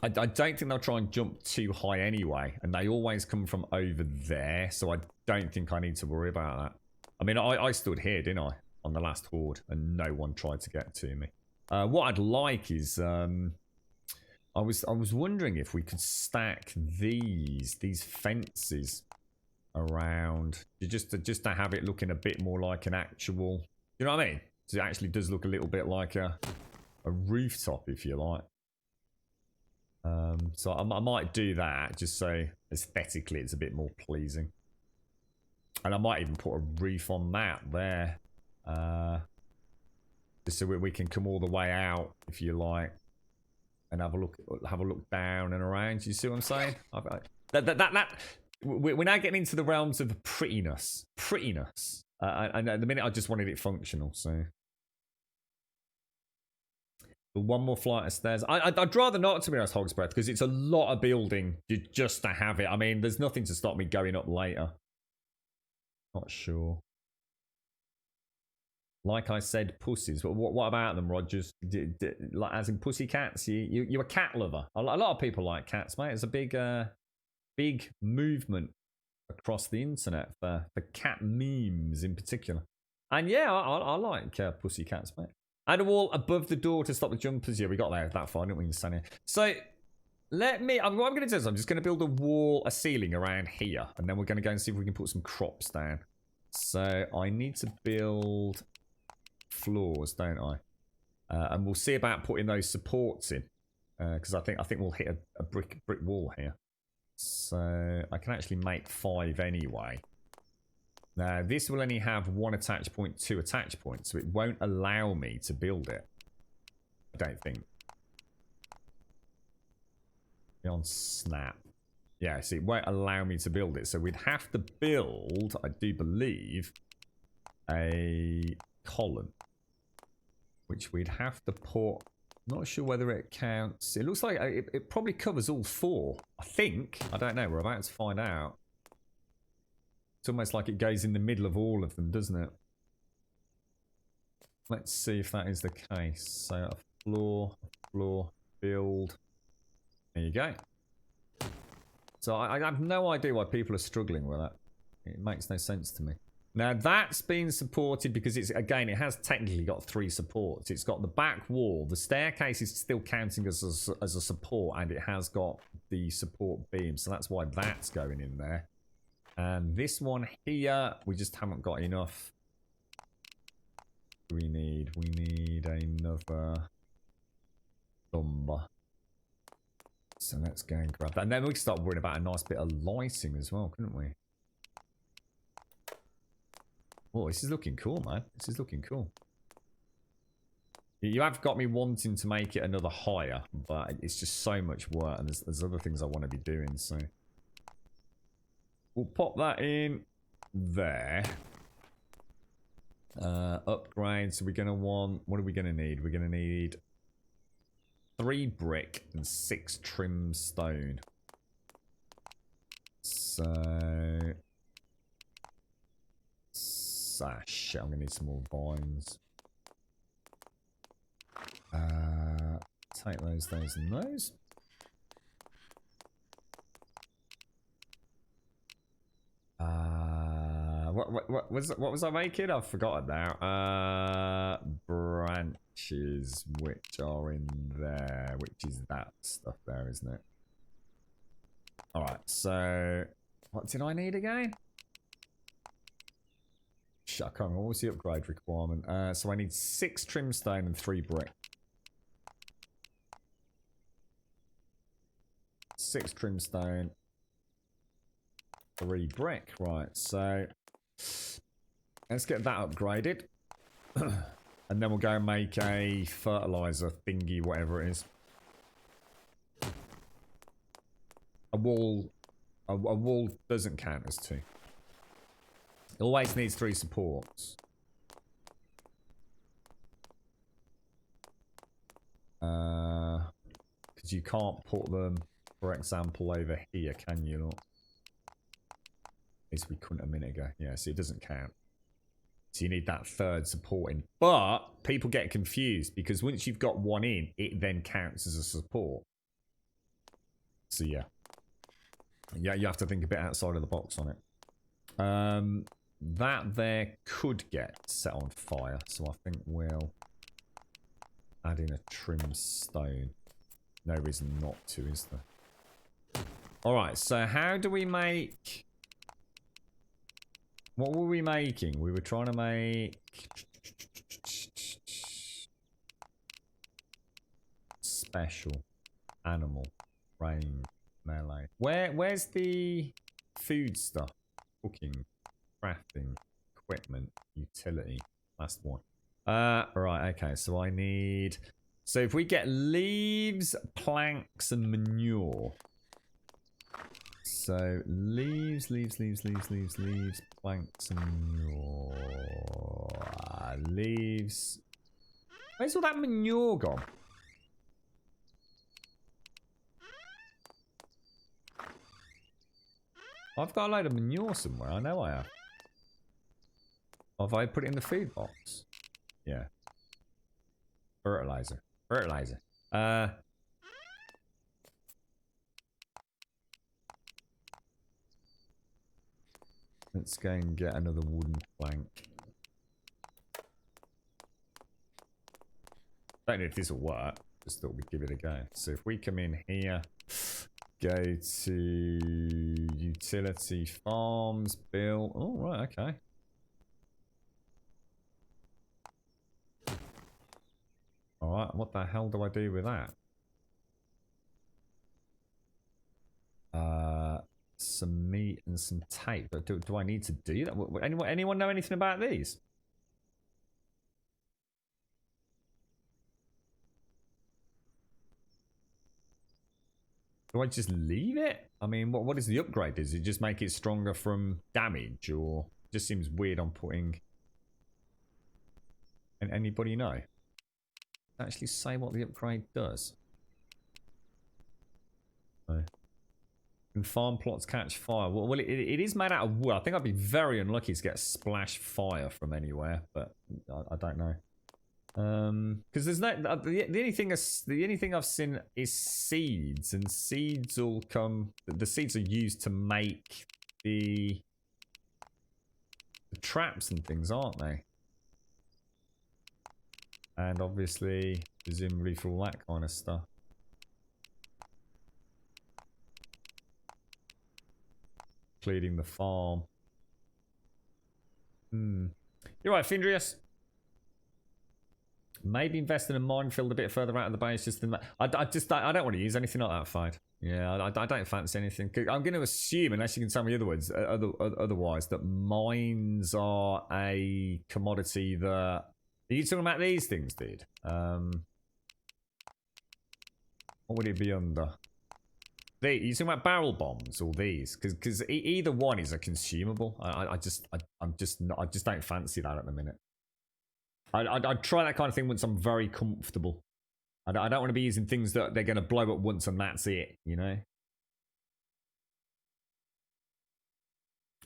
I don't think they'll try and jump too high anyway. And they always come from over there. So I don't think I need to worry about that. I mean, I stood here, didn't I? On the last horde. And no one tried to get to me. What I'd like is... I was wondering if we could stack these fences around. Just to have it looking a bit more like an actual... You know what I mean? So it actually does look a little bit like a rooftop, if you like. So I might do that, just so aesthetically it's a bit more pleasing. And I might even put a roof on that there. Just so we can come all the way out, if you like, and have a look down and around. You see what I'm saying? We're now getting into the realms of prettiness. And at the minute I just wanted it functional, so. But one more flight of stairs. I'd rather not, to be honest, Hog's Breath, because it's a lot of building just to have it. I mean, there's nothing to stop me going up later. Not sure. Like I said, pussies. But what about them, Rogers? Like, as in pussycats? You're a cat lover. A lot of people like cats, mate. It's a big movement across the internet for cat memes in particular. And yeah, I like pussycats, mate. Add a wall above the door to stop the jumpers. Yeah, we got there that far, didn't we, in Sunny? So what I'm going to do is I'm just going to build a ceiling around here, and then we're going to go and see if we can put some crops down. So I need to build floors, don't I? And we'll see about putting those supports in, because I think we'll hit a brick wall here. So I can actually make 5 anyway. Now this will only have 1 attach point, 2 attach points, so it won't allow me to build it. I don't think. On snap. Yeah, see, it won't allow me to build it. So we'd have to build, I do believe, a column. Which we'd have to put... Not sure whether it counts. It looks like it probably covers all 4. I think. I don't know. We're about to find out. It's almost like it goes in the middle of all of them, doesn't it? Let's see if that is the case. So a floor, build. There you go. So I have no idea why people are struggling with that. It makes no sense to me. Now that's been supported because it has technically got 3 supports. It's got the back wall. The staircase is still counting as a support, and it has got the support beam. So that's why that's going in there. And this one here, we just haven't got enough. We need another lumber. So let's go and grab that. And then we can start worrying about a nice bit of lighting as well, couldn't we? Oh, this is looking cool, man. This is looking cool. You have got me wanting to make it another higher, but it's just so much work, and there's other things I want to be doing, so... We'll pop that in there. Upgrade. So we're going to want... What are we going to need? We're going to need 3 brick and 6 trim stone. So... Sash. I'm going to need some more vines. Take those, and those. What was I making? I've forgotten now. Branches which are in there, which is that stuff there, isn't it? Alright, so what did I need again? Shit, I can't remember. What was the upgrade requirement? So I need 6 trim stone and 3 brick. 6 trim stone, 3 brick. Right, so let's get that upgraded. And then we'll go and make a fertilizer thingy, whatever it is. A wall doesn't count as 2. It always needs 3 supports. Because you can't put them, for example, over here, can you not? At least we couldn't a minute ago. Yeah, so it doesn't count. So you need that 3rd support in. But people get confused because once you've got 1 in, it then counts as a support. So yeah. Yeah, you have to think a bit outside of the box on it. That there could get set on fire. So I think we'll add in a trim stone. No reason not to, is there? Alright, so how do we make What were we making? We were trying to make special animal range melee. Where's the food stuff? Cooking, crafting, equipment, utility. Last one. Right, okay, so I need... So if we get leaves, planks, and manure. So leaves, planks, and manure. Leaves. Where's all that manure gone? I've got a load of manure somewhere. I know I have. Have I put it in the food box? Yeah. Fertilizer. Fertilizer. Let's go and get another wooden plank. Don't know if this will work. Just thought we'd give it a go. So if we come in here, go to utility farms, bill. Oh, right, okay. Alright, what the hell do I do with that? Some meat and some tape. Do I need to do that? Anyone know anything about these? Do I just leave it? I mean, what is the upgrade? Does it just make it stronger from damage? Or it just seems weird on putting... And anybody know? Actually say what the upgrade does. No. Can farm plots catch fire? Well, it is made out of wood. I think I'd be very unlucky to get splash fire from anywhere, but I don't know. Because there's no the only thing I've seen is seeds, and seeds will come. The seeds are used to make the traps and things, aren't they? And obviously, presumably for all that kind of stuff. Including the farm. You're right, Findrius. Maybe invest in a minefield a bit further out of the base. Just I don't want to use anything like that, fight. Yeah, I don't fancy anything. I'm going to assume, unless you can tell me otherwise, that mines are a commodity that... Are you talking about these things, dude? What would it be under? You talking about barrel bombs or these? Because either one is a consumable. I just don't fancy that at the minute. I'd try that kind of thing once I'm very comfortable. I don't want to be using things that they're going to blow up once and that's it, you know?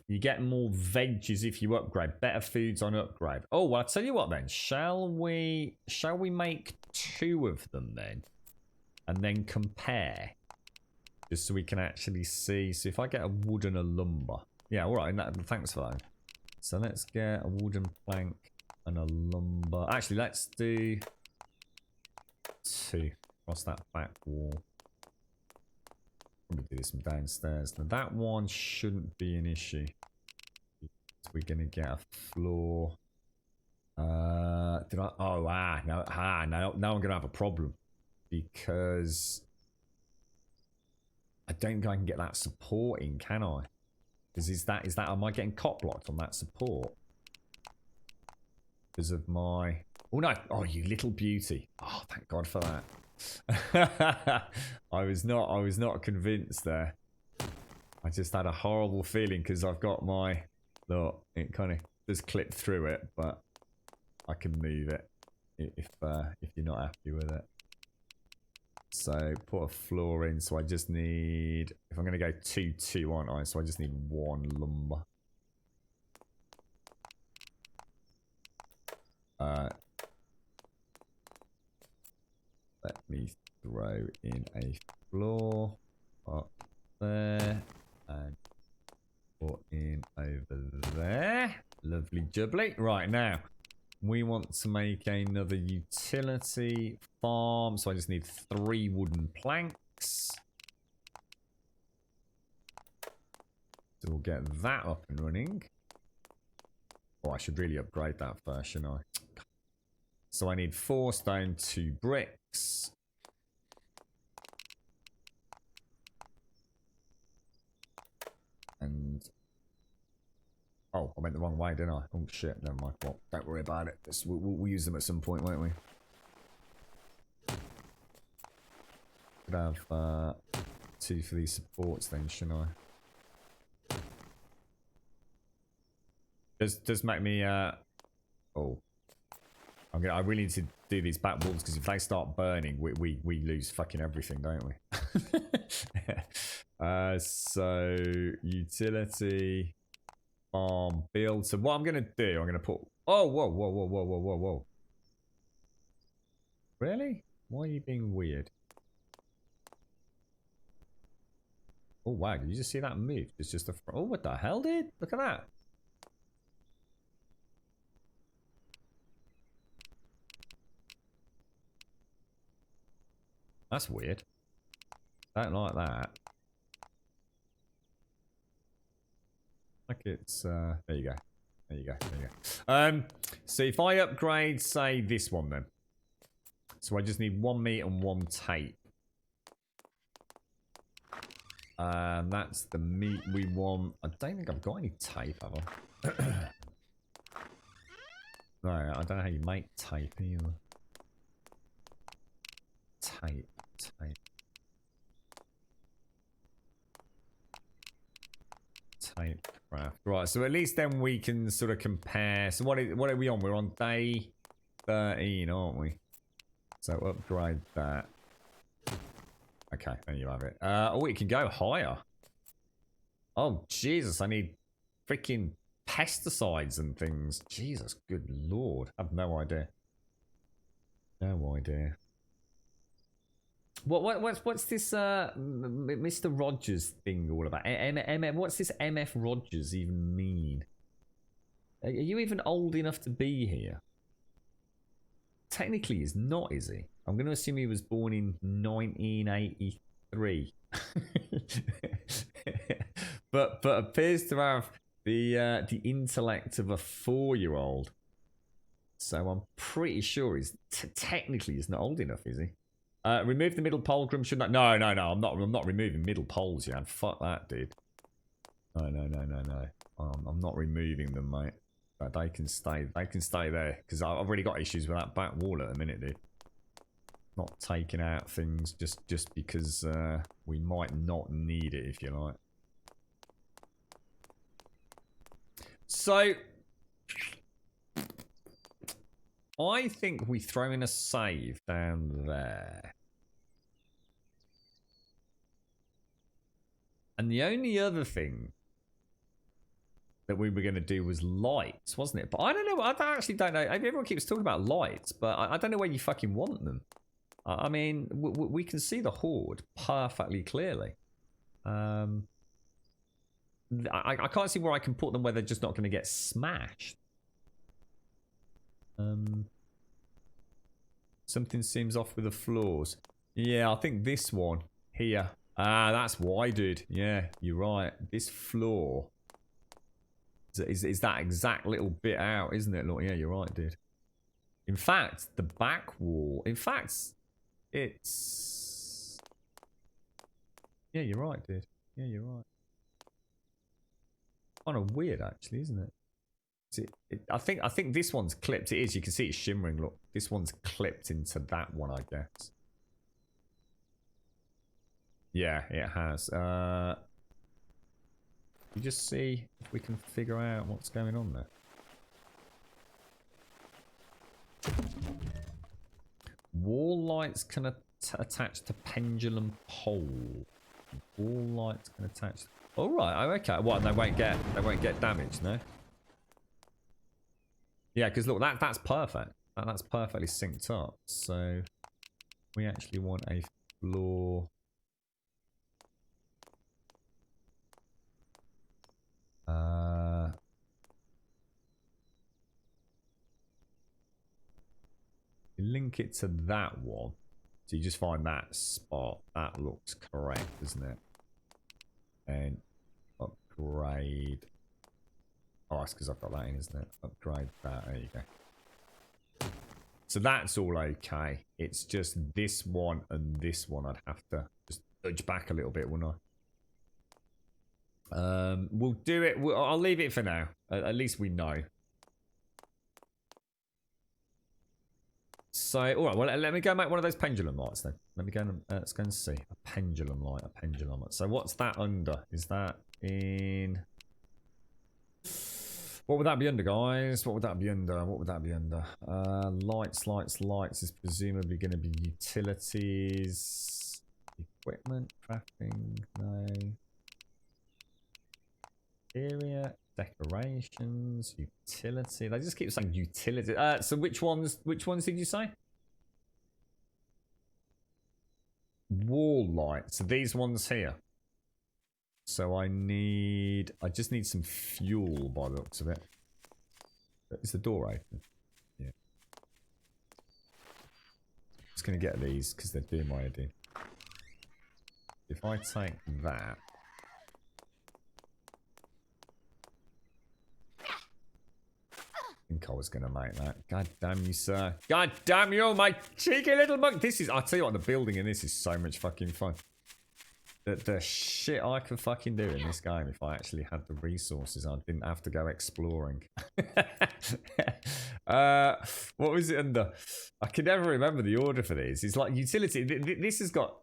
You get more veggies if you upgrade. Better foods on upgrade. Oh, well, I'll tell you what then. Shall we make 2 of them then? And then compare. Just so we can actually see. So if I get a wood and a lumber. Yeah, alright. Thanks for that. So let's get a wooden plank and a lumber. Actually, let's do 2 across that back wall. Probably do this from downstairs. Now that one shouldn't be an issue. We're gonna get a floor. Now I'm gonna have a problem because I don't think I can get that support in, can I? Is that am I getting cop blocked on that support? Because of my... Oh no! Oh, you little beauty! Oh, thank God for that. I was not convinced there. I just had a horrible feeling because I've got my... Look, it kind of does clip through it, but I can move it if you're not happy with it. So put a floor in. So I just need... If I'm going to go 2-2, aren't I? So I just need 1 lumber. Let me throw in a floor up there and put in over there. Lovely jubbly. Right, now we want to make another utility farm. So I just need 3 wooden planks. So we'll get that up and running. Oh, I should really upgrade that first, shouldn't I? So I need 4 stone, 2 bricks. And... oh, I went the wrong way, didn't I? Oh shit, never mind. Well, don't worry about it. We'll use them at some point, won't we? Could have 2 for these supports then, shouldn't I? Does make me oh, I really need to do these back walls because if they start burning, we lose fucking everything, don't we? So utility, farm, build. So what I'm gonna do, I'm gonna put. Oh, whoa. Really? Why are you being weird? Oh wow, did you just see that move? It's just a. Oh, what the hell, dude? Look at that. That's weird. Don't like that. Like it's there you go. There you go. So if I upgrade, say, this one then. So I just need 1 meat and 1 tape. That's the meat we want. I don't think I've got any tape, have I? No, I don't know how you make tape either. Tape. Tape craft. Right, so at least then we can sort of compare. So what are we on? We're on day 13, aren't we? So upgrade that. Okay, there you have it. Oh, it can go higher. Oh, Jesus, I need freaking pesticides and things. Jesus, good lord. I have no idea. No idea. What's this Mr. Rogers thing all about? What's this MF Rogers even mean? Are you even old enough to be here? Technically he's not, is he? I'm going to assume he was born in 1983. but appears to have the intellect of a 4-year-old. So I'm pretty sure he's technically he's not old enough, is he? Remove the middle pole, Grim, should not. No. I'm not removing middle poles, yeah. Fuck that, dude. No. I'm not removing them, mate. But they can stay. They can stay there because I've already got issues with that back wall at the minute, dude. Not taking out things just because we might not need it, if you like. So I think we throw in a save down there. And the only other thing that we were going to do was lights, wasn't it? But I don't know. I actually don't know. Everyone keeps talking about lights, but I don't know where you fucking want them. I mean, we can see the horde perfectly clearly. I can't see where I can put them where they're just not going to get smashed. Something seems off with the floors. Yeah, I think this one here. Ah, that's why, dude. Yeah, you're right. This floor is that exact little bit out, isn't it? Look, yeah, you're right, dude. In fact, the back wall. In fact, it's. Yeah, you're right, dude. Yeah, you're right. Kind of weird, actually, isn't it? I think this one's clipped. It is. You can see it shimmering. Look, this one's clipped into that one, I guess. Yeah, it has. You just see if we can figure out what's going on there. Wall lights can attach to pendulum pole. Wall lights can attach. All right. Oh, okay. What? They won't get damaged, no. Yeah, because look, that's perfect. That's perfectly synced up. So we actually want a floor. Link it to that one. So you just find that spot. That looks correct, doesn't it? And upgrade Oh, that's because I've got that in, isn't it? Upgrade that. There you go. So that's all okay. It's just this one and this one I'd have to just nudge back a little bit, wouldn't I? We'll do it. I'll leave it for now. At least we know. So, all right. Well, let me go make one of those pendulum lights then. Let me go and let's go and see a pendulum light. A pendulum light. So, what's that under? Is that in? What would that be under, guys? What would that be under? What would that be under? Lights is presumably going to be utilities, equipment, crafting. No. Interior, decorations, utility. They just keep saying utility. So which ones did you say? Wall lights. So these ones here. So I just need some fuel by the looks of it. Is the door open? Yeah. Just gonna get these because they're doing my head in. If I take that. I think I was going to make that. God damn you, sir. God damn you, my cheeky little monk. I'll tell you what, the building in this is so much fucking fun. The shit I could fucking do in this game if I actually had the resources. I didn't have to go exploring. What was it under? I can never remember the order for these. It's like utility. This has got...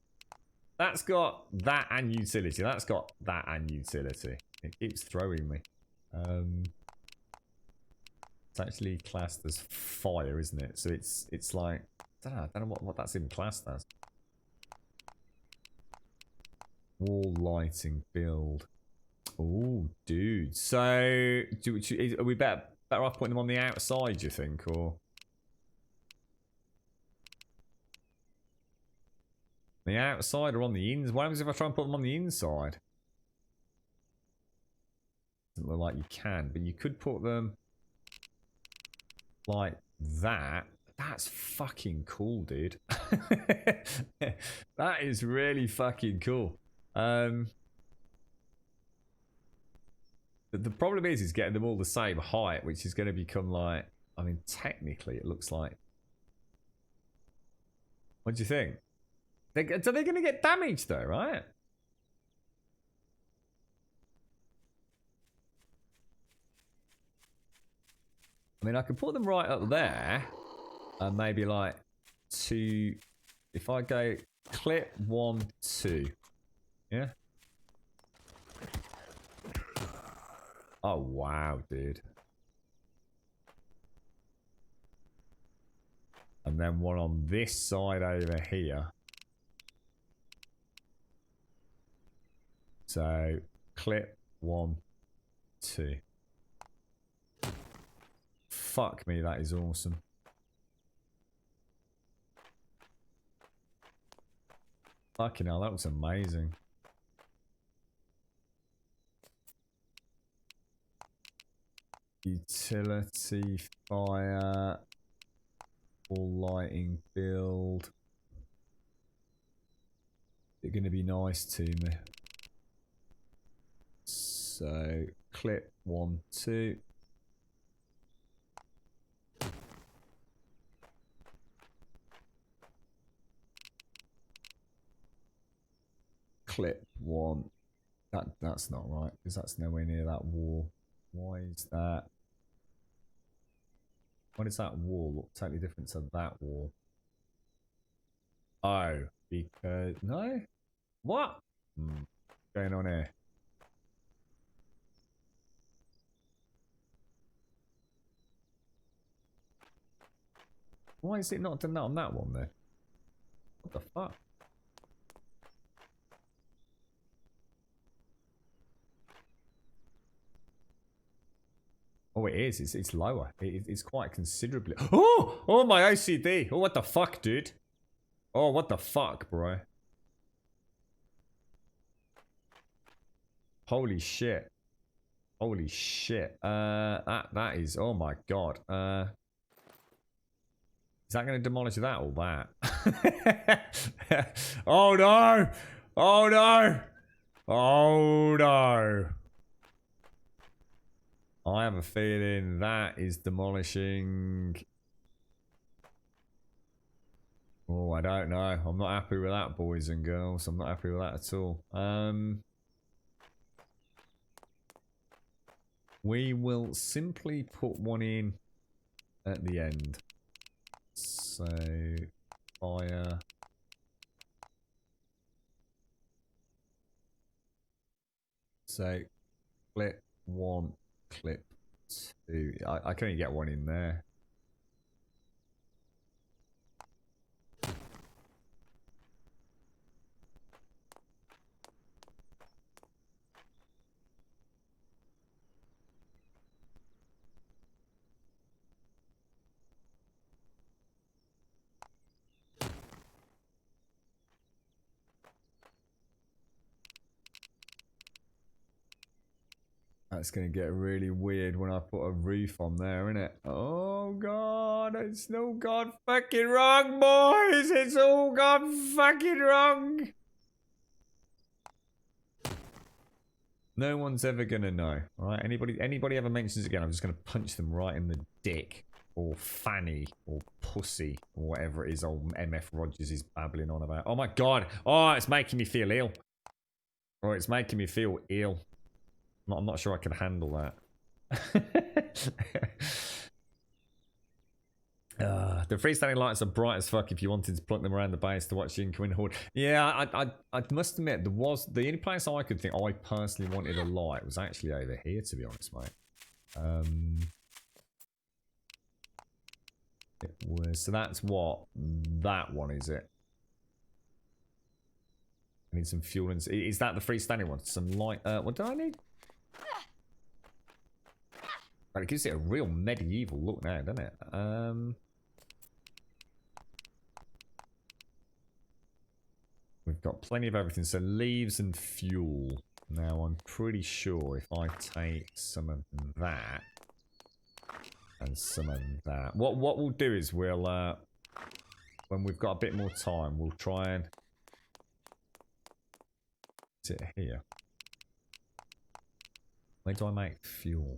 That's got that and utility. That's got that and utility. It keeps throwing me. It's actually classed as fire, isn't it? So it's like I don't know what that's even classed as. Wall lighting build. Oh, dude. So are we better off putting them on the outside? Do you think, or the outside or on the inside? What happens if I try and put them on the inside? Doesn't look like you can, but you could put them like that. That's fucking cool, dude. That is really fucking cool. The problem is getting them all the same height, which is going to become like, I mean, technically it looks like. What do you think? So they're going to get damaged though, right? I mean, I could put them right up there, and maybe like two. If I go clip 1, 2, yeah. Oh wow, dude. And then one on this side over here. So clip 1, 2. Fuck me, that is awesome. Fucking hell, that was amazing. Utility, fire, all lighting build. They're going to be nice to me. So, clip 1, 2. Clip 1. That's not right, because that's nowhere near that wall. Why is that? Why does that wall look totally different to that wall? Oh, because... No? What? What's going on here? Why is it not done that on that one then? What the fuck? Oh, it is. It's lower. It's quite considerably. Oh! Oh, my OCD. Oh, what the fuck, dude? Oh, what the fuck, bro? Holy shit. Holy shit. That is... Oh, my God. Is that going to demolish that or that? Oh, no! Oh, no! Oh, no! I have a feeling that is demolishing. Oh, I don't know. I'm not happy with that, boys and girls. I'm not happy with that at all. We will simply put one in at the end. So, fire. So, clip 1, clip 2. I can only get one in there. That's going to get really weird when I put a roof on there, isn't it? Oh, God. It's all gone fucking wrong, boys. It's all gone fucking wrong. No one's ever going to know. All right? Anybody ever mentions it again, I'm just going to punch them right in the dick. Or fanny. Or pussy. Or whatever it is old MF Rogers is babbling on about. Oh, my God. Oh, it's making me feel ill. Oh, it's making me feel ill. I'm not sure I can handle that. The freestanding lights are bright as fuck if you wanted to plug them around the base to watch the incoming horde. Yeah, I must admit, the only place I could think I personally wanted a light was actually over here, to be honest, mate. It was, so that's what that one is, it? I need some fuel and... Is that the freestanding one? Some light... what do I need? It gives it a real medieval look now, doesn't it? We've got plenty of everything. So leaves and fuel. Now I'm pretty sure if I take some of that and some of that. What we'll do is we'll when we've got a bit more time, we'll try and sit here. Where do I make fuel?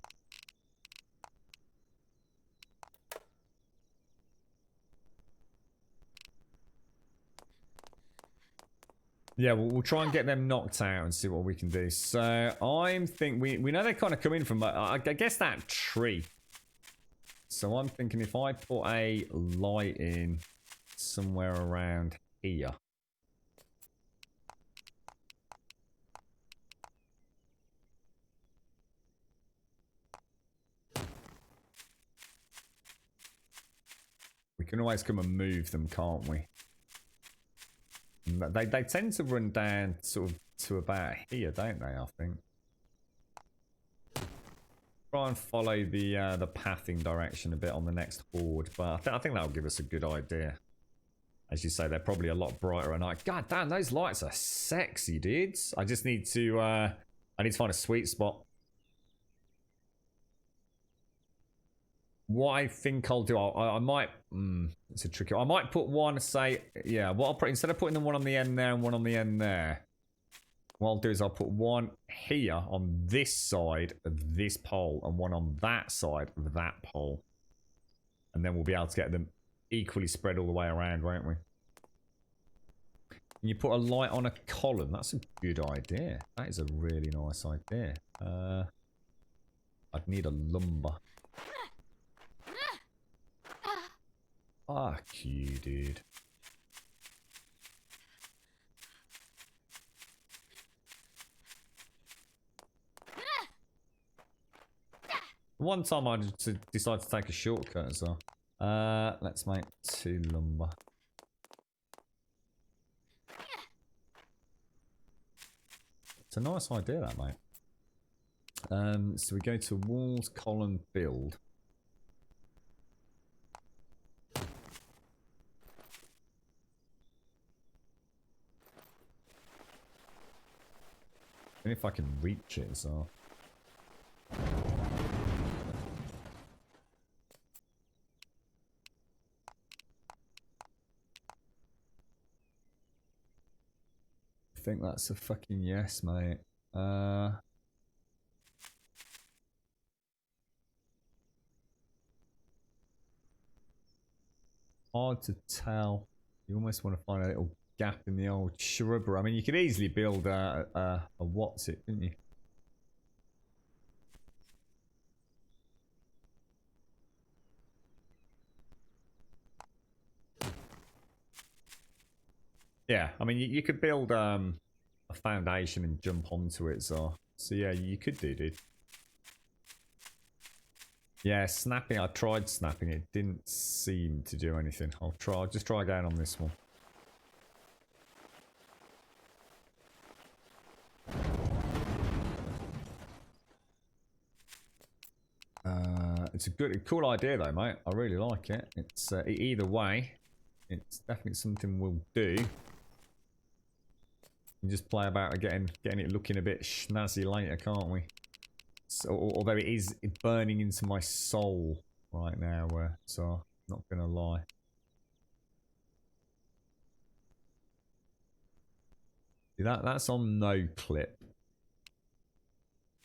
Yeah, we'll try and get them knocked out and see what we can do. So I'm thinking we know they kind of come in from I guess that tree. So I'm thinking if I put a light in somewhere around here. We can always come and move them, can't we? They tend to run down sort of to about here, don't they, I think? Try and follow the pathing direction a bit on the next horde, but I think that'll give us a good idea. As you say, they're probably a lot brighter at night. God damn, those lights are sexy, dudes. I just need to I need to find a sweet spot. What I think I'll do, I might, it's a tricky, I might put one, say, yeah, what I'll put, instead of putting the one on the end there and one on the end there, what I'll do is I'll put one here on this side of this pole and one on that side of that pole. And then we'll be able to get them equally spread all the way around, won't we? And you put a light on a column, that's a good idea. That is a really nice idea. I'd need a lumber. Fuck you, dude. One time I decided to take a shortcut as well. Let's make 2 lumber. It's a nice idea, that, mate. So we go to walls, column, build. And if I can reach it as well. I think that's a fucking yes, mate. Hard to tell. You almost want to find a little gap in the old shrubbery. I mean, you could easily build a what's it, couldn't you? Yeah, I mean, you could build a foundation and jump onto it, so yeah, you could do, dude. Yeah, snapping. I tried snapping. It didn't seem to do anything. I'll just try again on this one. It's a cool idea though, mate. I really like it. It's either way, it's definitely something we'll do. You just play about getting it looking a bit snazzy later, can't we? So, although it is burning into my soul right now, so not gonna lie. See, that's on no clip.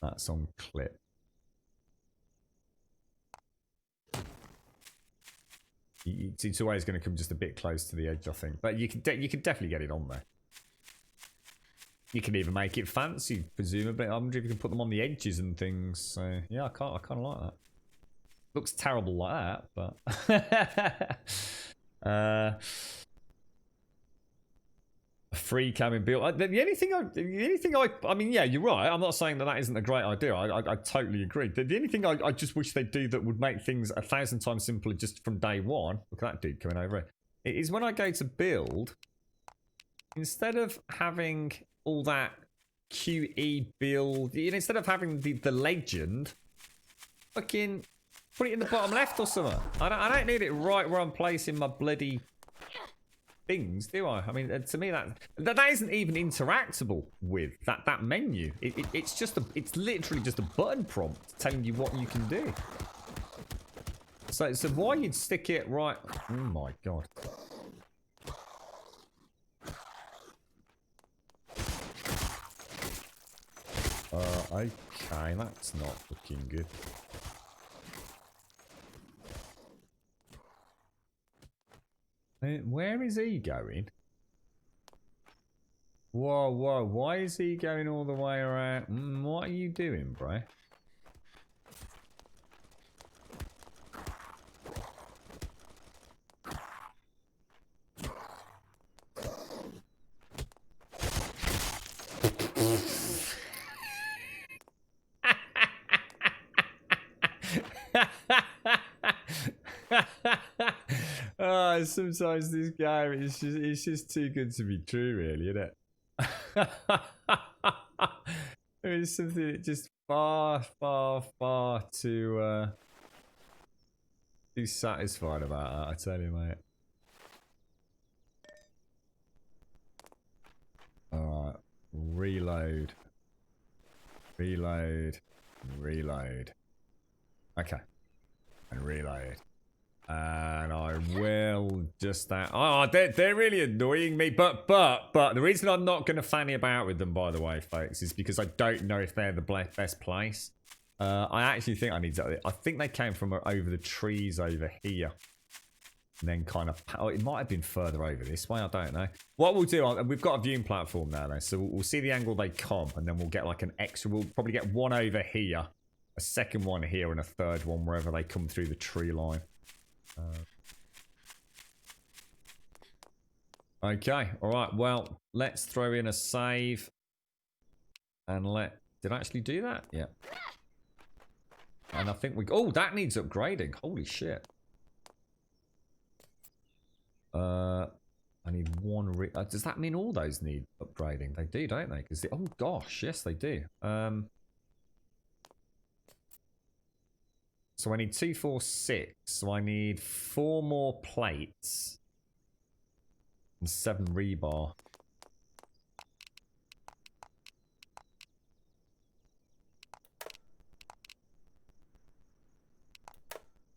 That's on clip. It's always going to come just a bit close to the edge, I think. But you can definitely get it on there. You can even make it fancy, presumably. I wonder if you can put them on the edges and things. So yeah, I kind of like that. Looks terrible like that, but a free cabin build. The only thing I mean, yeah, you're right. I'm not saying that isn't a great idea. I totally agree. The only thing I just wish they'd do that would make things 1,000 times simpler just from day one. Look at that dude coming over here. It is when I go to build, instead of having all that QE build, instead of having the legend, fucking put it in the bottom left or something. I don't need it right where I'm placing my bloody things, do I? I mean, to me that isn't even interactable with that menu. It's literally just a button prompt telling you what you can do. So why you'd stick it right? Oh my god. Okay, that's not looking good. Where is he going? Whoa, why is he going all the way around? What are you doing, bro? Oh, sometimes this game it's just too good to be true, really, isn't it? It's something just far too satisfied about that, I tell you, mate. Alright, reload. Okay, and reload. And I will just that. Oh, they're really annoying me. But the reason I'm not going to fanny about with them, by the way, folks, is because I don't know if they're the best place. I actually think I need to. I think they came from over the trees over here, and then kind of. Oh, it might have been further over this way. I don't know. What we'll do, we've got a viewing platform now, though, so we'll see the angle they come, and then we'll get like an extra. We'll probably get one over here, a second one here, and a third one wherever they come through the tree line. Okay, alright, well, let's throw in a save and did I actually do that? Yeah. And I think oh, that needs upgrading. Holy shit. I need one does that mean all those need upgrading? They do, don't they? Because oh gosh, yes they do. So I need 2, 4, 6. So I need 4 more plates and 7 rebar.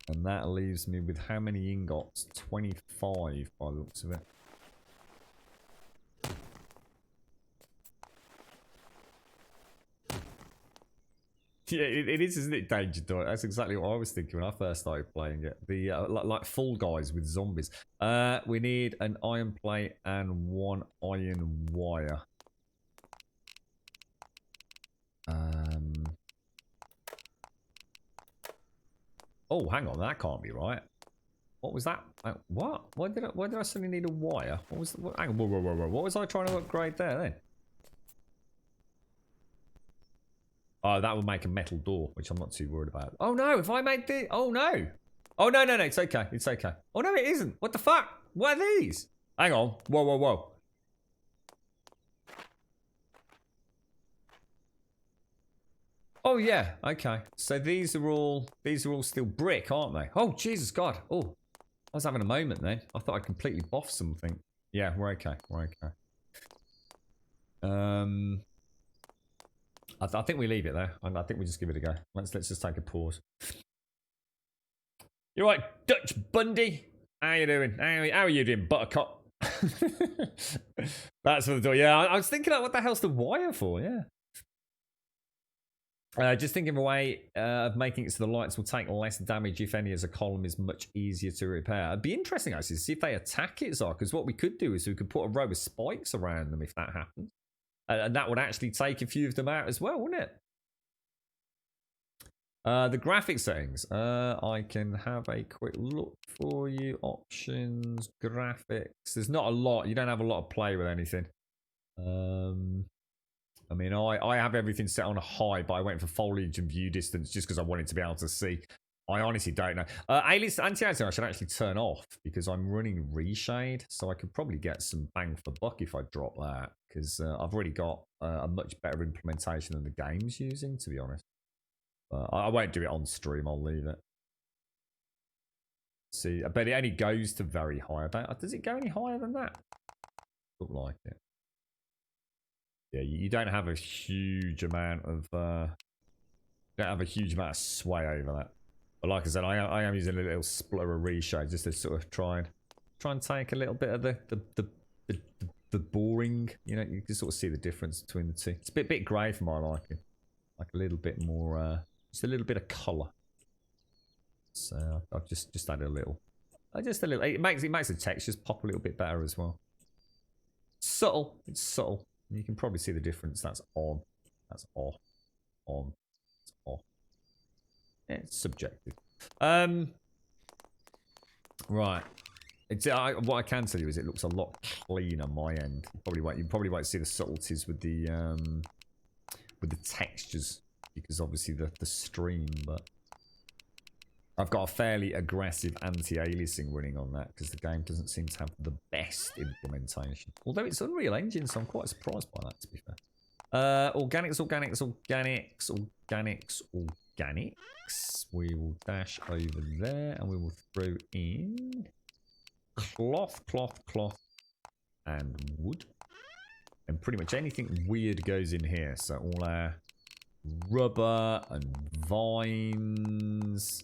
And that leaves me with how many ingots? 25 by the looks of it. Yeah, it is, isn't it, Danger Dot? That's exactly what I was thinking when I first started playing it. The like Fall Guys with zombies. We need an iron plate and 1 iron wire. Oh, hang on, that can't be right. What was that? What? Why did I suddenly need a wire? What was? Hang on, whoa. What was I trying to upgrade there then? Oh, that would make a metal door, which I'm not too worried about. Oh no, if I made the... Oh no. Oh no, it's okay. It's okay. Oh no, it isn't. What the fuck? What are these? Hang on. Whoa. Oh yeah, okay. So these are all still brick, aren't they? Oh Jesus God. Oh, I was having a moment then. I thought I completely boffed something. Yeah, we're okay. I think we leave it there. I think we just give it a go. Let's just take a pause. You're right, Dutch Bundy. How you doing? How are you doing, Buttercup? That's for the door. Yeah, I was thinking, like, what the hell's the wire for? Yeah. Just thinking of a way of making it so the lights will take less damage, if any, as a column is much easier to repair. It'd be interesting, actually, to see if they attack it, Zar, because what we could do is we could put a row of spikes around them if that happens. And that would actually take a few of them out as well, wouldn't it? The graphic settings. I can have a quick look for you. Options, graphics. There's not a lot. You don't have a lot of play with anything. I mean, I have everything set on a high, but I went for foliage and view distance just because I wanted to be able to see. I honestly don't know. Anti-aliasing I should actually turn off because I'm running reshade, so I could probably get some bang for buck if I drop that, because I've already got a much better implementation than the game's using, to be honest. I won't do it on stream, I'll leave it. See, I bet it only goes to very high. Does it go any higher than that? Look like it. Yeah, you don't have a huge amount of sway over that. But like I said, I am using a little splutter of reshade just to sort of try and take a little bit of the boring. You know, you can sort of see the difference between the two. It's a bit grey for my liking. Like a little bit more, just a little bit of colour. So I've just added a little, just a little. It makes the textures pop a little bit better as well. Subtle. It's subtle. You can probably see the difference. That's on. That's off. On. It's off. Yeah, it's subjective. Right. What I can tell you is it looks a lot cleaner my end. You probably won't see the subtleties with the textures because obviously the stream, but I've got a fairly aggressive anti-aliasing running on that because the game doesn't seem to have the best implementation. Although it's Unreal Engine, so I'm quite surprised by that, to be fair. Organics. We will dash over there and we will throw in cloth, and wood. And pretty much anything weird goes in here. So all our rubber and vines.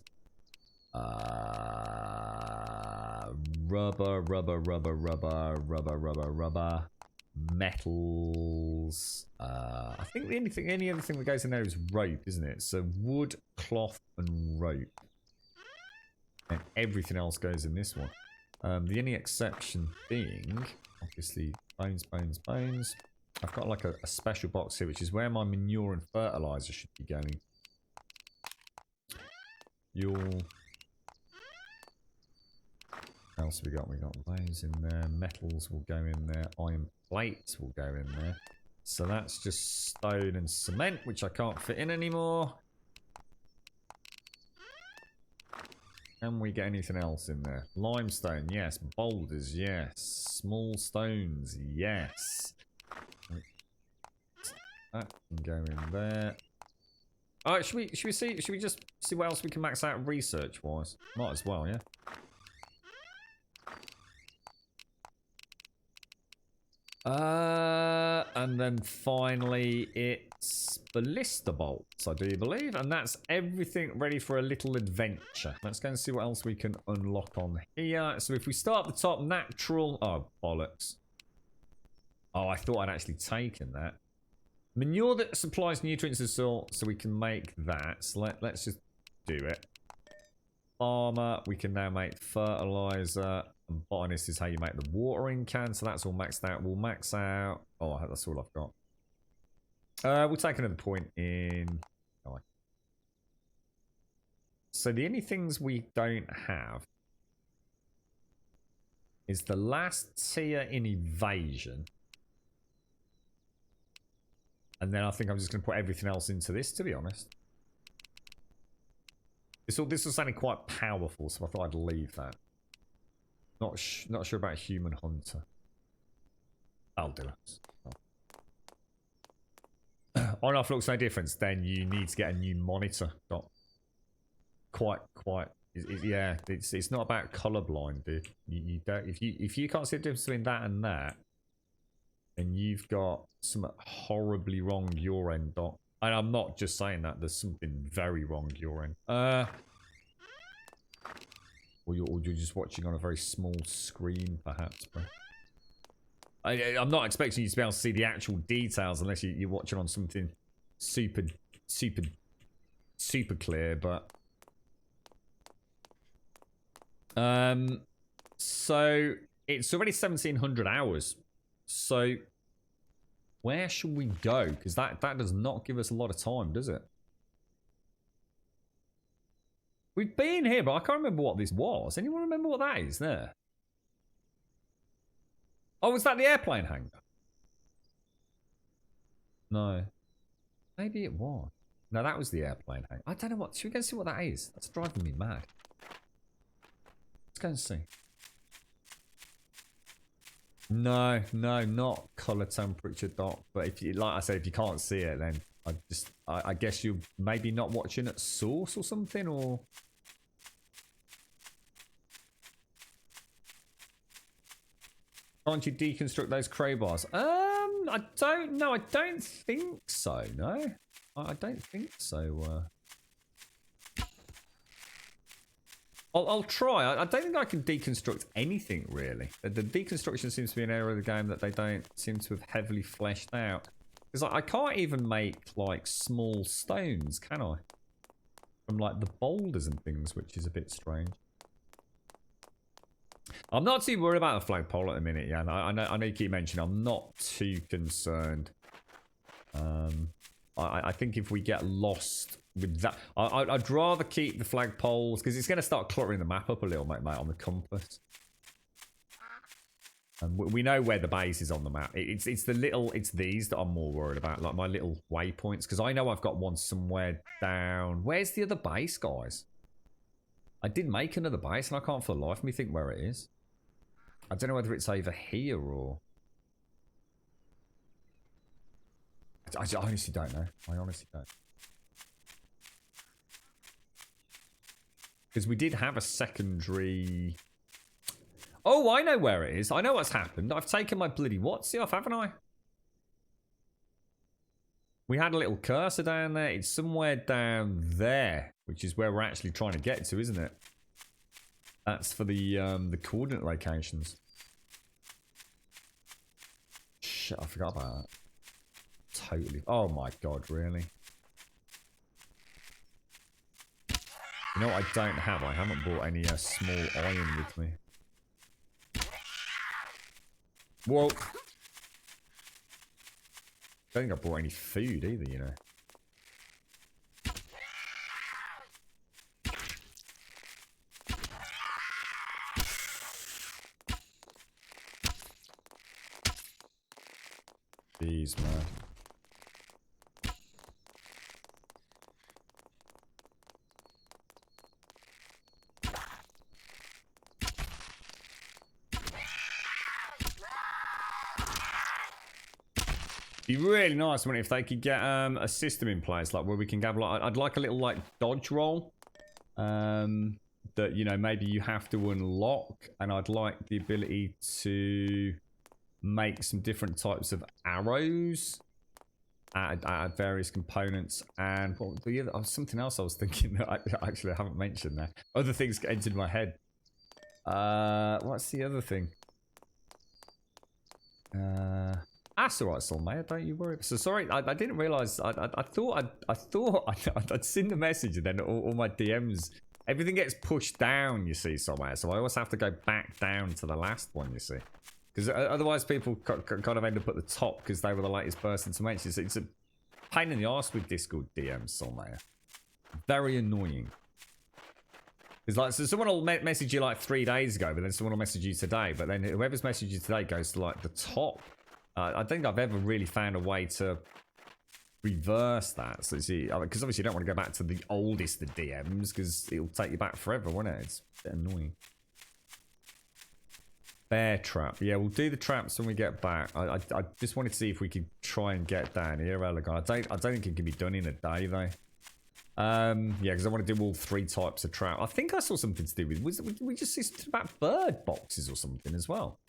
Rubber. Metals. I think the only other thing that goes in there is rope, isn't it? So wood, cloth, and rope. And everything else goes in this one. The only exception being, obviously, bones. I've got like a special box here, which is where my manure and fertilizer should be going. What else we got? We got those in there. Metals will go in there. Iron plates will go in there. So that's just stone and cement, which I can't fit in anymore. Can we get anything else in there? Limestone, yes. Boulders, yes. Small stones, yes. That can go in there. Alright, should we just see what else we can max out research wise? Might as well, yeah. And then finally it's ballista bolts, I do believe, and that's everything ready for a little adventure. Let's go and see what else we can unlock on here. So if we start at the top, natural. Oh bollocks! Oh, I thought I'd actually taken that. Manure that supplies nutrients to soil, so we can make that. So let's just do it. Farmer, we can now make fertilizer. And botanist is how you make the watering can. So that's all maxed out. We'll max out. Oh, that's all I've got. We'll take another point in. Oh. So the only things we don't have is the last tier in evasion. And then I think I'm just going to put everything else into this, to be honest. This was sounding quite powerful, so I thought I'd leave that. Not sure about Human Hunter. I'll do it. On off looks no difference. Then you need to get a new monitor. Yeah, it's not about colorblind, dude. You don't if you can't see the difference between that and that, then you've got something horribly wrong your end, Doc. And I'm not just saying that. There's something very wrong your end. Or you're just watching on a very small screen, perhaps, bro. I'm not expecting you to be able to see the actual details unless you're watching on something super clear, but... So, it's already 1700 hours. So, where should we go? Because that does not give us a lot of time, does it? We've been here, but I can't remember what this was. Anyone remember what that is there? Oh, was that the airplane hangar? No. Maybe it was. No, that was the airplane hangar. I don't know what. Should we go see what that is? That's driving me mad. Let's go and see. No, not color temperature, Doc. But if you, like I said, if you can't see it, then I guess you're maybe not watching at source or something, or. Can't you deconstruct those crowbars? I don't know. I don't think so. No, I don't think so. I'll try. I don't think I can deconstruct anything really. The deconstruction seems to be an area of the game that they don't seem to have heavily fleshed out. Because I can't even make like small stones, can I? From like the boulders and things, which is a bit strange. I'm not too worried about the flagpole at the minute, yeah. I know you keep mentioning. I'm not too concerned. I think if we get lost with that, I'd rather keep the flagpoles because it's going to start cluttering the map up a little, mate, on the compass. And we know where the base is on the map. It's these that I'm more worried about, like my little waypoints, because I know I've got one somewhere down. Where's the other base, guys? I did make another base, and I can't for the life of me think where it is. I don't know whether it's over here or. I honestly don't know. I honestly don't. Because we did have a secondary. Oh, I know where it is. I know what's happened. I've taken my bloody Watsy off, haven't I? We had a little cursor down there. It's somewhere down there, which is where we're actually trying to get to, isn't it? That's for the coordinate locations. Shit, I forgot about that. Totally. Oh my god, really? You know what I don't have? I haven't bought any small iron with me. Whoa. Don't think I bought any food either, you know. Jeez, man. Be really nice, wouldn't it, if they could get a system in place, like where we can have like I'd like a little like dodge roll, that you know maybe you have to unlock, and I'd like the ability to make some different types of arrows, add various components, and what the other? Oh, something else I was thinking that I actually haven't mentioned there. Other things entered my head. What's the other thing? That's all right, Soulmate. Don't you worry. So sorry, I didn't realise. I thought I'd seen the message, and then all my DMs, everything gets pushed down. You see, somewhere. So I always have to go back down to the last one. You see, because otherwise people kind of end up at the top because they were the latest person to mention. So it's a pain in the arse with Discord DMs, Soulmate. Very annoying. It's like, so someone will message you like 3 days ago, but then someone will message you today. But then whoever's messaged you today goes to like the top. I don't think I've ever really found a way to reverse that. So see, because obviously you don't want to go back to the oldest of DMs because it'll take you back forever, won't it? It's a bit annoying. Bear trap. Yeah, we'll do the traps when we get back. I just wanted to see if we could try and get down here, Elegant. I don't think it can be done in a day though. Yeah, because I want to do all 3 types of trap. I think I saw something to do with. We just see something about bird boxes or something as well.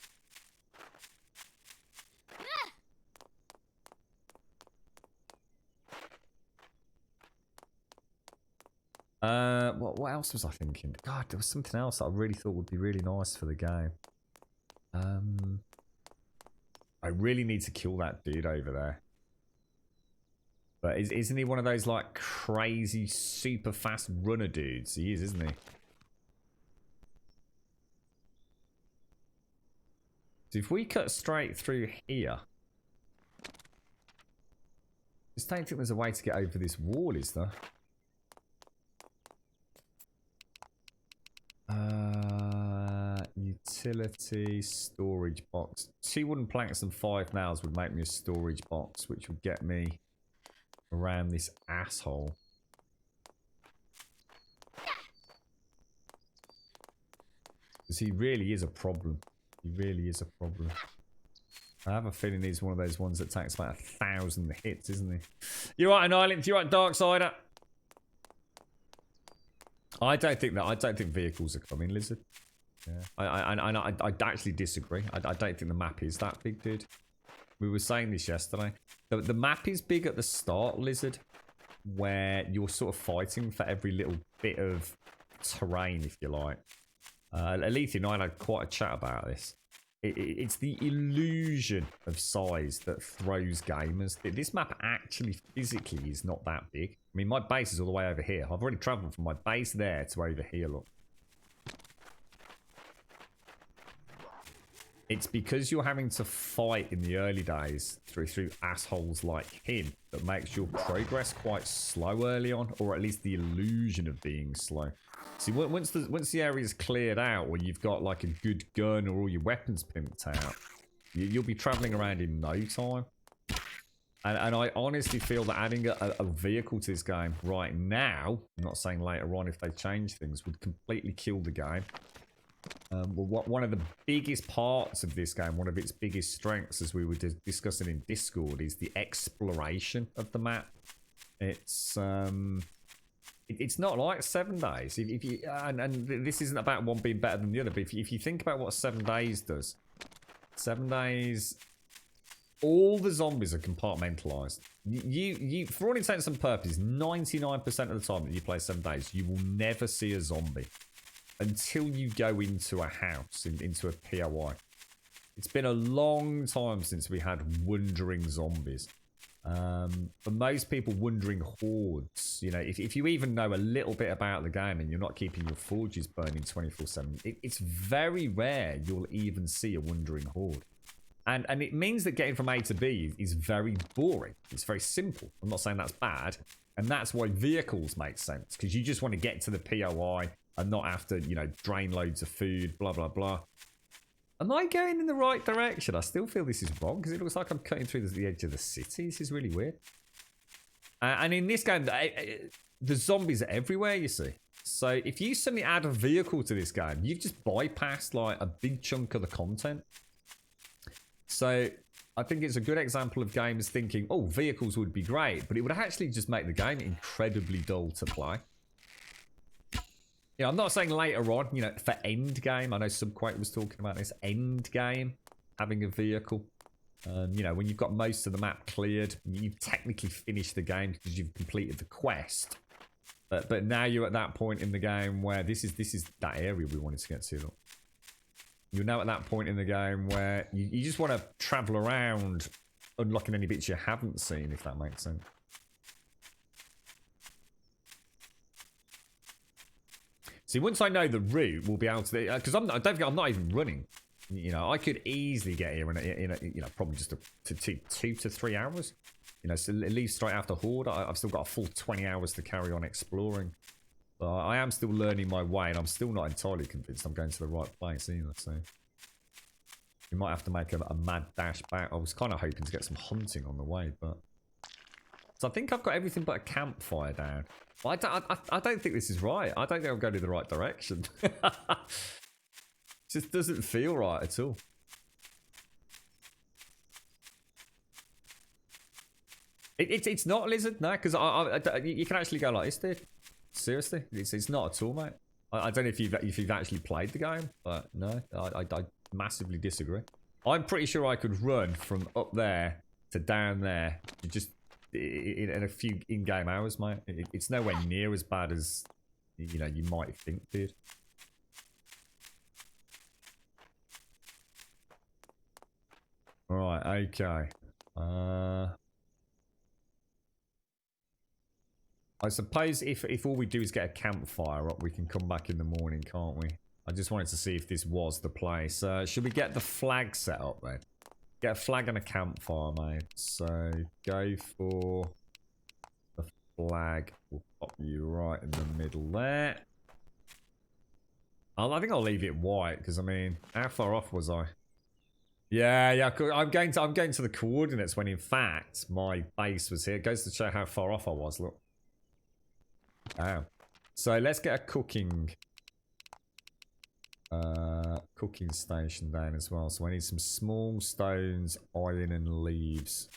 What else was I thinking? God, there was something else that I really thought would be really nice for the game. I really need to kill that dude over there. But isn't he one of those like crazy super fast runner dudes? He is, isn't he? So if we cut straight through here, just don't think there's a way to get over this wall, is there? Utility storage box. 2 wooden planks and 5 nails would make me a storage box, which would get me around this asshole. Because he really is a problem. He really is a problem. I have a feeling he's one of those ones that takes about 1,000 hits, isn't he? You're right, Island. You're right, Darksider. I don't think vehicles are coming, Lizard. Yeah. I actually disagree. I don't think the map is that big, dude. We were saying this yesterday. The map is big at the start, Lizard, where you're sort of fighting for every little bit of terrain, if you like. Alethea and I had quite a chat about this. It's the illusion of size that throws gamers. This map actually physically is not that big. I mean, my base is all the way over here. I've already travelled from my base there to over here, look. It's because you're having to fight in the early days through assholes like him that makes your progress quite slow early on, or at least the illusion of being slow. See, once the area's cleared out, or you've got like a good gun or all your weapons pimped out, you'll be travelling around in no time. And I honestly feel that adding a vehicle to this game right now, I'm not saying later on if they change things, would completely kill the game. Well, one of the biggest parts of this game, one of its biggest strengths, as we were discussing in Discord, is the exploration of the map. It's not like 7 Days. If you and this isn't about one being better than the other, but if you think about what 7 Days does, 7 Days, all the zombies are compartmentalized. You for all intents and purposes, 99% of the time that you play 7 Days, you will never see a zombie until you go into a house, into a POI. It's been a long time since we had wandering zombies. For most people, wandering hordes, you know, if you even know a little bit about the game and you're not keeping your forges burning 24/7, it's very rare you'll even see a wandering horde. And it means that getting from A to B is very boring. It's very simple. I'm not saying that's bad. And that's why vehicles make sense, because you just want to get to the POI and not have to, you know, drain loads of food, blah, blah, blah. Am I going in the right direction? I still feel this is wrong, because it looks like I'm cutting through the edge of the city. This is really weird. And in this game, the zombies are everywhere, you see. So if you suddenly add a vehicle to this game, you've just bypassed, like, a big chunk of the content. So I think it's a good example of games thinking, oh, vehicles would be great, but it would actually just make the game incredibly dull to play. Yeah, I'm not saying later on, you know, for end game. I know Subquake was talking about this end game, having a vehicle. You know, when you've got most of the map cleared, you've technically finished the game because you've completed the quest. But now you're at that point in the game where this is that area we wanted to get to. Look. You're now at that point in the game where you just want to travel around unlocking any bits you haven't seen, if that makes sense. See, once I know the route, we'll be able to... Because I don't think I'm not even running. You know, I could easily get here in a you know, probably just 2 to 3 hours. You know, so leave straight after Horde. I've still got a full 20 hours to carry on exploring. But I am still learning my way, and I'm still not entirely convinced I'm going to the right place either, so... We might have to make a mad dash back. I was kind of hoping to get some hunting on the way, but... So I think I've got everything but a campfire down. But I don't think this is right. I don't think I'm going in the right direction. It just doesn't feel right at all. It's not Lizard, no, because you can actually go like this, dude. Seriously, it's not at all, mate. I don't know if you've actually played the game, but no, I massively disagree. I'm pretty sure I could run from up there to down there just in a few in-game hours, mate. It's nowhere near as bad as you know you might think, dude. All right, okay. I suppose if all we do is get a campfire up, we can come back in the morning, can't we? I just wanted to see if this was the place. Should we get the flag set up then? Get a flag and a campfire, mate. So go for the flag. We'll pop you right in the middle there. I think I'll leave it white because I mean, how far off was I? Yeah. I'm going to the coordinates when in fact my base was here. It goes to show how far off I was. Look. Wow. So let's get a cooking station down as well. So I need some small stones, iron and leaves.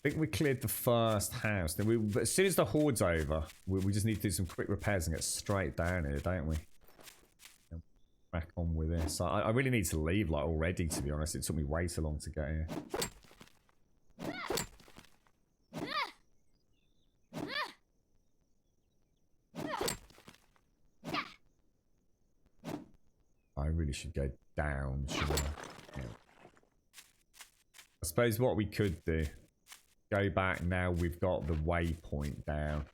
I think we cleared the first house. Then as soon as the Horde's over, we just need to do some quick repairs and get straight down here, don't we? And crack on with this. I really need to leave like already, to be honest. It took me way too long to get here. I really should go down, shouldn't I? Yeah. I suppose what we could do, go back now we've got the waypoint down.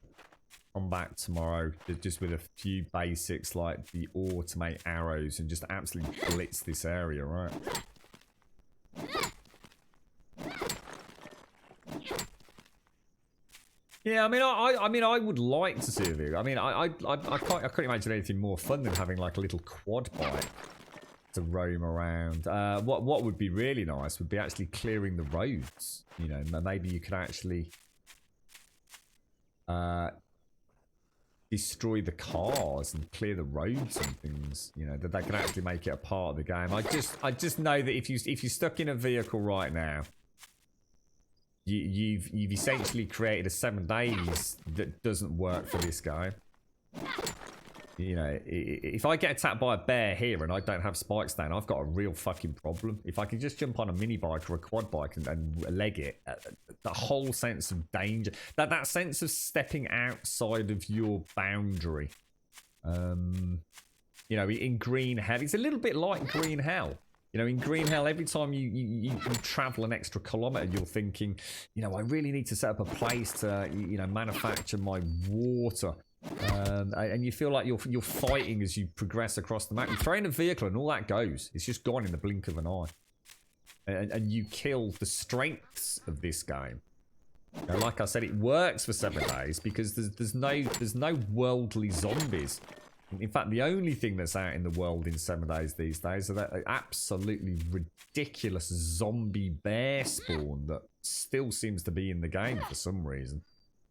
Come back tomorrow just with a few basics like the ore to make arrows and just absolutely blitz this area, right? Yeah, I mean, I would like to see a video. I mean, I couldn't imagine anything more fun than having like a little quad bike to roam around. What would be really nice would be actually clearing the roads. You know, maybe you could actually destroy the cars and clear the roads and things. You know, that they can actually make it a part of the game. I just know that if you're stuck in a vehicle right now. You've essentially created a 7 days that doesn't work for this game. You know, if I get attacked by a bear here and I don't have spikes down, I've got a real fucking problem. If I can just jump on a mini bike or a quad bike and leg it, the whole sense of danger, that sense of stepping outside of your boundary. You know, in Green Hell, it's a little bit like Green Hell. You know, in Green Hell, every time you travel an extra kilometre, you're thinking, you know, I really need to set up a place to, you know, manufacture my water. And you feel like you're fighting as you progress across the map. You throw in a vehicle and all that goes. It's just gone in the blink of an eye. And you kill the strengths of this game. You know, like I said, it works for 7 days because there's no worldly zombies. In fact, the only thing that's out in the world in 7 days these days are that absolutely ridiculous zombie bear spawn that still seems to be in the game for some reason.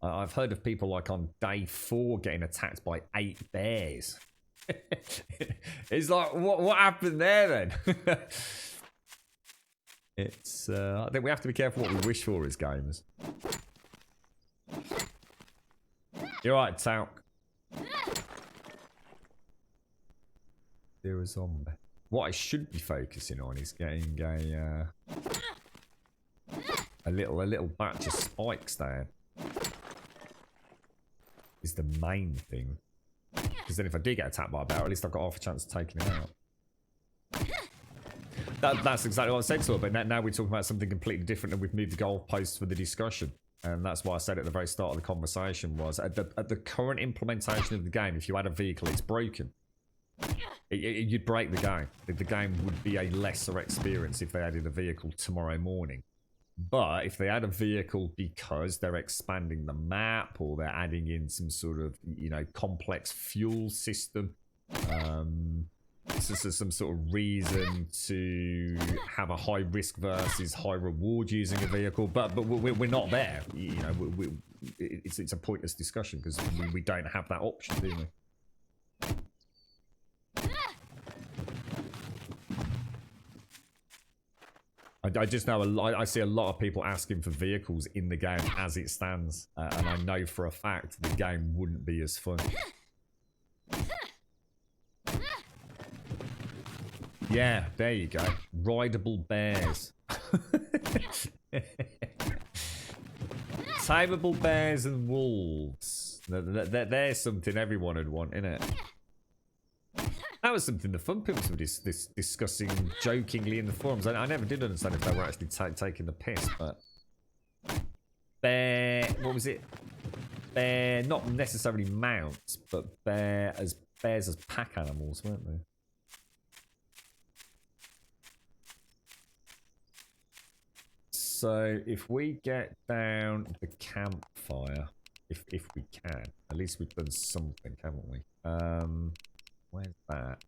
I've heard of people like on day 4 getting attacked by 8 bears. It's like, what happened there then? It's, I think we have to be careful what we wish for as gamers. You're right, Talk. There a zombie. What I should be focusing on is getting a little batch of spikes down. Is the main thing. Because then if I do get attacked by a bear, at least I've got half a chance of taking it out. That's exactly what I said to her, but now we're talking about something completely different and we've moved the goalposts for the discussion. And that's why I said at the very start of the conversation was, at the current implementation of the game, if you had a vehicle, it's broken. You'd break the game. The game would be a lesser experience if they added a vehicle tomorrow morning. But if they add a vehicle because they're expanding the map or they're adding in some sort of, you know, complex fuel system, some sort of reason to have a high risk versus high reward using a vehicle, but we're not there. You know, it's a pointless discussion because we don't have that option, do we? I just know I see a lot of people asking for vehicles in the game as it stands, and I know for a fact the game wouldn't be as fun. Yeah, there you go. Rideable bears. Tameable bears and wolves. There's something everyone would want, innit? That was something the fun people were discussing jokingly in the forums. I never did understand if they were actually taking the piss, but... Bear... What was it? Bear... Not necessarily mounts, but bears as pack animals, weren't they? So, if we get down the campfire, if we can, at least we've done something, haven't we? Where's that?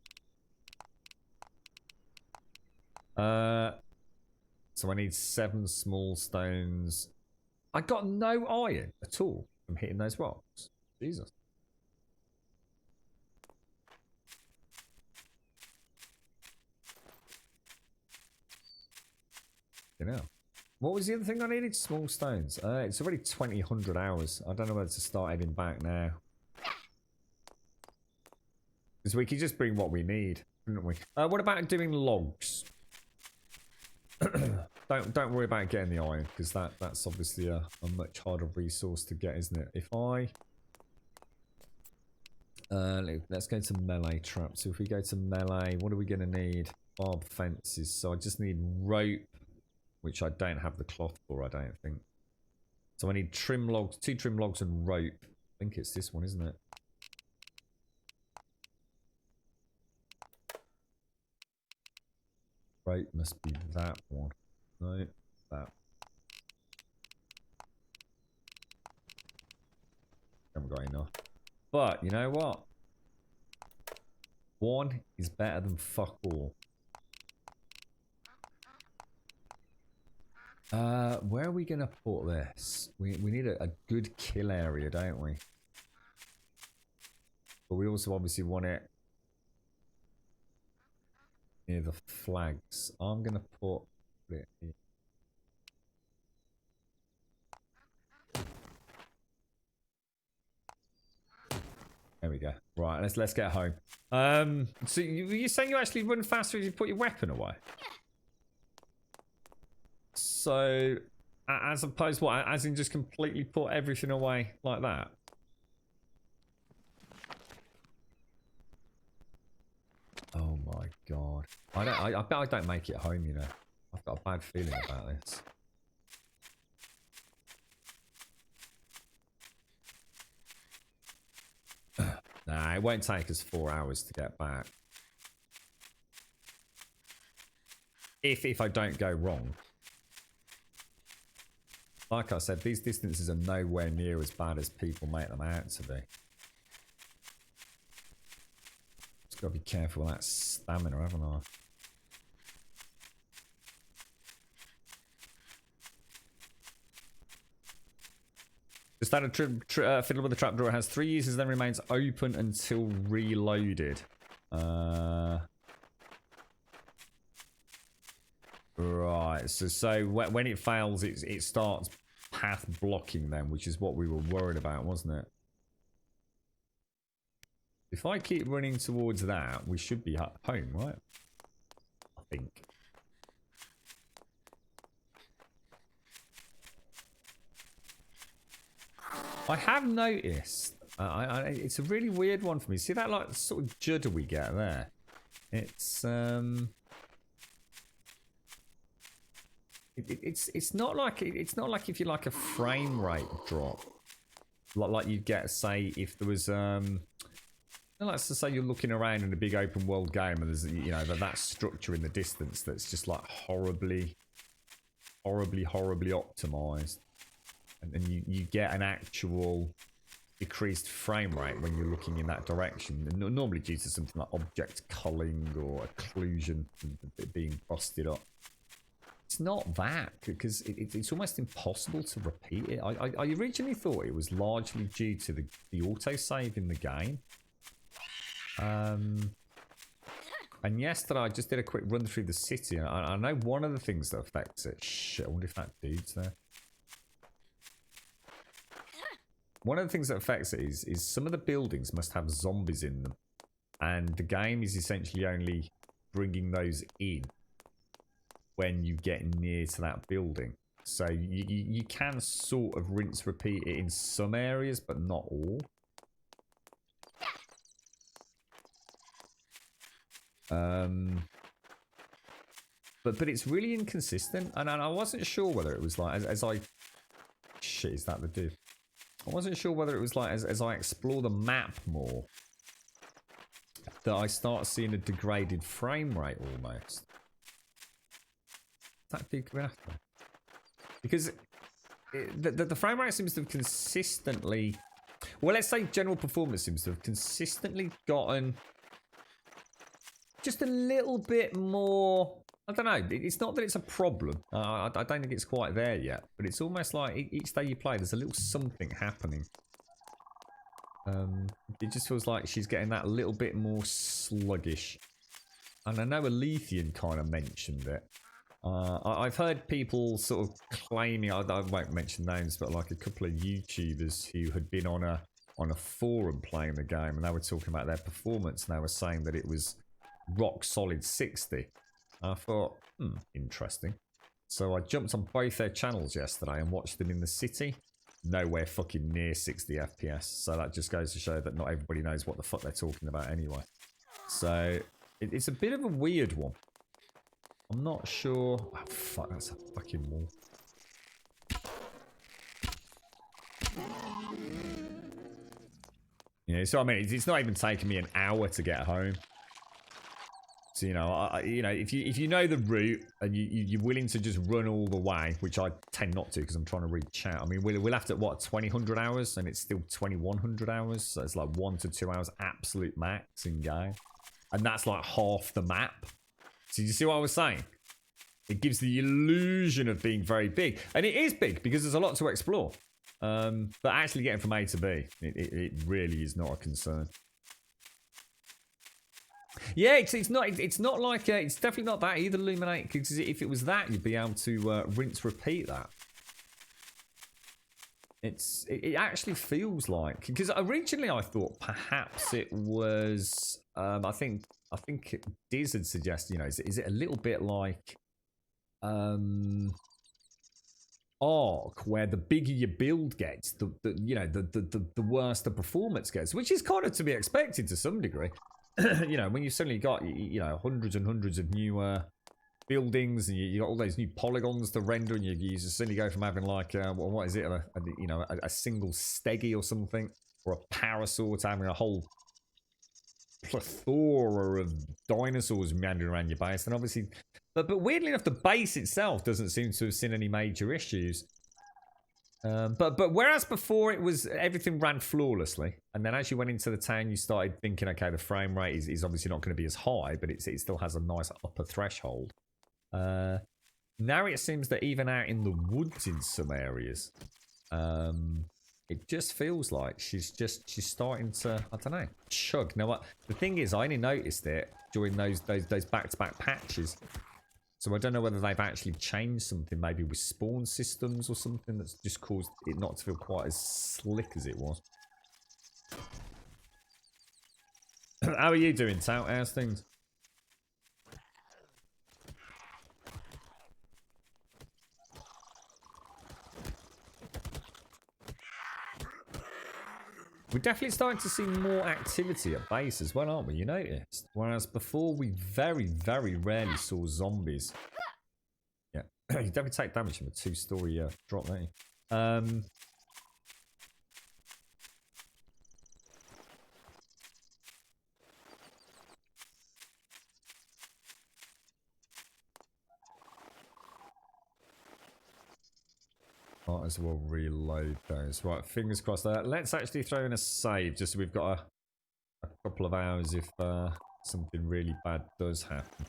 So I need 7 small stones. I got no iron at all from hitting those rocks. Jesus. You know. What was the other thing I needed? Small stones. It's already 2,000 hours. I don't know whether to start heading back now. Because we could just bring what we need, couldn't we? What about doing logs? Don't worry about getting the iron, because that's obviously a much harder resource to get, isn't it? If I... let's go to melee traps. So if we go to melee, what are we going to need? Barb fences. So I just need rope, which I don't have the cloth for, I don't think. So I need trim logs, 2 trim logs and rope. I think it's this one, isn't it? Rope must be that one. No, that. Haven't got enough. But, you know what? 1 is better than fuck all. Where are we gonna put this? We need a good kill area, don't we? But we also obviously want it near the flags. I'm gonna put it here. There we go. Right, let's get home. So you're saying you actually run faster as you put your weapon away? So, as opposed to what? As in just completely put everything away like that? Oh my god. I bet I don't make it home, you know. I've got a bad feeling about this. Nah, it won't take us 4 hours to get back. If I don't go wrong. Like I said, these distances are nowhere near as bad as people make them out to be. Just gotta be careful with that stamina, haven't I? Just add a fiddle with the trapdoor. It has 3 uses, then remains open until reloaded. Right, so when it fails, it starts path blocking then, which is what we were worried about, wasn't it? If I keep running towards that, we should be home, right? I think. I have noticed, it's a really weird one for me. See that like sort of judder we get there? It's it's not like if you like a frame rate drop, like you'd get, say, if there was let's just say you're looking around in a big open world game and there's that structure in the distance that's just like horribly optimized, and then you get an actual decreased frame rate when you're looking in that direction, normally due to something like object culling or occlusion being busted up. It's not that, because it's almost impossible to repeat it. I originally thought it was largely due to the autosave in the game. And yesterday I just did a quick run through the city, and I know one of the things that affects it. Shit, I wonder if that dude's there. One of the things that affects it is some of the buildings must have zombies in them, and the game is essentially only bringing those in when you get near to that building. So you can sort of rinse repeat it in some areas, but not all. But it's really inconsistent, and I wasn't sure whether it was like as I shit is that the dude? I wasn't sure whether it was like as I explore the map more that I start seeing a degraded frame rate almost. That dude coming after me? Because the frame rate seems to have consistently, well, let's say general performance seems to have consistently gotten just a little bit more. I don't know. It's not that it's a problem. I don't think it's quite there yet. But it's almost like each day you play, there's a little something happening. It just feels like she's getting that little bit more sluggish. And I know Alethian kind of mentioned it. I've heard people sort of claiming, I won't mention names, but like a couple of YouTubers who had been on a forum playing the game, and they were talking about their performance, and they were saying that it was rock solid 60. I thought, interesting. So I jumped on both their channels yesterday and watched them in the city. Nowhere fucking near 60 FPS. So that just goes to show that not everybody knows what the fuck they're talking about anyway. So it's a bit of a weird one. I'm not sure. Oh, fuck, that's a fucking wall. Yeah, so I mean, it's not even taking me an hour to get home. So, if you know the route and you're willing to just run all the way, which I tend not to because I'm trying to read chat. I mean, we'll have to, what, 2000 hours, and it's still 2100 hours. So it's like 1 to 2 hours absolute max in game. And that's like half the map. So you see what I was saying? It gives the illusion of being very big. And it is big because there's a lot to explore. But actually getting from A to B, it really is not a concern. Yeah, it's not like it's definitely not that either, Illuminate. Because if it was that, you'd be able to rinse repeat that. It actually feels like, because originally I thought perhaps it was I think Diz had suggested, is it a little bit like Ark, where the bigger your build gets, the worse the performance gets, which is kind of to be expected to some degree. When you've suddenly got hundreds and hundreds of new buildings, and you got all those new polygons to render, and you suddenly go from having like what is it, a single steggy or something, or a parasaur, to having a whole plethora of dinosaurs meandering around your base. And obviously, but weirdly enough, the base itself doesn't seem to have seen any major issues. But whereas before it was everything ran flawlessly, and then as you went into the town, you started thinking, okay, the frame rate is obviously not going to be as high, but it still has a nice upper threshold. Now it seems that even out in the woods in some areas, it just feels like she's starting to, I don't know, chug. Now what the thing is, I only noticed it during those back-to-back patches. So I don't know whether they've actually changed something, maybe with spawn systems or something, that's just caused it not to feel quite as slick as it was. How are you doing, Tout? How's things? We're definitely starting to see more activity at base as well, aren't we? You noticed? Whereas before we very, very rarely saw zombies. Yeah. You definitely take damage from a 2-story drop, don't you? Might as well reload those. Right, fingers crossed there. Let's actually throw in a save just so we've got a couple of hours if something really bad does happen.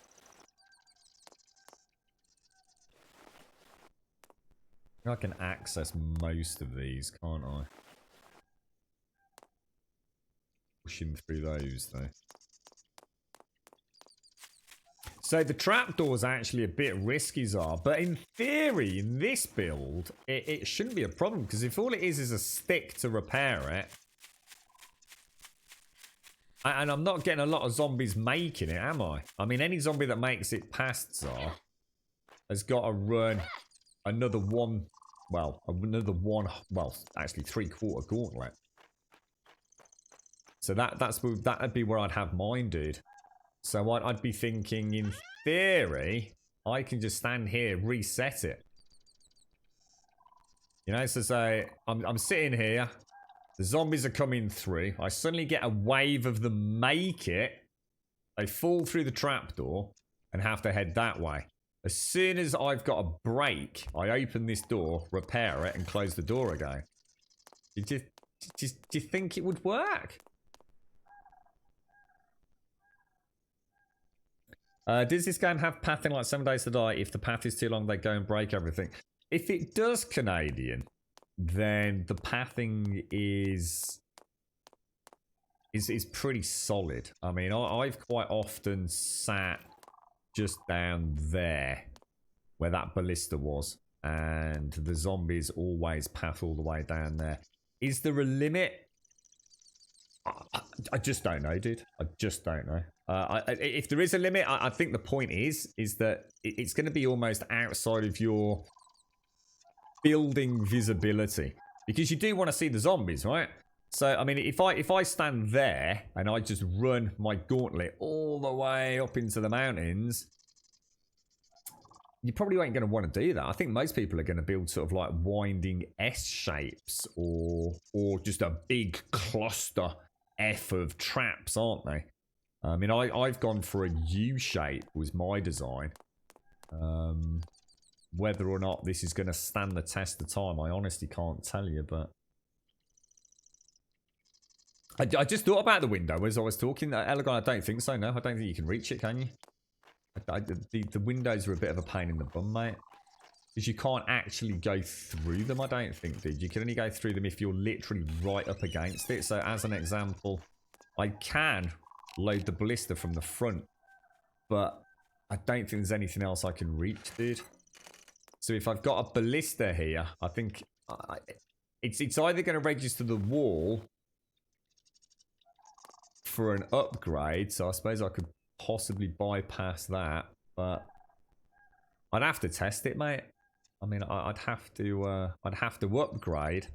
I can access most of these, can't I? Pushing through those though. So the trapdoor's actually a bit risky, Zar, but in theory, in this build, it shouldn't be a problem, because if all it is a stick to repair it, and I'm not getting a lot of zombies making it, am I? I mean, any zombie that makes it past Zar has got to run another one, well, actually 3/4 gauntlet. So that'd be where I'd have mine, dude. So I'd be thinking, in theory, I can just stand here, reset it. You know, so say, I'm sitting here, the zombies are coming through, I suddenly get a wave of them make it, they fall through the trapdoor, and have to head that way. As soon as I've got a break, I open this door, repair it, and close the door again. Do you think it would work? Does this game have pathing like 7 Days to Die? If the path is too long, they go and break everything. If it does, Canadian, then the pathing is pretty solid. I mean, I've quite often sat just down there where that ballista was, and the zombies always path all the way down there. Is there a limit? I just don't know, dude. I just don't know. If there is a limit, I think the point is that it's going to be almost outside of your building visibility, because you do want to see the zombies, right? So I mean, if I stand there and I just run my gauntlet all the way up into the mountains, you probably ain't going to want to do that. I think most people are going to build sort of like winding S shapes or just a big cluster F of traps, aren't they? I mean, I've gone for a U shape was my design. Whether or not this is going to stand the test of time, I honestly can't tell you, but I just thought about the window as I was talking. Elegant, I don't think so, no. I don't think you can reach it, can you? The windows are a bit of a pain in the bum, mate. Because you can't actually go through them, I don't think, dude. You can only go through them if you're literally right up against it. So, as an example, I can load the ballista from the front, but I don't think there's anything else I can reach, dude. So, if I've got a ballista here, I think it's either going to register the wall for an upgrade. So, I suppose I could possibly bypass that, but I'd have to test it, mate. I mean, I'd have to upgrade,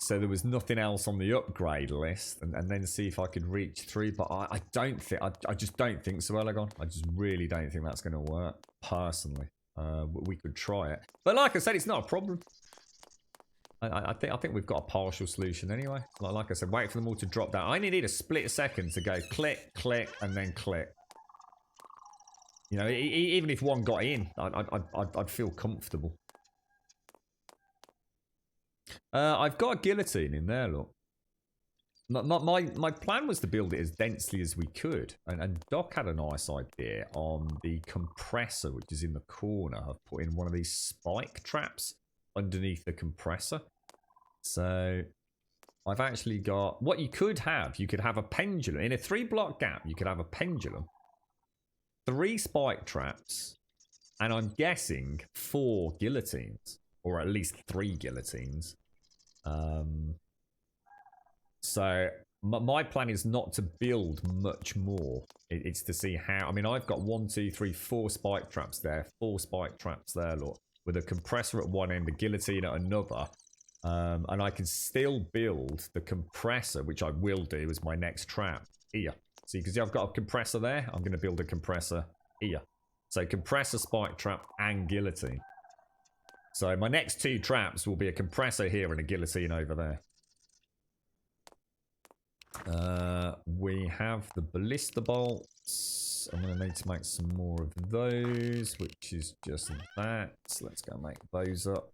so there was nothing else on the upgrade list, and then see if I could reach through. But I don't think, I just don't think so, Elegon. I just really don't think that's going to work, personally. We could try it, but like I said, it's not a problem. I think we've got a partial solution anyway. Like I said, wait for them all to drop down. I only need a split second to go click, click, and then click. You know, even if one got in, I'd feel comfortable. I've got a guillotine in there, look. My plan was to build it as densely as we could. And Doc had a nice idea on the compressor, which is in the corner. I've put in one of these spike traps underneath the compressor. So I've actually got... What you could have a pendulum. In a 3-block gap, you could have a pendulum. 3 spike traps, and I'm guessing 4 guillotines, or at least 3 guillotines. So my plan is not to build much more. It's to see how. I mean, I've got 1, 2, 3, 4 spike traps there, 4 spike traps there, look, with a compressor at one end, a guillotine at another, and I can still build the compressor, which I will do as my next trap here. So you can see I've got a compressor there. I'm going to build a compressor here. So compressor, spike trap, and guillotine. So my next 2 traps will be a compressor here and a guillotine over there. We have the ballista bolts. I'm going to need to make some more of those, which is just that. So let's go make those up.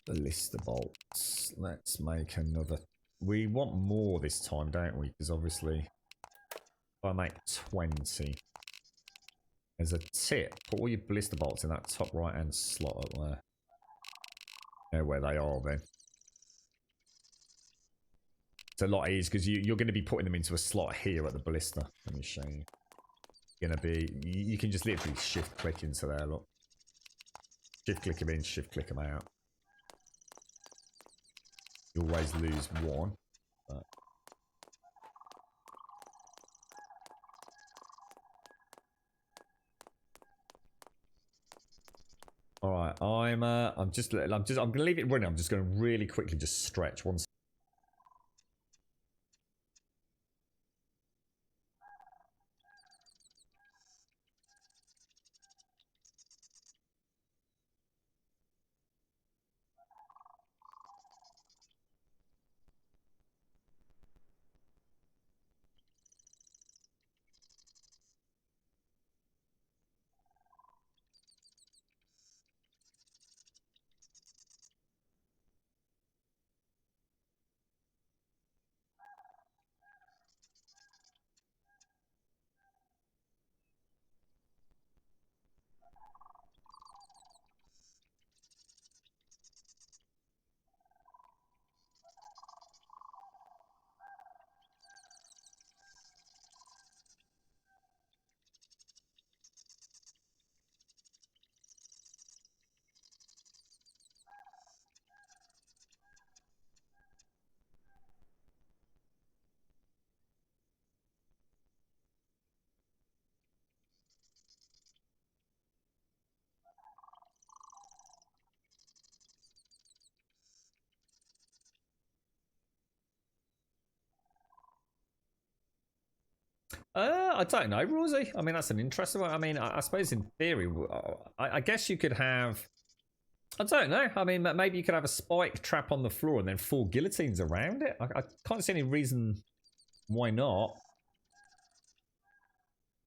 Ballista bolts. Let's make another. We want more this time, don't we? Because obviously, if I make 20. As a tip, put all your ballista bolts in that top right hand slot up there. Know where they are then. It's a lot easier because you're going to be putting them into a slot here at the ballista. Let me show you. You're going to be, you can just literally shift click into there, look. Shift click them in, shift click them out. You always lose one. But all right, I'm gonna leave it running. I'm just gonna really quickly just stretch one. I don't know, Rosie. I mean, that's an interesting one. I mean, I suppose in theory, I guess you could have. I don't know. I mean, maybe you could have a spike trap on the floor and then 4 guillotines around it. I can't see any reason why not.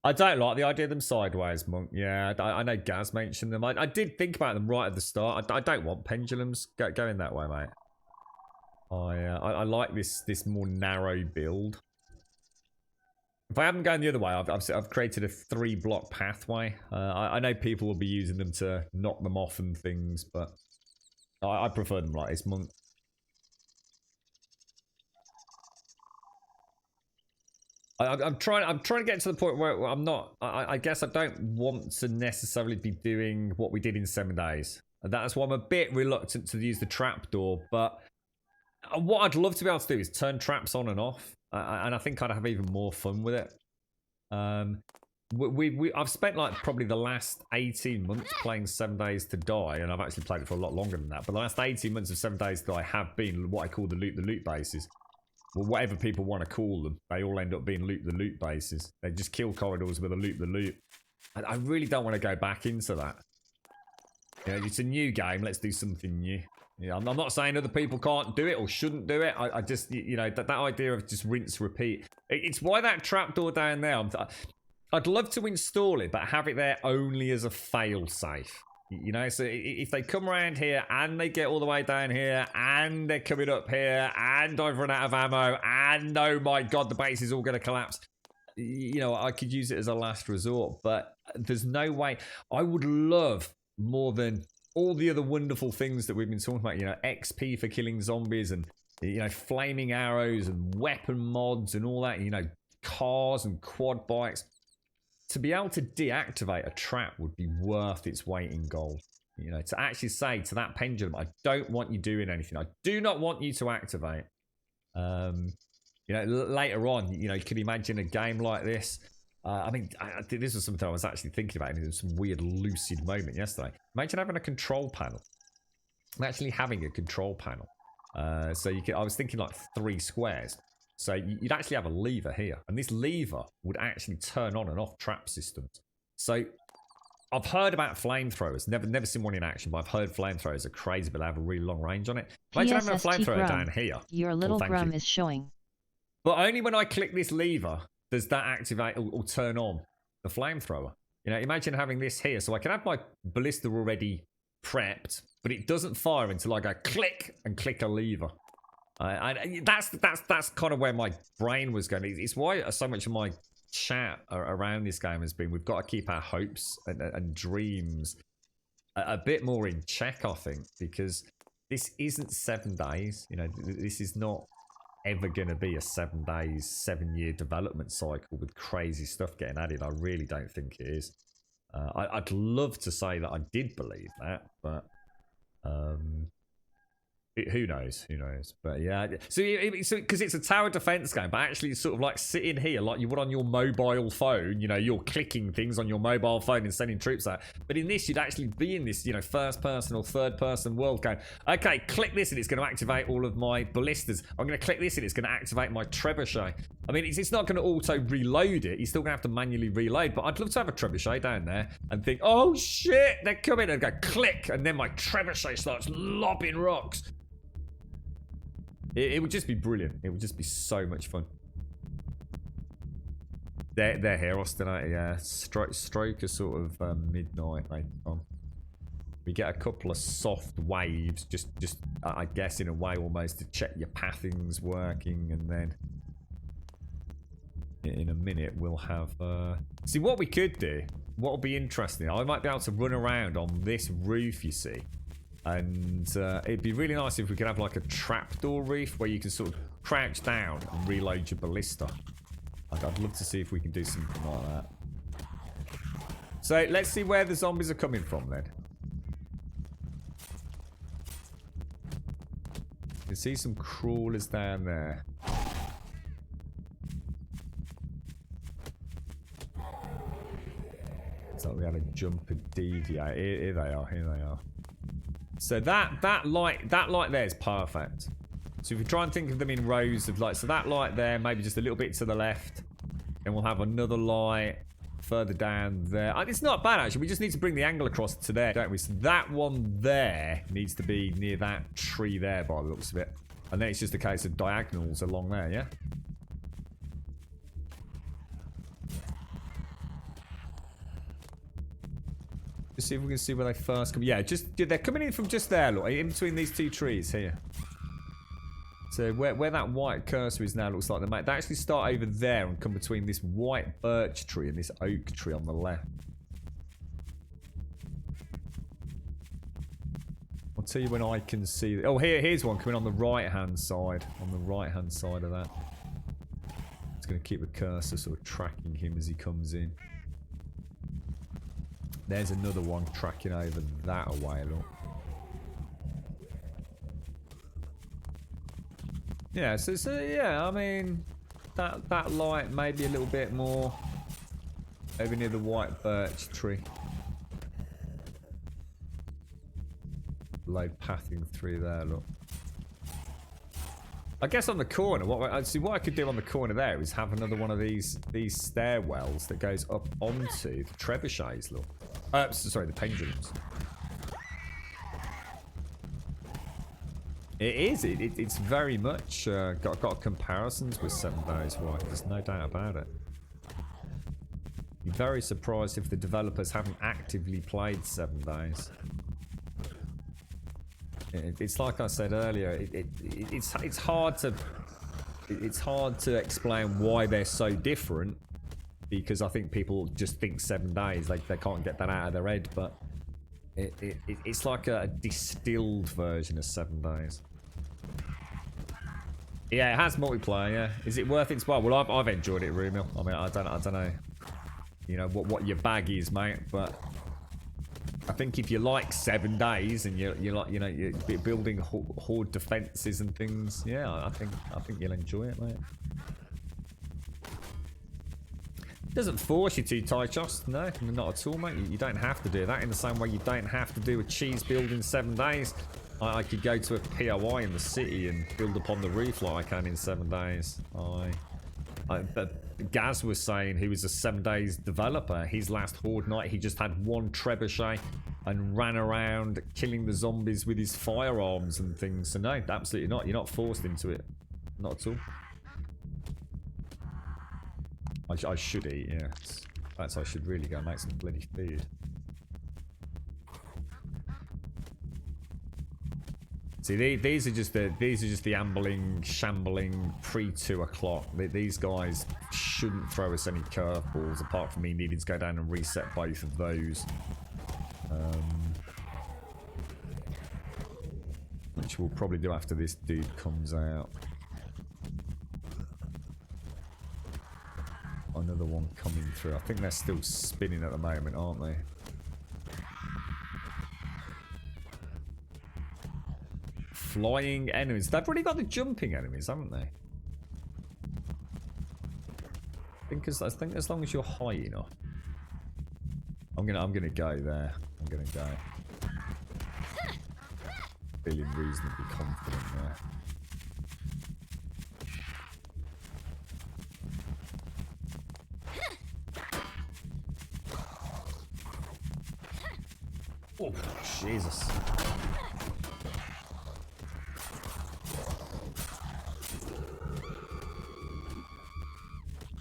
I don't like the idea of them sideways, Monk. Yeah, I know Gaz mentioned them. I did think about them right at the start. I don't want pendulums going that way, mate. I like this more narrow build. If I haven't gone the other way, I've created a 3-block pathway. I know people will be using them to knock them off and things, but I prefer them like this, Monk. I'm trying to get to the point where I'm not. I guess I don't want to necessarily be doing what we did in 7 days. And that's why I'm a bit reluctant to use the trapdoor. But what I'd love to be able to do is turn traps on and off. And I think I'd have even more fun with it. I've spent like probably the last 18 months playing 7 Days to Die, and I've actually played it for a lot longer than that. But the last 18 months of 7 Days to Die have been what I call the loot bases. Well, whatever people want to call them, they all end up being loot bases. They just kill corridors with a loot. I really don't want to go back into that. You know, it's a new game. Let's do something new. Yeah, I'm not saying other people can't do it or shouldn't do it. I just, you know, that idea of just rinse, repeat. It's why that trapdoor down there, I'd love to install it, but have it there only as a fail-safe. You know, so if they come around here and they get all the way down here and they're coming up here and I've run out of ammo and oh my god, the base is all going to collapse. You know, I could use it as a last resort, but there's no way. I would love more than all the other wonderful things that we've been talking about, you know, XP for killing zombies and, you know, flaming arrows and weapon mods and all that, you know, cars and quad bikes. To be able to deactivate a trap would be worth its weight in gold. You know, to actually say to that pendulum, I don't want you doing anything. I do not want you to activate. You know, later on, you know, you can imagine a game like this. I mean, this was something I was actually thinking about in some weird lucid moment yesterday. Imagine having a control panel. I'm actually having a control panel. So you could, I was thinking like 3 squares. So you'd actually have a lever here. And this lever would actually turn on and off trap systems. So I've heard about flamethrowers. Never seen one in action, but I've heard flamethrowers are crazy, but they have a really long range on it. Imagine having a flamethrower down here. Your little Grum is showing. But only when I click this lever does that activate or turn on the flamethrower. You know, imagine having this here. So I can have my ballista already prepped, but it doesn't fire until I go click and click a lever. That's kind of where my brain was going. It's why so much of my chat around this game has been we've got to keep our hopes and dreams a bit more in check, I think, because this isn't 7 days. You know, this is not ever going to be a 7 days, 7 year development cycle with crazy stuff getting added. I really don't think it is. I'd love to say that I did believe that, but who knows? Who knows? But yeah, so because it's a tower defense game, but actually it's sort of like sitting here like you would on your mobile phone. You know, you're clicking things on your mobile phone and sending troops out. But in this, you'd actually be in this, you know, first person or third person world going, okay, click this and it's going to activate all of my ballistas. I'm going to click this and it's going to activate my trebuchet. I mean, it's not going to auto reload it. You're still going to have to manually reload. But I'd love to have a trebuchet down there and think, oh shit, they're coming, and go click, and then my trebuchet starts lobbing rocks. It would just be brilliant. It would just be so much fun. They're here, Austinite, yeah. Stroke is sort of midnight, mate. We get a couple of soft waves, just I guess in a way almost to check your pathing's working, and then in a minute we'll have... See, what we could do, what would be interesting, I might be able to run around on this roof, you see. And it'd be really nice if we could have like a trapdoor roof where you can sort of crouch down and reload your ballista. I'd love to see if we can do something like that. So let's see where the zombies are coming from then. You can see some crawlers down there. It's like we had a jump and deviate. Here they are, here they are. So that light there is perfect. So if you try and think of them in rows of light, so that light there, maybe just a little bit to the left, and we'll have another light further down there. It's not bad actually. We just need to bring the angle across to there, don't we? So that one there needs to be near that tree there by the looks of it, and then it's just a case of diagonals along there, yeah. See if we can see where they first come. Yeah, they're coming in from just there, look, in between these two trees here. So where that white cursor is now looks like they actually start over there and come between this white birch tree and this oak tree on the left. I'll tell you when I can see. Oh, here's one coming on the right-hand side. On the right-hand side of that. It's going to keep the cursor sort of tracking him as he comes in. There's another one tracking over that away, look. Yeah, so yeah, I mean, that light maybe a little bit more over near the white birch tree. Load pathing through there, look. I guess on the corner, what I could do on the corner there is have another one of these stairwells that goes up onto the trebuchets, look. Sorry, the pendulums. It is. It's very much got comparisons with 7 Days Right. There's no doubt about it. You're very surprised if the developers haven't actively played 7 Days. It's like I said earlier. It's hard to explain why they're so different. Because I think people just think 7 days, like they can't get that out of their head, but it's like a distilled version of 7 days. Yeah, it has multiplayer. Yeah, is it worth its while? Well, I've enjoyed it, Rumil. I mean, I don't know, you know what your bag is, mate, but I think if you like 7 days and you're like, you know, you're building horde defenses and things, yeah, I think you'll enjoy it, mate. Doesn't force you to, Tychos. No, not at all, mate. You don't have to do that in the same way you don't have to do a cheese build in 7 days. I could go to a POI in the city and build upon the roof like I can in 7 days. But Gaz was saying he was a 7 Days developer. His last Horde night, he just had one trebuchet and ran around killing the zombies with his firearms and things. So no, absolutely not. You're not forced into it. Not at all. I should eat, yeah. Perhaps I should really go make some bloody food. See, these are just the ambling, shambling pre-2 o'clock. These guys shouldn't throw us any curveballs, apart from me needing to go down and reset both of those. Which we'll probably do after this dude comes out. Another one coming through. I think they're still spinning at the moment, aren't they? Flying enemies. They've already got the jumping enemies, haven't they? I think as long as you're high enough. I'm gonna go there. I'm gonna go. Feeling reasonably confident there. Oh, Jesus.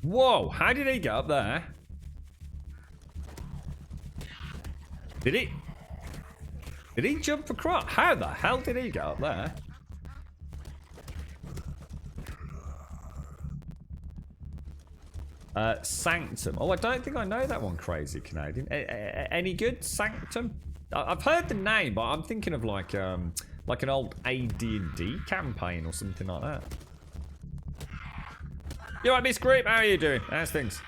Whoa, how did he get up there? Did he jump across? How the hell did he get up there? Sanctum. Oh, I don't think I know that one, Crazy Canadian. Any good? Sanctum? I've heard the name, but I'm thinking of like an old AD&D campaign or something like that. You alright, Miss Creep? How are you doing? How's things?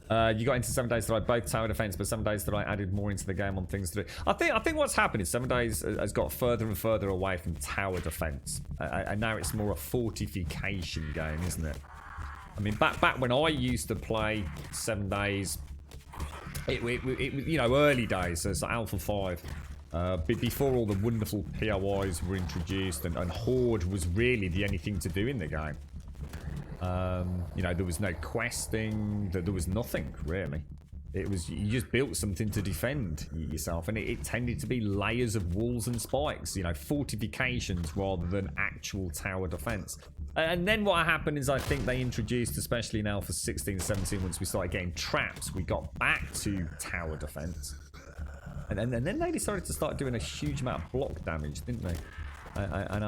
You got into 7 Days that I both tower defense, but 7 Days that I added more into the game on things to do. I think what's happened is 7 Days has got further and further away from tower defense, and now it's more a fortification game, isn't it? I mean, back when I used to play 7 Days, it you know, early days, as Alpha 5. Before all the wonderful POIs were introduced, and Horde was really the only thing to do in the game. You know, there was no questing, there was nothing really. It was, you just built something to defend yourself, and it tended to be layers of walls and spikes, you know, fortifications rather than actual tower defense. And then what happened is, I think they introduced, especially in Alpha 16, 17, once we started getting traps, we got back to tower defense. And then they decided to start doing a huge amount of block damage, didn't they? And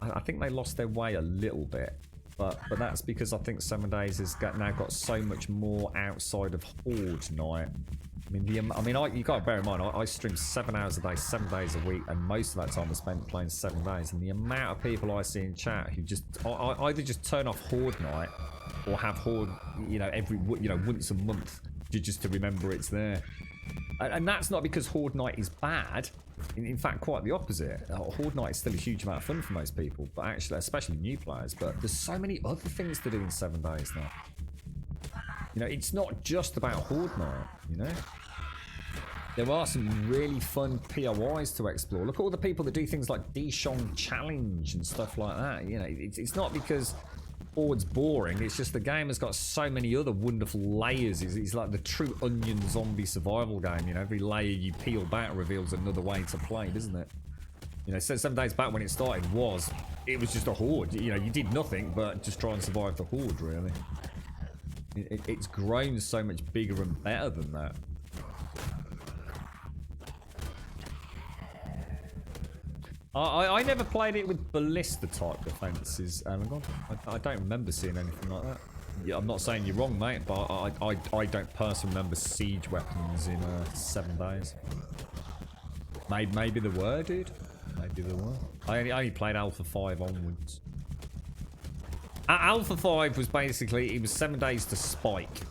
I think they lost their way a little bit. But that's because I think 7 Days has now got so much more outside of Horde night. I mean, you got to bear in mind, I stream 7 hours a day, 7 days a week, and most of that time I spent playing 7 Days. And the amount of people I see in chat who just either just turn off Horde night or have Horde, you know, once a month just to remember it's there. And that's not because Horde night is bad. In fact, quite the opposite. Horde night is still a huge amount of fun for most people, but actually, especially new players. But there's so many other things to do in 7 Days now. You know, it's not just about Horde night, you know? There are some really fun POIs to explore. Look at all the people that do things like Dishong Challenge and stuff like that. You know, it's not because Horde's boring, it's just the game has got so many other wonderful layers. It's like the true onion zombie survival game. You know, every layer you peel back reveals another way to play, doesn't it? You know, 7 Days back when it started it was just a Horde. You know, you did nothing but just try and survive the Horde, really. It's grown so much bigger and better than that. I never played it with ballista type defenses, and I don't remember seeing anything like that. Yeah, I'm not saying you're wrong, mate, but I don't personally remember siege weapons in 7 Days. Maybe there were, dude. Maybe there were. I only played Alpha 5 onwards. Alpha 5 was basically, it was 7 Days to Spike.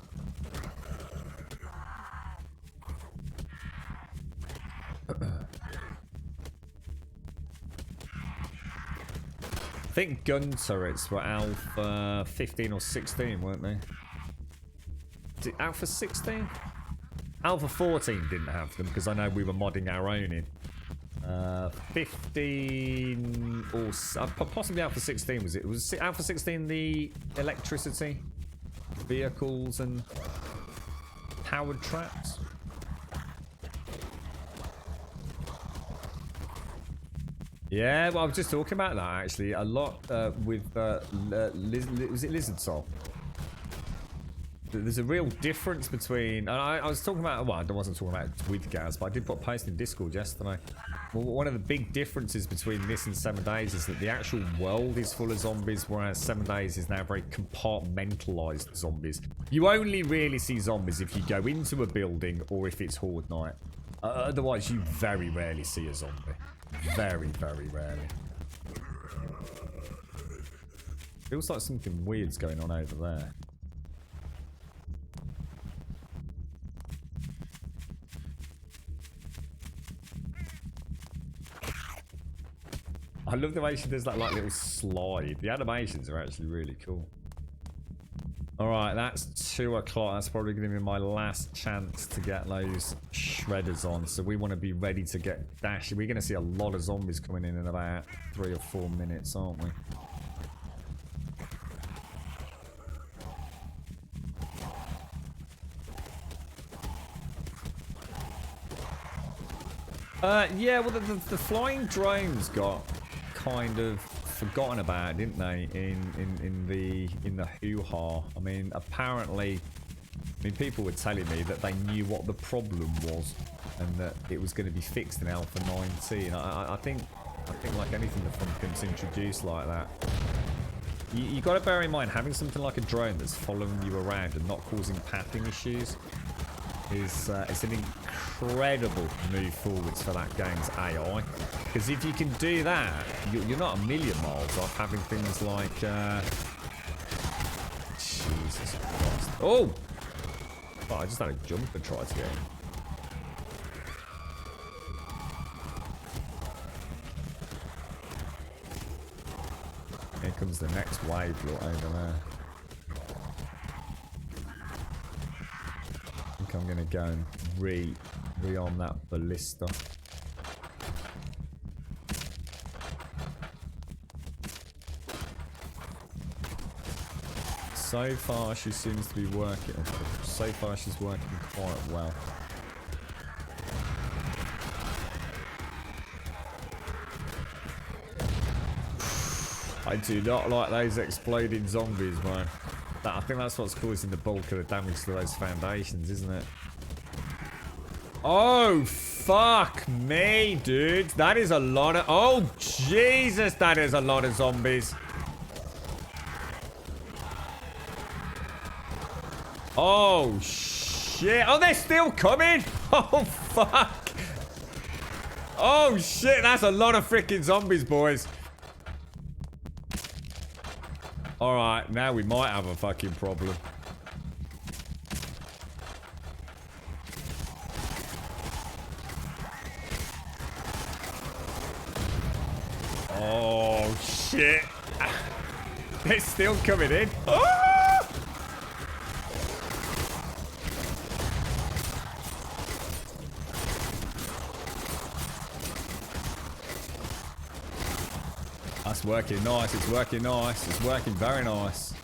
I think gun turrets were Alpha 15 or 16, weren't they? Is it Alpha 16? Alpha 14 didn't have them because I know we were modding our own in. 15 or possibly Alpha 16 was it? Was Alpha 16 the electricity, vehicles and powered traps? Yeah, well, I was just talking about that actually a lot with was it Lizard Soul? There's a real difference between, and I was talking about, well, I wasn't talking about it with Gaz, but I did put a post in Discord yesterday. Well, one of the big differences between this and 7 Days is that the actual world is full of zombies, whereas 7 Days is now very compartmentalized zombies. You only really see zombies if you go into a building or if it's Horde night. Otherwise, you very rarely see a zombie. Very, very rarely. Feels like something weird's going on over there. I love the way she does that like little slide. The animations are actually really cool. Alright, that's 2 o'clock. That's probably going to be my last chance to get those shredders on. So we want to be ready to get dashed. We're going to see a lot of zombies coming in about 3 or 4 minutes, aren't we? Yeah, well, the flying drones got kind of forgotten about, didn't they? In the hoo-ha. I mean, apparently, people were telling me that they knew what the problem was and that it was going to be fixed in Alpha 19. I think like anything that Frumpkin's introduced like that, you got to bear in mind having something like a drone that's following you around and not causing pathing issues is it's an incredible move forwards for that game's AI. Because if you can do that, you're not a million miles off having things like Jesus Christ. Oh! I just had a jump and try to get in. Here comes the next wave, look over there. I think I'm gonna go and re-arm that ballista. So far, she seems to be working. So far, she's working quite well. I do not like those exploding zombies, man. I think that's what's causing the bulk of the damage to those foundations, isn't it? Oh, fuck me, dude. That is a lot of... Oh, Jesus, that is a lot of zombies. Oh, shit. Oh, they're still coming. Oh, fuck. Oh, shit. That's a lot of freaking zombies, boys. Alright, now we might have a fucking problem. Oh, shit. They're still coming in. Oh! That's working nice, it's working nice, it's working very nice.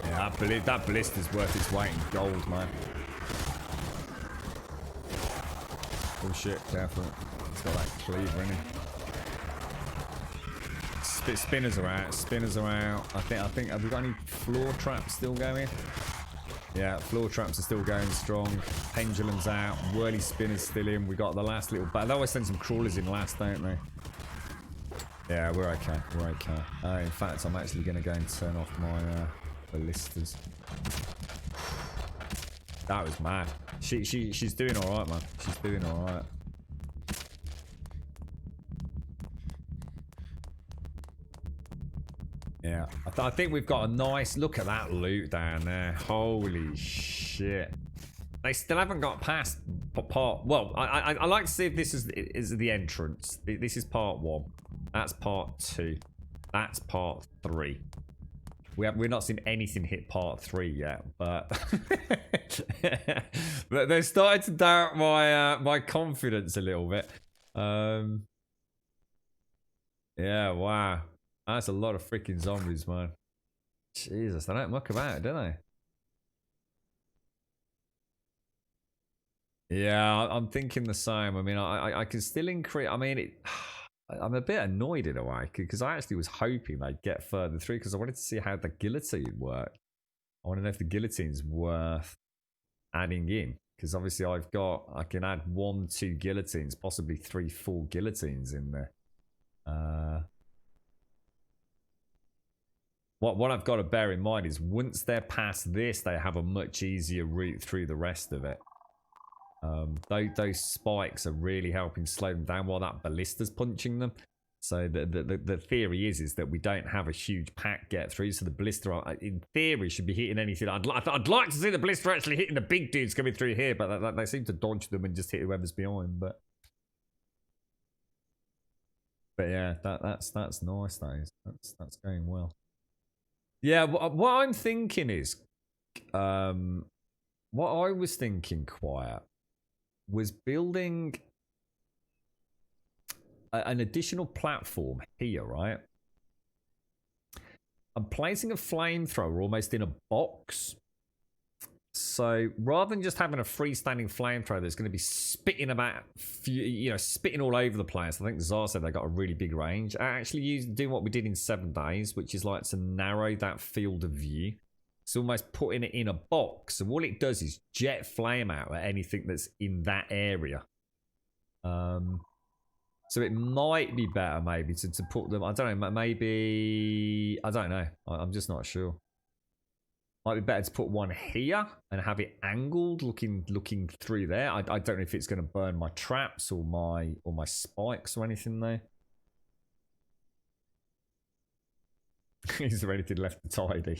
Yeah, that ballista's worth its weight in gold, man. Oh shit, careful. It's got that cleaver in it. Spinners are out, spinners are out. I think, have we got any floor traps still going? Yeah, floor traps are still going strong. Pendulum's out. Whirly spinner's still in. We got the last little... They always send some crawlers in last, don't they? Yeah, we're okay. We're okay. In fact, I'm actually going to go and turn off my ballistas. That was mad. She's doing all right, man. She's doing all right. Yeah, I think we've got a nice look at that loot down there. Holy shit! They still haven't got past part. Well, I like to see if this is the entrance. This is part 1. That's part 2. That's part 3. we're not seen anything hit part 3 yet, but but they're starting to doubt my confidence a little bit. Yeah, wow, that's a lot of freaking zombies, man. Jesus, they don't muck about, do they? Yeah, I'm thinking the same. I mean, I can still increase. I mean, I'm a bit annoyed in a way because I actually was hoping they'd get further through because I wanted to see how the guillotine worked. I want to know if the guillotine's worth adding in because obviously I can add 1, 2 guillotines, possibly 3, 4 guillotines in there. What I've got to bear in mind is once they're past this, they have a much easier route through the rest of it. Those spikes are really helping slow them down while that ballista's punching them. So the theory is that we don't have a huge pack get through. So the ballista, in theory, should be hitting anything. I'd like to see the ballista actually hitting the big dudes coming through here, but they seem to dodge them and just hit whoever's behind. But yeah, that's nice. That's going well. Yeah, what I'm thinking is, what I was thinking, Quiet, was building an additional platform here, right? I'm placing a flamethrower almost in a box. So rather than just having a freestanding flamethrower that's going to be spitting about, spitting all over the place. I think Zar said they got a really big range. I actually doing what we did in 7 days, which is like to narrow that field of view. It's almost putting it in a box, and all it does is jet flame out at anything that's in that area. So it might be better maybe to put them. I don't know. Maybe I don't know. I'm just not sure. Might be better to put one here and have it angled, looking through there. I don't know if it's going to burn my traps or my spikes or anything there. Is there anything left to tidy?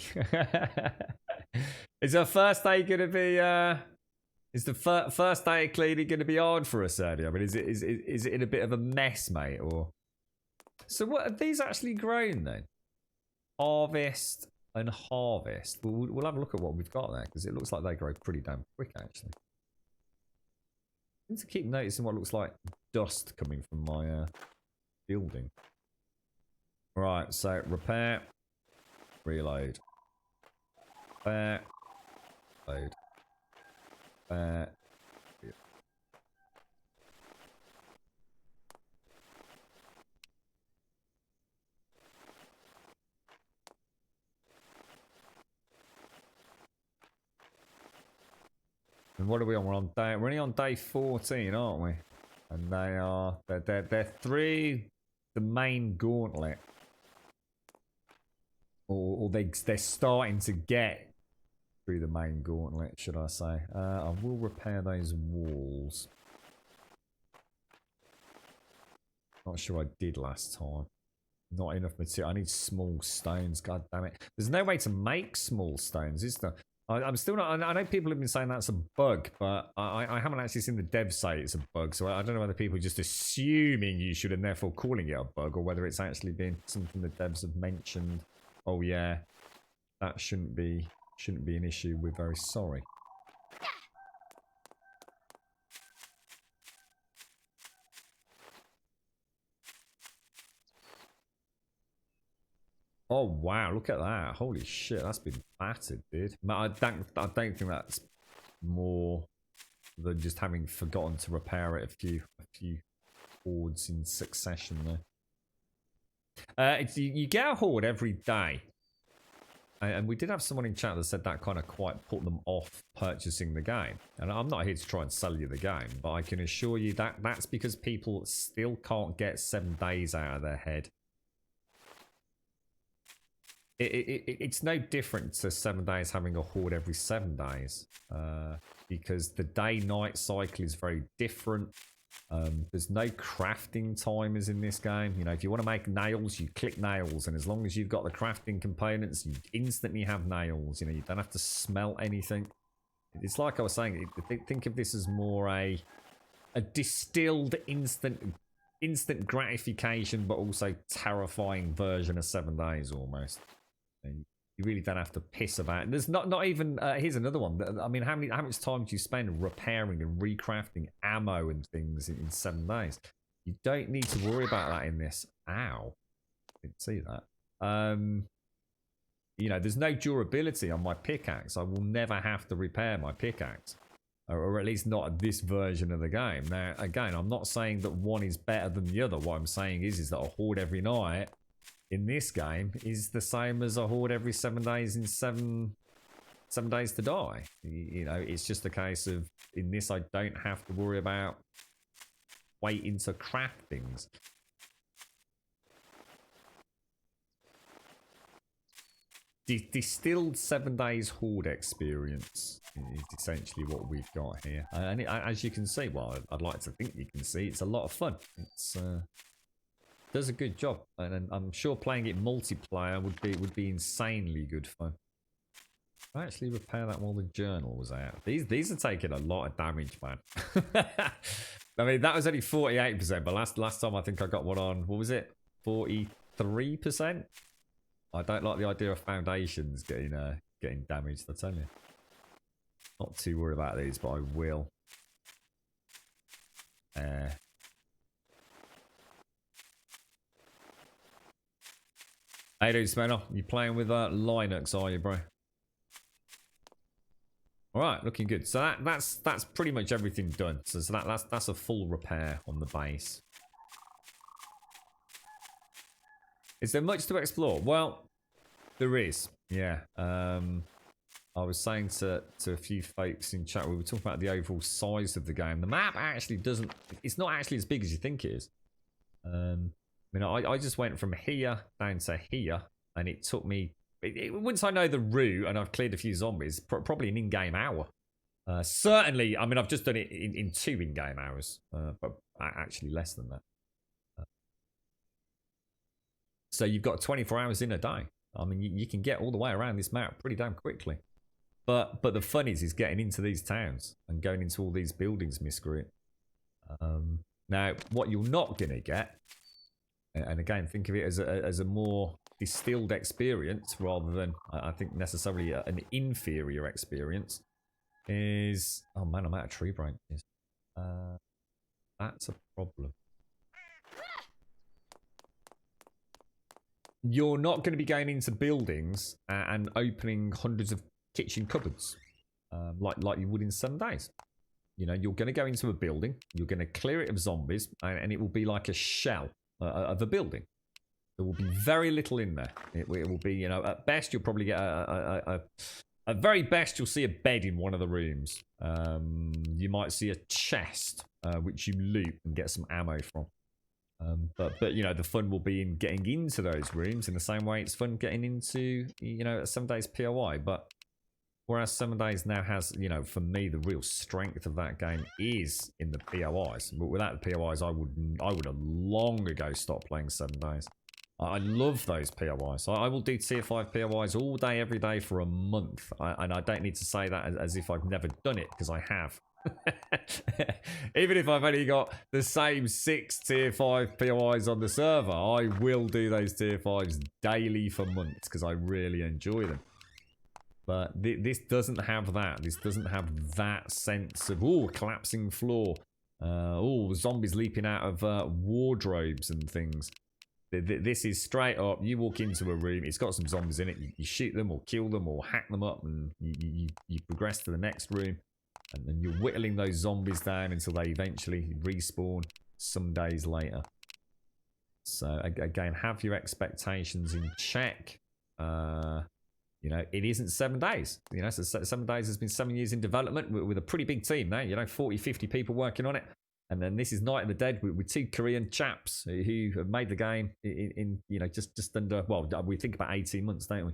Is our first day going to be? Is the first day clearly going to be hard for us, Eddie? I mean, is it in a bit of a mess, mate? Or so? What have these actually grown then? Harvest and harvest. We'll have a look at what we've got there because it looks like they grow pretty damn quick, actually. I need to keep noticing what looks like dust coming from my building. Right, so repair, reload, repair, load, repair. And what are we on? We're only on day 14, aren't we? And they're through the main gauntlet. Or they're starting to get through the main gauntlet, should I say. I will repair those walls. Not sure I did last time. Not enough material. I need small stones, god damn it. There's no way to make small stones, is there? I'm still not... I know people have been saying that's a bug, but I haven't actually seen the devs say it's a bug, so I don't know whether people are just assuming you should and therefore calling it a bug, or whether it's actually been something the devs have mentioned. Oh yeah, that shouldn't be an issue. We're very sorry. Oh wow, look at that! Holy shit, that's been battered, dude. I don't think that's more than just having forgotten to repair it a few hordes in succession there. You get a horde every day. And we did have someone in chat that said that kind of quite put them off purchasing the game. And I'm not here to try and sell you the game, but I can assure you that that's because people still can't get 7 days out of their head. It's no different to 7 days having a horde every 7 days. Because the day-night cycle is very different. There's no crafting timers in this game. You know, if you want to make nails, you click nails, and as long as you've got the crafting components, you instantly have nails. You know, you don't have to smelt anything. It's like I was saying, think of this as more a distilled instant gratification, but also terrifying version of 7 days almost. And You really don't have to piss about it. There's not even here's another one. I mean, how much time do you spend repairing and recrafting ammo and things in 7 days? You don't need to worry about that in this. Ow. Didn't see that. You know, there's no durability on my pickaxe. I will never have to repair my pickaxe. Or at least not this version of the game. Now, again, I'm not saying that one is better than the other. What I'm saying is that a horde every night in this game is the same as a horde every 7 days in 7 days to die. You know, it's just a case of, in this, I don't have to worry about waiting to craft things. Distilled 7 days horde experience is essentially what we've got here. And as you can see, well, I'd like to think you can see, it's a lot of fun. It's does a good job, and I'm sure playing it multiplayer would be insanely good fun. I actually repair that while the journal was out. These are taking a lot of damage, man. I mean, that was only 48%, but last time I think I got one on, what was it, 43%? I don't like the idea of foundations getting damaged, I tell you. Not too worried about these, but I will. Hey dude, Smenno, you playing with Linux, are you, bro? Alright, looking good. So that's pretty much everything done. So that's a full repair on the base. Is there much to explore? Well, there is. Yeah. I was saying to a few folks in chat, we were talking about the overall size of the game. The map actually doesn't... It's not actually as big as you think it is. I mean, I just went from here down to here, and it took me... once I know the route and I've cleared a few zombies, probably an in-game hour. Certainly, I mean, I've just done it in 2 in-game hours, but actually less than that. So you've got 24 hours in a day. I mean, you can get all the way around this map pretty damn quickly. But the fun is getting into these towns and going into all these buildings, miscreant. Now, what you're not going to get, and again, think of it as a more distilled experience rather than, I think, necessarily an inferior experience, is... Oh man, I'm out of tree branches. That's a problem. You're not going to be going into buildings and opening hundreds of kitchen cupboards like you would in 7 days. You know, you're going to go into a building, you're going to clear it of zombies, and it will be like a shell of a building. There will be very little in there. It will be, you know, at best you'll probably get at very best you'll see a bed in one of the rooms. You might see a chest which you loot and get some ammo from. But you know, the fun will be in getting into those rooms in the same way it's fun getting into, you know, 7 days POI. But whereas 7 days now has, you know, for me, the real strength of that game is in the POIs. But without the POIs, I would have long ago stopped playing 7 days. I love those POIs. I will do tier 5 POIs all day, every day for a month. And I don't need to say that as if I've never done it, because I have. Even if I've only got the same 6 tier 5 POIs on the server, I will do those tier 5s daily for months because I really enjoy them. But this doesn't have that. This doesn't have that sense of, oh, collapsing floor. Oh, zombies leaping out of wardrobes and things. This is straight up, you walk into a room, it's got some zombies in it, you shoot them or kill them or hack them up, and you progress to the next room. And then you're whittling those zombies down until they eventually respawn some days later. So again, have your expectations in check. You know, it isn't 7 days. You know, so 7 days has been 7 years in development with a pretty big team now. You know, 40, 50 people working on it. And then this is Night of the Dead with 2 Korean chaps who have made the game in you know, just under, well, we think about 18 months, don't we?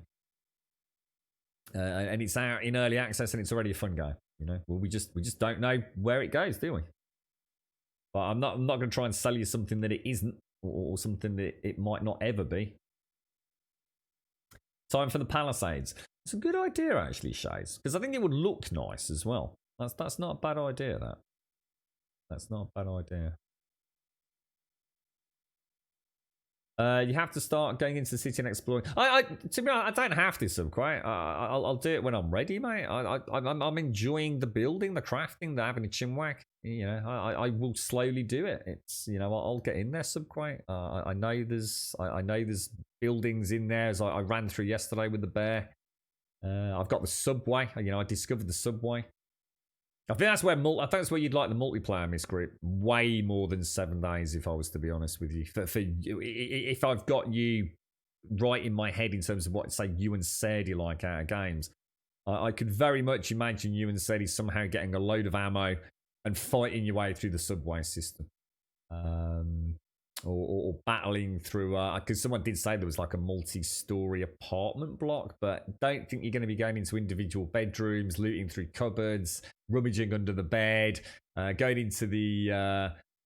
And it's out in early access and it's already a fun game. You know, well, we just don't know where it goes, do we? But I'm not going to try and sell you something that it isn't, or something that it might not ever be. Time for the Palisades. It's a good idea, actually, Shays, because I think it would look nice as well. That's not a bad idea. That's not a bad idea. You have to start going into the city and exploring. To be honest, I don't have to subquite. I'll do it when I'm ready, mate. I'm enjoying the building, the crafting, the having a chinwag. You know, I will slowly do it. It's, you know, I'll get in there subquite. I know there's buildings in there as I ran through yesterday with the bear. I've got the subway. You know, I discovered the subway. I think that's where you'd like the multiplayer, Miss Group, way more than 7 days. If I was to be honest with you, if I've got you right in my head in terms of what, say, you and Sadie like out of games, I could very much imagine you and Sadie somehow getting a load of ammo and fighting your way through the subway system, or battling through. Because someone did say there was like a multi-story apartment block, but don't think you're going to be going into individual bedrooms, looting through cupboards, rummaging under the bed, going into the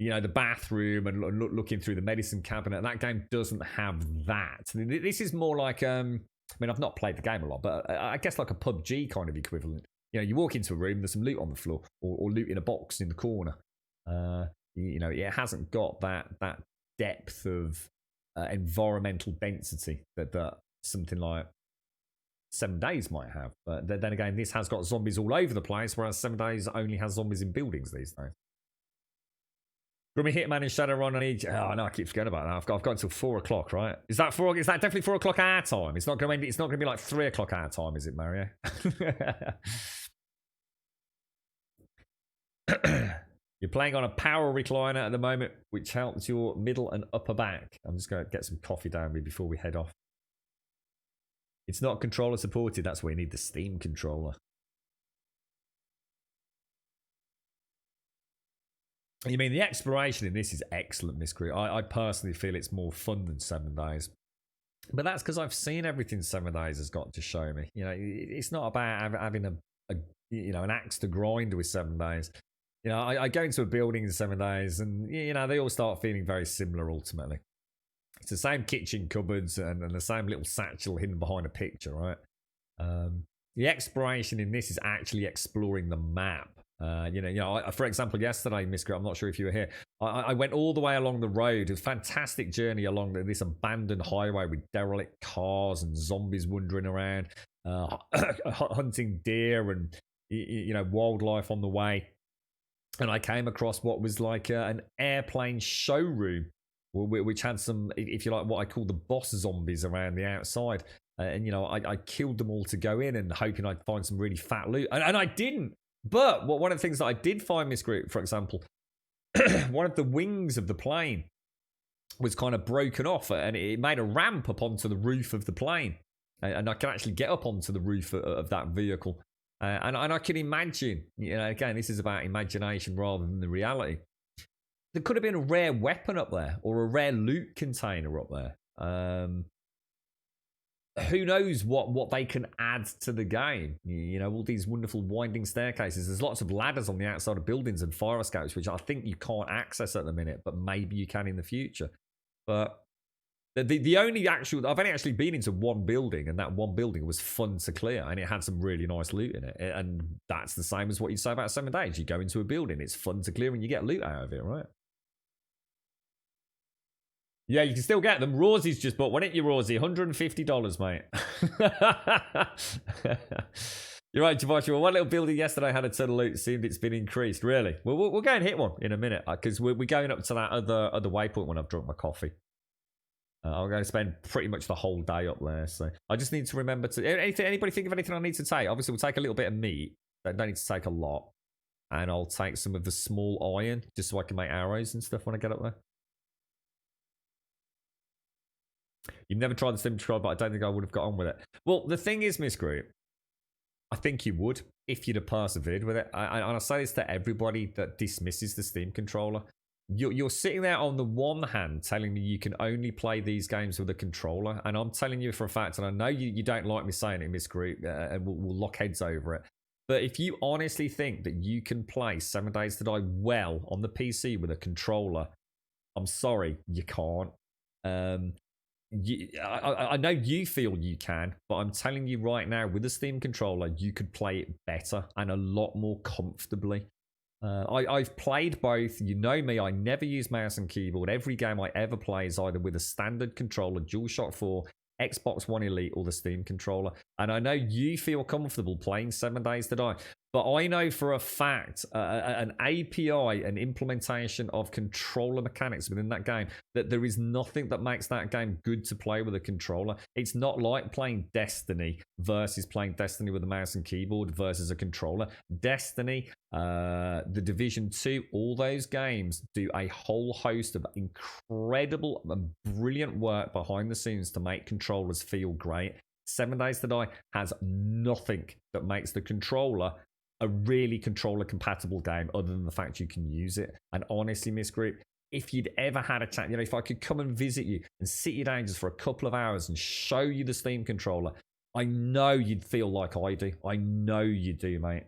the bathroom and looking through the medicine cabinet. That game doesn't have that. This is more like I mean, I've not played the game a lot, but I guess like a PUBG kind of equivalent. You know, you walk into a room, there's some loot on the floor, or loot in a box in the corner. You know, it hasn't got that depth of environmental density that something like 7 Days might have. But then again, this has got zombies all over the place, whereas 7 Days only has zombies in buildings these days. Grummy Hitman in Shadowrun, I need. Oh no, I keep forgetting about that. I've got until 4 o'clock, right? Is that definitely 4 o'clock our time? It's not going to be like 3 o'clock our time, is it, Mario? You're playing on a power recliner at the moment, which helps your middle and upper back. I'm just going to get some coffee down me before we head off. It's not controller supported. That's why you need the Steam controller. You mean the exploration in this is excellent, Miss Crew. I personally feel it's more fun than 7 Days. But that's because I've seen everything 7 Days has got to show me. You know, it's not about having an axe to grind with 7 Days. You know, I go into a building in 7 Days and, you know, they all start feeling very similar ultimately. It's the same kitchen cupboards and the same little satchel hidden behind a picture, right? The exploration in this is actually exploring the map. For example, yesterday, Miss Grant, I'm not sure if you were here, I went all the way along the road. A fantastic journey along this abandoned highway with derelict cars and zombies wandering around, hunting deer and, you know, wildlife on the way. And I came across what was like an airplane showroom, which had some, if you like, what I call the boss zombies around the outside. And, you know, I killed them all to go in and hoping I'd find some really fat loot. And I didn't. But one of the things that I did find, Miss Group, for example, one of the wings of the plane was kind of broken off and it made a ramp up onto the roof of the plane. And I can actually get up onto the roof of that vehicle. And I can imagine, you know, again, this is about imagination rather than the reality. There could have been a rare weapon up there or a rare loot container up there. Who knows what they can add to the game? You know, all these wonderful winding staircases. There's lots of ladders on the outside of buildings and fire escapes, which I think you can't access at the minute, but maybe you can in the future. But the only actual, I've only actually been into one building, and that one building was fun to clear, and it had some really nice loot in it. And that's the same as what you say about 7 Days. You go into a building, it's fun to clear, and you get loot out of it, right? Yeah, you can still get them. Rawsie's just bought one, ain't you, Rawsie? $150, mate. You're right, Joshua. One little building yesterday had a ton of loot. It seemed it's been increased. Really? Well, we'll go and hit one in a minute because we're going up to that other waypoint when I've drunk my coffee. I'm going to spend pretty much the whole day up there. So I just need to remember to... Anybody think of anything I need to take? Obviously, we'll take a little bit of meat. I don't need to take a lot. And I'll take some of the small iron just so I can make arrows and stuff when I get up there. You've never tried the Steam controller, but I don't think I would have got on with it. Well, the thing is, Miss Group, I think you would if you'd have persevered with it. And I say this to everybody that dismisses the Steam controller. You're sitting there on the one hand telling me you can only play these games with a controller. And I'm telling you for a fact, and I know you don't like me saying it, Miss Group, and we'll lock heads over it. But if you honestly think that you can play 7 Days to Die well on the PC with a controller, I'm sorry, you can't. I know you feel you can, but I'm telling you right now, with a Steam controller, you could play it better and a lot more comfortably. I've played both. You know me, I never use mouse and keyboard. Every game I ever play is either with a standard controller, DualShock 4, Xbox One Elite, or the Steam controller. And I know you feel comfortable playing 7 Days to Die, but I know for a fact an API, an implementation of controller mechanics within that game, that there is nothing that makes that game good to play with a controller. It's not like playing Destiny versus playing Destiny with a mouse and keyboard versus a controller. Destiny, The Division 2, all those games do a whole host of incredible and brilliant work behind the scenes to make controllers feel great. 7 Days to Die has nothing that makes the controller a really controller compatible game other than the fact you can use it. And honestly, Miss Group, if you'd ever had a chat, if I could come and visit you and sit you down just for a couple of hours and show you the Steam controller, I know you'd feel like I do. I know you do, mate.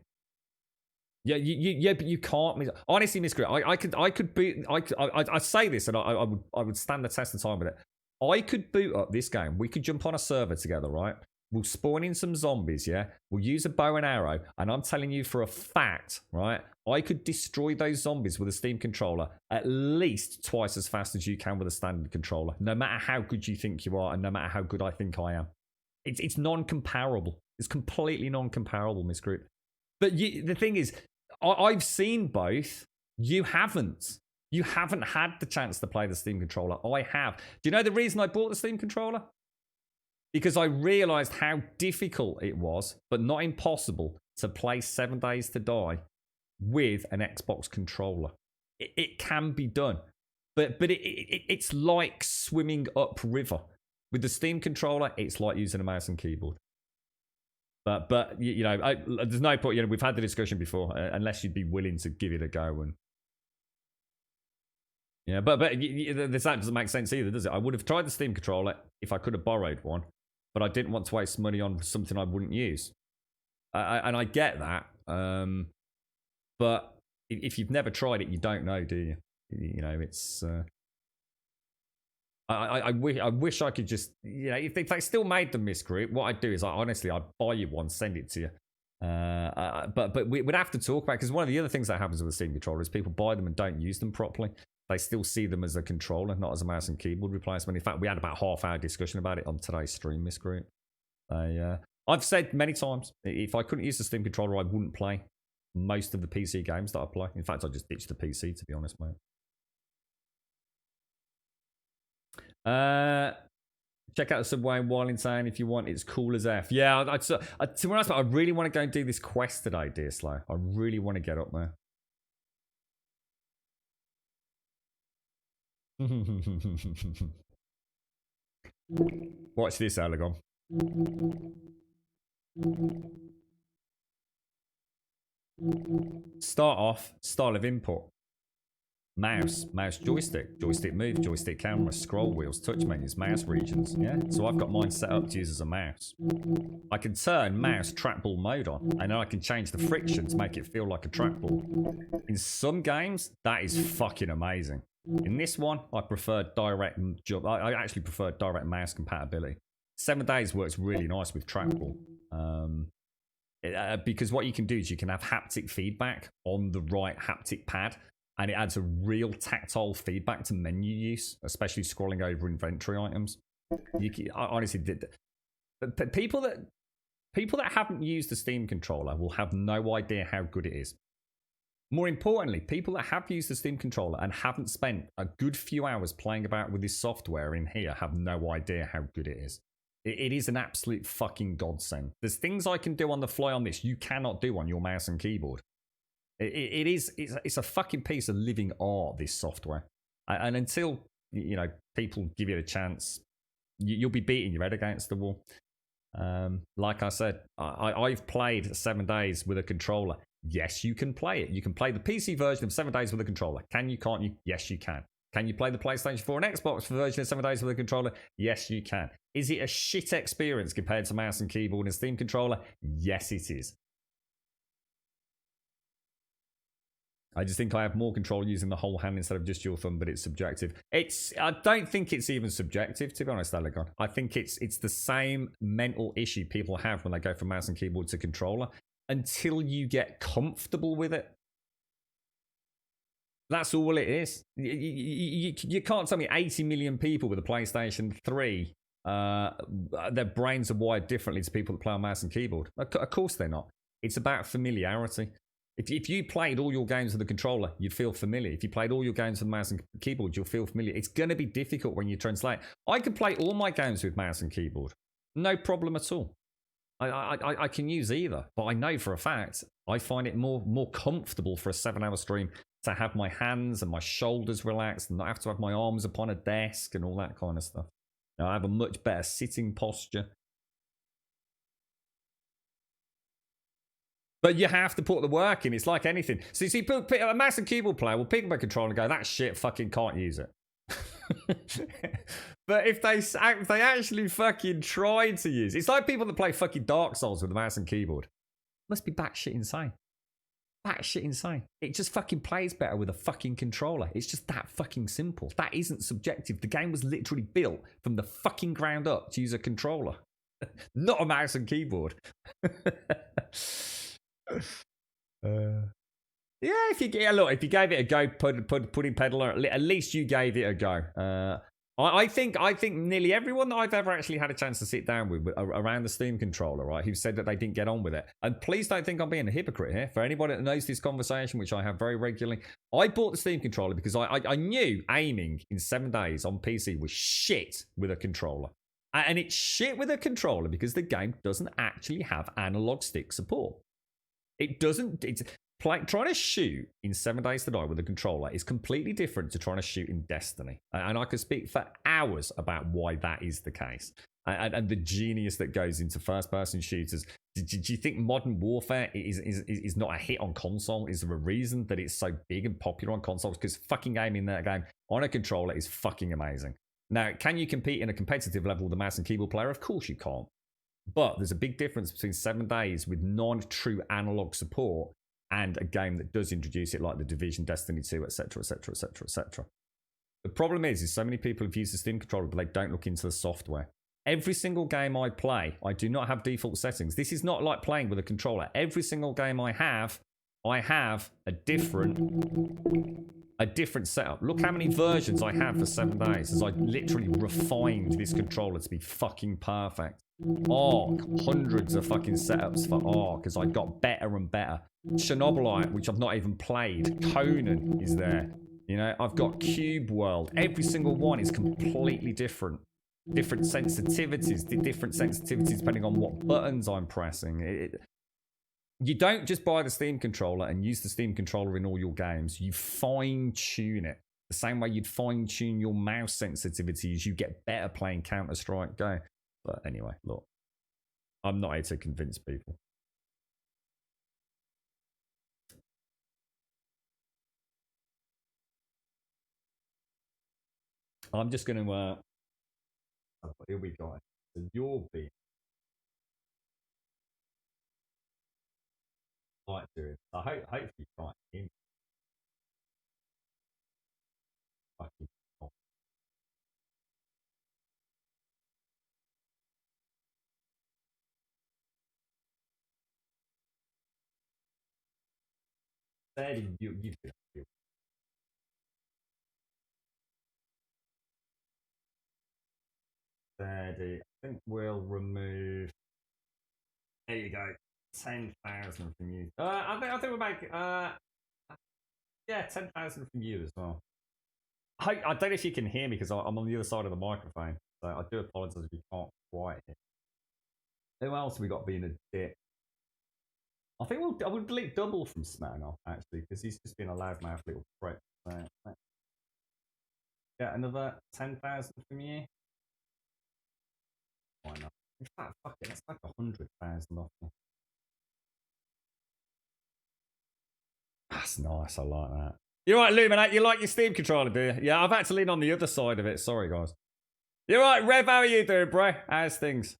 Yeah, but you can't. Honestly, Miss Group, I say this and I would stand the test of time with it. I could boot up this game. We could jump on a server together, right? We'll spawn in some zombies, yeah? We'll use a bow and arrow, and I'm telling you for a fact, right? I could destroy those zombies with a Steam controller at least twice as fast as you can with a standard controller, no matter how good you think you are and no matter how good I think I am. It's non-comparable. It's completely non-comparable, Miss Group. But the thing is, I've seen both. You haven't. You haven't had the chance to play the Steam controller. I have. Do you know the reason I bought the Steam controller? Because I realized how difficult it was, but not impossible, to play 7 Days to Die with an Xbox controller. It can be done, but it's like swimming upriver. With the Steam controller, it's like using a mouse and keyboard. But there's no point. We've had the discussion before. Unless you'd be willing to give it a go, and but that doesn't make sense either, does it? I would have tried the Steam controller if I could have borrowed one. But I didn't want to waste money on something I wouldn't use. And I get that. But if you've never tried it, you don't know, do you? It's... I wish I could just... if they still made the Miss Group, what I'd do is, I'd buy you one, send it to you. But we'd have to talk about it, because one of the other things that happens with the Steam controller is people buy them and don't use them properly. They still see them as a controller, not as a mouse and keyboard replacement. In fact, we had about a half-hour discussion about it on today's stream, Miss Group. I've said many times, if I couldn't use the Steam controller, I wouldn't play most of the PC games that I play. In fact, I just ditched the PC, to be honest, mate. Check out the Subway in Wildingtown if you want. It's cool as F. Yeah, to be honest, I really want to go and do this quest today, Dear Slow. I really want to get up there. Watch this, Alagon. Start off, style of input. Mouse joystick, joystick move, joystick camera, scroll wheels, touch menus, mouse regions. Yeah, so I've got mine set up to use as a mouse. I can turn mouse trackball mode on, and then I can change the friction to make it feel like a trackball. In some games, that is fucking amazing. In this one, I prefer I actually prefer direct mouse compatibility. 7 Days works really nice with trackball. Because what you can do is you can have haptic feedback on the right haptic pad, and it adds a real tactile feedback to menu use, especially scrolling over inventory items. I honestly did that. People that haven't used the Steam controller will have no idea how good it is. More importantly, people that have used the Steam controller and haven't spent a good few hours playing about with this software in here have no idea how good it is. It is an absolute fucking godsend. There's things I can do on the fly on this you cannot do on your mouse and keyboard. It's a fucking piece of living art, this software. And until people give it a chance, you'll be beating your head against the wall. Like I said, I've played 7 Days with a controller. Yes, you can play it. You can play the PC version of 7 Days with a controller. Can you, can't you? Yes, you can. Can you play the PlayStation 4 and Xbox version of 7 Days with a controller? Yes, you can. Is it a shit experience compared to mouse and keyboard and Steam controller? Yes, it is. I just think I have more control using the whole hand instead of just your thumb, but it's subjective. I don't think it's even subjective, to be honest, Alagon. I think it's the same mental issue people have when they go from mouse and keyboard to controller. Until you get comfortable with it, That's all it is. You can't tell me 80 million people with a PlayStation 3, their brains are wired differently to people that play on mouse and keyboard. Of course they're not. It's about familiarity. If you played all your games with a controller, you'd feel familiar. If you played all your games with mouse and keyboard, you'll feel familiar. It's going to be difficult when you translate. I can play all my games with mouse and keyboard. No problem at all. I can use either, but I know for a fact I find it more comfortable for a 7-hour stream to have my hands and my shoulders relaxed and not have to have my arms upon a desk and all that kind of stuff. I have a much better sitting posture. But you have to put the work in. It's like anything. So you see, a mouse and keyboard player will pick up a controller and go, that shit, fucking can't use it. But if they actually fucking tried to use it's like people that play fucking Dark Souls with a mouse and keyboard. Must be batshit insane. Batshit insane. It just fucking plays better with a fucking controller. It's just that fucking simple. That isn't subjective. The game was literally built from the fucking ground up to use a controller, not a mouse and keyboard. Yeah, if you gave it a go, putting peddler, at least you gave it a go. I think nearly everyone that I've ever actually had a chance to sit down with around the Steam controller, right, who said that they didn't get on with it. And please don't think I'm being a hypocrite here. For anybody that knows this conversation, which I have very regularly, I bought the Steam controller because I knew aiming in 7 days on PC was shit with a controller. And it's shit with a controller because the game doesn't actually have analog stick support. It doesn't. Trying to shoot in 7 days to die with a controller is completely different to trying to shoot in Destiny. And I could speak for hours about why that is the case. And the genius that goes into first-person shooters. Do you think Modern Warfare is not a hit on console? Is there a reason that it's so big and popular on consoles? Because fucking aiming that game on a controller is fucking amazing. Now, can you compete in a competitive level with a mouse and keyboard player? Of course you can't. But there's a big difference between 7 days with non-true analog support and a game that does introduce it, like The Division, Destiny 2, etc., etc., etc., etc. The problem is so many people have used the Steam controller, but they don't look into the software. Every single game I play, I do not have default settings. This is not like playing with a controller. Every single game I have a different setup. Look how many versions I have for 7 days, as I literally refined this controller to be fucking perfect. Hundreds of fucking setups for Ark as I got better and better. Chernobylite, which I've not even played. Conan is there. You know, I've got Cube World. Every single one is completely different. Different sensitivities depending on what buttons I'm pressing. You don't just buy the Steam controller and use the Steam controller in all your games. You fine-tune it. The same way you'd fine-tune your mouse sensitivity as you get better playing Counter-Strike Go. But anyway, look. I'm not here to convince people. I'm just going to... here we go. So you'll be... Right, dude. I hopefully you can't hear me. Fucking God. Steady, you've been... Steady. I think we'll remove... There you go. 10,000 from you. I think we'll make... yeah, 10,000 from you as well. I don't know if you can hear me because I'm on the other side of the microphone. So I do apologise if you can't quite hear. Who else have we got being a dick? I think I would delete Double from Smirnoff, actually, because he's just been a loudmouth little prick. So, yeah, another 10,000 from you. Why not? In fact, fuck it, that's like 100,000 off me. That's nice, I like that. You're right, Luminate, you like your Steam controller, do you? Yeah, I've had to lean on the other side of it. Sorry, guys. You're right, Rev, how are you doing, bro? How's things?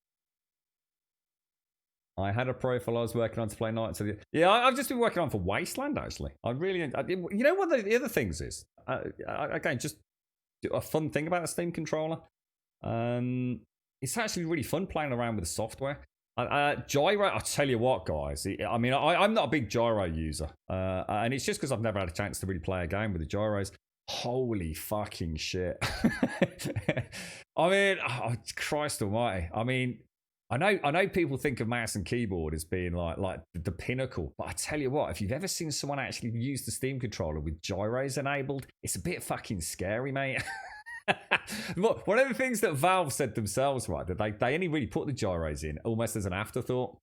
I had a profile I was working on to play Night to the... Yeah, I've just been working on for Wasteland, actually. I really... You know what the other things is? Again, just a fun thing about the Steam controller. It's actually really fun playing around with the software. Gyro, I'll tell you what, guys. I mean, I'm not a big gyro user. And it's just because I've never had a chance to really play a game with the gyros. Holy fucking shit. I mean, oh, Christ almighty. I mean, I know people think of mouse and keyboard as being like the pinnacle, but I tell you what, if you've ever seen someone actually use the Steam controller with gyros enabled, it's a bit fucking scary, mate. One of the things that Valve said themselves, right, that they only really put the gyros in almost as an afterthought,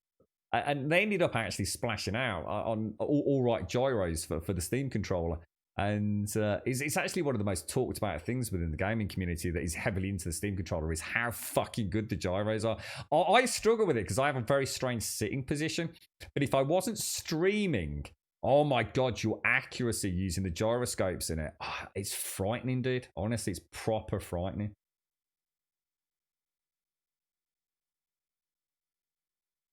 and they ended up actually splashing out on all right gyros for the Steam controller. And it's actually one of the most talked about things within the gaming community that is heavily into the Steam controller is how fucking good the gyros are. I struggle with it because I have a very strange sitting position. But if I wasn't streaming, oh my God, your accuracy using the gyroscopes in it, it's frightening, dude. Honestly, it's proper frightening.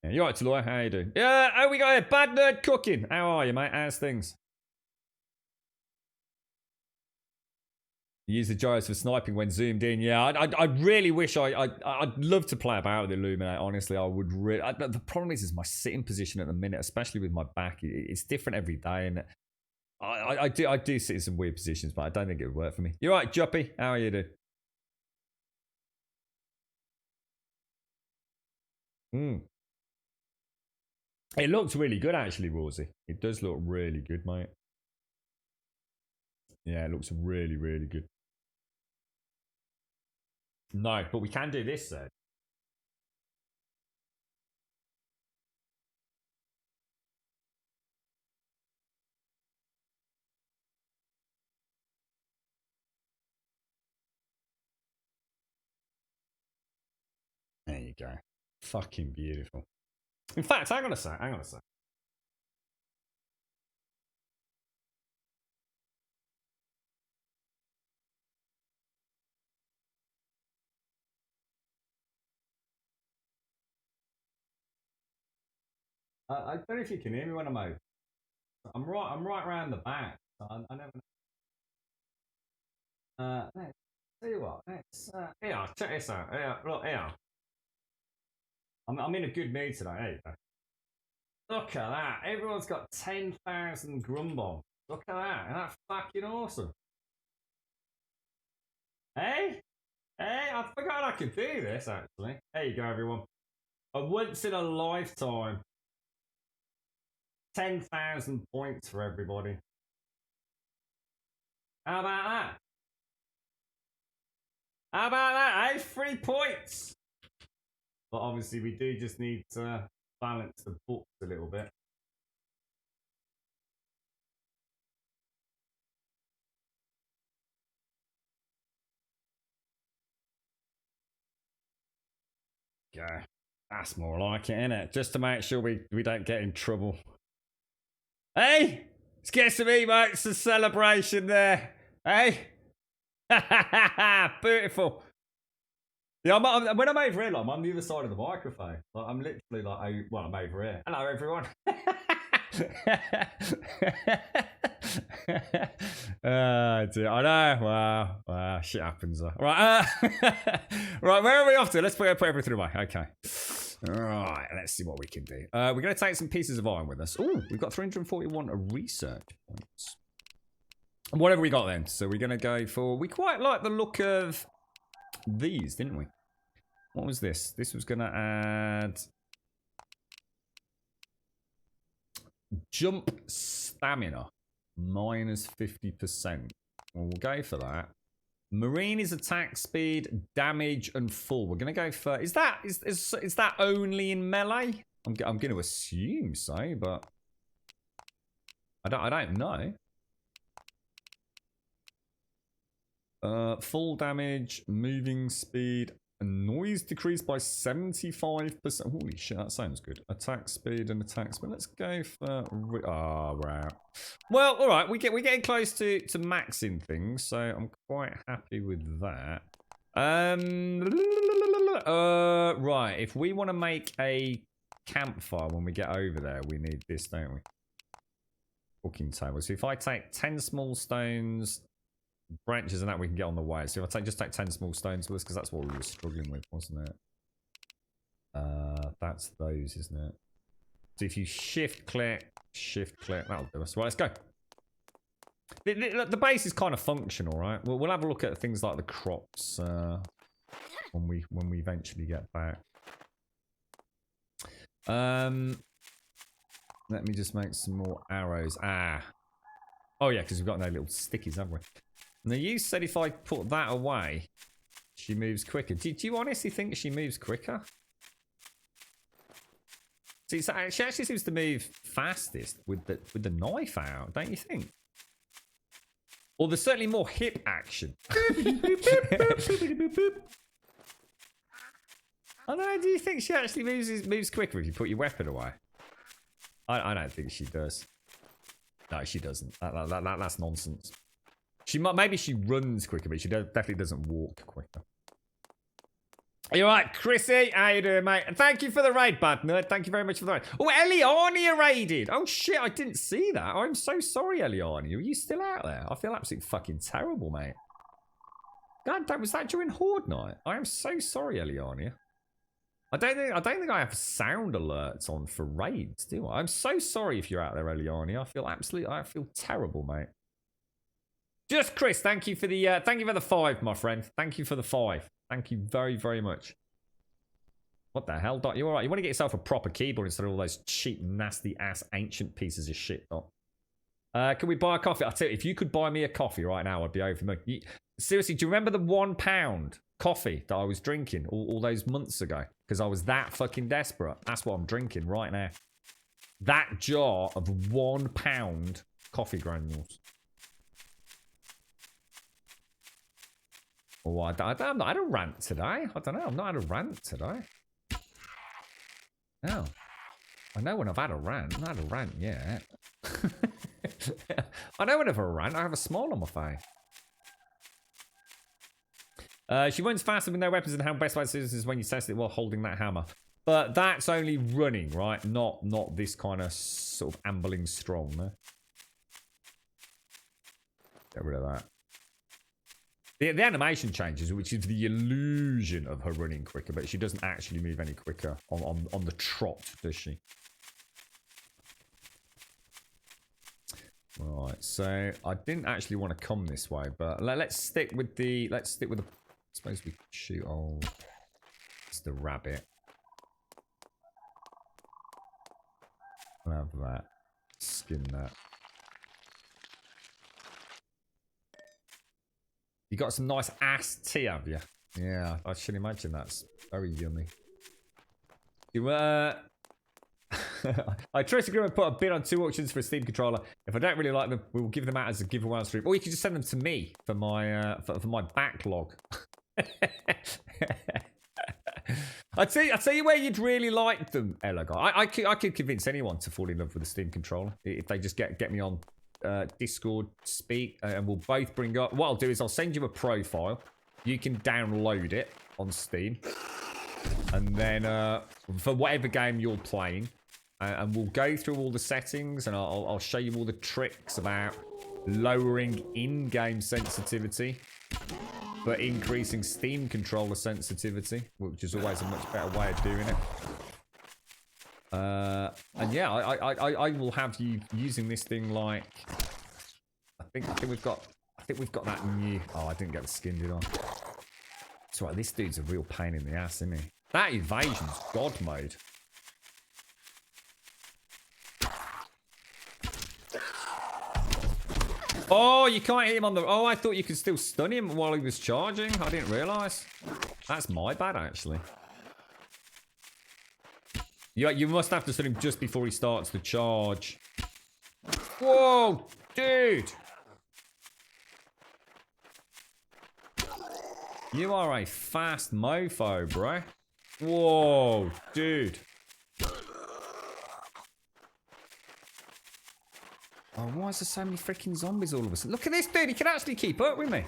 Yeah, you alright, Taloy? How you doing? Yeah, how we got here? Bad Nerd Cooking. How are you, mate? How's things? Use the gyros for sniping when zoomed in. Yeah, I really wish I'd love to play about with Illuminate. Honestly, I would really. The problem is my sitting position at the minute, especially with my back. It's different every day, and I do sit in some weird positions, but I don't think it would work for me. You all right, Juppy? How are you doing? It looks really good, actually, Rosie. It does look really good, mate. Yeah, it looks really, really good. No, but we can do this then. There you go. Fucking beautiful. In fact, hang on a sec. I don't know if you can hear me when I'm out. I'm right around the back. I never know. Let's tell you what. Here, check this out. Here, look here. I'm in a good mood today. There you go. Look at that. Everyone's got 10,000 Grumbomb. Look at that. Isn't that fucking awesome? Hey, I forgot I could do this actually. There you go, everyone. A once in a lifetime. 10,000 points for everybody. How about that? How about that, eh? 3 points. But obviously we do just need to balance the books a little bit. Yeah, that's more like it, innit? Just to make sure we don't get in trouble. Hey, let's get some emotes, some celebration there. Hey, beautiful. Yeah, when I'm over here, I'm on the other side of the microphone. Like, I'm literally like, well, I'm over here. Hello, everyone. Dear. I know. Wow. Shit happens. Right. Right. Where are we off to? Let's put everything away. Okay. Right. Let's see what we can do. We're going to take some pieces of iron with us. Oh, we've got 341 research points. Whatever we got then. So we're going to go for. We quite like the look of these, didn't we? What was this? This was going to add jump stamina minus 50%. Well, we'll go for that. Marine is attack speed, damage, and full. We're going to go for. Is that only in melee? I'm going to assume so, but I don't know. Full damage, moving speed, and noise decreased by 75%. Holy shit, that sounds good. Attack speed and attack speed. Let's go for. Oh, right. Well, all right. We're getting close to maxing things, so I'm quite happy with that. Right. If we want to make a campfire when we get over there, we need this, don't we? Cooking table. So if I take 10 small stones. Branches and that we can get on the way. So if I just take 10 small stones with us, because that's what we were struggling with, wasn't it? that's those, isn't it? So if you shift click, that'll do us. Right, let's go. The base is kind of functional, right? We'll have a look at things like the crops when we eventually get back. Let me just make some more arrows. Oh yeah, because we've got no little stickies, haven't we? Now you said if I put that away, she moves quicker. Do you honestly think she moves quicker? See, she actually seems to move fastest with the knife out, don't you think? Or there's certainly more hip action. I don't know. Do you think she actually moves quicker if you put your weapon away? I don't think she does. No, she doesn't. That's nonsense. Maybe she runs quicker, but she definitely doesn't walk quicker. You're right, Chrissy. How you doing, mate? And thank you for the raid, Bad Nerd. Thank you very much for the raid. Oh, Eliania raided. Oh shit, I didn't see that. I'm so sorry, Eliania. Are you still out there? I feel absolutely fucking terrible, mate. God damn, was that during Horde night? I am so sorry, Eliania. I don't think I have sound alerts on for raids, do I? I'm so sorry if you're out there, Eliani. I feel terrible, mate. Just Chris, thank you for the 5, my friend. Thank you for the 5. Thank you very, very much. What the hell, Dot? You alright? You want to get yourself a proper keyboard instead of all those cheap, nasty ass ancient pieces of shit, Dot. Can we buy a coffee? I'll tell you, if you could buy me a coffee right now, I'd be over the moon. Seriously, do you remember the £1 coffee that I was drinking all those months ago? Because I was that fucking desperate. That's what I'm drinking right now. That jar of £1 coffee granules. Oh, I've not had a rant today. I don't know. I've not had a rant today. No. I know when I've had a rant. I've not had a rant yet. I know when I've had a rant. I have a smile on my face. She runs faster with no weapons, and how best way to do this is when you sense it while holding that hammer. But that's only running, right? Not this kind of sort of ambling strong. No? Get rid of that. The animation changes, which is the illusion of her running quicker, but she doesn't actually move any quicker on the trot, does she? Right, so I didn't actually want to come this way, but let's stick with the I suppose we could shoot. Oh, it's the rabbit. I'll have that. Skin that. You got some nice ass tea, have you? Yeah, I should imagine that's very yummy. You I trust agreement put a bid on 2 auctions for a Steam controller. If I don't really like them, we will give them out as a giveaway on stream. Or you can just send them to me for my backlog. I'd tell you where you'd really like them, Elagar. I could convince anyone to fall in love with a Steam controller if they just get me on Discord, speak, and we'll both bring up. What I'll do is I'll send you a profile. You can download it on Steam, and then for whatever game you're playing, and we'll go through all the settings, and I'll show you all the tricks about lowering in-game sensitivity, but increasing Steam controller sensitivity, which is always a much better way of doing it. And yeah, I will have you using this thing like I think we've got that new. Oh, I didn't get the skin, did I? That's right. This dude's a real pain in the ass, isn't he? That evasion's god mode. Oh, you can't hit him on the... Oh, I thought you could still stun him while he was charging. I didn't realise. That's my bad, actually. You must have to stun him just before he starts to charge. Whoa, dude. You are a fast mofo, bro. Whoa, dude. Oh, why is there so many freaking zombies all of a sudden? Look at this dude, he can actually keep up with me.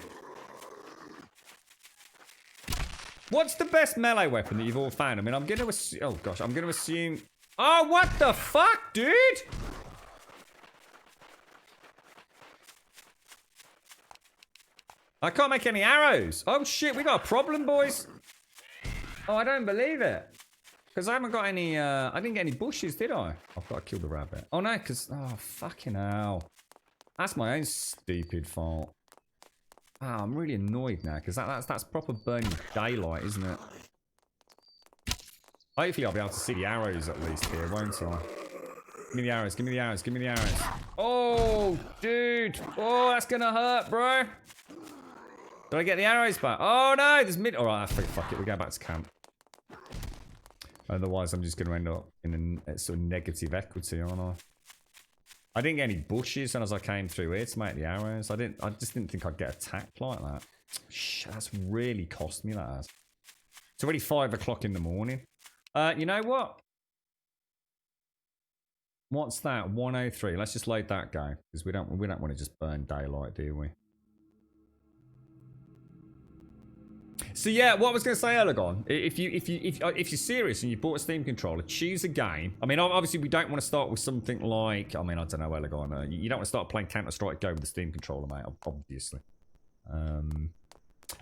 What's the best melee weapon that you've all found? I mean, I'm going to assume... Oh, gosh, I'm going to assume... Oh, what the fuck, dude? I can't make any arrows. Oh, shit, we got a problem, boys. Oh, I don't believe it. Because I haven't got any, I didn't get any bushes, did I? I've got to kill the rabbit. Oh no, because, oh, fucking hell. That's my own stupid fault. Ah, I'm really annoyed now, because that's proper burning daylight, isn't it? Hopefully I'll be able to see the arrows at least here, won't I? Give me the arrows, give me the arrows, give me the arrows. Oh, dude. Oh, that's going to hurt, bro. Did I get the arrows back? Oh no, there's mid. Alright, fuck it, we go back to camp. Otherwise, I'm just going to end up in a sort of negative equity, aren't I? I didn't get any bushes as I came through here to make the arrows. I just didn't think I'd get attacked like that. Shh, that's really cost me, that has. It's already 5 o'clock in the morning. You know what? What's that? 103. Let's just load that go, because we don't want to just burn daylight, do we? So yeah, what I was going to say earlier on, if you're serious and you bought a Steam controller, choose a game. I mean, obviously we don't want to start with something like, I mean, I don't know, earlier on, you don't want to start playing Counter-Strike Go with the Steam controller, mate, obviously.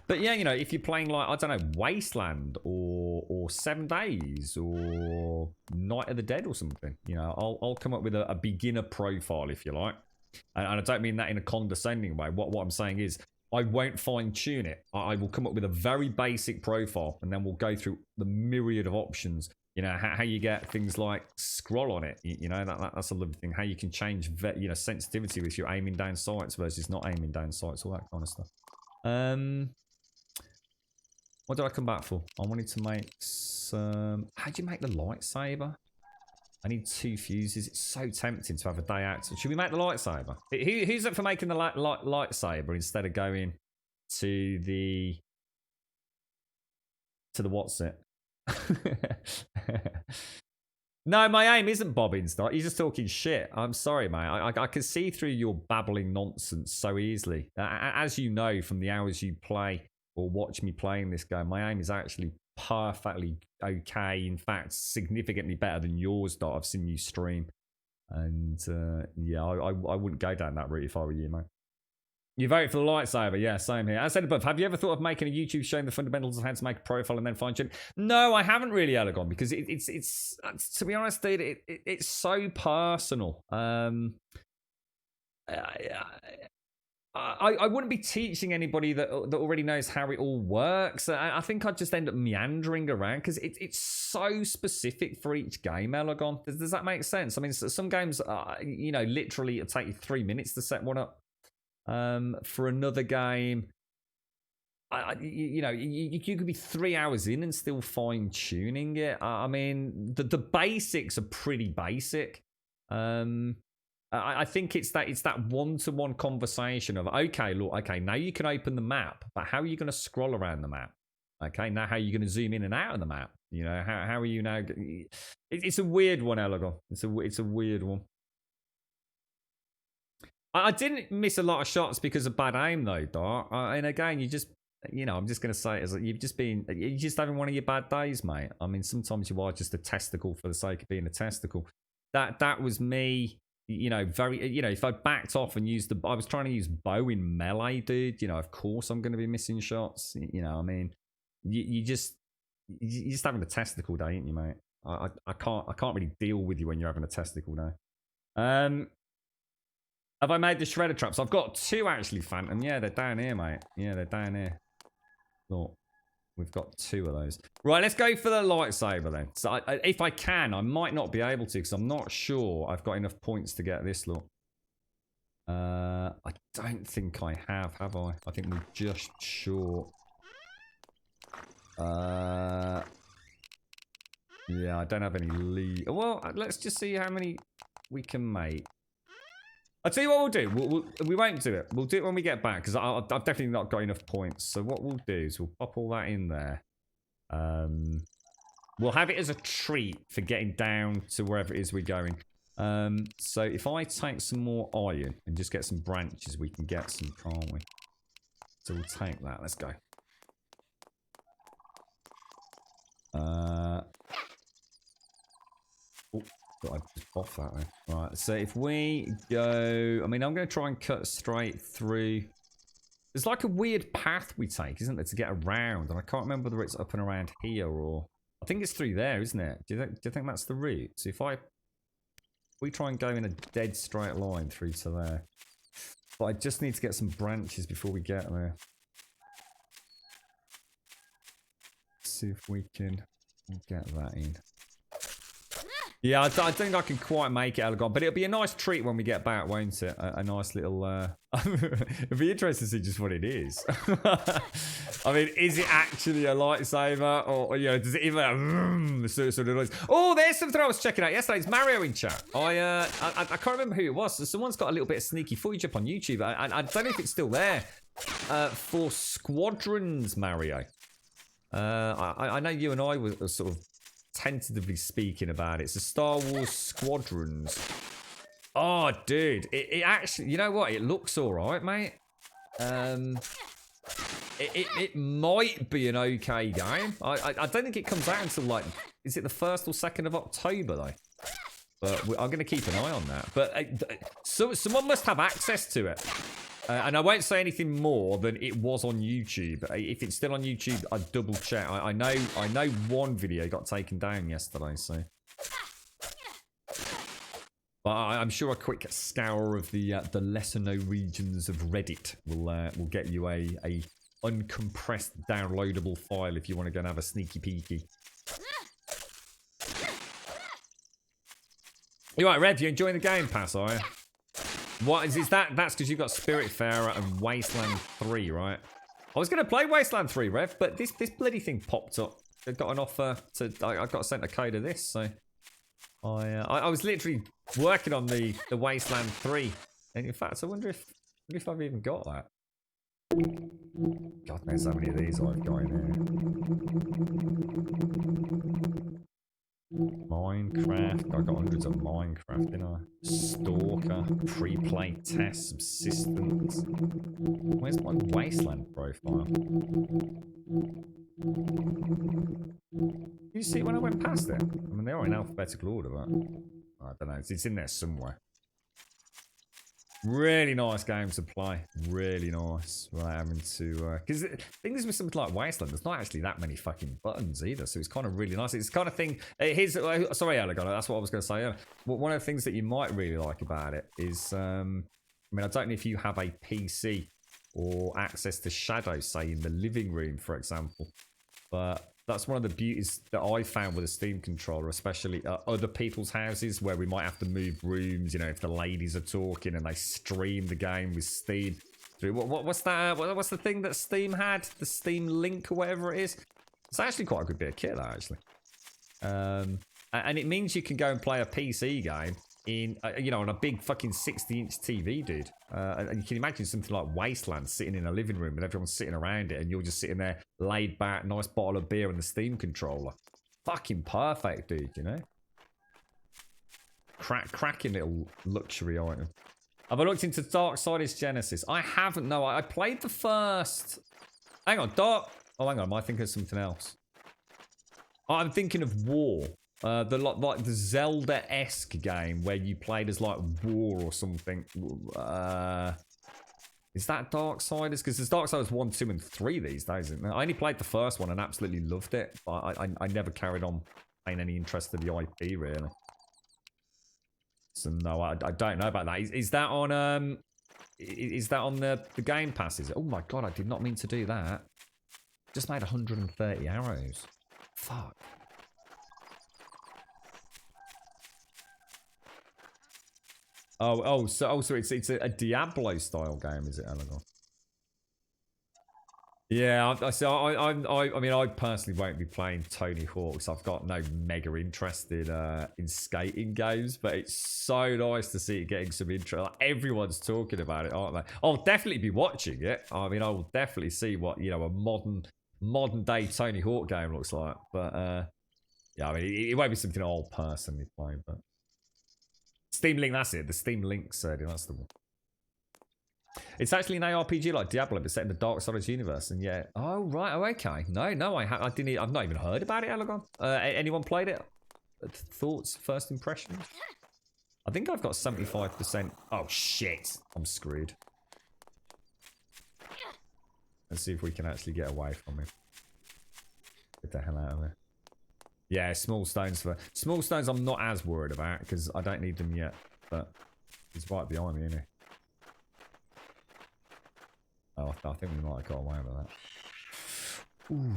But yeah, you know, if you're playing like, I don't know, Wasteland or 7 Days or Night of the Dead or something, you know, I'll come up with a beginner profile if you like. And I don't mean that in a condescending way. What I'm saying is, I won't fine tune it. I will come up with a very basic profile, and then we'll go through the myriad of options. You know, how you get things like scroll on it. You know, that's a lovely thing. How you can change, you know, sensitivity if you're aiming down sights versus not aiming down sights, all that kind of stuff. What did I come back for? I wanted to make some. How do you make the lightsaber? I need 2 fuses. It's so tempting to have a day out. So should we make the lightsaber? Who's up for making the lightsaber instead of going to the what's it? No, my aim isn't bobbing stuff. You're just talking shit. I'm sorry, mate. I can see through your babbling nonsense so easily. As you know from the hours you play or watch me playing this game, my aim is actually perfectly okay. In fact, significantly better than yours that I've seen you stream. And yeah, I wouldn't go down that route if I were you, mate. You vote for the lightsaber, yeah, same here. As said above, have you ever thought of making a YouTube showing the fundamentals of how to make a profile and then fine tune? No, I haven't really, Elegon, because it's to be honest, dude, it's so personal. I wouldn't be teaching anybody that already knows how it all works. I think I'd just end up meandering around because it's so specific for each game, Elegon. Does that make sense? I mean, some games, you know, literally it'll take you 3 minutes to set one up. For another game, you know, you could be 3 hours in and still fine tuning it. I mean, the basics are pretty basic. I think it's that one-to-one conversation of, okay, look, okay, now you can open the map, but how are you going to scroll around the map? Okay, now how are you going to zoom in and out of the map? You know, how are you now? It's a weird one, Elegon. It's a weird one. I didn't miss a lot of shots because of bad aim, though, Dart. And again, you know, I'm just going to say it as you're just having one of your bad days, mate. I mean, sometimes you are just a testicle for the sake of being a testicle. That was me. You know, if I backed off and I was trying to use bow in melee, dude, you know, of course I'm going to be missing shots. You know, I mean, you're just having a testicle day, ain't you, mate? I can't really deal with you when you're having a testicle day. Have I made the shredder traps? I've got 2 actually, Phantom. Yeah, they're down here, mate. Yeah, they're down here. Look. We've got 2 of those. Right, let's go for the lightsaber then. So if I can, I might not be able to because I'm not sure I've got enough points to get this look. I don't think I have I? I think we're just short. Yeah, I don't have any lead. Well, let's just see how many we can make. I'll tell you what we'll do. We won't do it. We'll do it when we get back because I've definitely not got enough points. So what we'll do is we'll pop all that in there. We'll have it as a treat for getting down to wherever it is we're going. So if I take some more iron and just get some branches, we can get some, can't we? So we'll take that. Let's go. I just off that way. Right, so if we go, I mean, I'm going to try and cut straight through. There's like a weird path we take, isn't there, to get around? And I can't remember whether it's up and around here or I think it's through there, isn't it? Do you think that's the route? So if we try and go in a dead straight line through to there. But I just need to get some branches before we get there. See if we can get that in. Yeah, I don't think I can quite make it, Elgon, but it'll be a nice treat when we get back, won't it? A nice little... It'll be interesting to see just what it is. I mean, is it actually a lightsaber? Or, you know, does it even... sort of noise? Oh, there's something I was checking out yesterday. It's Mario in chat. I can't remember who it was. So someone's got a little bit of sneaky footage up on YouTube. I don't know if it's still there. For Squadrons Mario. I know you and I were sort of tentatively speaking about it. It's a Star Wars Squadrons. Oh, dude. It actually... You know what? It looks alright, mate. It might be an okay game. I don't think it comes out until, like... Is it the 1st or 2nd of October, though? But I'm going to keep an eye on that. But so someone must have access to it. And I won't say anything more than it was on YouTube. If it's still on YouTube, I'd double check. I know one video got taken down yesterday, so. But I'm sure a quick scour of the lesser known regions of Reddit will get you a uncompressed downloadable file if you want to go and have a sneaky peeky. You right, Rev? You enjoying the Game Pass, are you? What is that? That's because you've got Spiritfarer and Wasteland 3, right? I was going to play Wasteland 3, Rev, but this bloody thing popped up. I got an offer to... I got sent a code of this, so... I was literally working on the Wasteland 3. And in fact, I wonder if I've even got that. God knows how many of these I've got in here. Minecraft. I got hundreds of Minecraft, didn't I? Stalker, pre-play test, subsistence. Where's my Wasteland profile? Did you see it when I went past it? I mean, they are in alphabetical order, but I don't know. It's in there somewhere. Really nice game to play. Really nice. Without having to... Because the thing is with something like Wasteland, there's not actually that many fucking buttons either. So it's kind of really nice. It's the kind of thing... Here's... Sorry, Alagon. That's what I was going to say. One of the things that you might really like about it is... I mean, I don't know if you have a PC or access to Shadow, say, in the living room, for example. But... That's one of the beauties that I found with a Steam controller, especially at other people's houses where we might have to move rooms, you know, if the ladies are talking and they stream the game with Steam. What's that? What's the thing that Steam had? The Steam Link or whatever it is? It's actually quite a good bit of kit, that, actually. And it means you can go and play a PC game in, you know, on a big fucking 60-inch TV, dude. And you can imagine something like Wasteland sitting in a living room and everyone's sitting around it and you're just sitting there laid back, nice bottle of beer and the Steam controller. Fucking perfect, dude, you know? Cracking little luxury item. Have I looked into Darksiders Genesis? I haven't, no. I played the first... Hang on, Oh, hang on, am I thinking of something else? Oh, I'm thinking of War. The Zelda-esque game where you played as like War or something. Is that Darksiders? Because there's Darksiders 1, 2, and 3 these days, isn't there? I only played the first one and absolutely loved it, but I never carried on paying any interest to the IP really. So no, I don't know about that. Is that on the Game Pass? Is it? Oh my god, I did not mean to do that. Just made 130 arrows. Fuck. So it's a Diablo style game, is it, Eleanor? Yeah, I mean, I personally won't be playing Tony Hawk because I've got no mega interest in skating games, but it's so nice to see it getting some interest. Like, everyone's talking about it, aren't they? I'll definitely be watching it. I mean, I will definitely see what, you know, a modern day Tony Hawk game looks like. But yeah, I mean, it won't be something I'll personally play, but. Steam Link, that's it. The Steam Link setting, that's the one. It's actually an ARPG like Diablo, but set in the Darksiders universe. And yeah, oh right, oh okay. No, I didn't. I've not even heard about it, Alagon. Anyone played it? Thoughts, first impressions? I think I've got 75%. Oh shit, I'm screwed. Let's see if we can actually get away from it. Get the hell out of here. Yeah, small stones for small stones. I'm not as worried about because I don't need them yet. But he's right behind me, isn't he? Oh, I think we might have got away with that. Ooh.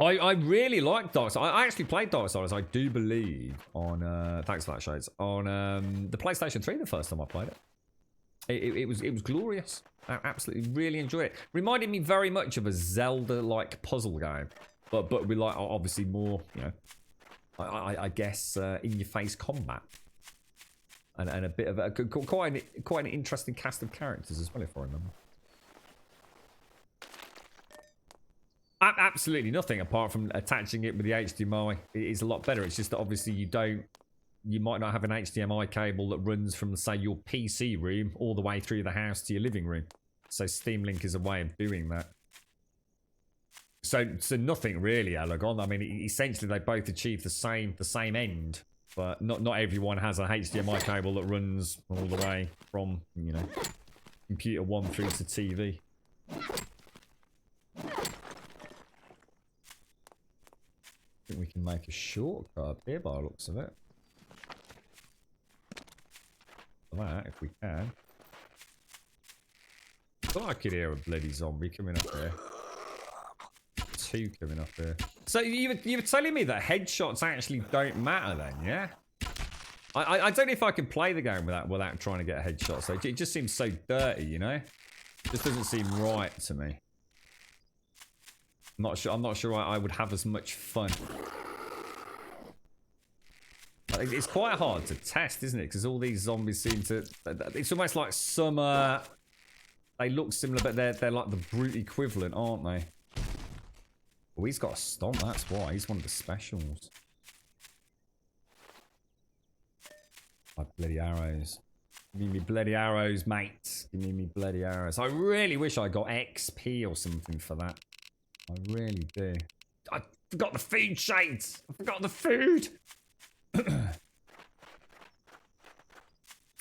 I really like Darksiders. I actually played Darksiders, I do believe, on thanks for that, Shades. On the PlayStation 3 the first time I played it. It was glorious. I absolutely really enjoyed it. Reminded me very much of a Zelda-like puzzle game, but with like obviously more, you know, I guess in-your-face combat, and a bit of a quite an interesting cast of characters as well, if I remember. Absolutely nothing apart from attaching it with the HDMI. It is a lot better. It's just that obviously you might not have an HDMI cable that runs from, say, your PC room all the way through the house to your living room. So Steam Link is a way of doing that. So nothing really, Alagon. I mean, essentially they both achieve the same end, but not everyone has a HDMI cable that runs all the way from, you know, computer 1 through to TV. I think we can make a shortcut here by the looks of it. That, if we can. I thought I could hear a bloody zombie coming up there. 2 coming up there. So you were telling me that headshots actually don't matter then, yeah? I don't know if I can play the game without trying to get a headshot. So it just seems so dirty, you know? It just doesn't seem right to me. I'm not sure I would have as much fun. It's quite hard to test, isn't it? Because all these zombies seem to... It's almost like some... they look similar, but they're like the brute equivalent, aren't they? Oh, he's got a stomp, that's why. He's one of the specials. My bloody arrows. Give me bloody arrows, mate. Give me bloody arrows. I really wish I got XP or something for that. I really do. I forgot the food, Shades. I forgot the food.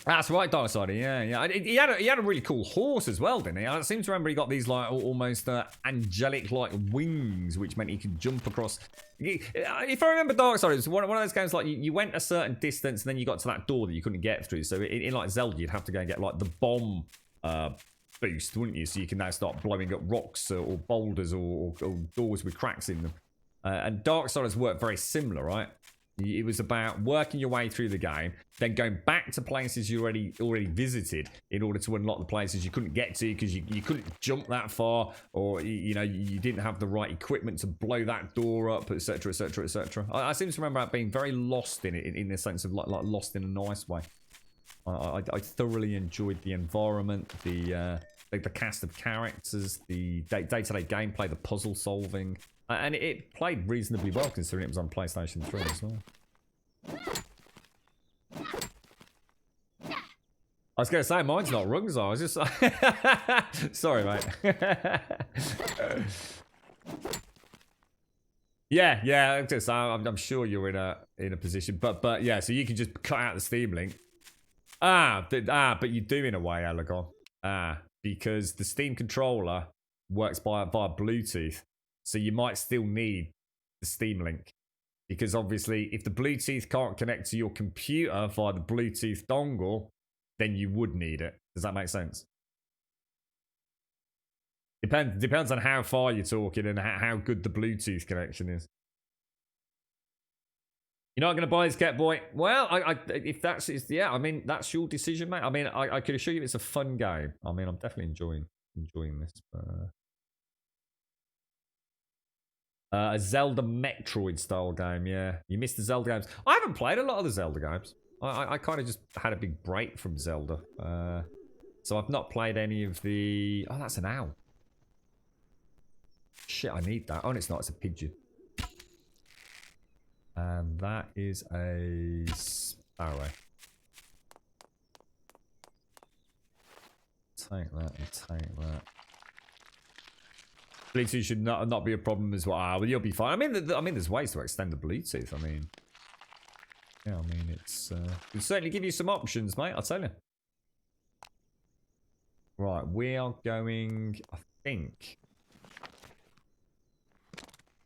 That's right, Darksider. Yeah. He had a really cool horse as well, didn't he? I seem to remember he got these like almost angelic like wings, which meant he could jump across. If I remember, Darksider, it's one of those games like you went a certain distance and then you got to that door that you couldn't get through. So in like Zelda, you'd have to go and get like the bomb boost, wouldn't you? So you can now start blowing up rocks or boulders or doors with cracks in them. And Darksiders worked very similar, right? It was about working your way through the game, then going back to places you already visited in order to unlock the places you couldn't get to because you couldn't jump that far, or you know you didn't have the right equipment to blow that door up, etc., etc., etc. I seem to remember being very lost in it, in the sense of like lost in a nice way. I thoroughly enjoyed the environment, the cast of characters, the day-to-day gameplay, the puzzle solving. And it played reasonably well considering it was on PlayStation 3 as well. I was going to say, mine's not rungs, I was just... Sorry, mate. Yeah, I'm sure you're in a position. But yeah, so you can just cut out the Steam Link. But you do in a way, Alagon. Because the Steam controller works via Bluetooth. So you might still need the Steam Link. Because obviously, if the Bluetooth can't connect to your computer via the Bluetooth dongle, then you would need it. Does that make sense? Depends on how far you're talking and how good the Bluetooth connection is. You're not going to buy this, Cat Boy? Well, if that's... Yeah, I mean, that's your decision, mate. I mean, I could assure you it's a fun game. I mean, I'm definitely enjoying this. But... a Zelda Metroid style game, yeah. You missed the Zelda games. I haven't played a lot of the Zelda games. I kind of just had a big break from Zelda. So I've not played any of the... Oh, that's an owl. Shit, I need that. Oh, it's not. It's a pigeon. And that is a sparrow. Take that and take that. Bluetooth should not be a problem as well. Well, you'll be fine. I mean, there's ways to extend the Bluetooth. I mean, yeah, I mean, it'll certainly give you some options, mate. I'll tell you. Right, we are going. I think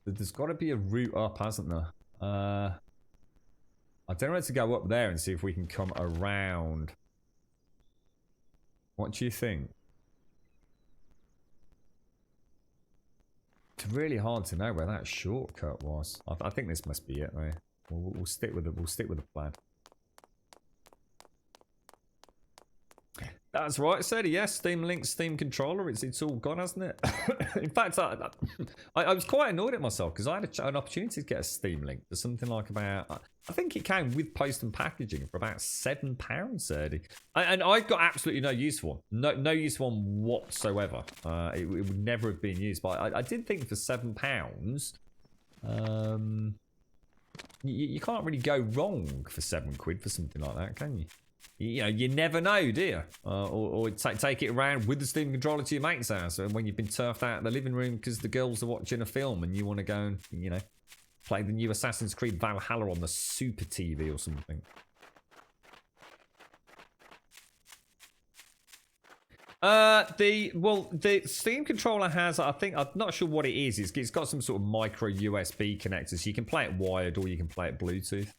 There's got to be a route up, hasn't there? I don't know where to go up there and see if we can come around. What do you think? It's really hard to know where that shortcut was. I think this must be it, though. We'll stick with it. We'll stick with the plan. That's right, Sadie. Yes, Steam Link, Steam controller. It's all gone, hasn't it? In fact, I was quite annoyed at myself because I had an opportunity to get a Steam Link for something like about. I think it came with post and packaging for about £7, Sadie. And I got absolutely no use for one. No use for one whatsoever. It would never have been used. But I did think for £7, you can't really go wrong for £7 for something like that, can you? You know, you never know, do you? Or take it around with the Steam controller to your mate's house when you've been turfed out of the living room because the girls are watching a film and you want to go and, you know, play the new Assassin's Creed Valhalla on the Super TV or something. The Steam controller has, I think, I'm not sure what it is. It's got some sort of micro USB connector, so you can play it wired or you can play it Bluetooth.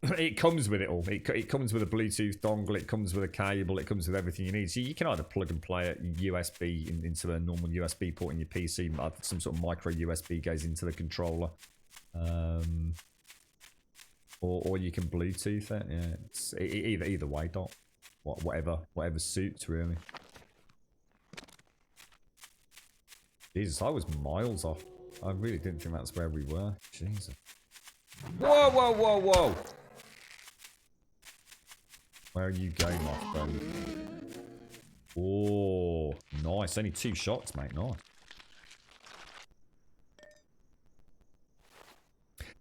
It comes with it all. It comes with a Bluetooth dongle. It comes with a cable. It comes with everything you need. So you can either plug and play it USB into a normal USB port in your PC. Some sort of micro USB goes into the controller, or you can Bluetooth it. Yeah, it's either way. Whatever suits really. Jesus, I was miles off. I really didn't think that's where we were. Jesus. Whoa, whoa, whoa, whoa. Where are you going off, then? Oh, nice. Only 2 shots, mate. Nice.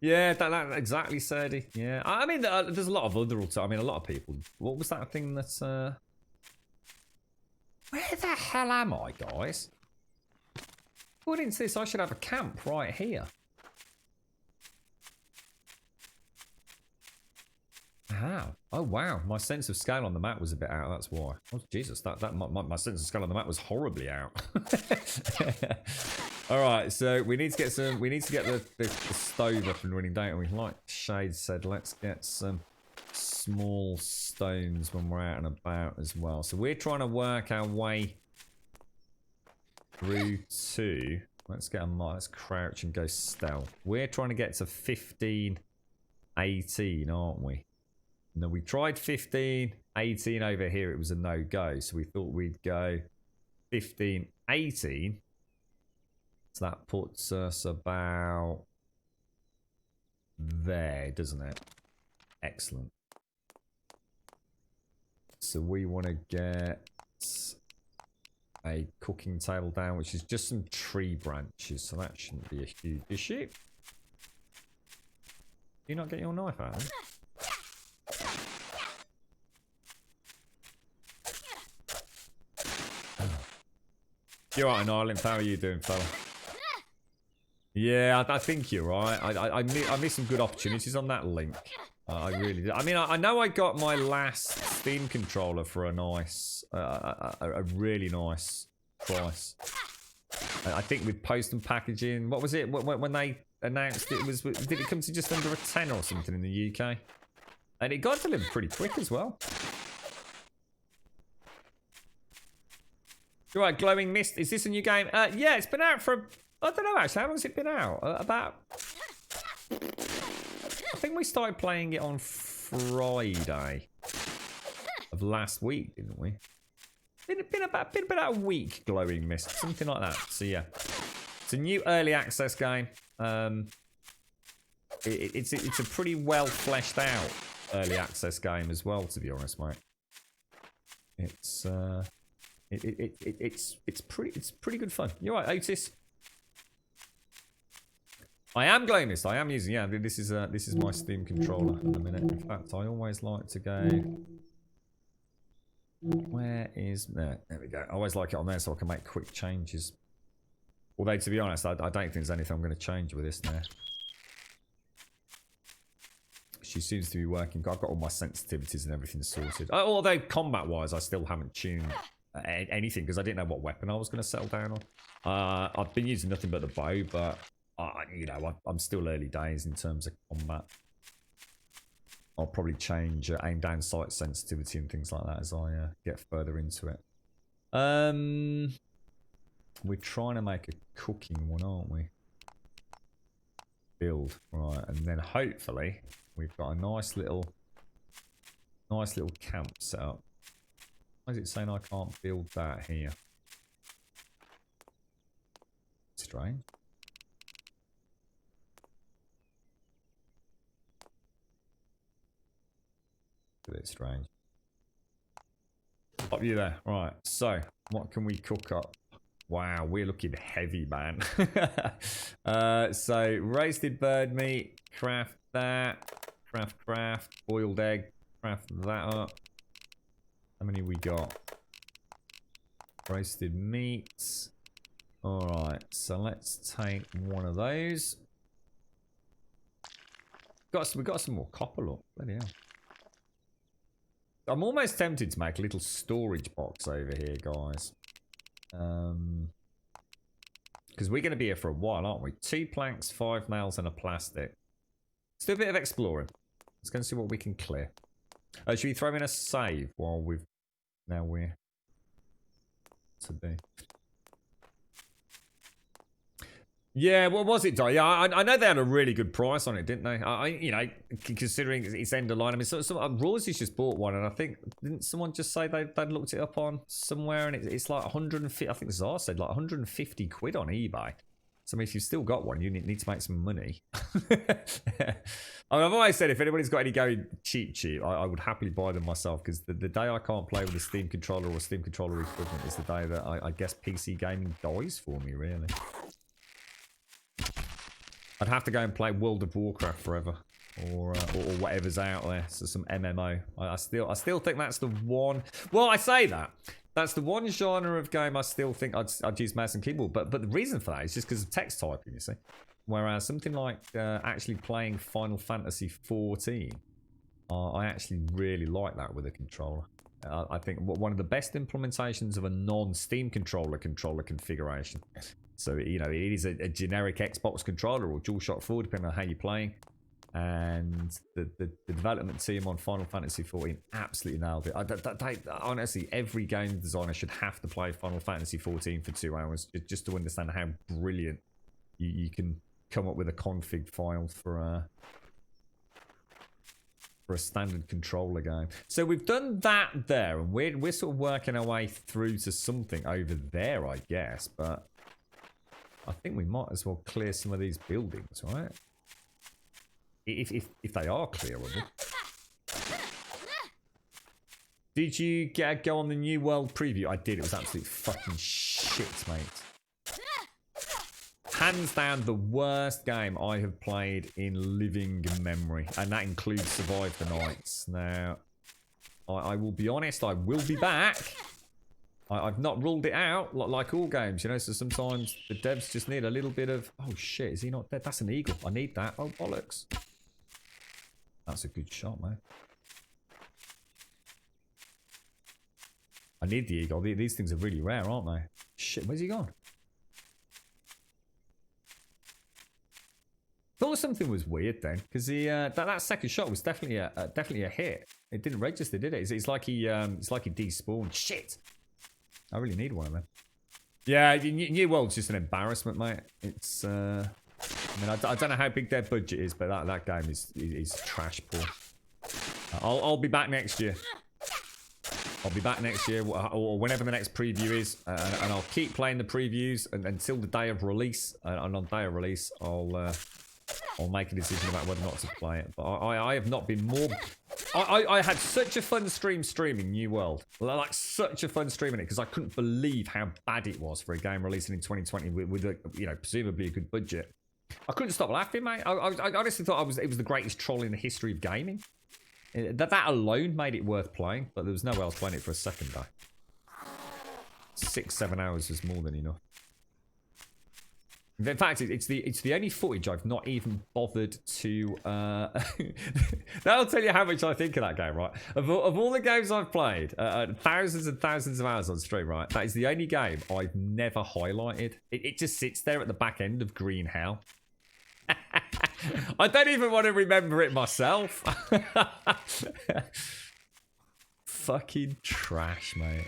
Yeah, that exactly, Sadie. Yeah. I mean, there's a lot of other I mean, a lot of people. What was that thing that's... Where the hell am I, guys? According to this, I should have a camp right here. How? Oh wow, my sense of scale on the map was a bit out. That's why. Oh Jesus, my sense of scale on the map was horribly out. All right, so we need to get some. We need to get the stove up and running, don't we? Like Shade said, let's get some small stones when we're out and about as well. So we're trying to work our way through to. Let's get a let's crouch and go stealth. We're trying to get to 15, 18, aren't we? No, we tried 15, 18 over here. It was a no-go. So we thought we'd go 15, 18. So that puts us about there, doesn't it? Excellent. So we want to get a cooking table down, which is just some tree branches. So that shouldn't be a huge issue. Do you not get your knife out? You're right, Ireland. How are you doing, fella? Yeah, I think you're right. I missed some good opportunities on that link. I really did. I mean, I know I got my last Steam controller for a nice, a really nice price. I think with post and packaging, what was it when they announced it was? Did it come to just under a 10 or something in the UK? And it got delivered pretty quick as well. Right, Glowing Mist. Is this a new game? Yeah, it's been out for... I don't know, actually. How long has it been out? About... I think we started playing it on Friday of last week, didn't we? Been about a week, Glowing Mist. Something like that. So, yeah. It's a new early access game. It's a pretty well fleshed out early access game as well, to be honest, mate. It's... It's pretty good fun. You're right, Otis. I am Glowing Mist. I am using. Yeah, this is my Steam controller at the minute. In fact, I always like to go. Where is there? There we go. I always like it on there so I can make quick changes. Although to be honest, I don't think there's anything I'm going to change with this now. She seems to be working. I've got all my sensitivities and everything sorted. Although combat-wise, I still haven't tuned anything because I didn't know what weapon I was going to settle down on. I've been using nothing but the bow, but you know, I'm still early days in terms of combat. I'll probably change aim down sight sensitivity and things like that as I get further into it. We're trying to make a cooking one, aren't we? Build, right, and then hopefully we've got a nice little camp set up. Why is it saying I can't build that here? Strange. A bit strange. Up you there. Right, so what can we cook up? Wow, we're looking heavy, man. So roasted bird meat, craft that, craft, boiled egg, craft that up. How many we got? Roasted meats. Alright, so let's take one of those. We got some more copper, look. Bloody hell. I'm almost tempted to make a little storage box over here, guys. Because we're going to be here for a while, aren't we? 2 planks, 5 nails, and a plastic. Let's do a bit of exploring. Let's go and see what we can clear. Should we throw in a save while we're to be? Yeah, what was it, Di? Yeah, I know they had a really good price on it, didn't they? You know, considering it's end of line. I mean, Rawley's just bought one, and I think didn't someone just say they'd looked it up on somewhere, and it's like 150. I think Zara said like 150 quid on eBay. So I mean, if you've still got one, you need to make some money. I mean, I've always said if anybody's got any going cheap, I would happily buy them myself, because the day I can't play with a Steam controller or a Steam controller equivalent is the day that I guess PC gaming dies for me, really. I'd have to go and play World of Warcraft forever, or whatever's out there. So some MMO. I still think that's the one. Well, I say that. That's the one genre of game I still think I'd use mouse and keyboard. But the reason for that is just because of text typing, you see. Whereas something like actually playing Final Fantasy 14, I actually really like that with a controller. I think one of the best implementations of a non-Steam controller configuration. So, you know, it is a generic Xbox controller or DualShock 4, depending on how you're playing. And the development team on Final Fantasy 14 absolutely nailed it. Honestly, every game designer should have to play Final Fantasy 14 for 2 hours just to understand how brilliant you can come up with a config file for a standard controller game. So we've done that there, and we're sort of working our way through to something over there, I guess. But I think we might as well clear some of these buildings, right? If they are clearable. Did you go on the New World preview? I did. It was absolute fucking shit, mate. Hands down, the worst game I have played in living memory, and that includes Survive the Nights. Now, I will be honest. I will be back. I've not ruled it out, like all games, you know, so sometimes the devs just need a little bit of... Oh, shit, is he not dead? That's an eagle. I need that. Oh, bollocks. That's a good shot, mate. I need the eagle. These things are really rare, aren't they? Shit, where's he gone? Thought something was weird then, because that second shot was definitely a hit. It didn't register, did it? It's like he despawned. Shit! I really need one of them. Yeah, New World's just an embarrassment, mate. It's, I mean, I don't know how big their budget is, but that game is trash poor. I'll be back next year. I'll be back next year, or whenever the next preview is, and I'll keep playing the previews until the day of release. And on day of release, I'll make a decision about whether or not to play it. But I have not been more... I had such a fun streaming New World. Like, such a fun streaming it, because I couldn't believe how bad it was for a game releasing in 2020 with a, you know, presumably a good budget. I couldn't stop laughing, mate. I honestly thought it was the greatest troll in the history of gaming. That alone made it worth playing, but there was no way I was playing it for a second day. 6-7 hours was more than enough. In fact, it's the only footage I've not even bothered to... That'll tell you how much I think of that game, right? Of all the games I've played, thousands and thousands of hours on stream, right? That is the only game I've never highlighted. It just sits there at the back end of Green Hell. I don't even want to remember it myself. Fucking trash, mate.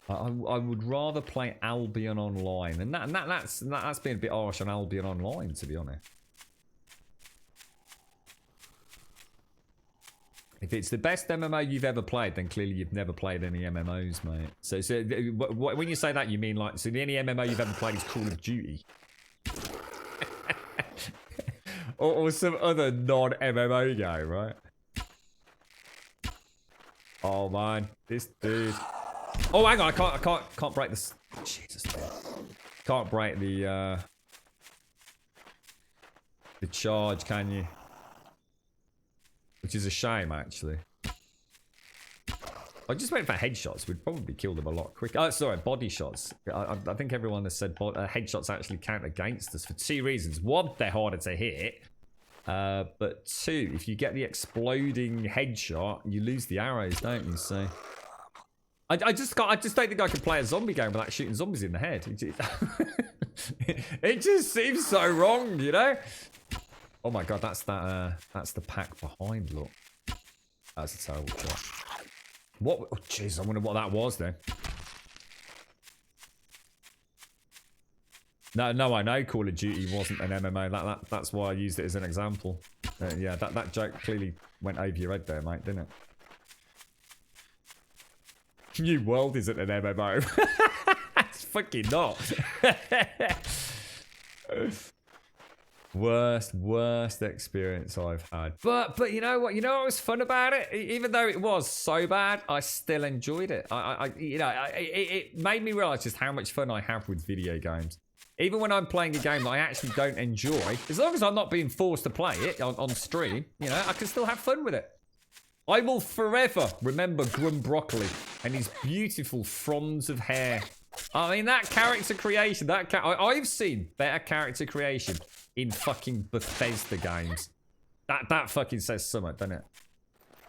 I would rather play Albion Online, and that's been a bit harsh on Albion Online, to be honest. If it's the best MMO you've ever played, then clearly you've never played any MMOs, mate. So when you say that, you mean like, so the only MMO you've ever played is Call of Duty? or some other non-MMO game, right? Oh man, this dude. Oh, hang on, I can't break this. Jesus, man. Can't break the charge, can you? Which is a shame, actually. I just went for headshots. We'd probably kill them a lot quicker. Oh, sorry, body shots. I think everyone has said headshots actually count against us for two reasons. One, they're harder to hit. But two, if you get the exploding headshot, you lose the arrows, don't you? So I just don't think I can play a zombie game without shooting zombies in the head. It just seems so wrong, you know? Oh my god, that's the pack behind, look. That's a terrible shot. What? Oh jeez, I wonder what that was then. No, I know Call of Duty wasn't an MMO. That's why I used it as an example. Yeah, that joke clearly went over your head there, mate, didn't it? New World isn't an MMO. It's fucking not. Worst experience I've had. But you know what? You know what was fun about it? Even though it was so bad, I still enjoyed it. It made me realise just how much fun I have with video games. Even when I'm playing a game that I actually don't enjoy, as long as I'm not being forced to play it on stream, you know, I can still have fun with it. I will forever remember Grum Broccoli and his beautiful fronds of hair. I mean, that character creation, I've seen better character creation in fucking Bethesda games. That fucking says something, doesn't it?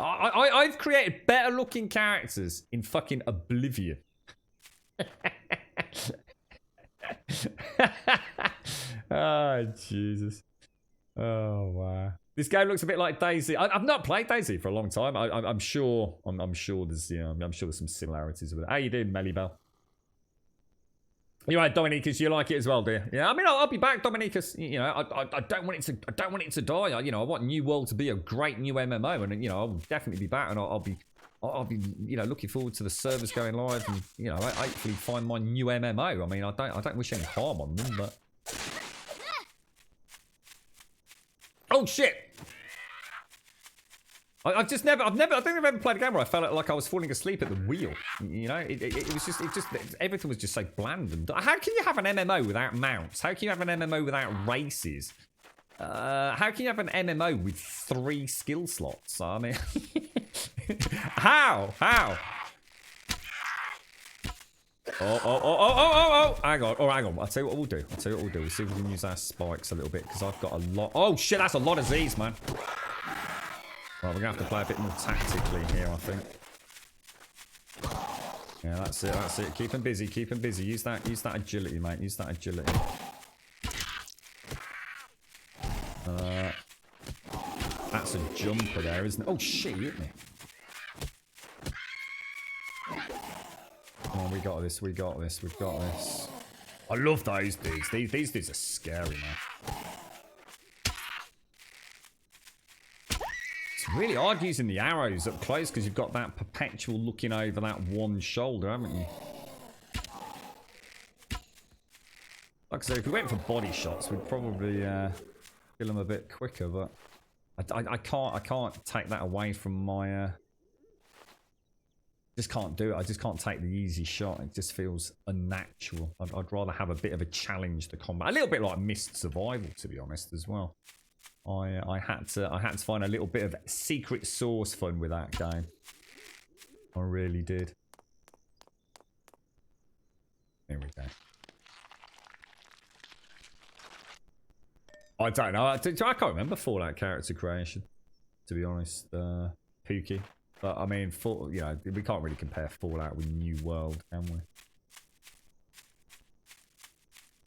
I've created better looking characters in fucking Oblivion. Oh, Jesus. Oh, wow. This game looks a bit like DayZ. I've not played DayZ for a long time. I'm sure there's, you know, I'm sure there's some similarities with it. How you doing, Mellybell? You're right, Dominicus. You like it as well, do you? Yeah, I mean, I'll be back, Dominicus. You know, I don't want it to die. I want New World to be a great new MMO, and you know, I'll definitely be back, and I'll be, you know, looking forward to the servers going live, and you know, hopefully find my new MMO. I mean, I don't wish any harm on them, but oh shit! I think I've ever played a game where I felt like I was falling asleep at the wheel. You know, it was just everything was just so bland. And how can you have an MMO without mounts? How can you have an MMO without races? How can you have an MMO with 3 skill slots? I mean, how? Oh! Hang on. I'll tell you what we'll do. We'll see if we can use our spikes a little bit because I've got a lot. Oh shit, that's a lot of Z's, man. Right, we're going to have to play a bit more tactically here, I think. Yeah, that's it. Keep him busy. Use that agility, mate. Use that agility. That's a jumper there, isn't it? Oh, shit, you hit me. Come on, we got this. We've got this. I love those dudes. These dudes are scary, man. It's really hard using the arrows up close because you've got that perpetual looking over that one shoulder, haven't you? Like I said, if we went for body shots, we'd probably kill them a bit quicker, but I can't take that away from my... just can't do it. I just can't take the easy shot. It just feels unnatural. I'd rather have a bit of a challenge to combat. A little bit like Myst Survival, to be honest, as well. I had to find a little bit of secret sauce fun with that game. I really did. Here we go. I don't know. I can't remember Fallout character creation, to be honest. Pookie. But I mean, you know, we can't really compare Fallout with New World, can we?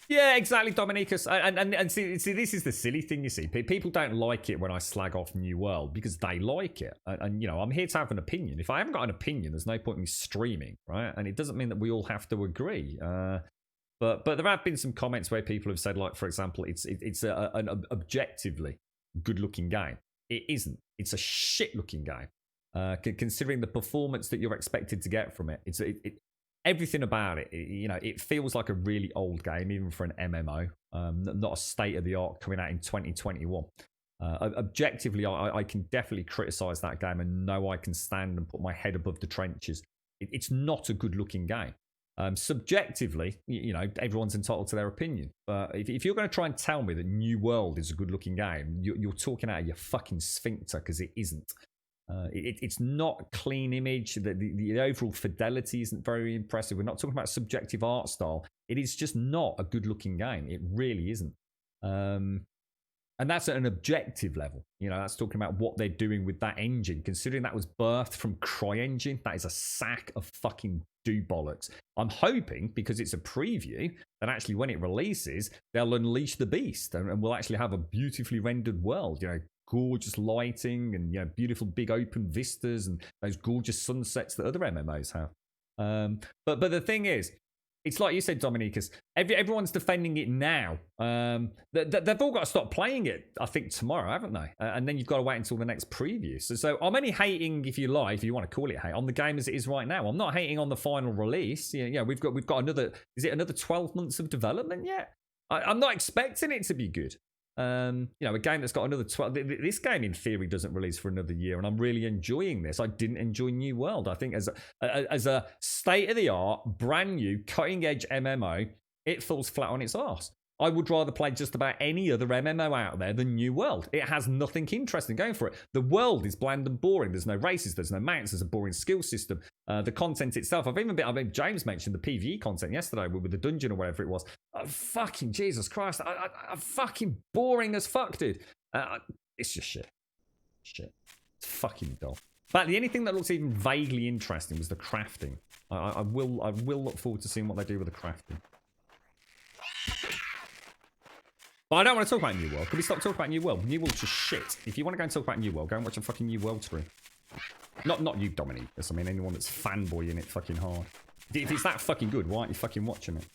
Yeah, exactly, Dominicus. And see, this is the silly thing, you see. People don't like it when I slag off New World because they like it. And you know, I'm here to have an opinion. If I haven't got an opinion, there's no point in me streaming, right? And it doesn't mean that we all have to agree. But there have been some comments where people have said, like, for example, it's an objectively good-looking game. It isn't. It's a shit-looking game. Considering the performance that you're expected to get from it, everything about it, you know, it feels like a really old game, even for an MMO. Not a state of the art coming out in 2021. Objectively, I can definitely criticize that game and know I can stand and put my head above the trenches. It's not a good looking game. Subjectively, you know, everyone's entitled to their opinion. But if you're going to try and tell me that New World is a good looking game, you're talking out of your fucking sphincter, because it isn't. It's not a clean image. The overall fidelity isn't very impressive. We're not talking about subjective art style. It is just not a good looking game. It really isn't. And that's at an objective level. You know, that's talking about what they're doing with that engine. Considering that was birthed from CryEngine, that is a sack of fucking do-bollocks. I'm hoping, because it's a preview, that actually when it releases, they'll unleash the beast and we'll actually have a beautifully rendered world. You know, gorgeous lighting and, you know, beautiful big open vistas and those gorgeous sunsets that other MMOs have. But the thing is, it's like you said, Dominicus, everyone's defending it now. They've all got to stop playing it, I think, tomorrow, haven't they? And then you've got to wait until the next preview. So I'm only hating, if you like, if you want to call it hate, on the game as it is right now. I'm not hating on the final release. Yeah, we've got another, is it another 12 months of development yet? I'm not expecting it to be good. You know, a game that's got another 12. This game, in theory, doesn't release for another year, and I'm really enjoying this. I didn't enjoy New World. I think as a state of the art, brand new, cutting edge MMO, it falls flat on its arse. I would rather play just about any other MMO out there than New World. It has nothing interesting going for it. The world is bland and boring. There's no races, there's no mounts, there's a boring skill system. The content itself, I mean, James mentioned the PvE content yesterday with the dungeon or whatever it was. Fucking Jesus Christ. I'm fucking boring as fuck, dude. It's just shit. Shit. It's fucking dull. In fact, the only thing that looks even vaguely interesting was the crafting. I will look forward to seeing what they do with the crafting. But I don't want to talk about New World. Can we stop talking about New World? New World's just shit. If you want to go and talk about New World, go and watch a fucking New World stream. Not you, Dominique. I mean, anyone that's fanboying it fucking hard. If it's that fucking good, why aren't you fucking watching it?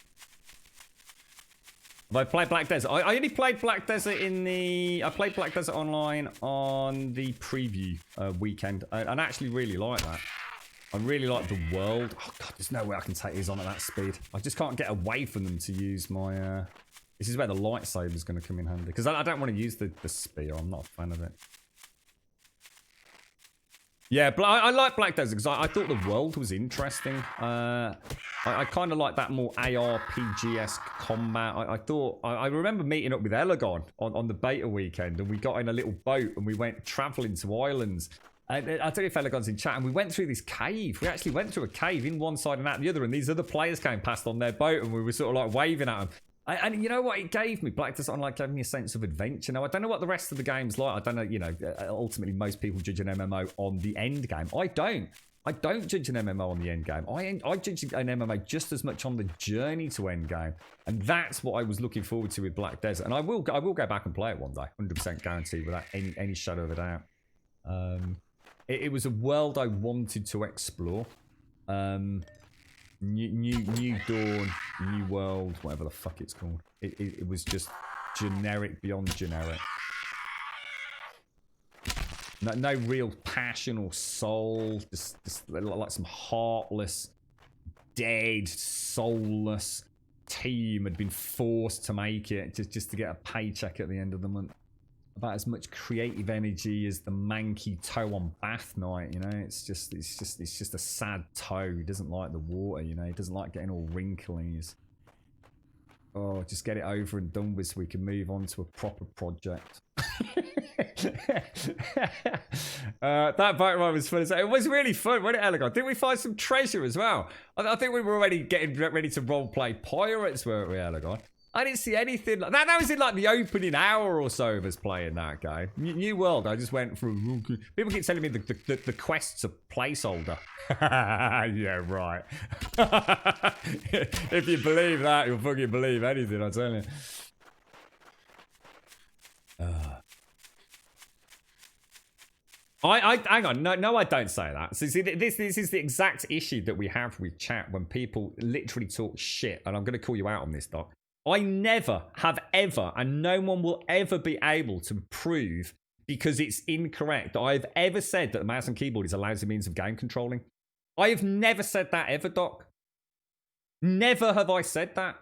Have I played Black Desert? I only played Black Desert I played Black Desert Online on the preview weekend. And I actually really like that. I really like the world. Oh, God, there's no way I can take these on at that speed. I just can't get away from them to use my... This is where the lightsaber is going to come in handy. Because I don't want to use the spear. I'm not a fan of it. Yeah, but I like Black Desert because I thought the world was interesting. I kind of like that more ARPG-esque combat. I remember meeting up with Elagon on the beta weekend, and we got in a little boat and we went traveling to islands. And I don't know if Elagon's in chat, and we went through this cave. We actually went through a cave in one side and out the other, and these other players came past on their boat, and we were sort of like waving at them. And you know what it gave me? Black Desert Online gave me a sense of adventure. Now, I don't know what the rest of the game's like. I don't know, you know, ultimately most people judge an MMO on the end game. I don't judge an MMO on the end game. I judge an MMO just as much on the journey to end game. And that's what I was looking forward to with Black Desert. And I will go back and play it one day. 100% guaranteed without any shadow of a doubt. It was a world I wanted to explore. New Dawn, New World, whatever the fuck it's called. It was just generic beyond generic. No real passion or soul. Just like some heartless, dead, soulless team had been forced to make it just to get a paycheck at the end of the month. About as much creative energy as the manky toe on bath night, you know. It's just a sad toe. He doesn't like the water, you know. He doesn't like getting all wrinkly. Oh, just get it over and done with so we can move on to a proper project. That boat ride was fun. It was really fun, wasn't it, Elagon? Didn't we find some treasure as well? I think we were already getting ready to roleplay pirates, weren't we, Elagon? I didn't see anything like that. That was in like the opening hour or so of us playing that game. New World, I just went through. People keep telling me the quest's a placeholder. Yeah, right. If you believe that, you'll fucking believe anything, I tell you. Hang on. No, I don't say that. So see, this is the exact issue that we have with chat when people literally talk shit, and I'm going to call you out on this, Doc. I never have ever, and no one will ever be able to prove, because it's incorrect, that I've ever said that the mouse and keyboard is a lousy means of game controlling. I have never said that ever, Doc. Never have I said that.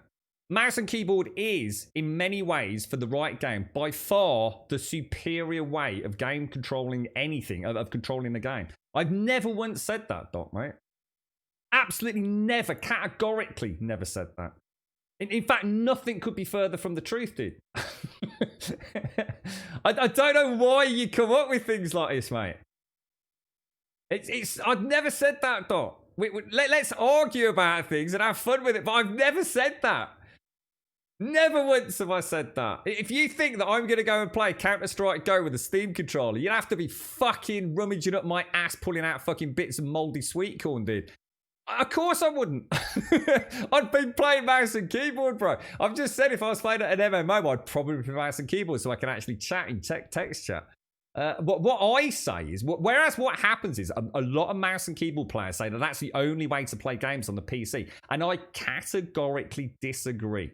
Mouse and keyboard is, in many ways, for the right game, by far the superior way of game controlling anything, of controlling the game. I've never once said that, Doc, mate. Absolutely never, categorically never said that. In fact, nothing could be further from the truth, dude. I don't know why you come up with things like this, mate. I've never said that, Doc. Let's argue about things and have fun with it, but I've never said that. Never once have I said that. If you think that I'm going to go and play Counter-Strike Go with a Steam controller, you'd have to be fucking rummaging up my ass, pulling out fucking bits of mouldy sweet corn, dude. Of course I wouldn't. I'd be playing mouse and keyboard, bro. I've just said if I was playing at an MMO, I'd probably be mouse and keyboard so I can actually chat in text chat. What I say is, whereas what happens is a lot of mouse and keyboard players say that that's the only way to play games on the PC. And I categorically disagree.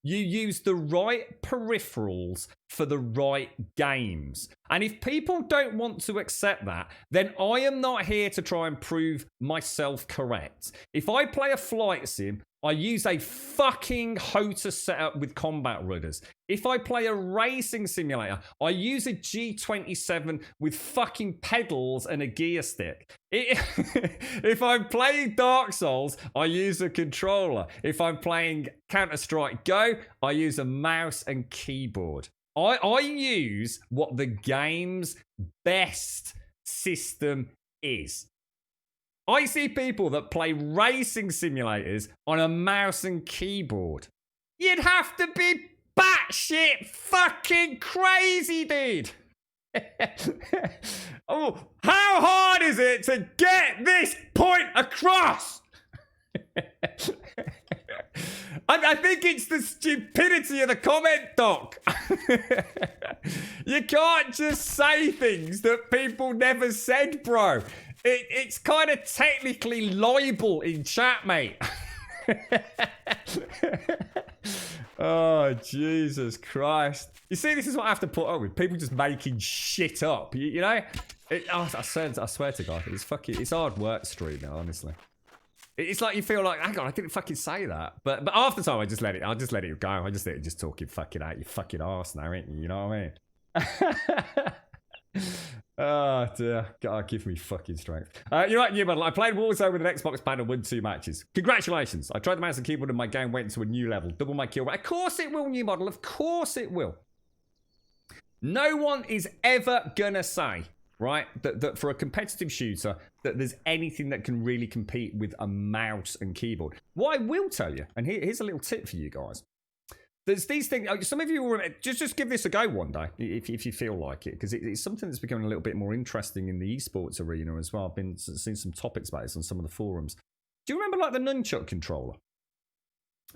You use the right peripherals for the right games. And if people don't want to accept that, then I am not here to try and prove myself correct. If I play a flight sim, I use a fucking HOTA setup with combat rudders. If I play a racing simulator, I use a G27 with fucking pedals and a gear stick. If I'm playing Dark Souls, I use a controller. If I'm playing Counter-Strike Go, I use a mouse and keyboard. I use what the game's best system is. I see people that play racing simulators on a mouse and keyboard. You'd have to be batshit fucking crazy, dude. Oh, how hard is it to get this point across? I think it's the stupidity of the comment, Doc. You can't just say things that people never said, bro. It's kind of technically libel in chat, mate. Oh, Jesus Christ. You see, this is what I have to put up with. People just making shit up. You know? I swear to God, it's hard work streaming, honestly. It's like you feel like, hang on, I didn't fucking say that. But after time, I'll just let it go. I just let it just talking fucking out your fucking arse now, ain't you? You know what I mean? Oh dear, God, give me fucking strength. You know what, new model? I played Warzone with an Xbox pad and won 2 matches. Congratulations! I tried the mouse and keyboard and my game went to a new level. Double my kill rate. Of course it will, new model. Of course it will. No one is ever gonna say, right, that for a competitive shooter, that there's anything that can really compete with a mouse and keyboard. What I will tell you, and here's a little tip for you guys. There's these things. Some of you will just give this a go one day if you feel like it, because it's something that's becoming a little bit more interesting in the esports arena as well. I've been seeing some topics about this on some of the forums. Do you remember like the nunchuck controller?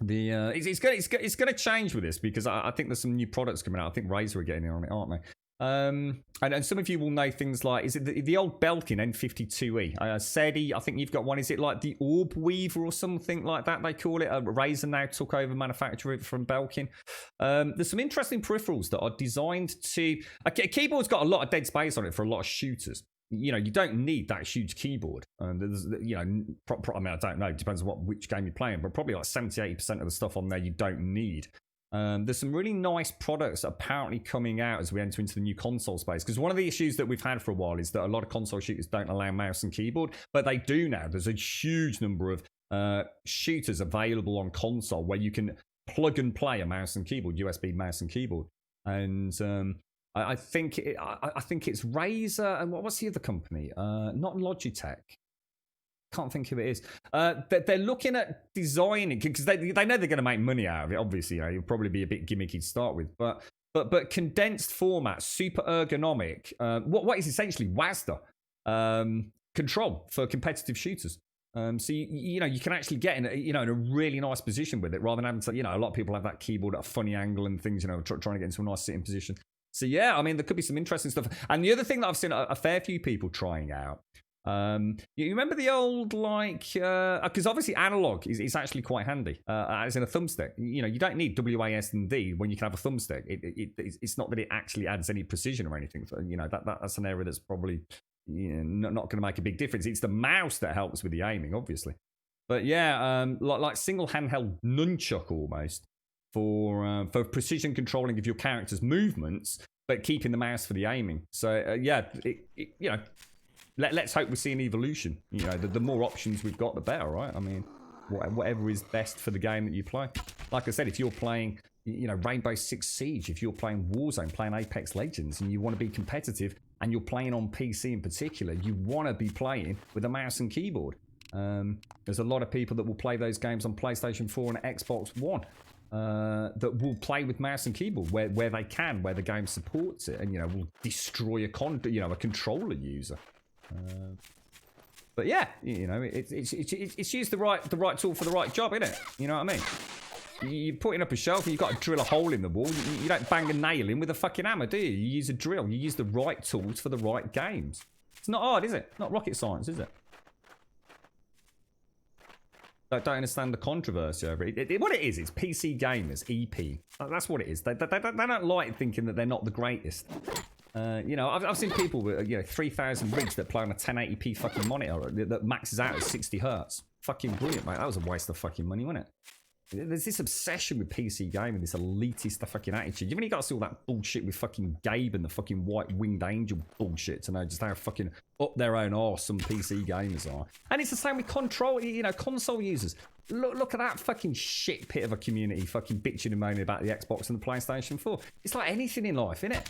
It's going to change with this because I think there's some new products coming out. I think Razer are getting in on it, aren't they? And some of you will know things like, is it the old Belkin N52E? SEDI, I think you've got one. Is it like the Orb Weaver or something like that they call it? Razer now took over manufacturing from Belkin. There's some interesting peripherals that are designed to... A keyboard's got a lot of dead space on it for a lot of shooters. You know, you don't need that huge keyboard. And there's, you know, I mean, I don't know. It depends on which game you're playing, but probably like 70-80% of the stuff on there you don't need. There's some really nice products apparently coming out as we enter into the new console space. Because one of the issues that we've had for a while is that a lot of console shooters don't allow mouse and keyboard, but they do now. There's a huge number of shooters available on console where you can plug and play a mouse and keyboard, USB mouse and keyboard. And I think it's Razer and what's the other company? Not Logitech. can't think who it is. They're looking at designing, because they know they're going to make money out of it. Obviously, it'll probably be a bit gimmicky to start with, but condensed format, super ergonomic. What is essentially WASD control for competitive shooters. So you can actually get in a really nice position with it, rather than having to, a lot of people have that keyboard at a funny angle and things, trying to get into a nice sitting position. So yeah, I mean, there could be some interesting stuff. And the other thing that I've seen a fair few people trying out, you remember the old, because obviously analog is actually quite handy, as in a thumbstick. You don't need WASD when you can have a thumbstick. It's not that it actually adds any precision or anything. That's an area that's probably not going to make a big difference. It's the mouse that helps with the aiming, obviously. But yeah, like single handheld nunchuck almost for precision controlling of your character's movements, but keeping the mouse for the aiming. So yeah, let's hope we see an evolution. The more options we've got, the better, right? I mean, whatever is best for the game that you play. Like I said, if you're playing, Rainbow Six Siege, if you're playing Warzone, playing Apex Legends, and you want to be competitive, and you're playing on PC in particular, you want to be playing with a mouse and keyboard. There's a lot of people that will play those games on PlayStation 4 and Xbox One. That will play with mouse and keyboard where they can, where the game supports it, and will destroy a controller user. But yeah, it's used the right tool for the right job, isn't it? You know what I mean? You're putting up a shelf and you've got to drill a hole in the wall. You don't bang a nail in with a fucking hammer, do you? You use a drill. You use the right tools for the right games. It's not hard, is it? Not rocket science, is it? I don't understand the controversy over it. What it is, it's PC gamers, EP. That's what it is. They don't like thinking that they're not the greatest. I've seen people with 3,000 rigs that play on a 1080p fucking monitor that maxes out at 60 hertz. Fucking brilliant, mate. That was a waste of fucking money, wasn't it? There's this obsession with PC gaming, this elitist fucking attitude. You've only got to see all that bullshit with fucking Gabe and the fucking white winged angel bullshit to know just how fucking up their own arse some PC gamers are. And it's the same with console users. Look at that fucking shit pit of a community fucking bitching and moaning about the Xbox and the PlayStation 4. It's like anything in life, innit?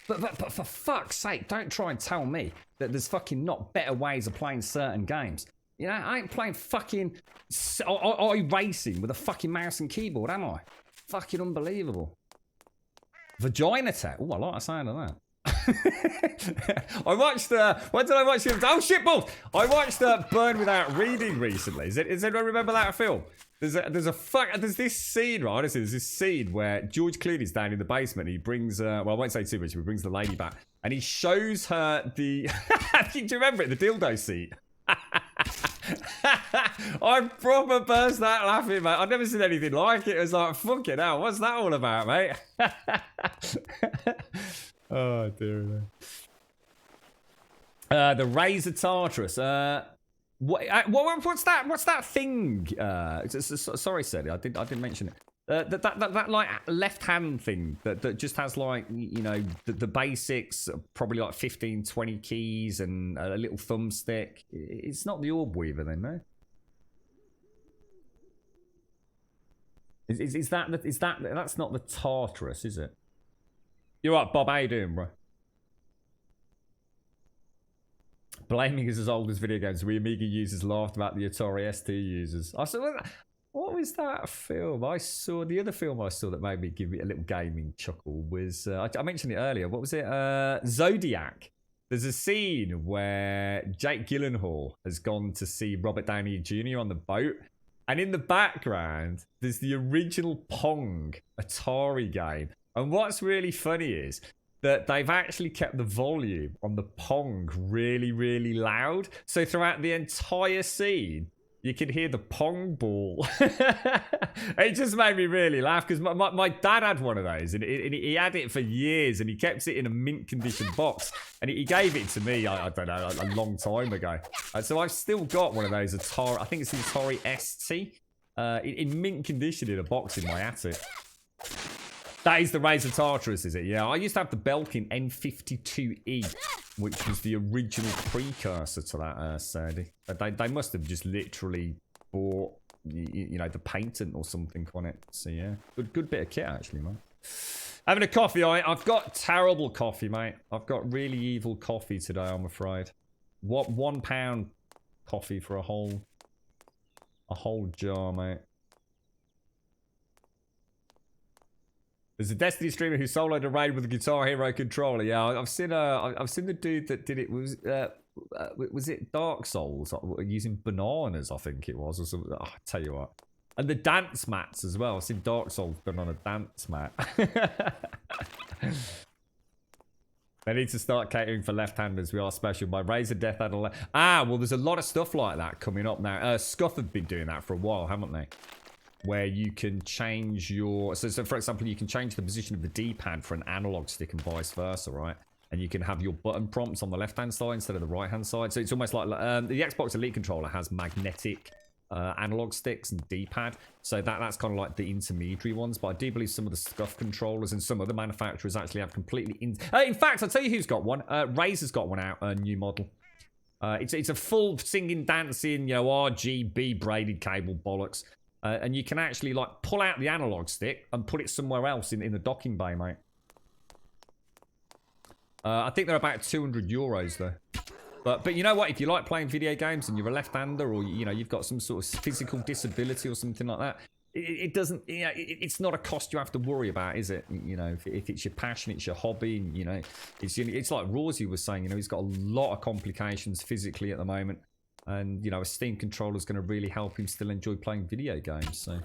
But for fuck's sake, don't try and tell me that there's fucking not better ways of playing certain games. I ain't playing fucking iRacing with a fucking mouse and keyboard, am I? Fucking unbelievable. Vagina Tech. Oh, I like the sound of that. I watched, when did I watch it? Oh, shit balls! I watched Burn Without Reading recently. Does anyone remember that film? There's this scene, right? Honestly, there's this scene where George Clooney's down in the basement. He brings, I won't say too much, but he brings the lady back. And he shows her the, do you remember it? The dildo seat. I proper burst out laughing, mate. I've never seen anything like it. It was like, fucking hell, what's that all about, mate? Oh, dear. The Razor Tartarus. What's that thing? Sorry, Sadie, I didn't mention it. That like left hand thing that just has like the basics, probably like 15-20 keys and a little thumbstick. It's not the Orb Weaver then, no? Is that's not the Tartarus, is it? You're right, Bob. How you doing, bro? Blaming is as old as video games. We Amiga users laughed about the Atari ST users. I saw. What was that film? The other film I saw that made me give me a little gaming chuckle was, I mentioned it earlier. What was it? Zodiac. There's a scene where Jake Gyllenhaal has gone to see Robert Downey Jr. on the boat. And in the background, there's the original Pong Atari game. And what's really funny is that they've actually kept the volume on the Pong really, really loud. So throughout the entire scene, you can hear the Pong ball. It just made me really laugh because my dad had one of those and he had it for years and he kept it in a mint condition box and he gave it to me, I don't know, a long time ago. So I've still got one of those Atari, I think it's the Atari ST, in mint condition in a box in my attic. That is the Razor Tartarus, is it? Yeah, I used to have the Belkin N52E, which was the original precursor to that, Sadie. They must have just literally bought, the patent or something on it. So yeah, good bit of kit actually, mate. Having a coffee, I've got terrible coffee, mate. I've got really evil coffee today, I'm afraid. What £1 coffee for a whole jar, mate. There's a Destiny streamer who soloed a raid with a Guitar Hero controller. Yeah, I've seen the dude that did it. Was it Dark Souls using bananas? I think it was, or something. Oh, I tell you what, and the dance mats as well. I've seen Dark Souls done on a dance mat. They need to start catering for left-handers. We are special by Razor Death Adel. Well, there's a lot of stuff like that coming up now. Scuff have been doing that for a while, haven't they? Where you can change your... So for example, you can change the position of the D-pad for an analog stick and vice versa, right? And you can have your button prompts on the left-hand side instead of the right-hand side. So it's almost like... the Xbox Elite controller has magnetic... analog sticks and D-pad, so that's kind of like the intermediary ones. But I do believe some of the Scuff controllers and some other manufacturers actually have completely in fact, I'll tell you who's got one. Razer's got one out, a new model. It's a full singing, dancing, you know, RGB braided cable bollocks, and you can actually like pull out the analog stick and put it somewhere else in the docking bay, mate. I think they're about €200 though. But you know what? If you like playing video games and you're a left-hander, or you know you've got some sort of physical disability or something like that, it doesn't. You know, it's not a cost you have to worry about, is it? You know, if it's your passion, it's your hobby. You know, it's like Rosie was saying. You know, he's got a lot of complications physically at the moment, and you know, a Steam controller is going to really help him still enjoy playing video games. So.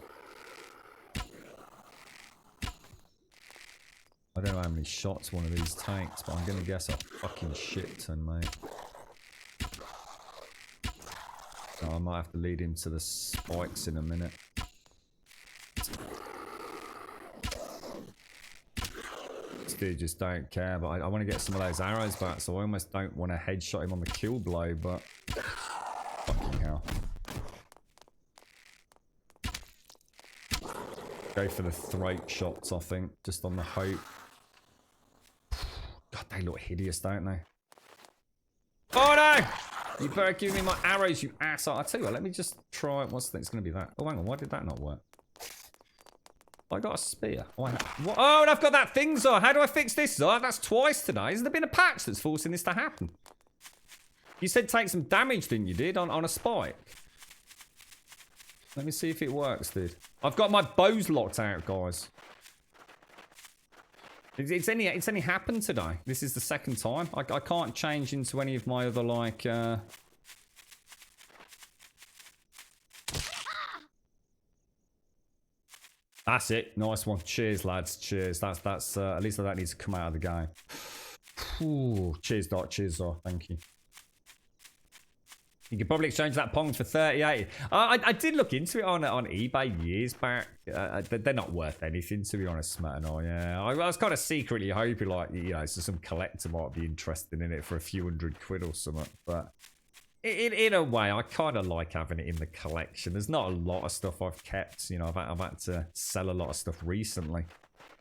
I don't know how many shots one of these takes, but I'm going to guess a fucking shit ton, mate. So I might have to lead him to the spikes in a minute. This dude just don't care, but I want to get some of those arrows back, so I almost don't want to headshot him on the kill blow, but... Fucking hell. Go for the throat shots, I think, just on the hope. God, they look hideous, don't they? Oh no! You better give me my arrows, you asshole. I tell you what, let me just try. What's the thing? It's going to be that. Oh, hang on. Why did that not work? I got a spear. Oh, and I've got that thing, Zor. How do I fix this, Zor? That's twice today. Hasn't there been a patch that's forcing this to happen? You said take some damage, didn't you, dude? On a spike. Let me see if it works, dude. I've got my bows locked out, guys. It's only happened today. This is the second time. I can't change into any of my other, like... That's it. Nice one. Cheers, lads. Cheers. That's at least that needs to come out of the game. Ooh, cheers, Doc. Cheers, Zor. Thank you. You could probably exchange that Pong for 38. I did look into it on eBay years back. They're not worth anything, to be honest, Matt and I. Yeah, I was kind of secretly hoping, like, you know, so some collector might be interested in it for a few £100 or something. But in a way, I kind of like having it in the collection. There's not a lot of stuff I've kept. You know, I've had to sell a lot of stuff recently,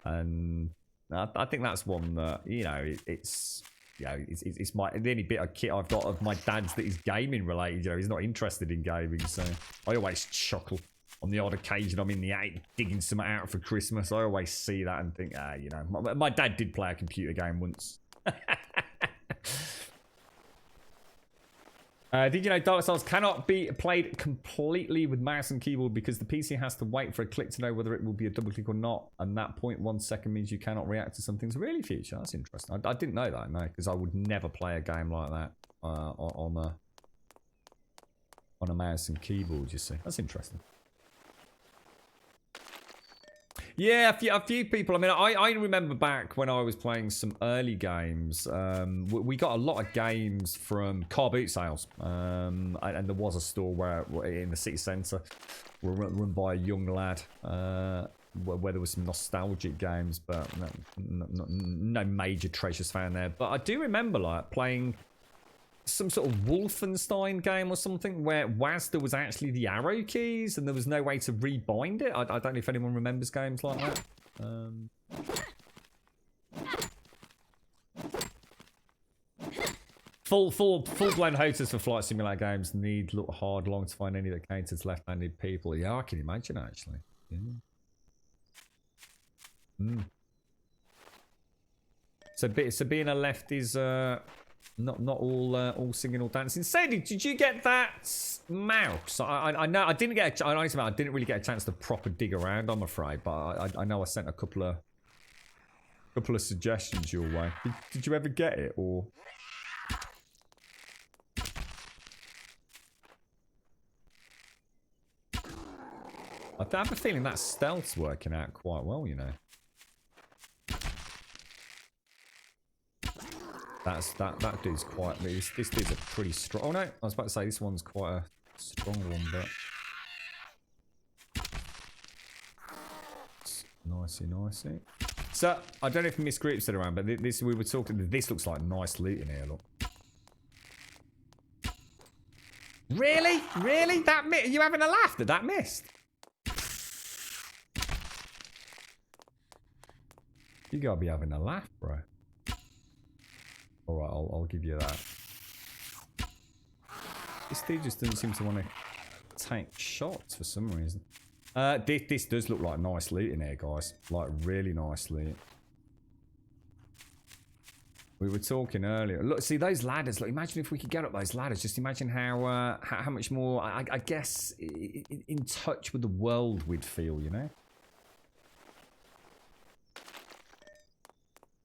and I think that's one that, you know, it's. You know, it's the only bit of kit I've got of my dad's that is gaming related. You know, he's not interested in gaming, so I always chuckle on the odd occasion I'm in the attic digging something out for Christmas. I always see that and think, you know, my dad did play a computer game once. Did you know Dark Souls cannot be played completely with mouse and keyboard because the PC has to wait for a click to know whether it will be a double click or not, and that 0.1 second means you cannot react to something's really future. That's interesting. I didn't know that, no, because I would never play a game like that on a mouse and keyboard, you see. That's interesting. Yeah, a few people. I mean, I remember back when I was playing some early games, we got a lot of games from car boot sales. And there was a store where in the city centre, run by a young lad, where there was some nostalgic games, but no major treasures found there. But I do remember like playing some sort of Wolfenstein game or something where WASD was actually the arrow keys and there was no way to rebind it. I don't know if anyone remembers games like that. Full-blown haters for flight simulator games need look hard long to find any that caters left-handed people. Yeah, I can imagine actually. Yeah. So being a left is Not all singing, all dancing. Sadie, did you get that mouse? I know I didn't get. I didn't really get a chance to proper dig around, I'm afraid. But I know I sent a couple of suggestions your way. Did you ever get it or? I have a feeling that stealth's working out quite well, you know. That dude's quite. This dude's a pretty strong. Oh no, I was about to say this one's quite a strong one, but nicey. So I don't know if Miss Group said around, but this we were talking. This looks like nice loot in here. Look. Really? That are you having a laugh that that missed? You gotta be having a laugh, bro. Alright, I'll give you that. This dude just doesn't seem to want to take shots for some reason. This does look like nice loot in here, guys. Like, really nice loot. We were talking earlier. Look, see those ladders. Look, imagine if we could get up those ladders. Just imagine how much more, I guess, in touch with the world we'd feel, you know?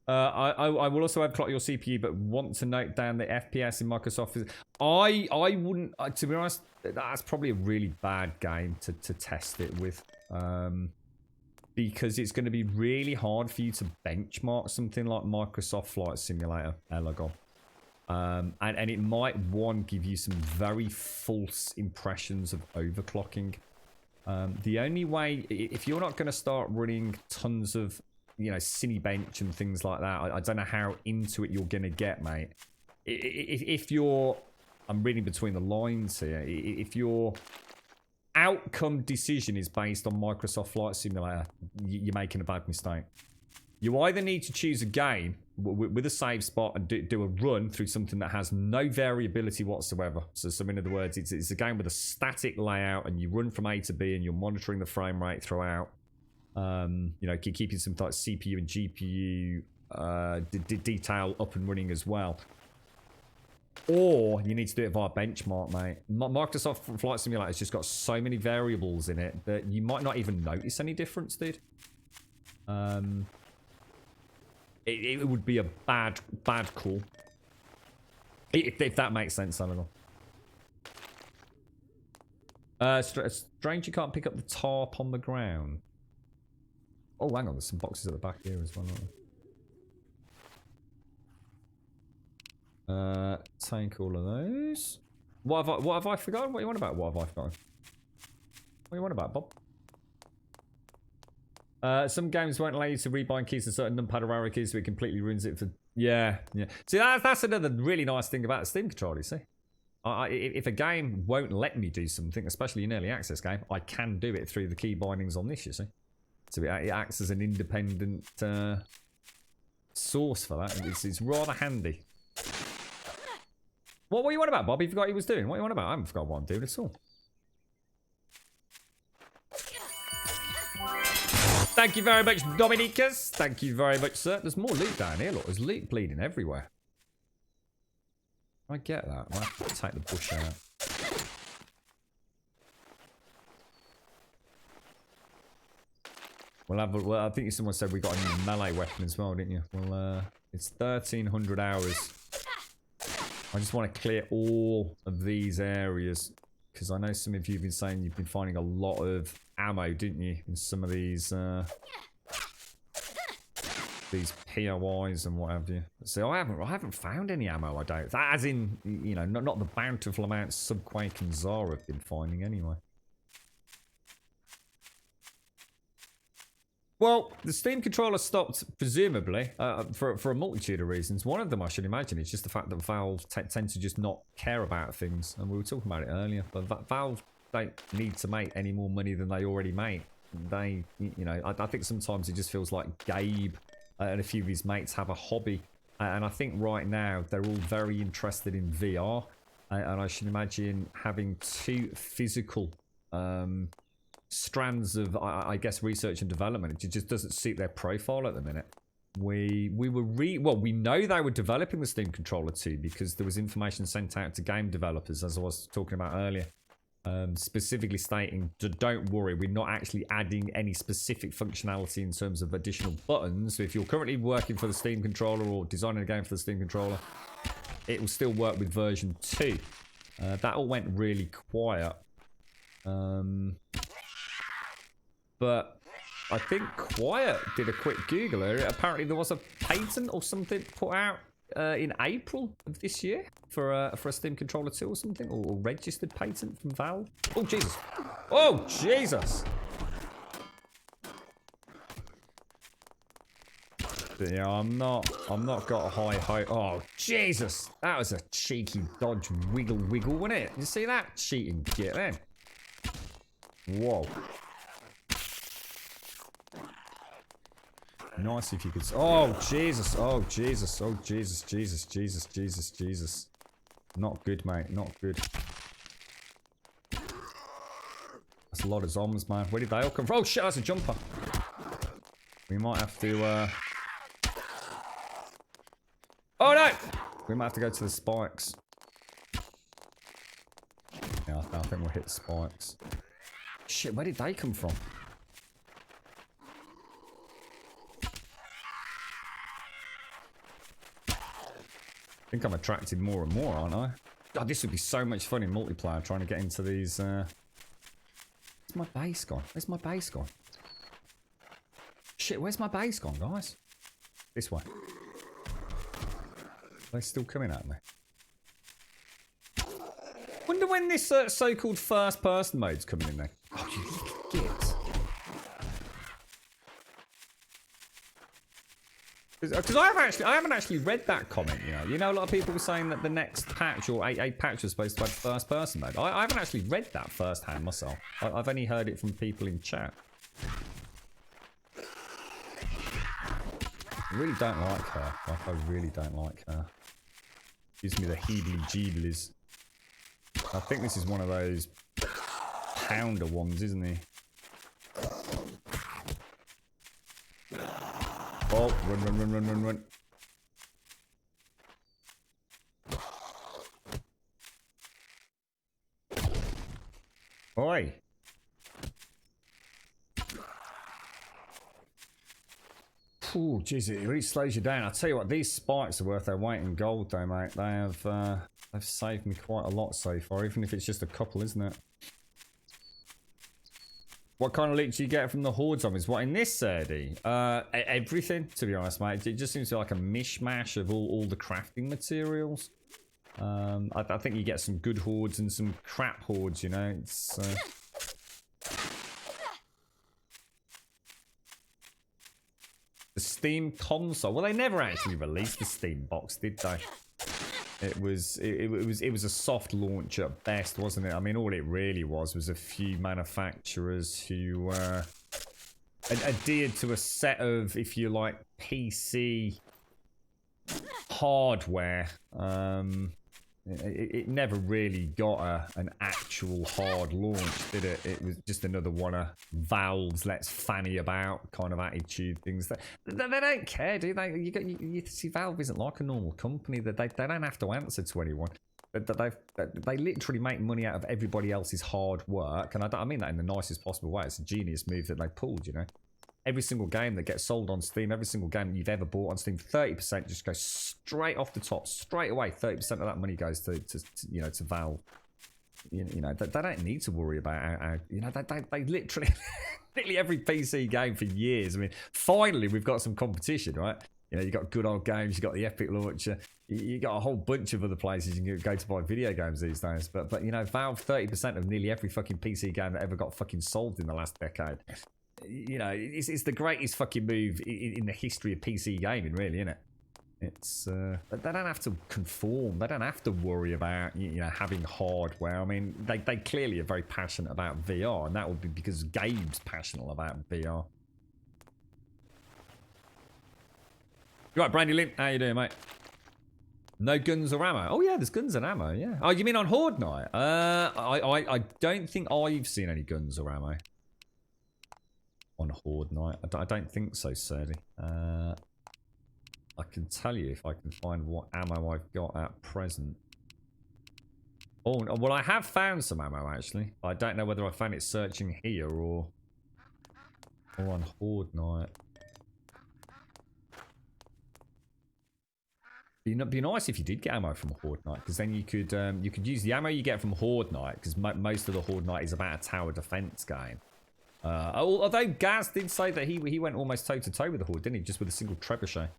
I will also add clock your CPU, but want to note down the FPS in Microsoft. I wouldn't, to be honest, that's probably a really bad game to test it with. Because it's going to be really hard for you to benchmark something like Microsoft Flight Simulator, Elagon. And it might, one, give you some very false impressions of overclocking. The only way, if you're not going to start running tons of, you know, Cinebench and things like that, I don't know how into it you're going to get, mate. If you're, I'm reading between the lines here, if your outcome decision is based on Microsoft Flight Simulator, you're making a bad mistake. You either need to choose a game with a save spot and do a run through something that has no variability whatsoever. So in other words, it's a game with a static layout and you run from A to B and you're monitoring the frame rate throughout. You know, keeping some like CPU and GPU detail up and running as well. Or you need to do it via benchmark, mate. Microsoft Flight Simulator has just got so many variables in it that you might not even notice any difference, dude. It would be a bad call. If that makes sense, I don't know. Strange you can't pick up the tarp on the ground. Oh, hang on, there's some boxes at the back here as well, aren't there? Take all of those. What have I forgotten? What are you on about? What have I forgotten? What are you on about, Bob? Some games won't allow you to rebind keys to certain numpad or arrow keys, so it completely ruins it for... Yeah. See, that's another really nice thing about the Steam controller, you see. If a game won't let me do something, especially an early access game, I can do it through the key bindings on this, you see. So it acts as an independent source for that. It's rather handy. What were you on about, Bob? You forgot what he was doing. What are you on about? I haven't forgotten what I'm doing at all. Thank you very much, Dominicus. Thank you very much, sir. There's more loot down here. Look, there's loot bleeding everywhere. I get that. I might have to take the bush out. Well, I think someone said we got a new melee weapon as well, didn't you? Well, it's 1300 hours. I just want to clear all of these areas because I know some of you have been saying you've been finding a lot of ammo, didn't you? In some of these POIs and what have you. So I haven't found any ammo. I don't. As in, you know, not the bountiful amounts Subquake and Zara have been finding anyway. Well, the Steam controller stopped, presumably, for a multitude of reasons. One of them, I should imagine, is just the fact that Valve tend to just not care about things. And we were talking about it earlier. But Valve don't need to make any more money than they already make. They, you know, I think sometimes it just feels like Gabe and a few of his mates have a hobby. And I think right now they're all very interested in VR. And I should imagine having two physical... strands of, I guess, research and development. It just doesn't suit their profile at the minute. we know they were developing the Steam Controller 2 because there was information sent out to game developers, as I was talking about earlier, specifically stating, don't worry, we're not actually adding any specific functionality in terms of additional buttons. So if you're currently working for the Steam Controller or designing a game for the Steam Controller, it will still work with version 2. That all went really quiet. But I think Quiet did a quick Google. Apparently there was a patent or something put out in April of this year for a Steam Controller 2 or something, or registered patent from Valve. Oh Jesus! Oh Jesus! But yeah, I'm not got a high hope. Oh Jesus! That was a cheeky dodge wiggle, wasn't it? You see that cheating git then? Whoa. Nice if you could. Oh Jesus! Oh Jesus! Oh Jesus! Jesus! Not good, mate. Not good. That's a lot of zombies, man. Where did they all come from? Oh shit! That's a jumper. We might have to. Oh no! We might have to go to the spikes. Yeah, I think we'll hit spikes. Shit! Where did they come from? I think I'm attracted more and more, aren't I? God, this would be so much fun in multiplayer, trying to get into these, Where's my base gone? Where's my base gone? Shit, where's my base gone, guys? This way. They're still coming at me. Wonder when this so-called first-person mode's coming in there. Oh, you little git. Because I haven't actually read that comment, you know. A lot of people were saying that the next patch or a patch was supposed to have first person mode. I haven't actually read that firsthand myself. I've only heard it from people in chat. I really don't like her. Like, I really don't like her. Gives me the heebly-jeeblies. I think this is one of those pounder ones, isn't he? Oh, run. Oi. Ooh, jeez, it really slows you down. I'll tell you what, these spikes are worth their weight in gold though, mate. They have they've saved me quite a lot so far, even if it's just a couple, isn't it? What kind of loot do you get from the horde zombies? What in this, Serdy? Everything, to be honest, mate. It just seems to be like a mishmash of all the crafting materials. I think you get some good hordes and some crap hordes, you know. It's the Steam console. Well, they never actually released the Steam box, did they? It was a soft launch at best, wasn't it? I mean, all it really was a few manufacturers who adhered to a set of, if you like, PC hardware. It never really got an actual hard launch, did it? It was just another one of Valve's let's fanny about kind of attitude things. They don't care, do they? You see, Valve isn't like a normal company. That they don't have to answer to anyone. They literally make money out of everybody else's hard work, and I mean that in the nicest possible way. It's a genius move that they pulled, you know. Every single game that gets sold on Steam, every single game that you've ever bought on Steam, 30% just goes straight off the top, straight away. 30% of that money goes to Valve. You know, they don't need to worry about how you know, they literally every PC game for years. I mean, finally we've got some competition, right? You know, you got good old games, you got the Epic Launcher, you got a whole bunch of other places you can go to buy video games these days. But you know, Valve, 30% of nearly every fucking PC game that ever got fucking sold in the last decade. You know, it's the greatest fucking move in the history of PC gaming, really, isn't it? It's they don't have to conform. They don't have to worry about, you know, having hardware. I mean, they clearly are very passionate about VR, and that would be because Gabe's passionate about VR. Right, Brandy Lynn, how you doing, mate? No guns or ammo. Oh yeah, there's guns and ammo. Yeah. Oh, you mean on Horde Night? I don't think I've seen any guns or ammo on Horde Night. I don't think so, Serdy. I can tell you if I can find what ammo I've got at present. Oh, well, I have found some ammo, actually. I don't know whether I found it searching here or on Horde Night. Be nice if you did get ammo from Horde Night, because then you could use the ammo you get from Horde Night, because most of the Horde Night is about a tower defense game. Although Gaz did say that he went almost toe to toe with the Horde, didn't he? Just with a single trebuchet.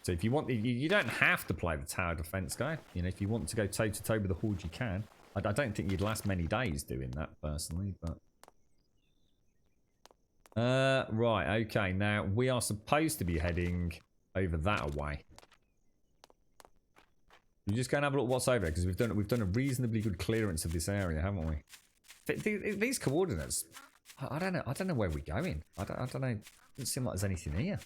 So if you want, you don't have to play the tower defense game. You know, if you want to go toe to toe with the Horde, you can. I don't think you'd last many days doing that personally, but. Right, okay. Now we are supposed to be heading over that way. You just go and have a look what's over there, because we've done a reasonably good clearance of this area, haven't we? These coordinates, I don't know where we're going. I don't know. It doesn't seem like there's anything here.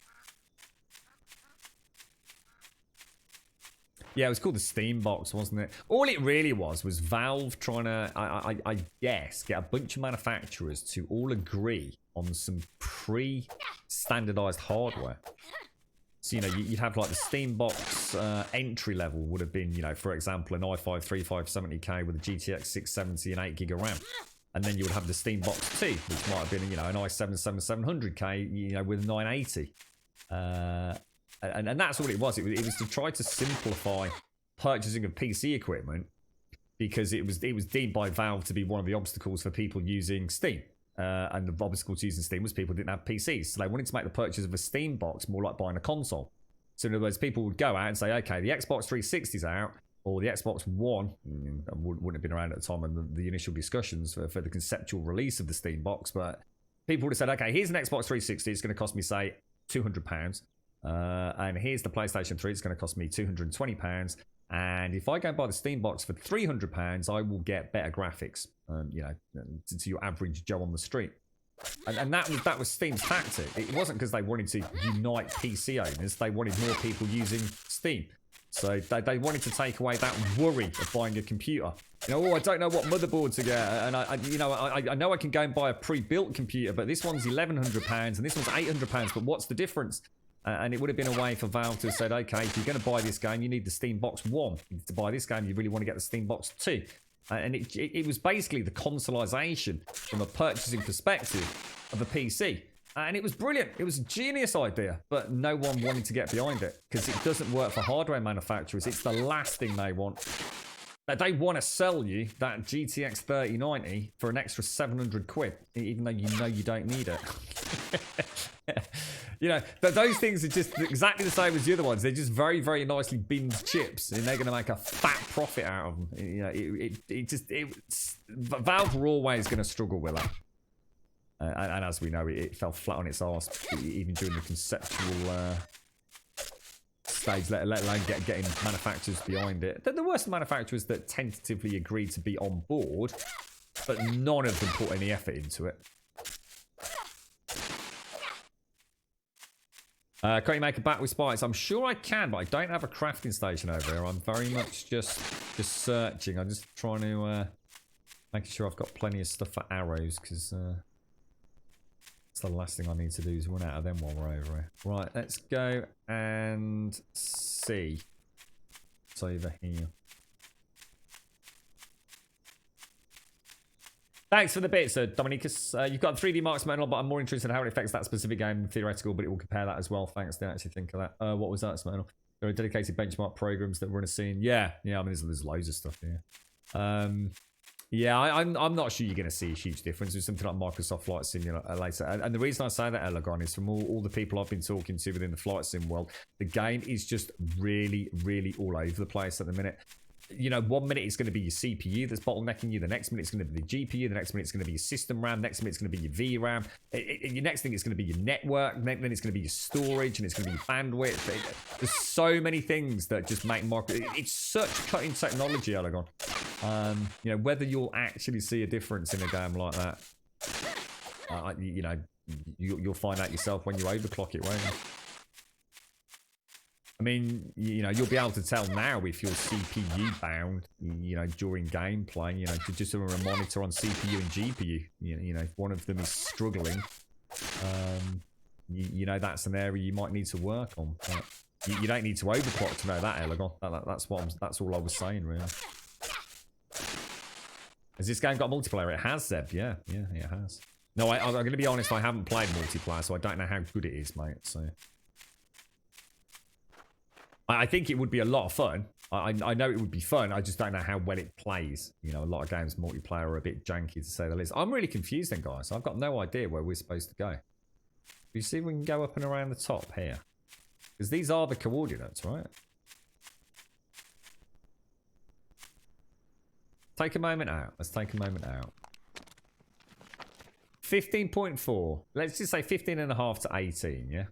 Yeah, it was called the Steam Box, wasn't it? All it really was Valve trying to, I guess, get a bunch of manufacturers to all agree on some pre-standardized hardware. So, you know, you'd have like the Steam Box entry level would have been, you know, for example, an i5 3570K with a GTX 670 and 8GB of RAM. And then you would have the Steam Box 2, which might have been, you know, an i7 7700K, you know, with 980. And that's what it was. It was to try to simplify purchasing of PC equipment, because it was deemed by Valve to be one of the obstacles for people using Steam. And the obstacle to using Steam was people didn't have PCs. So they wanted to make the purchase of a Steam box more like buying a console. So in other words, people would go out and say, okay, the Xbox 360's out, or the Xbox One, wouldn't have been around at the time of the initial discussions for the conceptual release of the Steam box, but people would have said, okay, here's an Xbox 360, it's going to cost me, say, £200. And here's the PlayStation 3, it's going to cost me £220. And if I go and buy the Steam box for £300, I will get better graphics, you know, to your average Joe on the street. And that was Steam's tactic. It wasn't because they wanted to unite PC owners. They wanted more people using Steam. So they wanted to take away that worry of buying a computer. You know, oh, I don't know what motherboard to get, and I know I can go and buy a pre-built computer, but this one's £1,100 and this one's £800. But what's the difference? And it would have been a way for Valve to have said, okay, if you're going to buy this game, you need the Steam Box 1. To buy this game, you really want to get the Steam Box 2. And it was basically the consolization from a purchasing perspective of a PC. And it was brilliant. It was a genius idea, but no one wanted to get behind it because it doesn't work for hardware manufacturers. It's the last thing they want. They want to sell you that GTX 3090 for an extra 700 quid, even though you don't need it. You know, those things are just exactly the same as the other ones. They're just very, very nicely binned chips, and they're going to make a fat profit out of them. You know, Valve were always going to struggle with that. And as we know, it fell flat on its arse, even during the conceptual stage, let alone getting manufacturers behind it. There were some manufacturers that tentatively agreed to be on board, but none of them put any effort into it. Can't you make a bat with spikes? I'm sure I can, but I don't have a crafting station over here. I'm very much just searching. I'm just trying to making sure I've got plenty of stuff for arrows, because it's the last thing I need to do is run out of them while we're over here. Right, let's go and see. It's over here. Thanks for the bit, Sir Dominicus. You've got 3D Marks Metal, but I'm more interested in how it affects that specific game. Theoretical, but it will compare that as well. Thanks. Didn't actually think of that. What was that, Smurl? There are dedicated benchmark programs that run a scene. Yeah. I mean, there's loads of stuff here. Yeah, I'm not sure you're going to see a huge difference with something like Microsoft Flight Simulator. And the reason I say that, Elagon, is from all the people I've been talking to within the flight sim world, the game is just really, really all over the place at the minute. You know, 1 minute it's going to be your CPU that's bottlenecking you. The next minute it's going to be the GPU. The next minute it's going to be your system RAM. Next minute it's going to be your VRAM. Your next thing is going to be your network. Then it's going to be your storage, and it's going to be your bandwidth. There's so many things that just make it's such cutting technology, Elagon. You know, whether you'll actually see a difference in a game like that, you know, you'll find out yourself when you overclock it, won't you? I mean, you know, you'll be able to tell now if you're CPU bound, you know, during gameplay, you know, just a monitor on CPU and GPU, you know, if one of them is struggling, you know that's an area you might need to work on. But you don't need to overclock to know that, Elegon. That's all I was saying, really. Has this game got multiplayer? It has, Zeb. Yeah, it has. No, I'm going to be honest. I haven't played multiplayer, so I don't know how good it is, mate. So I think it would be a lot of fun. I know it would be fun. I just don't know how well it plays. You know, a lot of games multiplayer are a bit janky, to say the least. I'm really confused then, guys. I've got no idea where we're supposed to go. You see, we can go up and around the top here. Because these are the coordinates, right? Take a moment out. Let's take a moment out. 15.4. Let's just say 15.5 to 18, yeah?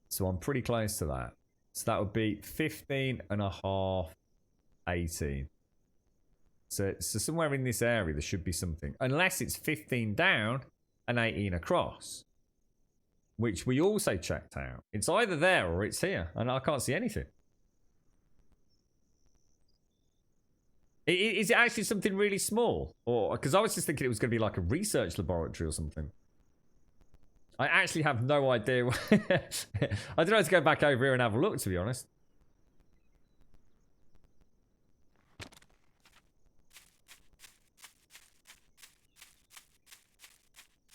So I'm pretty close to that. So that would be 15.5, 18. So somewhere in this area there should be something. Unless it's 15 down and 18 across. Which we also checked out. It's either there or it's here. And I can't see anything. Is it actually something really small? Or because I was just thinking it was going to be like a research laboratory or something. I actually have no idea. I don't know how to go back over here and have a look, to be honest.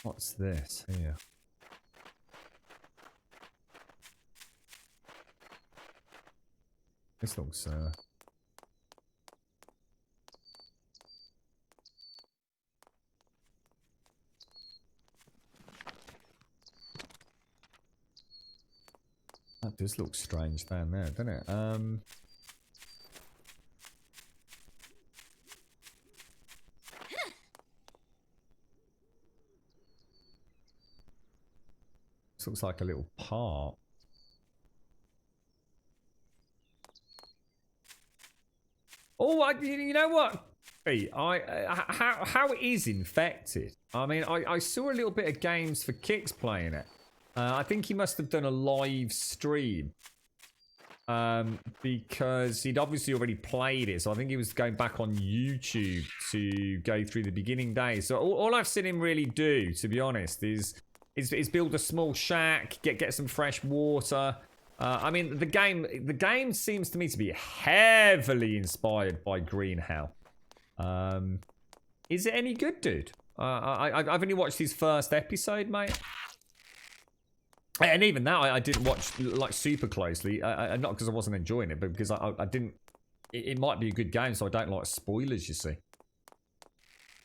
What's this here? This looks that does look strange down there, doesn't it? This looks like a little park. Oh, you know what? How it is infected? I mean, I saw a little bit of Games for Kicks playing it. I think he must have done a live stream. Because he'd obviously already played it. So I think he was going back on YouTube to go through the beginning days. So all I've seen him really do, to be honest, is build a small shack, get some fresh water. I mean, the game seems to me to be heavily inspired by Green Hell. Is it any good, dude? I've only watched his first episode, mate. And even that, I didn't watch like super closely. Not because I wasn't enjoying it, but because I didn't. It might be a good game, so I don't like spoilers. You see.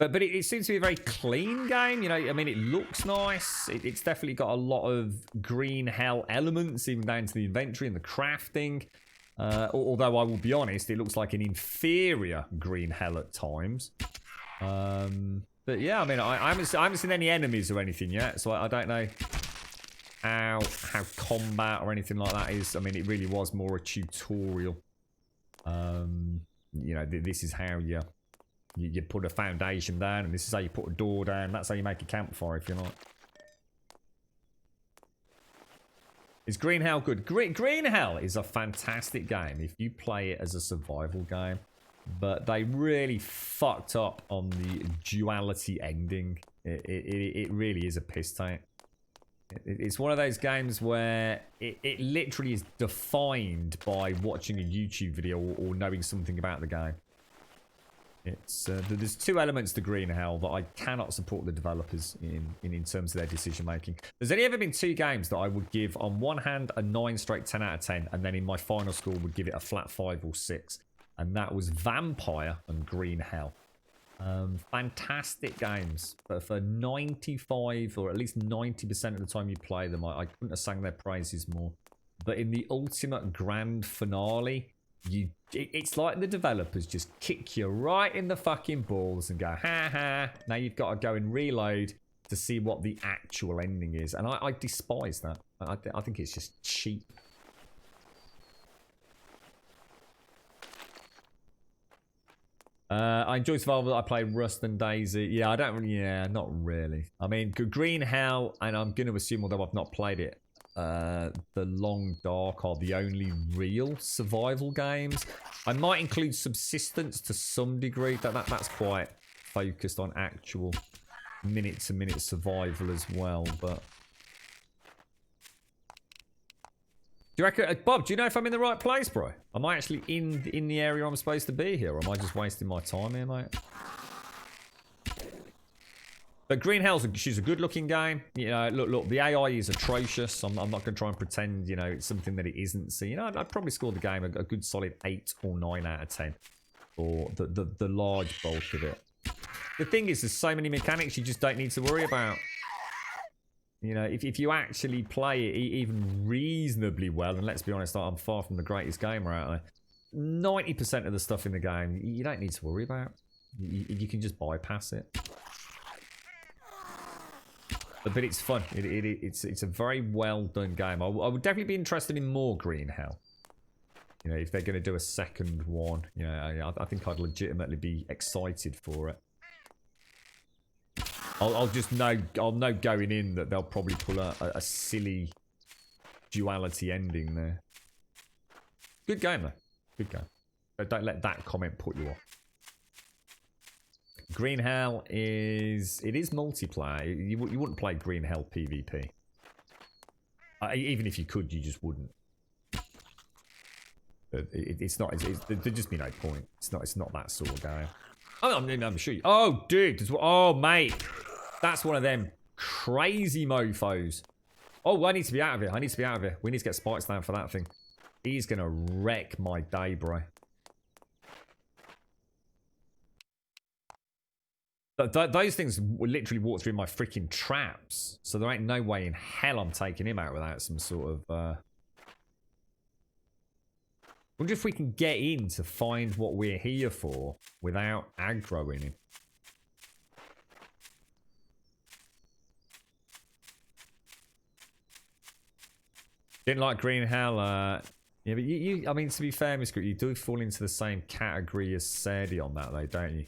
But it seems to be a very clean game, you know. I mean, it looks nice. It's definitely got a lot of Green Hell elements, even down to the inventory and the crafting. Although I will be honest, it looks like an inferior Green Hell at times. But yeah, I mean, I haven't seen any enemies or anything yet, so I don't know how combat or anything like that is. I mean, it really was more a tutorial. You know, this is how you put a foundation down, and this is how you put a door down. That's how you make a campfire, if you like. Is Green Hell good? Green Hell is a fantastic game if you play it as a survival game, but they really fucked up on the duality ending. It really is a piss take. It's one of those games where it literally is defined by watching a YouTube video or knowing something about the game. It's there's two elements to Green Hell that I cannot support the developers in terms of their decision making. There's only ever been two games that I would give on one hand a 9/10 out of 10, and then in my final score would give it a flat 5 or 6, and that was Vampire and Green Hell. Fantastic games, but for 95 or at least 90% of the time you play them, I couldn't have sang their praises more. But in the ultimate grand finale, it's like the developers just kick you right in the fucking balls and go, ha ha, now you've got to go and reload to see what the actual ending is. And I despise that. I think it's just cheap. I enjoy survival. I play Rust and Daisy. Yeah, I don't really. Yeah, not really. I mean, Green Hell, and I'm going to assume, although I've not played it, The Long Dark are the only real survival games. I might include Subsistence to some degree. That's quite focused on actual minute-to-minute survival as well, but... Do you reckon... Bob, do you know if I'm in the right place, bro? Am I actually in the area I'm supposed to be here, or am I just wasting my time here, mate? But Green Hell's she's a good-looking game. You know, look, the AI is atrocious. I'm not going to try and pretend, you know, it's something that it isn't. So, you know, I'd probably score the game a good solid 8 or 9 out of 10 for the large bulk of it. The thing is, there's so many mechanics you just don't need to worry about. You know, if you actually play it even reasonably well, and let's be honest, I'm far from the greatest gamer out there, 90% of the stuff in the game you don't need to worry about. You can just bypass it. But it's fun. It's a very well done game. I would definitely be interested in more Green Hell. You know, if they're going to do a second one, you know, I think I'd legitimately be excited for it. I'll know going in that they'll probably pull a silly duality ending there. Good game though. Good game. But don't let that comment put you off. Green Hell is multiplayer. You wouldn't play Green Hell PvP. Even if you could, you just wouldn't. It's not. There'd just be no point. It's not that sort of game. I'm sure. Oh, dude. Oh, mate. That's one of them crazy mofos. Oh, I need to be out of here. I need to be out of here. We need to get spikes down for that thing. He's gonna wreck my day, bro. Those things literally walk through my freaking traps. So there ain't no way in hell I'm taking him out without some sort of... Wonder if we can get in to find what we're here for without aggroing him. Didn't like Green Hell. Yeah, but I mean, to be fair, Miss Group, you do fall into the same category as Sadie on that, though, don't you?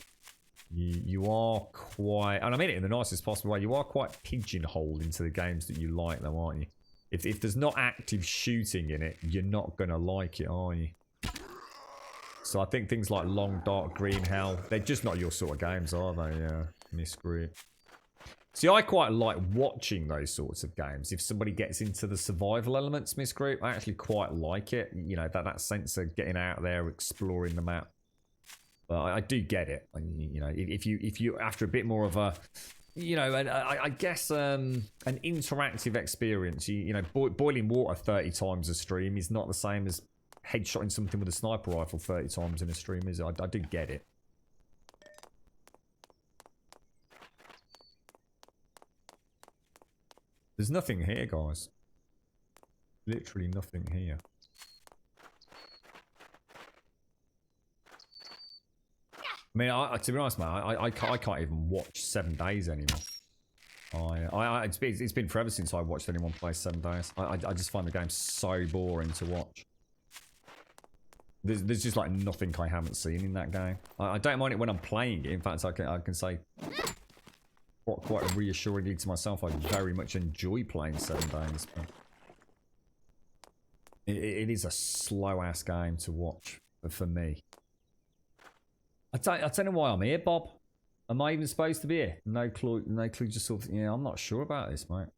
You are quite, and I mean it in the nicest possible way, you are quite pigeonholed into the games that you like, though, aren't you? If there's not active shooting in it, you're not going to like it, are you? So I think things like Long Dark, Green Hell, they're just not your sort of games, are they? Yeah, Miss Group. See, I quite like watching those sorts of games. If somebody gets into the survival elements, Miss Group, I actually quite like it. You know, that sense of getting out there, exploring the map. I do get it. You know, if you after a bit more of a, you know, I guess an interactive experience. You know, boiling water 30 times a stream is not the same as headshotting something with a sniper rifle 30 times in a stream, is it? I do get it. There's nothing here, guys. Literally nothing here. I mean, to be honest, man, I can't even watch 7 days anymore. It's been forever since I watched anyone play 7 days. I just find the game so boring to watch. There's just like nothing I haven't seen in that game. I don't mind it when I'm playing it. In fact, I can say quite reassuringly to myself, I very much enjoy playing 7 days. But it is a slow ass game to watch for me. I don't know why I'm here, Bob. Am I even supposed to be here? No clue, just sort of, yeah, I'm not sure about this, mate.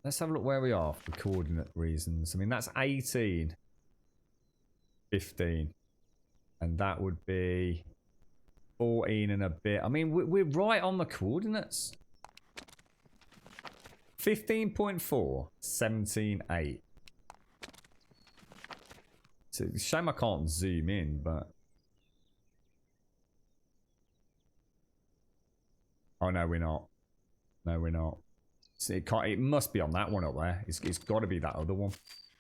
Let's have a look where we are for coordinate reasons. I mean, that's 18, 15, and that would be 14 and a bit. I mean, we're right on the coordinates. 15.4, 17.8. It's a shame I can't zoom in, but... Oh, no, we're not. No, we're not. So it must be on that one up there. It's got to be that other one.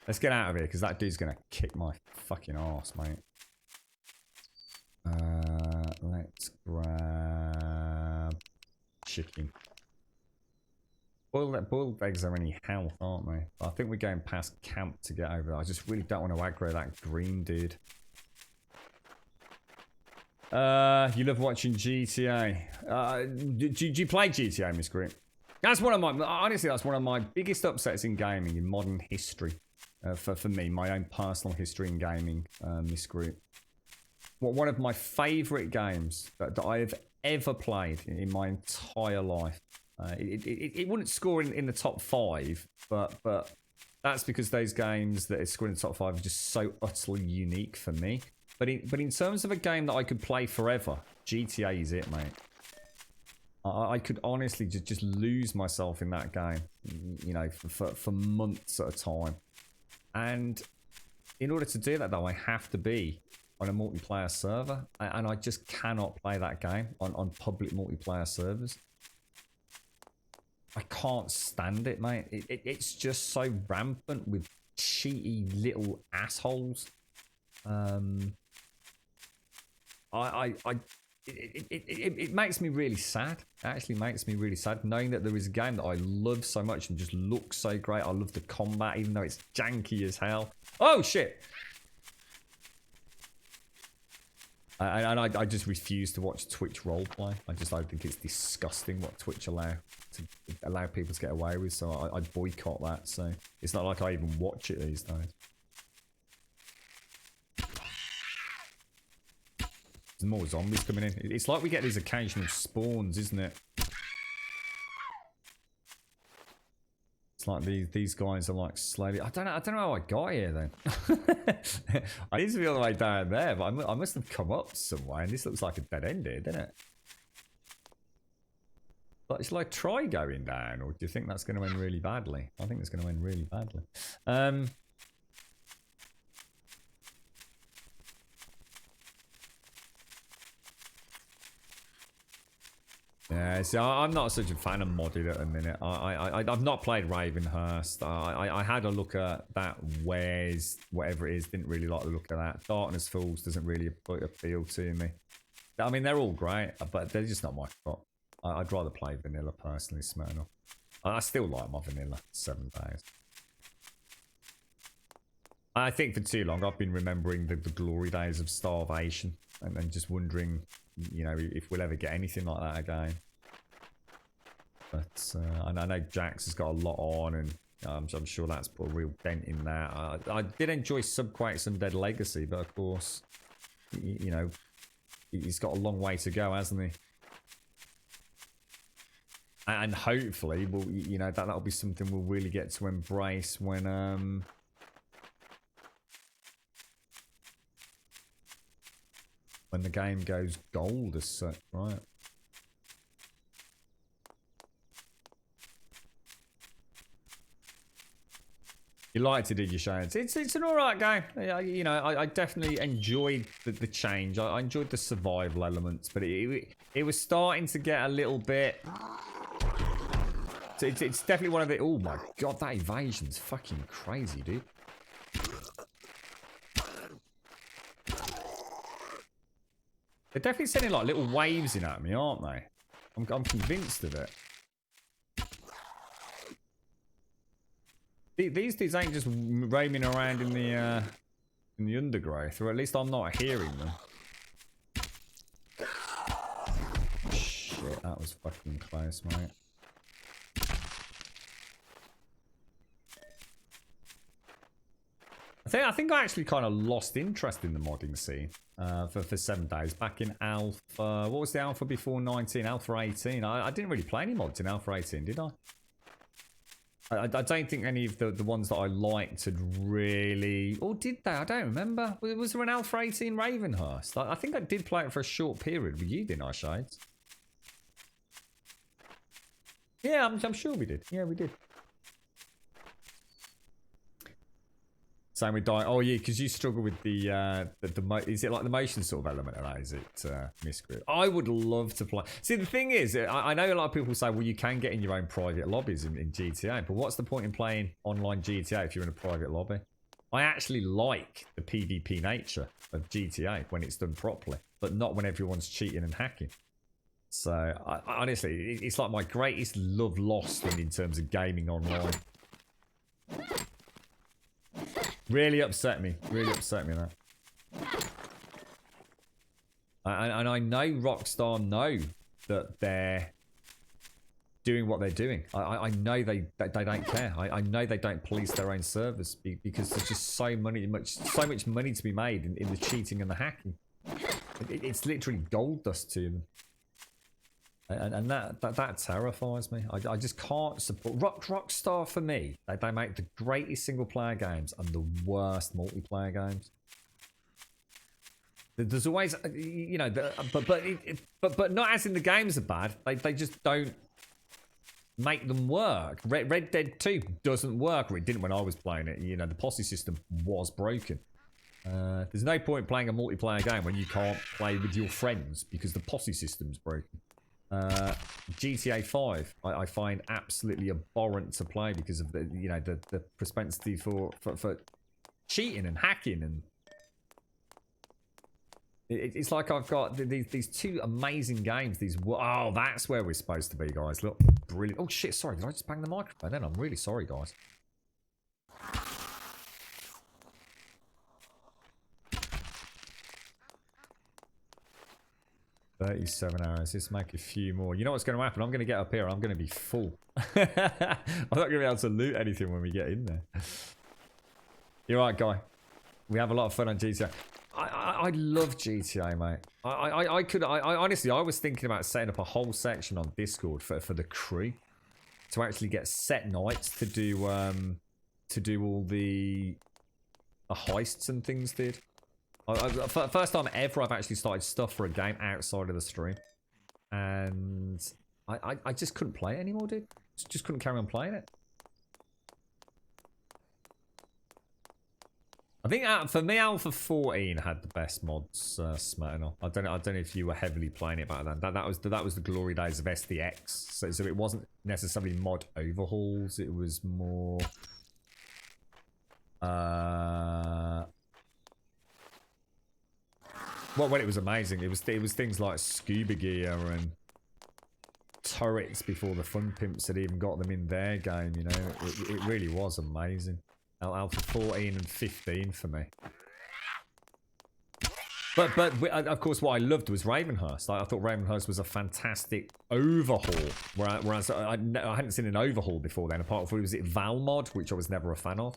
Let's get out of here, because that dude's going to kick my fucking arse, mate. Let's grab... chicken. Boiled eggs are any health, aren't they? I think we're going past camp to get over there. I just really don't want to aggro that green dude. You love watching GTA. Do you play GTA, Miss Green? That's one of my... Honestly, that's one of my biggest upsets in gaming in modern history. for me, my own personal history in gaming, this group. One of my favourite games that I have ever played in my entire life. It wouldn't score in the top 5, but that's because those games that score in the top 5 are just so utterly unique for me. But in terms of a game that I could play forever, GTA is it, mate. I could honestly just lose myself in that game, you know, for months at a time. And in order to do that, though, I have to be on a multiplayer server, and I just cannot play that game on public multiplayer servers. I can't stand it, mate. It's just so rampant with cheaty little assholes. It makes me really sad. It actually makes me really sad knowing that there is a game that I love so much and just looks so great. I love the combat, even though it's janky as hell. Oh shit! And I just refuse to watch Twitch roleplay. I think it's disgusting what Twitch allow people to get away with. So I boycott that. So it's not like I even watch it these days. There's more zombies coming in. It's like we get these occasional spawns, isn't it? It's like these guys are like slowly. I don't know how I got here then. I need to be all the way down there, but I must have come up somewhere. And this looks like a dead end here, doesn't it? But it's like try going down, or do you think that's going to end really badly? I think it's going to end really badly. Yeah, see, I'm not such a fan of modded at the minute. I've not played Ravenhurst. I had a look at that Wares, whatever it is. Didn't really like the look of that. Darkness Falls doesn't really appeal to me. I mean, they're all great, but they're just not my spot. I'd rather play vanilla personally, smart enough. I still like my vanilla 7 days. I think for too long I've been remembering the glory days of Starvation and just wondering, you know, if we'll ever get anything like that again. But I know Jax has got a lot on, and I'm sure that's put a real dent in that. I did enjoy Subquake's Undead Legacy, but of course, you know, he's got a long way to go, hasn't he? And hopefully, we'll, you know, that'll be something we'll really get to embrace when the game goes gold as such, right? You liked it, did you, Shane? It's an alright game. You know, I definitely enjoyed the change. I enjoyed the survival elements, but it was starting to get a little bit... So it's definitely one of the... Oh my god, that evasion's fucking crazy, dude. They're definitely sending like little waves in at me, aren't they? I'm convinced of it. These dudes ain't just roaming around in the undergrowth, or at least I'm not hearing them. Shit, that was fucking close, mate. I think I actually kind of lost interest in the modding scene for 7 days. Back in Alpha... What was the Alpha before 19? Alpha 18. I didn't really play any mods in Alpha 18, did I? I don't think any of the ones that I liked had really... Or did they? I don't remember. Was there an Alpha 18 Ravenhurst? I think I did play it for a short period with you, didn't I, Shades? Yeah, I'm sure we did. Yeah, we did. Same with Dying. Oh yeah, because you struggle with the is it like the motion sort of element, or is it Miscreant? I would love to play. See, the thing is, I know a lot of people say, well, you can get in your own private lobbies in GTA, but what's the point in playing online GTA if you're in a private lobby? I actually like the PvP nature of GTA when it's done properly, but not when everyone's cheating and hacking. So honestly, it's like my greatest love lost in terms of gaming online. Really upset me. Really upset me, that. And I know Rockstar know that doing what they're doing. I know they don't care. I know they don't police their own servers because there's just so much money to be made in the cheating and the hacking. It's literally gold dust to them. And that terrifies me. I just can't support Rockstar. For me, they make the greatest single player games and the worst multiplayer games. There's always, you know, but not as in the games are bad. They just don't make them work. Red Dead 2 doesn't work, or it didn't when I was playing it. You know, the posse system was broken. There's no point playing a multiplayer game when you can't play with your friends because the posse system's broken. GTA 5 I find absolutely abhorrent to play because of the, you know, the propensity for cheating and hacking, and it's like I've got these two amazing games. Oh, that's where we're supposed to be, guys. Look, brilliant. Oh shit, sorry, did I just bang the microphone then? I'm really sorry, guys. $37 hours. Let's make a few more. You know what's going to happen? I'm going to get up here. I'm going to be full. I'm not going to be able to loot anything when we get in there. You're right, guy. We have a lot of fun on GTA. I love GTA, mate. I honestly, I was thinking about setting up a whole section on Discord for the crew to actually get set nights to do all the heists and things. First time ever I've actually started stuff for a game outside of the stream, and I just couldn't play it anymore, dude. Just couldn't carry on playing it. I think for me, Alpha 14 had the best mods, Smetana. I don't know if you were heavily playing it back then. That was the glory days of SDX. So it wasn't necessarily mod overhauls. It was more well, when it was amazing, it was things like scuba gear and turrets before the Fun Pimps had even got them in their game. You know, it really was amazing. Alpha 14 and 15 for me. But of course, what I loved was Ravenhurst. I thought Ravenhurst was a fantastic overhaul. Whereas I hadn't seen an overhaul before then, apart from was it Valmod, which I was never a fan of.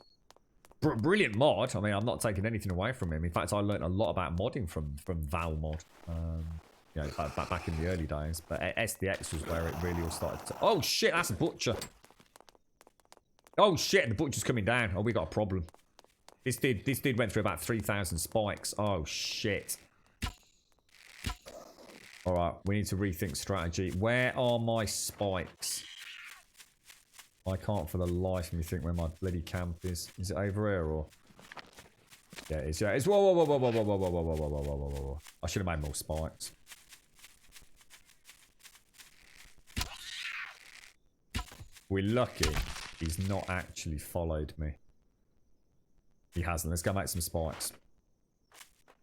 Brilliant mod. I mean, I'm not taking anything away from him. In fact, I learned a lot about modding from Valmod. You know, back in the early days. But SDX was where it really all started to... Oh shit, that's a butcher. Oh shit, the butcher's coming down. Oh, we got a problem. This dude went through about 3,000 spikes. Oh shit. Alright, we need to rethink strategy. Where are my spikes? I can't for the life of me think where my bloody camp is. Is it over here or? Yeah, it is. Yeah, it's. Whoa. I should have made more spikes. We're lucky he's not actually followed me. He hasn't. Let's go make some spikes.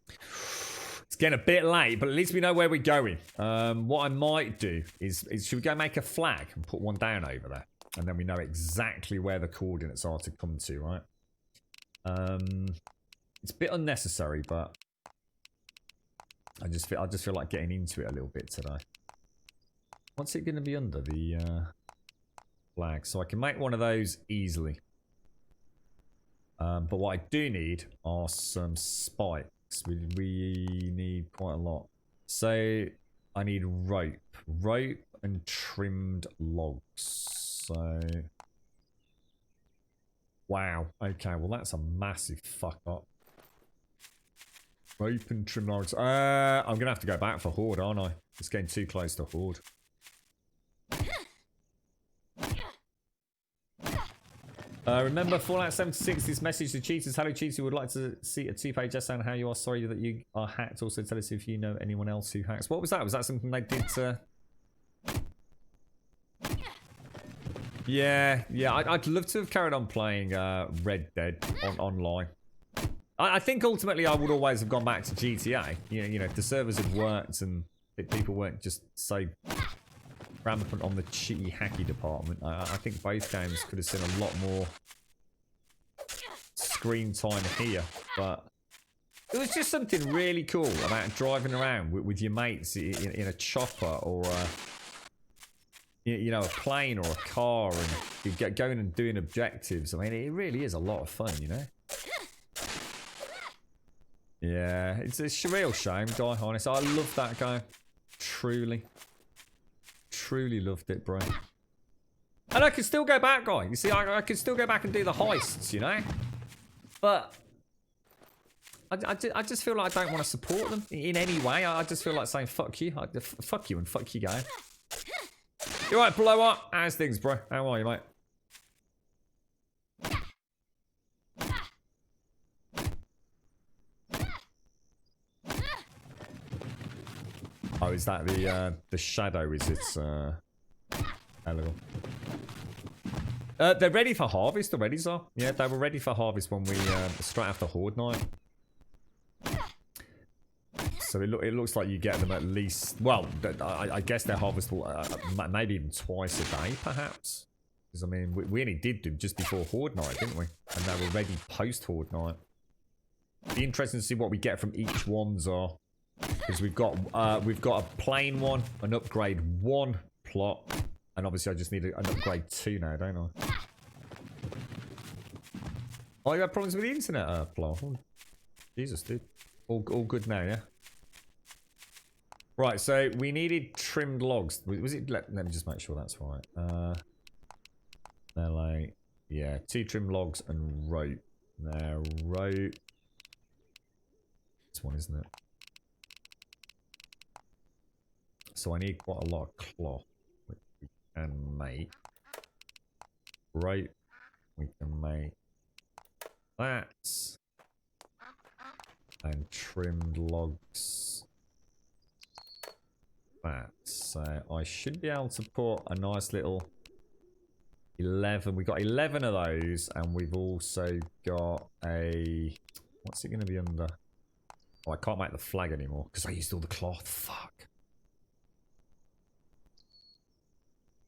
It's getting a bit late, but at least we know where we're going. What I might do is should we go make a flag and put one down over there? And then we know exactly where the coordinates are to come to, right? It's a bit unnecessary, but I just feel like getting into it a little bit today. What's it going to be under the flag? So I can make one of those easily. But what I do need are some spikes. We need quite a lot. So I need rope and trimmed logs. So, wow. Okay, well that's a massive fuck up. Rope and trim logs. I'm gonna have to go back for Horde, aren't I? It's getting too close to Horde. Remember Fallout 76, this message to cheaters. Hello cheater, would like to see a 2-page essay on how you are sorry that you are hacked. Also tell us if you know anyone else who hacks. What was that? Was that something they did to... Yeah, I'd love to have carried on playing Red Dead online. I think ultimately I would always have gone back to GTA. You know, if the servers had worked and if people weren't just so rampant on the cheaty hacky department, I think both games could have seen a lot more screen time here. But it was just something really cool about driving around with your mates in a chopper or you know, a plane or a car and you get going and doing objectives. I mean, it really is a lot of fun, you know? Yeah, it's a real shame, Die Harness. I love that game. Truly. Truly loved it, bro. And I can still go back, guy. You see, I can still go back and do the heists, you know? But I just feel like I don't want to support them in any way. I just feel like saying, fuck you. Fuck you and fuck you, game. You right, blow up? How's things, bro? How are you, mate? Oh, is that the shadow? Is it? Hello. They're ready for harvest already, so yeah, they were ready for harvest when we straight after Horde Night. So it looks like you get them at least. Well, I guess they're harvestable maybe even twice a day, perhaps. Because I mean, we only did them just before Horde Night, didn't we? And they were ready post Horde Night. Be interesting to see what we get from each ones are. Because we've got a plain one, an upgrade 1 plot, and obviously I just need an upgrade 2 now, don't I? Oh, you had problems with the internet, plot. Oh, Jesus, dude. All good now, yeah. Right, so we needed trimmed logs. Was it? Let me just make sure that's right. LA, yeah, 2 trimmed logs and rope. Now rope. This one, isn't it? So I need quite a lot of cloth, which we can make. Rope, we can make that. And trimmed logs. That. So I should be able to put a nice little 11. We've got 11 of those, and we've also got a... What's it going to be under? Oh, I can't make the flag anymore because I used all the cloth. Fuck.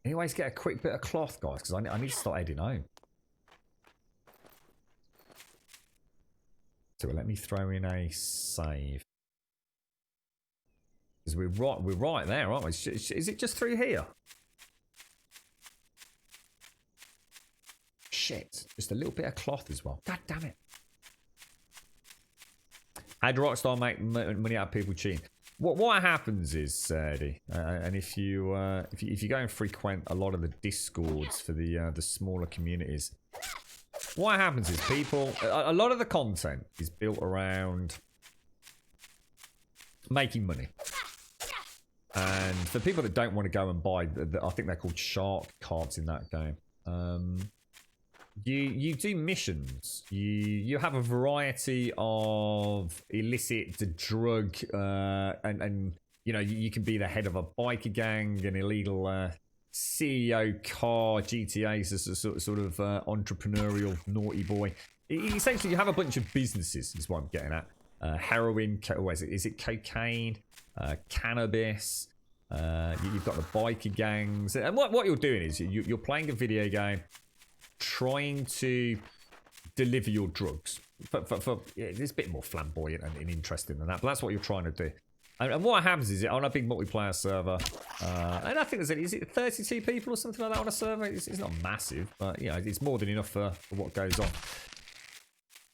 Anyways, get a quick bit of cloth, guys, because I need to start heading home. So let me throw in a save. Because we're right there, aren't we? Is it just through here? Shit. Just a little bit of cloth as well. God damn it. How do Rockstar make money out of people cheating? What happens is, and if you go and frequent a lot of the discords for the smaller communities, what happens is people, a lot of the content is built around making money. And for people that don't want to go and buy, I think they're called shark cards in that game. You do missions. You have a variety of illicit drug, and you know you can be the head of a biker gang, an illegal CEO car, GTA, sort of entrepreneurial naughty boy. Essentially, you have a bunch of businesses. Is what I'm getting at. Heroin, is it cocaine, cannabis? You've got the biker gangs, and what you're doing is you're playing a video game, trying to deliver your drugs. It's a bit more flamboyant and interesting than that, but that's what you're trying to do. And what happens is, on a big multiplayer server, and I think is it 32 people or something like that on a server? It's not massive, but you know, it's more than enough for what goes on.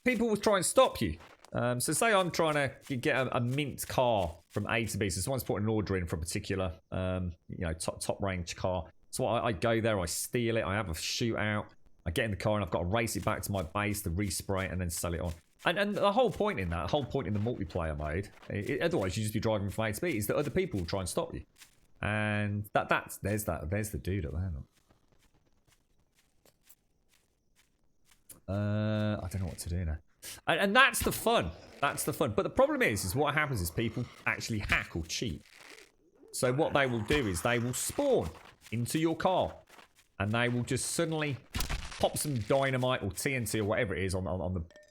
People will try and stop you. So say I'm trying to get a mint car from A to B. So someone's putting an order in for a particular, top range car. So I go there, I steal it, I have a shootout, I get in the car and I've got to race it back to my base to respray it and then sell it on. And the whole point in that, the whole point in the multiplayer mode, otherwise you just be driving from A to B, is that other people will try and stop you. And there's the dude at there. I don't know what to do now. And that's the fun. That's the fun. But the problem is what happens is people actually hack or cheat. So what they will do is they will spawn into your car, and they will just suddenly pop some dynamite or TNT or whatever it is on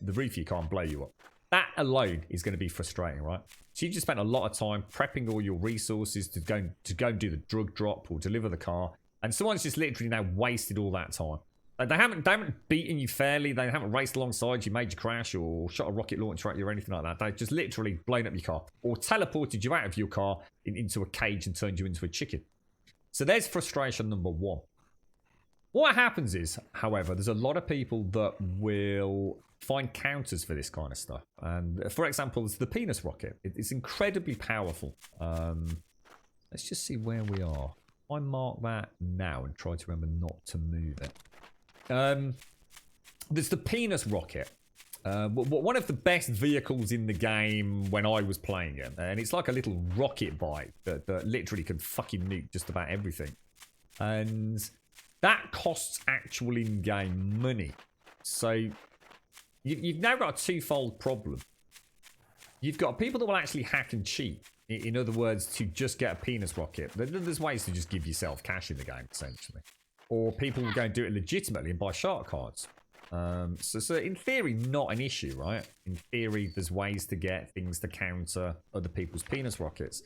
the roof of your car and blow you up. That alone is going to be frustrating, right? So you just spent a lot of time prepping all your resources to go and do the drug drop or deliver the car, and someone's just literally now wasted all that time. They haven't beaten you fairly. They haven't raced alongside you, made you crash, or shot a rocket launcher at you or anything like that. They've just literally blown up your car or teleported you out of your car into a cage and turned you into a chicken. So there's frustration number one. What happens is, however, there's a lot of people that will find counters for this kind of stuff. And for example, it's the penis rocket. It's incredibly powerful. Let's just see where we are. I mark that now and try to remember not to move it. There's the penis rocket. One of the best vehicles in the game when I was playing it. And it's like a little rocket bike that literally can fucking nuke just about everything. And that costs actual in-game money. So you've now got a twofold problem. You've got people that will actually hack and cheat. In other words, to just get a penis rocket. There's ways to just give yourself cash in the game, essentially. Or people will go and do it legitimately and buy shark cards. So in theory, not an issue, right? In theory, there's ways to get things to counter other people's penis rockets.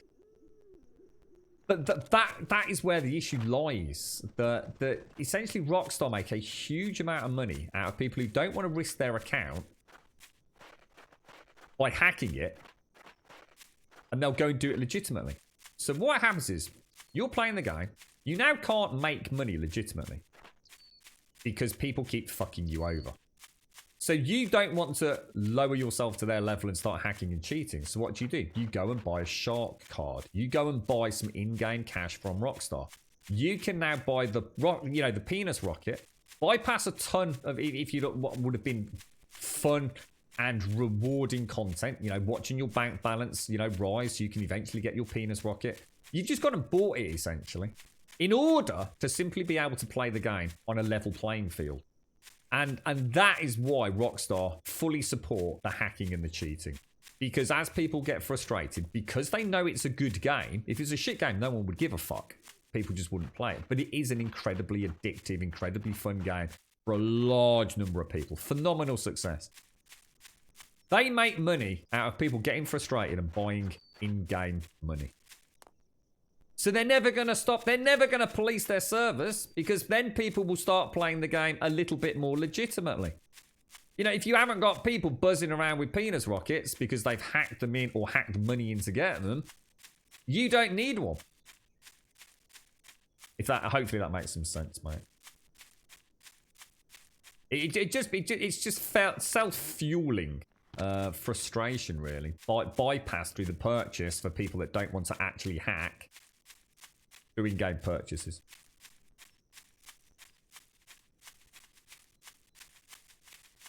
But that is where the issue lies. That essentially Rockstar make a huge amount of money out of people who don't want to risk their account by hacking it, and they'll go and do it legitimately. So what happens is, you're playing the game, you now can't make money legitimately because people keep fucking you over. So you don't want to lower yourself to their level and start hacking and cheating. So what do? You go and buy a shark card. You go and buy some in-game cash from Rockstar. You can now buy the penis rocket, bypass a ton of, if you don't, what would have been fun and rewarding content, watching your bank balance, rise so you can eventually get your penis rocket. You've just gone and bought it, essentially, in order to simply be able to play the game on a level playing field. And that is why Rockstar fully support the hacking and the cheating. Because as people get frustrated, because they know it's a good game, if it's a shit game, no one would give a fuck. People just wouldn't play it. But it is an incredibly addictive, incredibly fun game for a large number of people. Phenomenal success. They make money out of people getting frustrated and buying in-game money. So they're never going to stop. They're never going to police their servers, because then people will start playing the game a little bit more legitimately. If you haven't got people buzzing around with penis rockets because they've hacked them in or hacked money in to get them, you don't need one. Hopefully that makes some sense, mate. It's just felt self-fueling frustration, really. Bypassed through the purchase for people that don't want to actually hack through in-game purchases.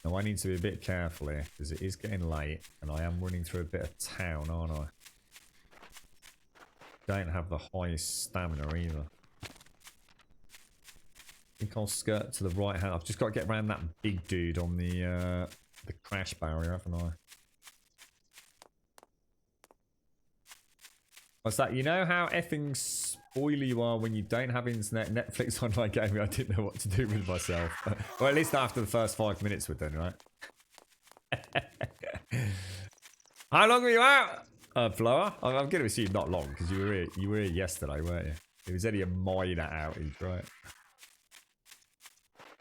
Now I need to be a bit careful here, because it is getting late and I am running through a bit of town, aren't I? Don't have the highest stamina either. I think I'll skirt to the right hand. I've just got to get around that big dude on the crash barrier, haven't I? What's that? You know how effing spoily you are when you don't have internet, Netflix, online gaming? I didn't know what to do with myself. Or at least after the first 5 minutes were done, right? How long were you out, Flower? I'm going to assume not long, because you were here yesterday, weren't you? It was only a minor outage, right?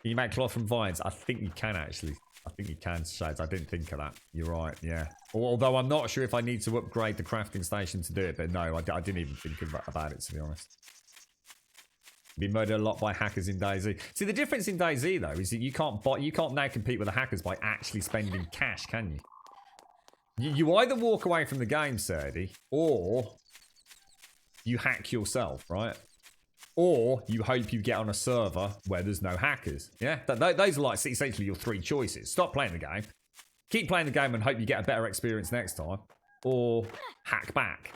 Can you make cloth from vines? I think you can, actually. I think you can, Shades. I didn't think of that. You're right, yeah. Although I'm not sure if I need to upgrade the crafting station to do it, but no, I didn't even think about it, to be honest. Been murdered a lot by hackers in DayZ. See, the difference in DayZ, though, is that you can't now compete with the hackers by actually spending cash, can you? You either walk away from the game, Serdy, or you hack yourself, right? Or you hope you get on a server where there's no hackers. Yeah, those are like essentially your three choices. Stop playing the game, keep playing the game and hope you get a better experience next time, or hack back.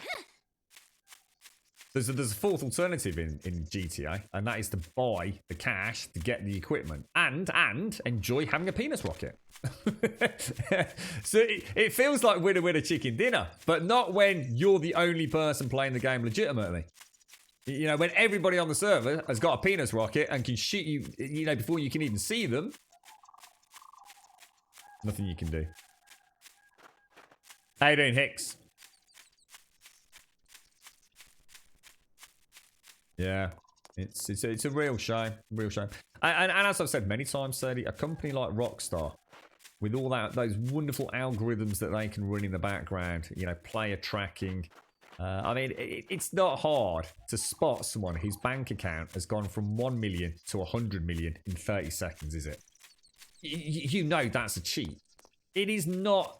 There's a fourth alternative in GTA, and that is to buy the cash to get the equipment and enjoy having a penis rocket. So it feels like winner chicken dinner, but not when you're the only person playing the game legitimately. When everybody on the server has got a penis rocket and can shoot you, before you can even see them. Nothing you can do. How you doing, Hicks? Yeah, it's a real shame, And as I've said many times, Sadie, a company like Rockstar, with all those wonderful algorithms that they can run in the background, player tracking, I mean, it's not hard to spot someone whose bank account has gone from 1 million to 100 million in 30 seconds, is it? You know that's a cheat. It is not.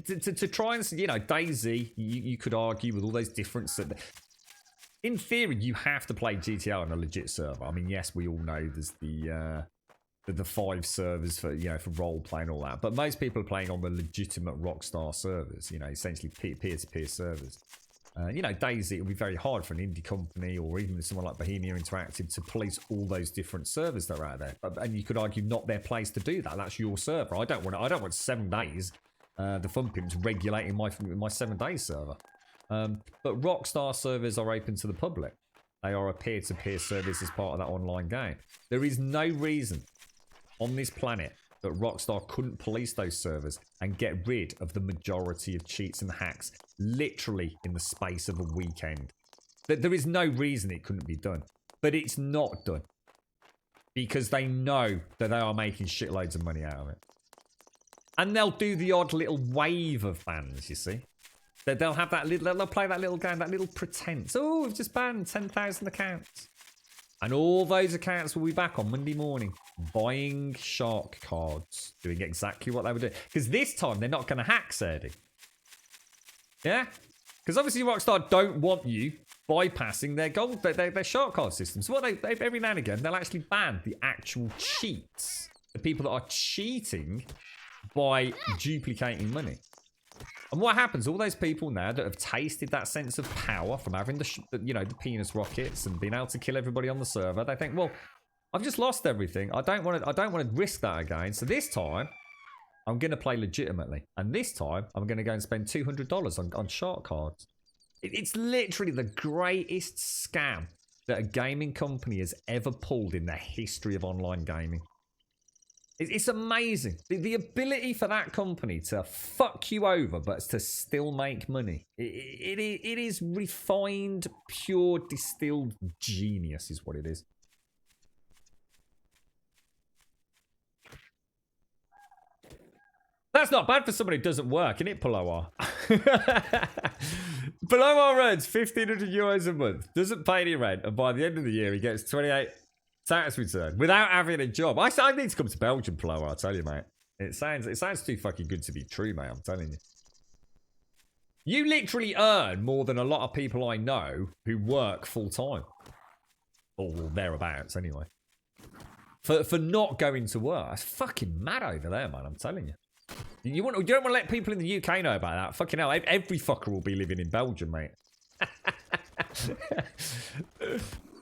To try and, you know, DayZ, you could argue with all those different... In theory, you have to play GTA on a legit server. I mean, yes, we all know there's the 5 servers for, you know, for role play and all that, but most people are playing on the legitimate Rockstar servers, you know, essentially peer-to-peer servers. You know, DayZ, it would be very hard for an indie company or even someone like Bohemia Interactive to police all those different servers that are out there. And you could argue not their place to do that. That's your server. I don't want 7 days. The Fun Pimps regulating my 7 days server. But Rockstar servers are open to the public. They are a peer-to-peer service as part of that online game. There is no reason on this planet that Rockstar couldn't police those servers and get rid of the majority of cheats and hacks literally in the space of a weekend. There is no reason it couldn't be done. But it's not done. Because they know that they are making shitloads of money out of it. And they'll do the odd little wave of bans, you see. They'll have that little, they'll play that little game, that little pretense. Oh, we've just banned 10,000 accounts. And all those accounts will be back on Monday morning buying shark cards, doing exactly what they were doing. Because this time they're not going to hack, Serdi. Yeah? Because obviously Rockstar don't want you bypassing their shark card system. So what they every now and again they'll actually ban the actual cheats, the people that are cheating by duplicating money. And what happens? All those people now that have tasted that sense of power from having the penis rockets and being able to kill everybody on the server, they think, well, I've just lost everything. I don't want to risk that again. So this time, I'm going to play legitimately, and this time I'm going to go and spend $200 on shark cards. It's literally the greatest scam that a gaming company has ever pulled in the history of online gaming. It's amazing. The ability for that company to fuck you over, but to still make money. It is refined, pure, distilled genius is what it is. That's not bad for somebody who doesn't work, isn't it, Palomar? Palomar earns 1,500 euros a month, doesn't pay any rent, and by the end of the year he gets 28 tax return without having a job. I need to come to Belgium, Palomar, I'll tell you, mate. It sounds too fucking good to be true, mate, I'm telling you. You literally earn more than a lot of people I know who work full-time. Or thereabouts, anyway. For not going to work. That's fucking mad over there, man, I'm telling you. You don't want to let people in the UK know about that. Fucking hell, every fucker will be living in Belgium, mate.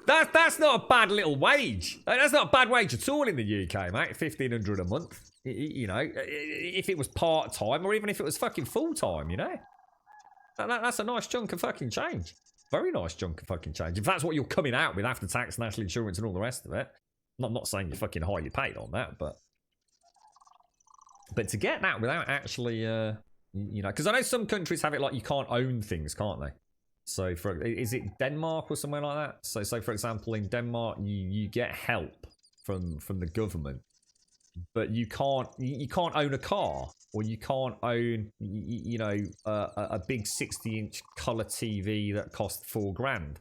That's not a bad little wage. That's not a bad wage at all in the UK, mate. 1,500 a month. You know, if it was part-time or even if it was fucking full-time, you know. That's a nice chunk of fucking change. Very nice chunk of fucking change. If that's what you're coming out with after tax, national insurance and all the rest of it. I'm not saying you're fucking highly paid on that, but to get that without actually, you know, because I know some countries have it like you can't own things, can't they? So, is it Denmark or somewhere like that? So for example, in Denmark, you get help from the government, but you can't own a car, or you can't own, you know, a big 60-inch color TV that costs $4,000.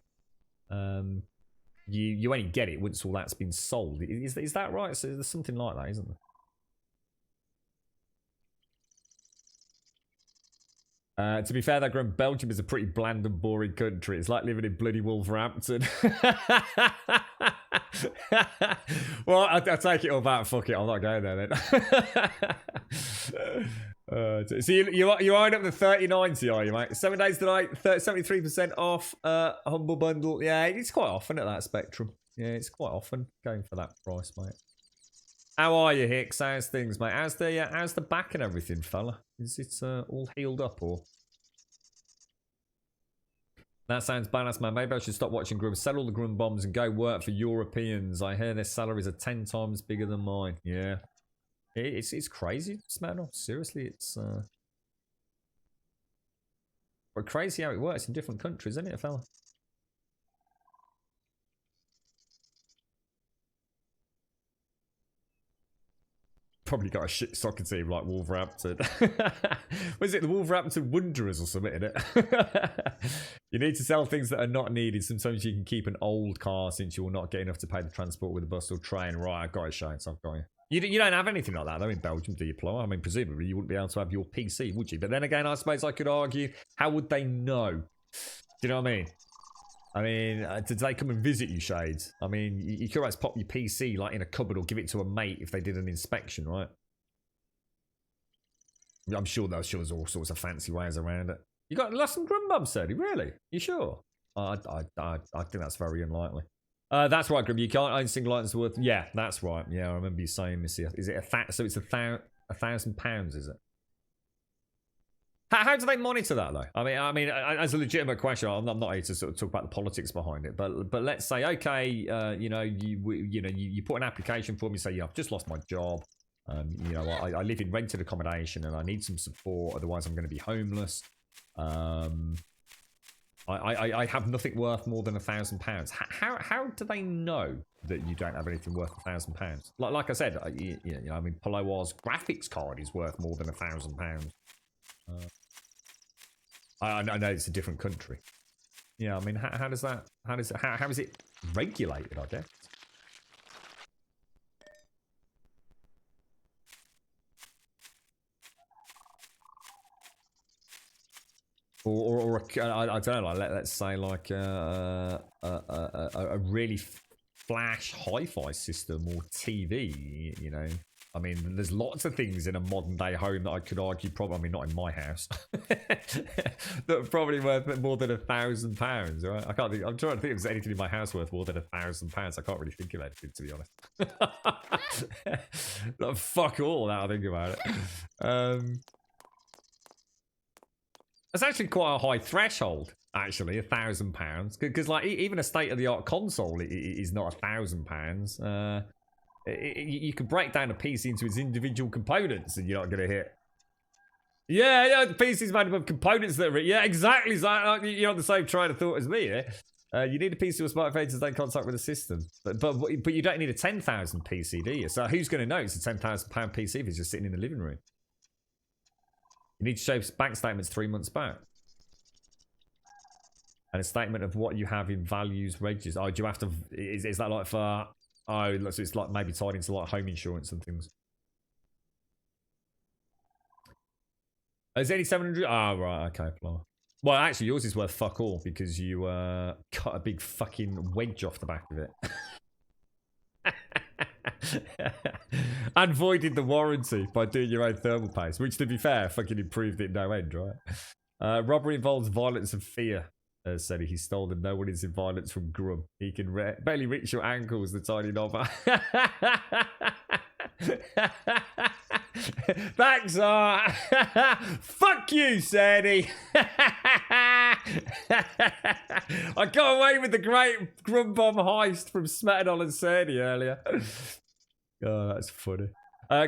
You only get it once all that's been sold. Is that right? So there's something like that, isn't there? To be fair, Belgium is a pretty bland and boring country. It's like living in bloody Wolverhampton. Well, I'll take it all back. Fuck it, I'm not going there then. So you eyeing up the 3090, are you, mate? 7 days tonight, 73% off. Humble bundle. Yeah, it's quite often at that spectrum. Yeah, it's quite often going for that price, mate. How are you, Hicks? How's things, mate? How's the back and everything, fella? Is it all healed up, or? That sounds badass, man. Maybe I should stop watching Grum, sell all the Grum bombs and go work for Europeans. I hear their salaries are 10 times bigger than mine. Yeah. It's crazy, Smirnoff. Seriously, it's but crazy how it works in different countries, isn't it, fella? probably got a shit soccer team like Wolverhampton. Was it the Wolverhampton Wanderers or something in it? You need to sell things that are not needed. Sometimes you can keep an old car since you will not get enough to pay the transport with a bus or train. Right, I've got it, Shades. I've got you. You don't have anything like that, though, in Belgium, do you, Plow? I mean, presumably you wouldn't be able to have your PC, would you? But then again, I suppose I could argue, how would they know? Do you know what I mean? I mean, did they come and visit you, Shades? I mean, you could always pop your PC like in a cupboard or give it to a mate if they did an inspection, right? I'm sure there's all sorts of fancy ways around it. You got lost some Grumbum, Serdy? Really? You sure? I think that's very unlikely. That's right, Grim. You can't own single items worth. Yeah, that's right. Yeah, I remember you saying this. Is it so it's £1,000? Is it? How do they monitor that though? I mean, as a legitimate question, I'm not here to sort of talk about the politics behind it, but let's say, okay, you put an application form. You say, yeah, I've just lost my job. I live in rented accommodation and I need some support. Otherwise, I'm going to be homeless. I have nothing worth more than £1,000. How do they know that you don't have anything worth £1,000? Like I said, I mean, Polowar's graphics card is worth more than £1,000. I know it's a different country. Yeah, I mean, how is it regulated? I guess. Or I don't know, like let's say like a really flash hi-fi system or TV, you know. I mean, there's lots of things in a modern day home that I could argue probably, I mean, not in my house, that are probably worth more than £1,000, right? I can't think, I'm trying to think if there's anything in my house worth more than £1,000. I can't really think of anything, to be honest. Like, fuck all now I think about it. It's actually quite a high threshold, actually, £1,000, because like even a state-of-the-art console is not £1,000. You can break down a PC into its individual components, and you're not going to hit. Yeah, the PC's made up of components that are. Yeah, exactly. You're on the same train of thought as me. Yeah? You need a PC or smartphone to stay in contact with the system, but you don't need a 10,000 PC, do you? So who's going to know it's a £10,000 PC if it's just sitting in the living room? You need to show bank statements 3 months back. And a statement of what you have in values registers. Oh, do you have to... Is that like for... Oh, so it's like maybe tied into like home insurance and things. Is there any 700? Oh, right, okay. Well, actually, yours is worth fuck all because you cut a big fucking wedge off the back of it. And voided the warranty by doing your own thermal paste, which, to be fair, fucking improved it no end, right? Robbery involves violence and fear. Said he stole and no one is in violence from Grum. He can barely reach your ankles, the tiny knobber. Thanks, fuck you, Sadie. I got away with the great Grum bomb heist from Smetanoll and Sadie earlier. Oh, that's funny.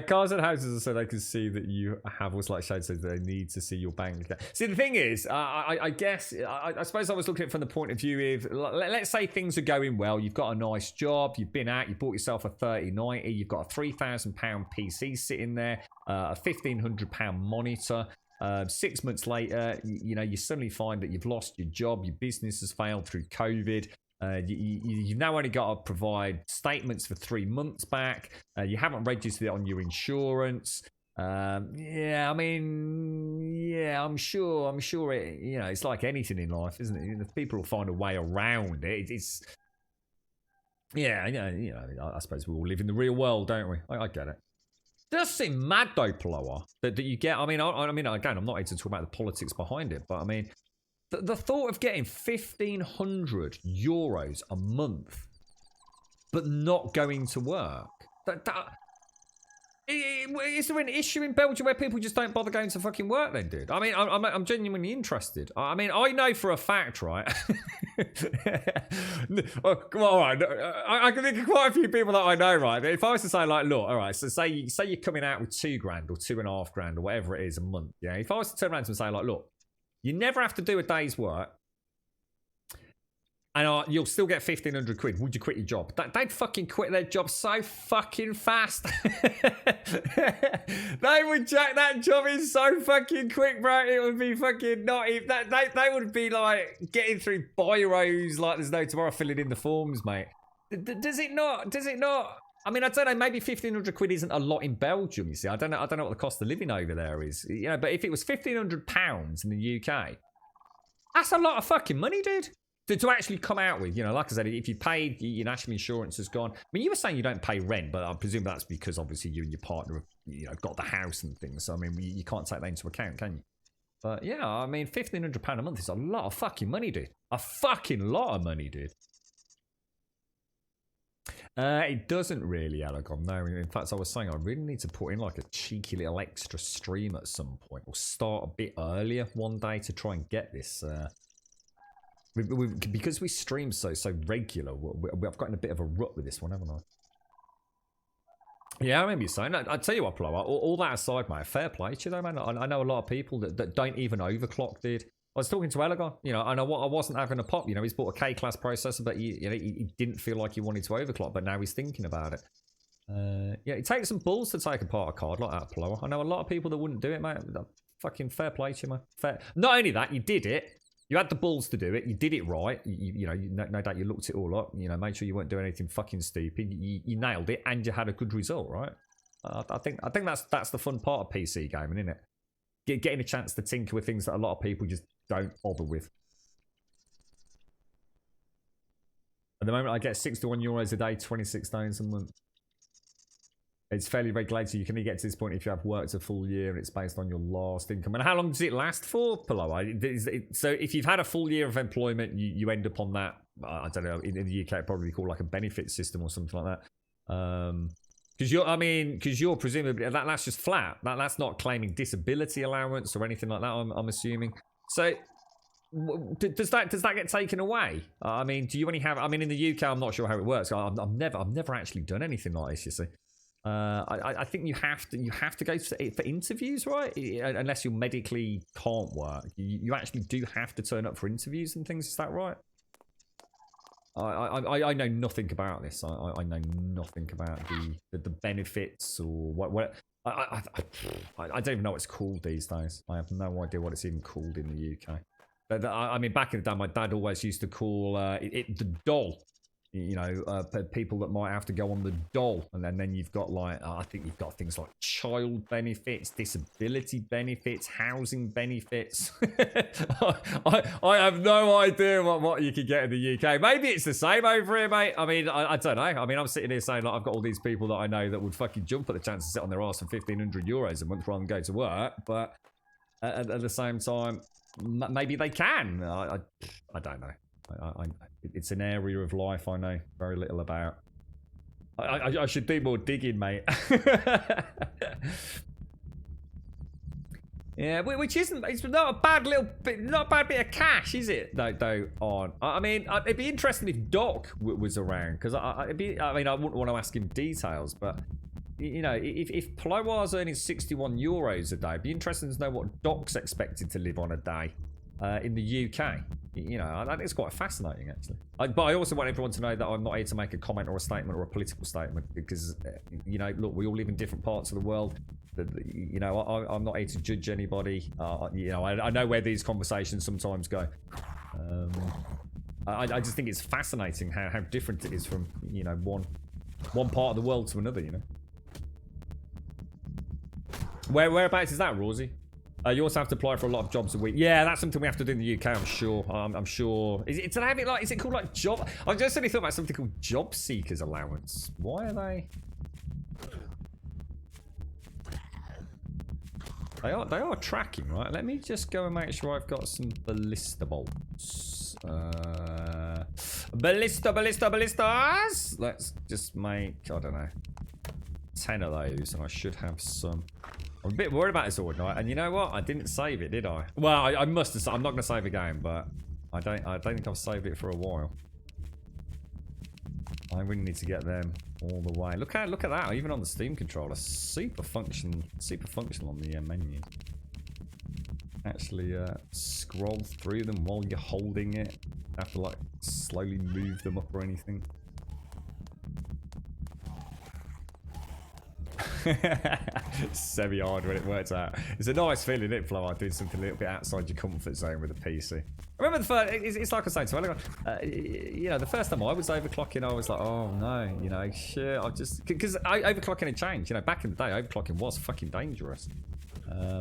Cars and houses are so they can see that you have what's like Shade says they need to see your bank account. See, the thing is, I guess, I suppose I was looking at it from the point of view of, let's say things are going well. You've got a nice job. You've been out. You bought yourself a 3090. You've got a £3,000 PC sitting there, a £1,500 monitor. 6 months later, you suddenly find that you've lost your job. Your business has failed through COVID. You've now only got to provide statements for 3 months back. You haven't registered it on your insurance. I'm sure it, it's like anything in life, isn't it? People will find a way around it. I suppose we all live in the real world, don't we? I get it. It does seem mad though, Plower, that you get. I mean, again, I'm not here to talk about the politics behind it, but I mean, the thought of getting €1,500 a month, but not going to work. Is there an issue in Belgium where people just don't bother going to fucking work then, dude? I mean, I'm genuinely interested. I mean, I know for a fact, right? Well, all right. I can think of quite a few people that I know, right? If I was to say, like, look, all right, so say you're coming out with $2,000 or $2,500 or whatever it is a month, yeah? If I was to turn around to them and say, like, look, you never have to do a day's work, and you'll still get 1,500 quid. Would you quit your job? They'd fucking quit their job so fucking fast. They would jack that job in so fucking quick, bro. It would be fucking not even that. They would be like getting through biros like there's no tomorrow, filling in the forms, mate. Does it not? Does it not? I mean, I don't know. Maybe 1,500 quid isn't a lot in Belgium. You see, I don't know. I don't know what the cost of living over there is. You know, but if it was £1,500 in the UK, that's a lot of fucking money, dude. To actually come out with, you know, like I said, if you paid, your national insurance has gone. I mean, you were saying you don't pay rent, but I presume that's because obviously you and your partner have, you know, got the house and things. So I mean, you can't take that into account, can you? But yeah, I mean, £1,500 a month is a lot of fucking money, dude. A fucking lot of money, dude. It doesn't really, Alagon. No, in fact, I was saying I really need to put in like a cheeky little extra stream at some point, or start a bit earlier one day to try and get this. Because we stream so regular, I've gotten a bit of a rut with this one, haven't I? Yeah, I remember you saying. I tell you what, Plo, all that aside, mate, fair play to you though, man. I know a lot of people that don't even overclock, dude. I was talking to Elagon, you know, I know what I wasn't having a pop. You know, he's bought a K-class processor, but he didn't feel like he wanted to overclock, but now he's thinking about it. Yeah, it takes some balls to take apart a card like that, Plo. I know a lot of people that wouldn't do it, mate. Fucking fair play to you, man. Fair. Not only that, you did it. You had the balls to do it. You did it right. You know, no doubt you looked it all up. You know, made sure you weren't doing anything fucking stupid. You nailed it, and you had a good result, right? I think that's the fun part of PC gaming, isn't it? Getting a chance to tinker with things that a lot of people just don't bother with. At the moment, I get €61 a day, 26 days a month. It's fairly regulated. You can only get to this point if you have worked a full year and it's based on your last income. And how long does it last for, Palo? So if you've had a full year of employment, you end up on that, I don't know, in the UK, it'd probably called like a benefit system or something like that. Because you're presumably, that's just flat. That's not claiming disability allowance or anything like that, I'm assuming. So does that get taken away? I mean, do you only have, I mean, in the UK, I'm not sure how it works. I've never actually done anything like this, you see. I think you have to go for interviews, right? Unless you medically can't work, you actually do have to turn up for interviews and things. Is that right? I know nothing about this. I know nothing about the benefits or what. I don't even know what it's called these days. I have no idea what it's even called in the UK. But I mean, back in the day, my dad always used to call it the doll. You know, people that might have to go on the dole, and then you've got like, I think you've got things like child benefits, disability benefits, housing benefits. I have no idea what you could get in the UK. Maybe it's the same over here, mate. I mean, I don't know. I mean, I'm sitting here saying like I've got all these people that I know that would fucking jump at the chance to sit on their arse for €1,500 a month rather than go to work, but at the same time, maybe they can. I don't know. It's an area of life I know very little about. I should do more digging, mate. Yeah, which isn't, it's not a bad little bit, not a bad bit of cash, is it? Though on, I mean, it'd be interesting if Doc was around, because I mean, I wouldn't want to ask him details, but you know, if Plowar's earning €61 a day, it'd be interesting to know what Doc's expected to live on a day in the UK. You know, I think it's quite fascinating, actually. But I also want everyone to know that I'm not here to make a comment or a statement or a political statement because, you know, look, we all live in different parts of the world. You know, I'm not here to judge anybody. You know, I know where these conversations sometimes go. I just think it's fascinating how different it is from, you know, one part of the world to another, you know. Whereabouts is that, Rosie? You also have to apply for a lot of jobs a week. Yeah, that's something we have to do in the UK, I'm sure. I'm sure. Is it called like job? I just only thought about something called job seekers allowance. Why are they? They are tracking, right? Let me just go and make sure I've got some ballista bolts. Ballistas. Let's just make, I don't know, 10 of those, and I should have some. I'm a bit worried about this all night, and you know what? I didn't save it, did I? Well, I must have. I'm not going to save a game, but I don't think I've saved it for a while. I really need to get them all the way. Look at that! Even on the Steam controller, super functional on the menu. Actually, scroll through them while you're holding it. have to like slowly move them up or anything. Semi-hard when it works out. It's a nice feeling, isn't it, Flo? Doing something a little bit outside your comfort zone with a PC. I remember the first, it's like I was saying to Ellie, you know, the first time I was overclocking, I was like, oh no, you know, shit, I'll just, because overclocking had changed. You know, back in the day, overclocking was fucking dangerous.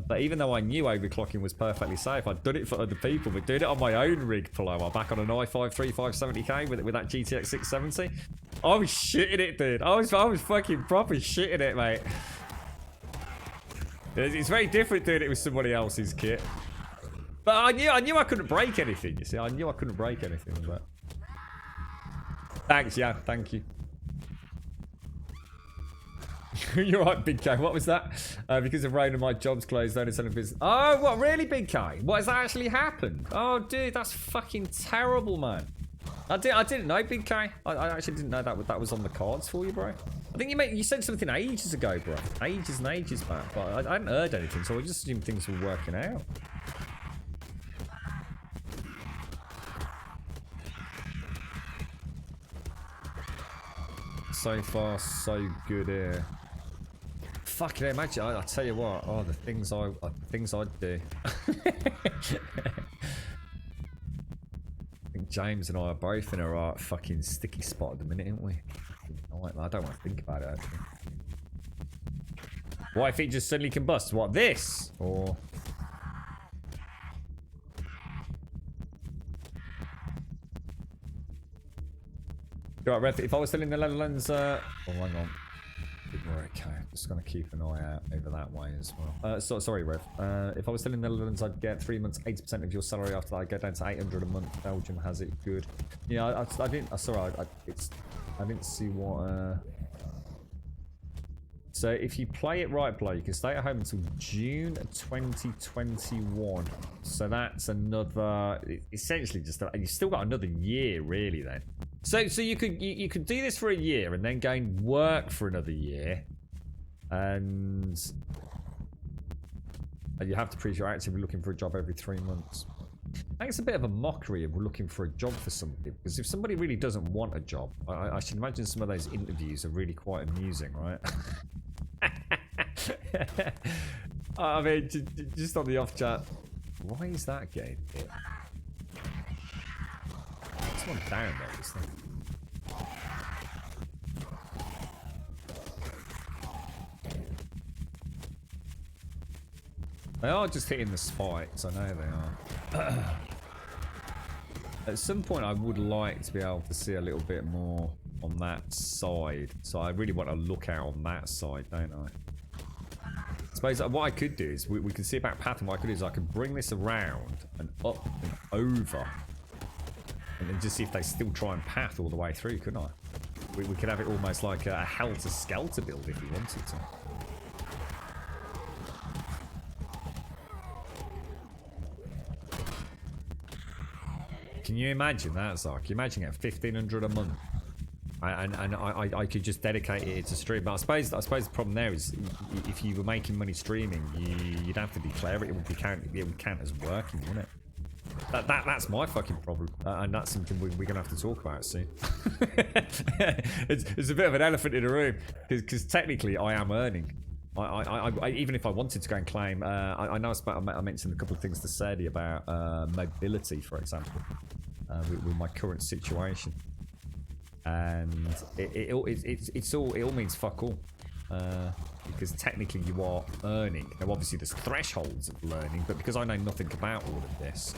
But even though I knew overclocking was perfectly safe, I'd done it for other people, but doing it on my own rig, Paloma, back on an i5 3570K with that GTX 670, I was shitting it, dude. I was fucking proper shitting it, mate. It's very different doing it with somebody else's kit. But I knew I couldn't break anything, you see. I knew I couldn't break anything, but... Thanks, yeah, thank you. You're right, Big K. What was that? Because of rain and my job's closed, only selling business. Oh, what, really, Big K? What, has that actually happened? Oh, dude, that's fucking terrible, man. I didn't know, Big K. I actually didn't know that was on the cards for you, bro. I think you said something ages ago, bro. Ages and ages back, but I hadn't heard anything, so I just assumed things were working out. So far, so good here. Fucking imagine! I tell you what. Oh, the things I'd do. I think James and I are both in a right fucking sticky spot at the minute, aren't we? I don't want to think about it actually. What if it just suddenly combusts? What, this? Or... Right, Rev, if I was still in the Netherlands, oh, hang on. Okay, just gonna keep an eye out over that way as well. Sorry, Rev. If I was still in the Netherlands, I'd get 3 months, 80% of your salary. After that, I'd go down to 800 a month. Belgium has it good. Yeah, I didn't. Sorry, I didn't see what. So if you play it right, Blow, you can stay at home until June 2021. So that's another, essentially just, you've still got another year really then. So you could do this for a year and then go and work for another year. And you have to prove you're actively looking for a job every 3 months. I think it's a bit of a mockery of looking for a job for somebody, because if somebody really doesn't want a job, I should imagine some of those interviews are really quite amusing, right? I mean, just on the off chat, why is that getting hit? This one's down there, this thing. They are just hitting the spikes, I know they are. At some point I would like to be able to see a little bit more on that side. So I really want to look out on that side, don't I? I suppose what I could do is, we can see about path, and what I could do is I could bring this around and up and over. And then just see if they still try and path all the way through, couldn't I? We could have it almost like a helter-skelter build if we wanted to. Can you imagine that, Zark? Can you imagine it? 1,500 a month. And I could just dedicate it to stream. But I suppose the problem there is, if you were making money streaming, you'd have to declare it. It would count as working, wouldn't it? That's my fucking problem, and that's something we're gonna have to talk about soon. it's a bit of an elephant in the room, because technically I am earning. I even if I wanted to go and claim, I know I mentioned a couple of things to Sadie about mobility, for example, with my current situation, and it all means fuck all, because technically you are earning. Now obviously there's thresholds of learning, but because I know nothing about all of this,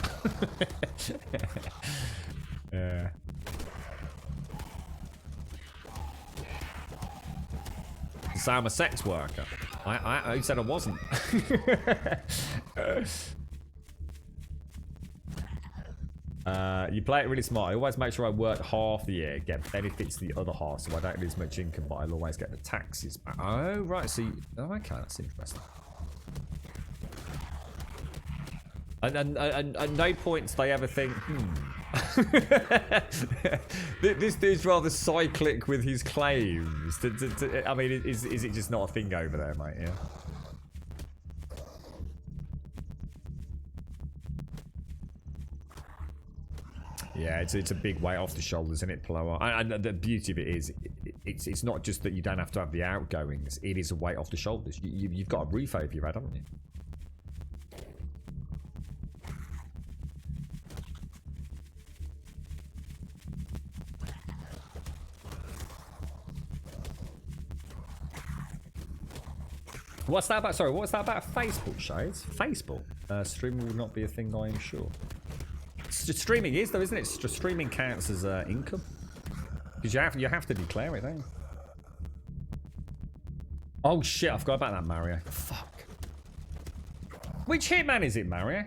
yeah. So I'm a sex worker. I said I wasn't. You play it really smart. I always make sure I work half the year, get benefits the other half, so I don't lose much income, but I'll always get the taxes back. Oh, right. So, okay, that's interesting. And at no points they ever think, this dude's rather cyclic with his claims. I mean, is it just not a thing over there, mate? Yeah. Yeah, it's a big weight off the shoulders, isn't it, Plower? And the beauty of it is, it's not just that you don't have to have the outgoings. It is a weight off the shoulders. You've got a roof over your head, haven't you? What's that about? Sorry, what's that about? Facebook, Shades? Facebook? Streaming will not be a thing, I am sure. Streaming is, though, isn't it? Streaming counts as income. Because you have to declare it, don't you? Oh, shit, I forgot about that, Mario. Fuck. Which Hitman is it, Mario?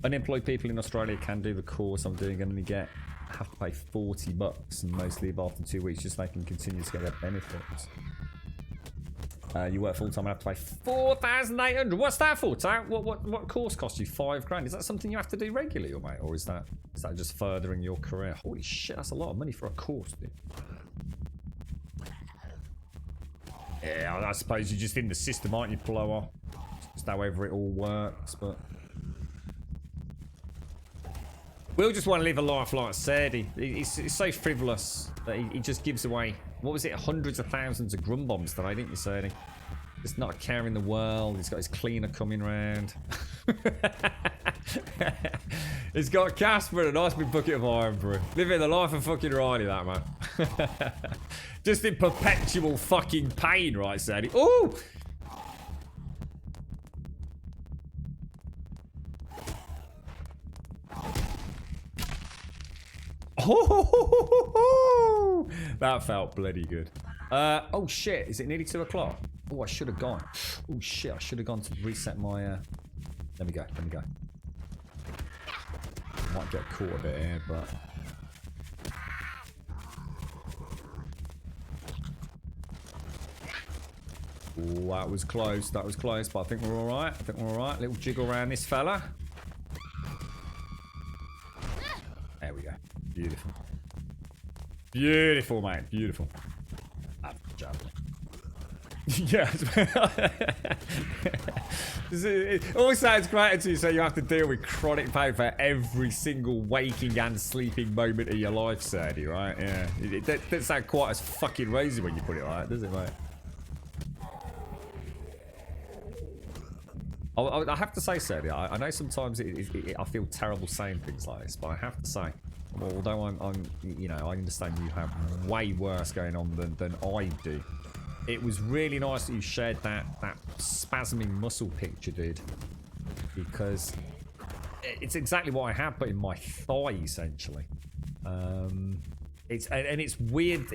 Unemployed people in Australia can do the course I'm doing and only have to pay $40 and most leave after 2 weeks just so they can continue to get their benefits. You work full time and have to pay 4,800. What's that for? What course costs you $5,000? Is that something you have to do regularly, mate, or is that just furthering your career? Holy shit, that's a lot of money for a course, dude. Yeah, I suppose you're just in the system, aren't you, Plower? Just however it all works, but we'll just want to live a life like Sadie. He's so frivolous that he just gives away, what was it, hundreds of thousands of grum bombs today, didn't you, Sadie? Just not a care in the world. He's got his cleaner coming round. He's got Casper and a nice big bucket of iron brew. Living the life of fucking Riley, that man. Just in perpetual fucking pain, right, Sadie? Ooh! Oh, that felt bloody good. Oh shit, is it nearly 2 o'clock? Oh, I should have gone. Oh shit, I should have gone to reset my let me go. Might get caught a bit here, but oh, that was close, but I think we're alright. Little jiggle around this fella. There we go. Beautiful. Beautiful, mate. Beautiful. Yeah. It always sounds great until you say you have to deal with chronic pain for every single waking and sleeping moment of your life, Sadie, right? Yeah. It doesn't sound quite as fucking rosy when you put it like that, does it, mate? I have to say, Sadie, I know sometimes I feel terrible saying things like this, but I have to say, although I understand you have way worse going on than I do. It was really nice that you shared that spasming muscle picture, dude, because it's exactly what I have, but in my thigh, essentially. It's weird.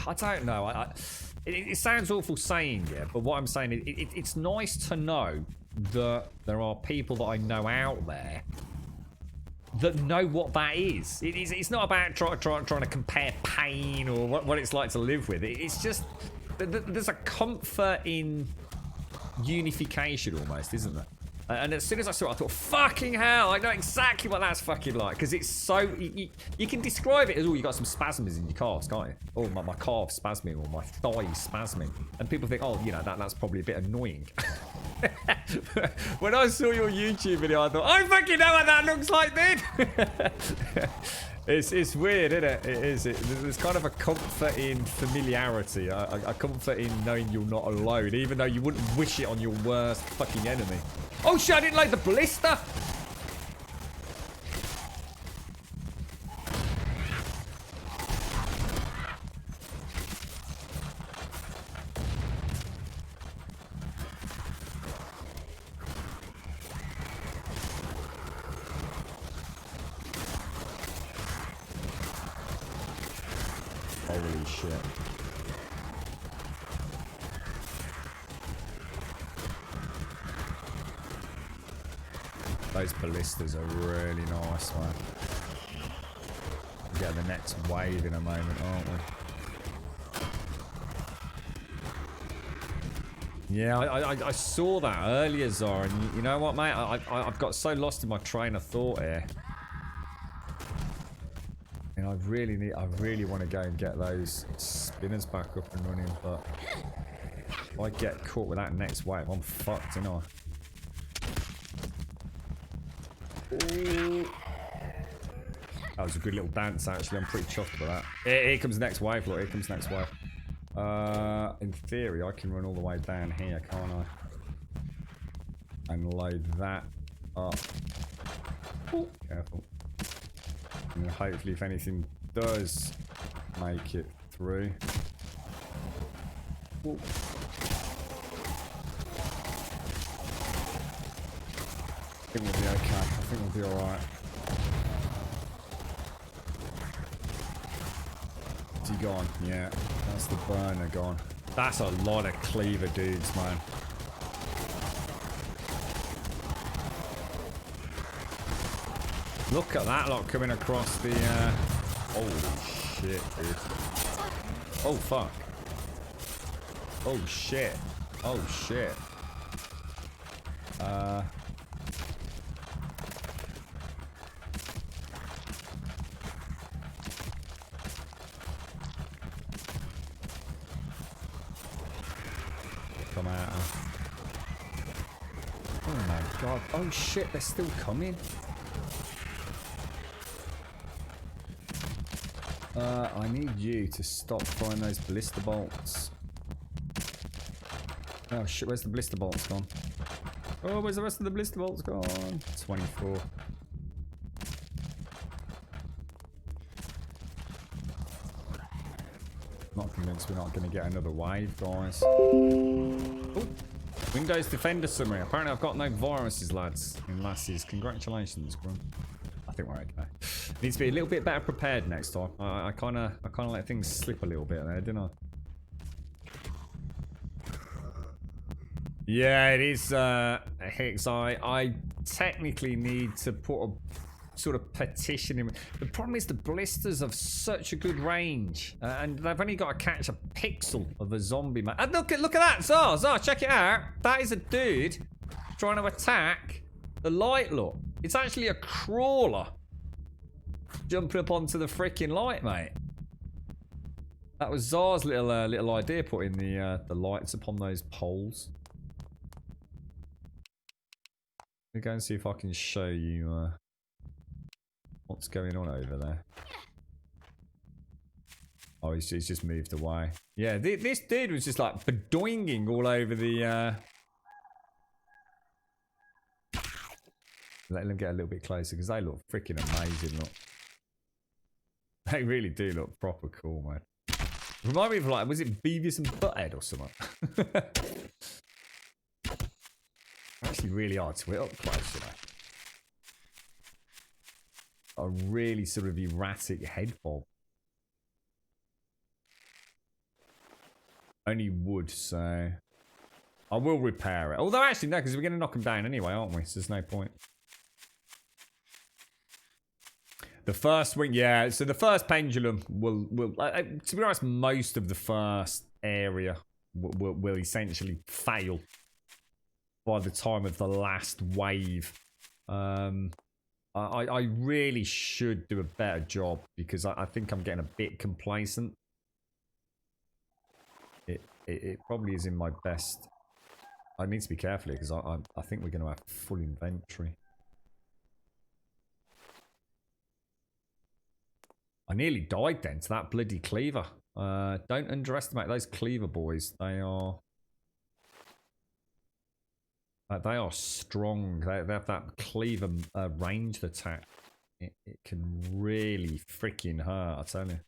I don't know. It sounds awful saying it, but what I'm saying is it's nice to know that there are people that I know out there that know what that is. It's not about trying to compare pain or what it's like to live with. It's just there's a comfort in unification almost, isn't there? And as soon as I saw it, I thought, fucking hell, I know exactly what that's fucking like. Because it's so... You can describe it as, oh, you got some spasms in your calves, can't you? Oh, my calf's spasming, or my thigh's spasming. And people think, oh, you know, that's probably a bit annoying. When I saw your YouTube video, I thought, I fucking know what that looks like, dude! It's weird, isn't it? It is. There's kind of a comfort in familiarity, a comfort in knowing you're not alone, even though you wouldn't wish it on your worst fucking enemy. Oh shit, I didn't like the ballista! Holy shit. Those ballistas are really nice, man. We'll get the next wave in a moment, aren't we? Yeah, I saw that earlier, Zara, and you know what, mate? I've got so lost in my train of thought here. And I really want to go and get those spinners back up and running, but if I get caught with that next wave, I'm fucked, ain't I? Ooh. That was a good little dance, actually. I'm pretty chuffed about that. Here comes the next wave. Look, here comes the next wave. In theory, I can run all the way down here, can't I? And load that up. Ooh, careful. And hopefully, if anything does make it through. Ooh. I think we'll be okay. I think we'll be alright. Is he gone? Yeah, that's the burner gone. That's a lot of cleaver dudes, man. Look at that lot coming across the, holy shit, dude. Oh, fuck. Oh, shit. Oh, shit. Come out. Oh my god. Oh shit, they're still coming. I need you to stop throwing those blister bolts. Oh shit, where's the blister bolts gone? Oh, where's the rest of the blister bolts gone? 24. Not convinced we're not going to get another wave, guys. Ooh. Windows Defender summary. Apparently I've got no viruses, lads and lassies. Congratulations, Grum. I think we're okay. Needs to be a little bit better prepared next time. I kind of let things slip a little bit there, didn't I? Yeah, it is, Hicks. I technically need to put a sort of petition in. The problem is the blisters have such a good range, and they've only got to catch a pixel of a zombie, man. And look at that, Zar, check it out. That is a dude trying to attack the light. Look, it's actually a crawler jumping up onto the freaking light, mate. That was Zar's little idea, putting the lights upon those poles. Let me go and see if I can show you what's going on over there. Oh, he's just moved away. Yeah, this dude was just like bedoinging all over the... Let them get a little bit closer, because they look freaking amazing, look. They really do look proper cool, man. Remind me of, like, was it Beavis and Butthead or something? Actually really hard to hit up close, you know. A really sort of erratic head bob. Only wood, so I will repair it. Although actually no, because we're going to knock him down anyway, aren't we? So there's no point. The first wing, yeah. So the first pendulum will to be honest, most of the first area will essentially fail by the time of the last wave. I really should do a better job, because I think I'm getting a bit complacent. It probably is in my best. I need to be careful because I think we're going to have full inventory. I nearly died then to that bloody cleaver. Don't underestimate those cleaver boys. They are strong. They have that cleaver ranged attack. It can really freaking hurt, I tell you.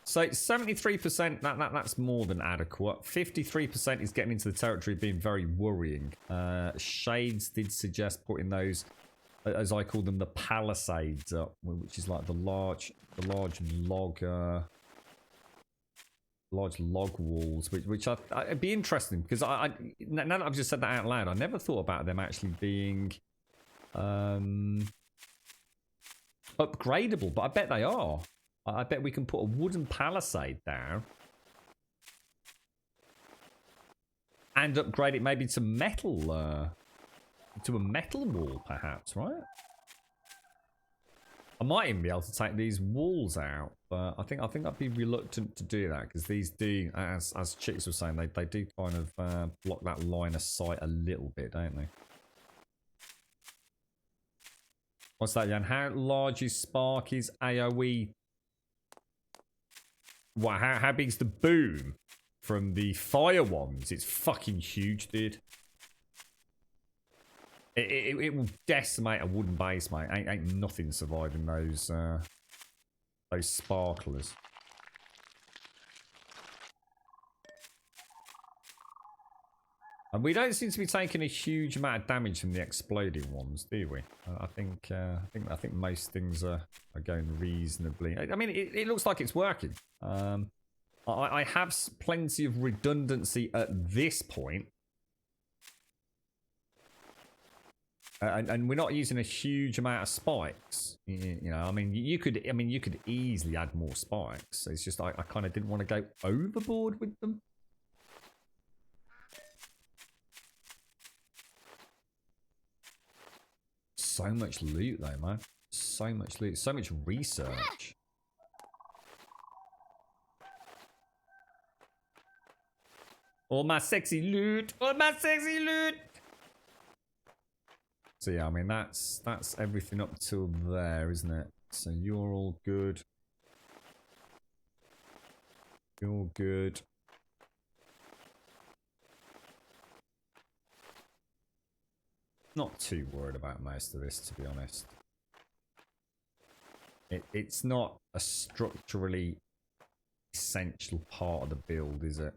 So 73%, that's more than adequate. 53% is getting into the territory of being very worrying. Shades did suggest putting those, as I call them, the palisades up, which is like the large log walls, which it'd be interesting, because I now that I've just said that out loud, I never thought about them actually being upgradable, but I bet they are. I bet we can put a wooden palisade down and upgrade it maybe to metal, to a metal wall, perhaps, right? I might even be able to take these walls out, but I think I'd be reluctant to do that, because these do, as Chicks was saying, they do kind of block that line of sight a little bit, don't they? What's that, Jan? How large is Sparky's AoE? What? How big's the boom from the fire ones? It's fucking huge, dude. It will decimate a wooden base, mate. Ain't nothing surviving those sparklers. And we don't seem to be taking a huge amount of damage from the exploding ones, do we? I think most things are going reasonably. I mean, it looks like it's working. I have plenty of redundancy at this point. And we're not using a huge amount of spikes. You know, I mean, you could easily add more spikes. It's just I kind of didn't want to go overboard with them. So much loot though, man. So much loot. So much research. All my sexy loot. All my sexy loot. So yeah, I mean that's everything up till there, isn't it? So you're all good. You're good. Not too worried about most of this, to be honest. It's not a structurally essential part of the build, is it?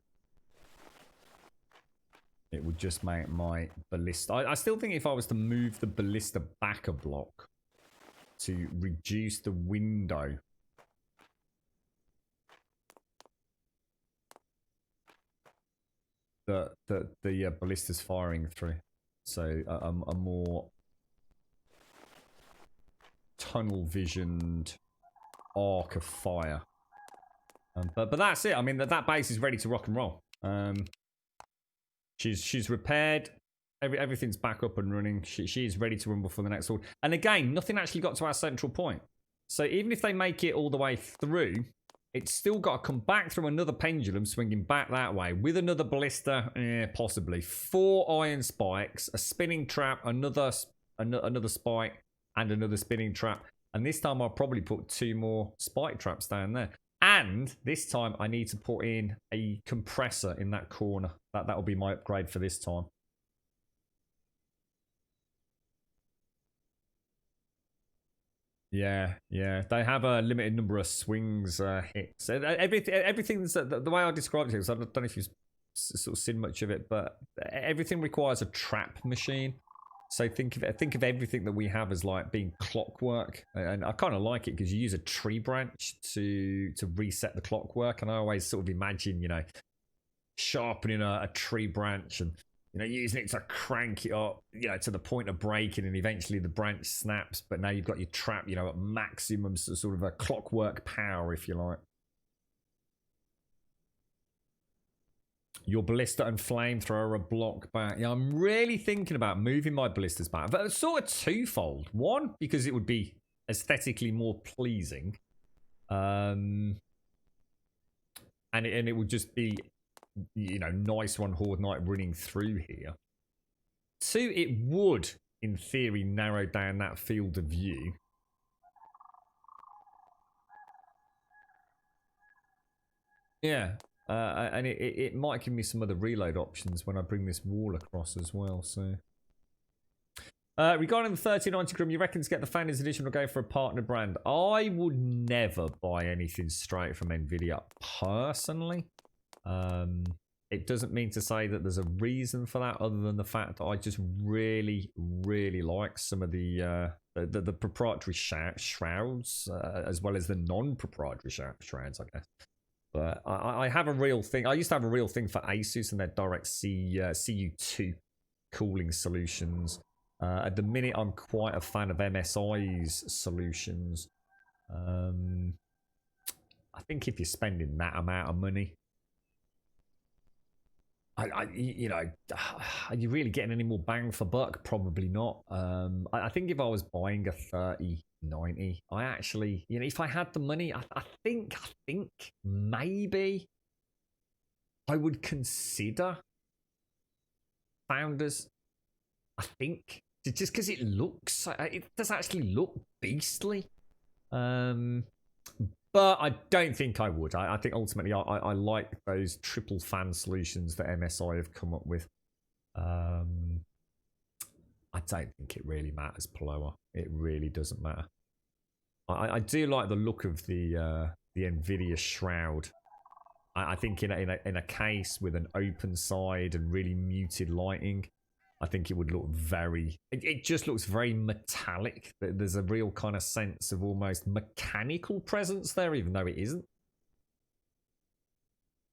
It would just make my ballista... I still think if I was to move the ballista back a block to reduce the window... that the ballista's firing through. So a more tunnel-visioned arc of fire. But that's it. I mean, that base is ready to rock and roll. She's repaired. Everything's back up and running. She is ready to rumble for the next one. And again, nothing actually got to our central point. So even if they make it all the way through, it's still got to come back through another pendulum swinging back that way with another ballista, possibly 4 iron spikes, a spinning trap, another spike, and another spinning trap. And this time I'll probably put 2 more spike traps down there. And this time I need to put in a compressor in that corner. That'll be my upgrade for this time. Yeah. They have a limited number of swings hits. Everything's the way I described it. Because I don't know if you've sort of seen much of it, but everything requires a trap machine. So think of everything that we have as like being clockwork, and I kind of like it because you use a tree branch to reset the clockwork. And I always sort of imagine, you know, sharpening a tree branch and, you know, using it to crank it up, you know, to the point of breaking, and eventually the branch snaps. But now you've got your trap, you know, at maximum sort of a clockwork power, if you like. Your ballista and flamethrower are block back. Yeah, I'm really thinking about moving my ballistas back. But it's sort of twofold. One, because it would be aesthetically more pleasing. And it would just be, you know, nice one Horde Knight running through here. 2, it would, in theory, narrow down that field of view. Yeah. And it might give me some other reload options when I bring this wall across as well. So, regarding the 1390 Grum, you reckon to get the Founders Edition or go for a partner brand? I would never buy anything straight from Nvidia personally. It doesn't mean to say that there's a reason for that, other than the fact that I just really like some of the proprietary shrouds, as well as the non-proprietary shrouds, I guess. But I have a real thing. I used to have a real thing for Asus and their direct CU2 cooling solutions. At the minute, I'm quite a fan of MSI's solutions. I think if you're spending that amount of money, you know, are you really getting any more bang for buck? Probably not. I think if I was buying a 3090, I actually, you know, if I had the money, I think maybe I would consider Founders. I think just because it does actually look beastly. But I don't think I would. I think ultimately I like those triple fan solutions that MSI have come up with. I don't think it really matters, Paloa. It really doesn't matter. I do like the look of the Nvidia Shroud. I think in a case with an open side and really muted lighting, I think it would look it just looks very metallic. There's a real kind of sense of almost mechanical presence there, even though it isn't.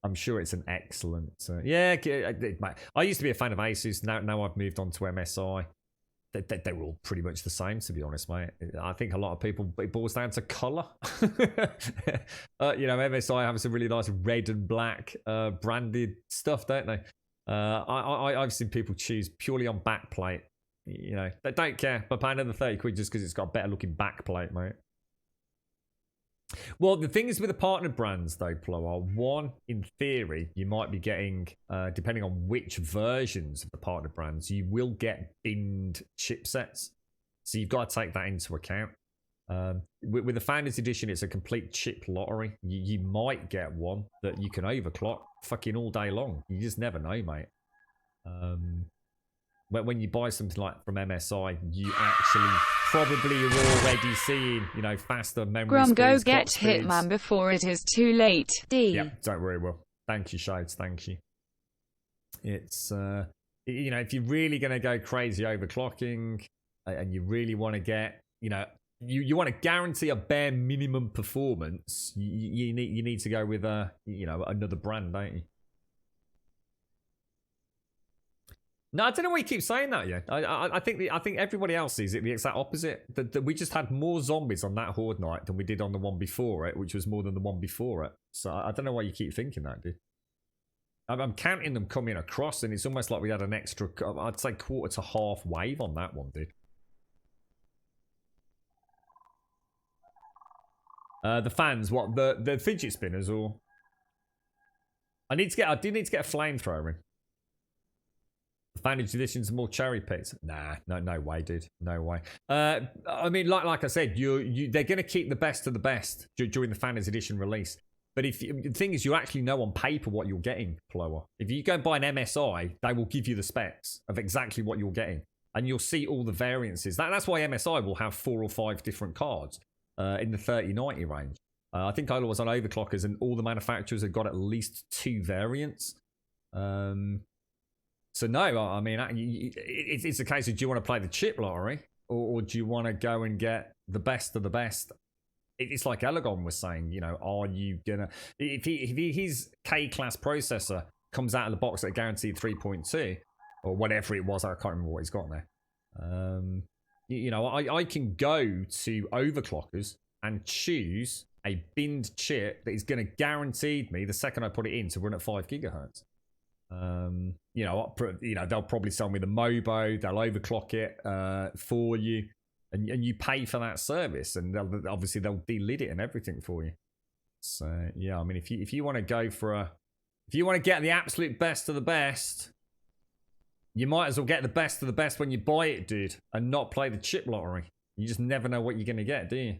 I'm sure it's an excellent... I used to be a fan of Asus. Now I've moved on to MSI. They're all pretty much the same, to be honest, mate. I think a lot of people, it boils down to colour. MSI have some really nice red and black branded stuff, don't they? I've seen people choose purely on backplate. You know, they don't care, but pay another 30 quid just because it's got a better looking backplate, mate. Well, the thing is with the partner brands, though, Ploa, one, in theory, you might be getting, depending on which versions of the partner brands, you will get binned chipsets. So you've got to take that into account. With the Founders Edition, it's a complete chip lottery. You might get one that you can overclock fucking all day long. You just never know, mate. When you buy something like from MSI, you actually probably are already seeing, faster memory Grum, speeds, go get clock speeds. Hitman before it is too late. D. Yeah, don't worry, Will. Thank you, Shades. Thank you. It's, if you're really going to go crazy overclocking and you really want to get, you want to guarantee a bare minimum performance, you need to go with, another brand, don't you? No, I don't know why you keep saying that. Yeah, I think everybody else sees it the exact opposite. That we just had more zombies on that Horde night than we did on the one before it, which was more than the one before it. So I don't know why you keep thinking that, dude. I'm counting them coming across, and it's almost like we had an extra, I'd say, quarter to half wave on that one, dude. The fans, what the fidget spinners, or I do need to get a flamethrower in. The Founders Edition's more cherry picked. Nah, no way, dude. No way. I mean, like I said, they're going to keep the best of the best during the Founders Edition release. But the thing is, you actually know on paper what you're getting, Ploa. If you go and buy an MSI, they will give you the specs of exactly what you're getting, and you'll see all the variances. That's why MSI will have 4 or 5 different cards in the 3090 range. I think I was on Overclockers, and all the manufacturers have got at least 2 variants. So no, I mean, it's a case of, do you want to play the chip lottery, or do you want to go and get the best of the best? It's like Elegon was saying, are you gonna, if his K-class processor comes out of the box at a guaranteed 3.2 or whatever it was, I can't remember what he's got there. I can go to Overclockers and choose a binned chip that is going to guarantee me the second I put it in to run at 5 gigahertz. They'll probably sell me the Mobo, they'll overclock it for you, and you pay for that service, and they'll delid it and everything for you. So yeah, I mean, if you want to go for if you want to get the absolute best of the best, you might as well get the best of the best when you buy it, dude, and not play the chip lottery. You just never know what you're going to get, do you?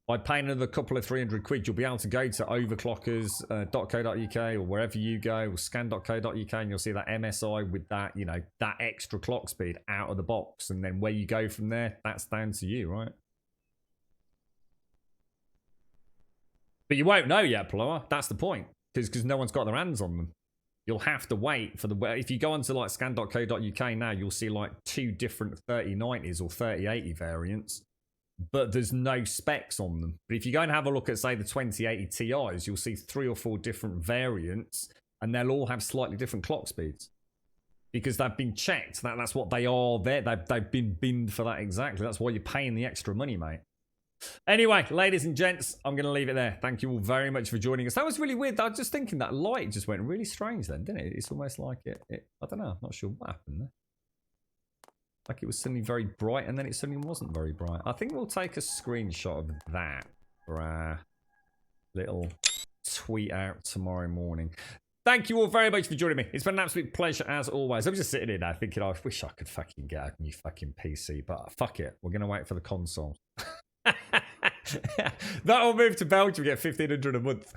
By paying another couple of 300 quid, you'll be able to go to overclockers.co.uk or wherever you go, or scan.co.uk, and you'll see that MSI with that, that extra clock speed out of the box. And then where you go from there, that's down to you, right? But you won't know yet, Ploa. That's the point. Because no one's got their hands on them. You'll have to wait for if you go onto like scan.co.uk now, you'll see like 2 different 3090s or 3080 variants. But there's no specs on them. But if you go and have a look at, say, the 2080 Ti's, you'll see 3 or 4 different variants, and they'll all have slightly different clock speeds. Because they've been checked. That's what they are there. They've been binned for that exactly. That's why you're paying the extra money, mate. Anyway, ladies and gents, I'm going to leave it there. Thank you all very much for joining us. That was really weird. I was just thinking that light just went really strange then, didn't it? It's almost like it I don't know. I'm not sure what happened there. Like it was suddenly very bright, and then it suddenly wasn't very bright. I think we'll take a screenshot of that for our little tweet out tomorrow morning. Thank you all very much for joining me. It's been an absolute pleasure as always. I'm just sitting here now thinking, I wish I could fucking get a new fucking PC, but fuck it. We're going to wait for the console. That'll move to Belgium, get 1,500 a month.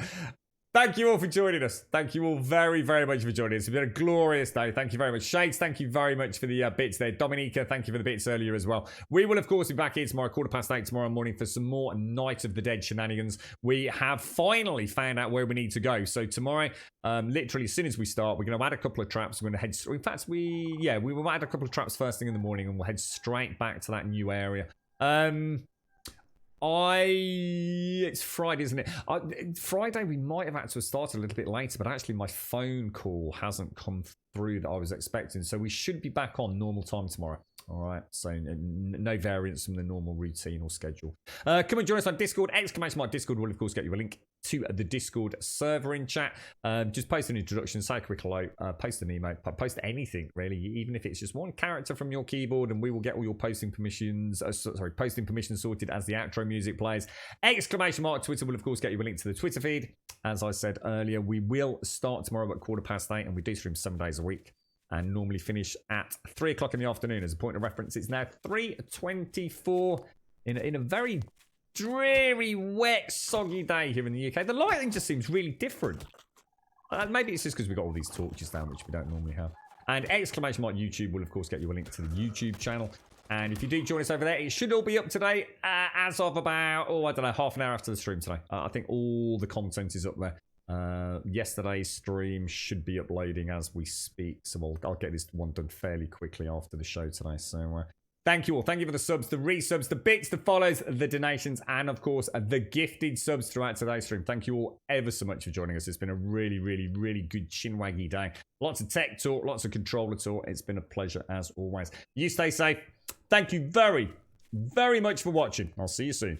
Thank you all for joining us. Thank you all very, very much for joining us. It's been a glorious day. Thank you very much. Shades, thank you very much for the bits there. Dominica, thank you for the bits earlier as well. We will, of course, be back here tomorrow, 8:15 tomorrow morning for some more Night of the Dead shenanigans. We have finally found out where we need to go. So tomorrow, literally as soon as we start, we're going to add a couple of traps. We're going to head... In fact, we will add a couple of traps first thing in the morning and we'll head straight back to that new area. It's Friday, isn't it? Friday we might have had to have started a little bit later, but actually my phone call hasn't come through that I was expecting, so we should be back on normal time tomorrow. All right, so no variance from the normal routine or schedule. Come and join us on Discord. !Discord will, of course, get you a link to the Discord server in chat. Just post an introduction, say a quick hello, post an email, post anything, really, even if it's just one character from your keyboard, and we will get all your posting permissions sorted as the outro music plays. !Twitter will, of course, get you a link to the Twitter feed. As I said earlier, we will start tomorrow at 8:15, and we do stream 7 days a week. And normally finish at 3 o'clock in the afternoon. As a point of reference, it's now 3:24 in a very dreary, wet, soggy day here in the UK. The lighting just seems really different. Maybe it's just because we've got all these torches down, which we don't normally have. And !YouTube will, of course, get you a link to the YouTube channel. And if you do join us over there, it should all be up today as of about, I don't know, half an hour after the stream today. I think all the content is up there. Yesterday's stream should be uploading as we speak, so I'll get this one done fairly quickly after the show today. So thank you all. Thank you for the subs, the resubs, the bits, the follows, the donations, and of course the gifted subs throughout today's stream. Thank you all ever so much for joining us. It's been a really, really, really good chinwaggy day. Lots of tech talk, lots of controller talk. It's been a pleasure as always. You stay safe. Thank you very, very much for watching. I'll see you soon.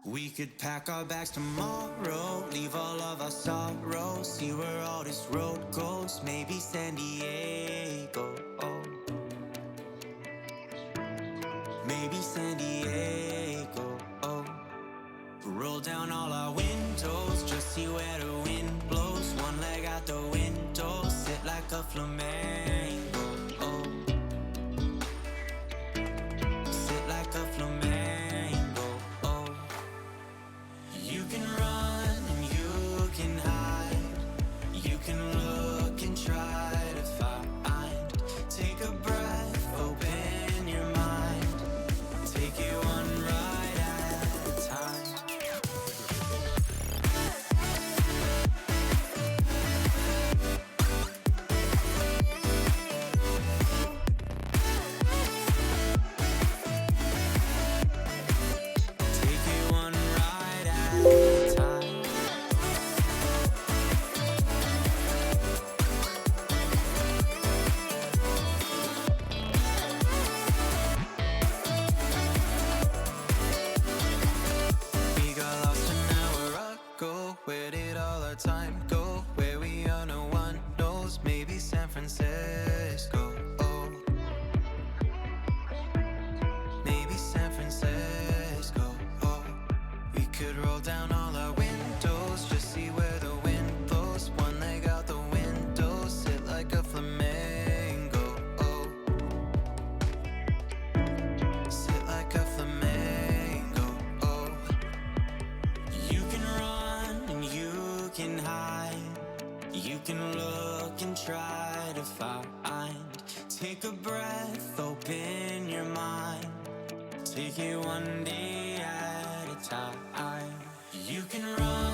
We could pack our bags tomorrow, leave all of our sorrows, see where all this road goes, maybe San Diego. Maybe San Diego. Roll down all our windows, just see where the wind blows. One leg out the window, sit like a flamenco. Sit like a flamenco. You can run and you can hide. You can look and try to find. Take a breath, open your mind. Take it one ride at a time. Take it one ride at a time. We got lost an hour ago. Where did all our time go? Where we are, no one knows. Maybe San Francisco. Maybe San Francisco. We could roll down all our windows, just see where the wind blows. One leg out the window, sit like a flamenco. Sit like a flamenco. You can run and you can hide. You can look and try to find. Take a breath, open your mind. Take it one day at a time. You can run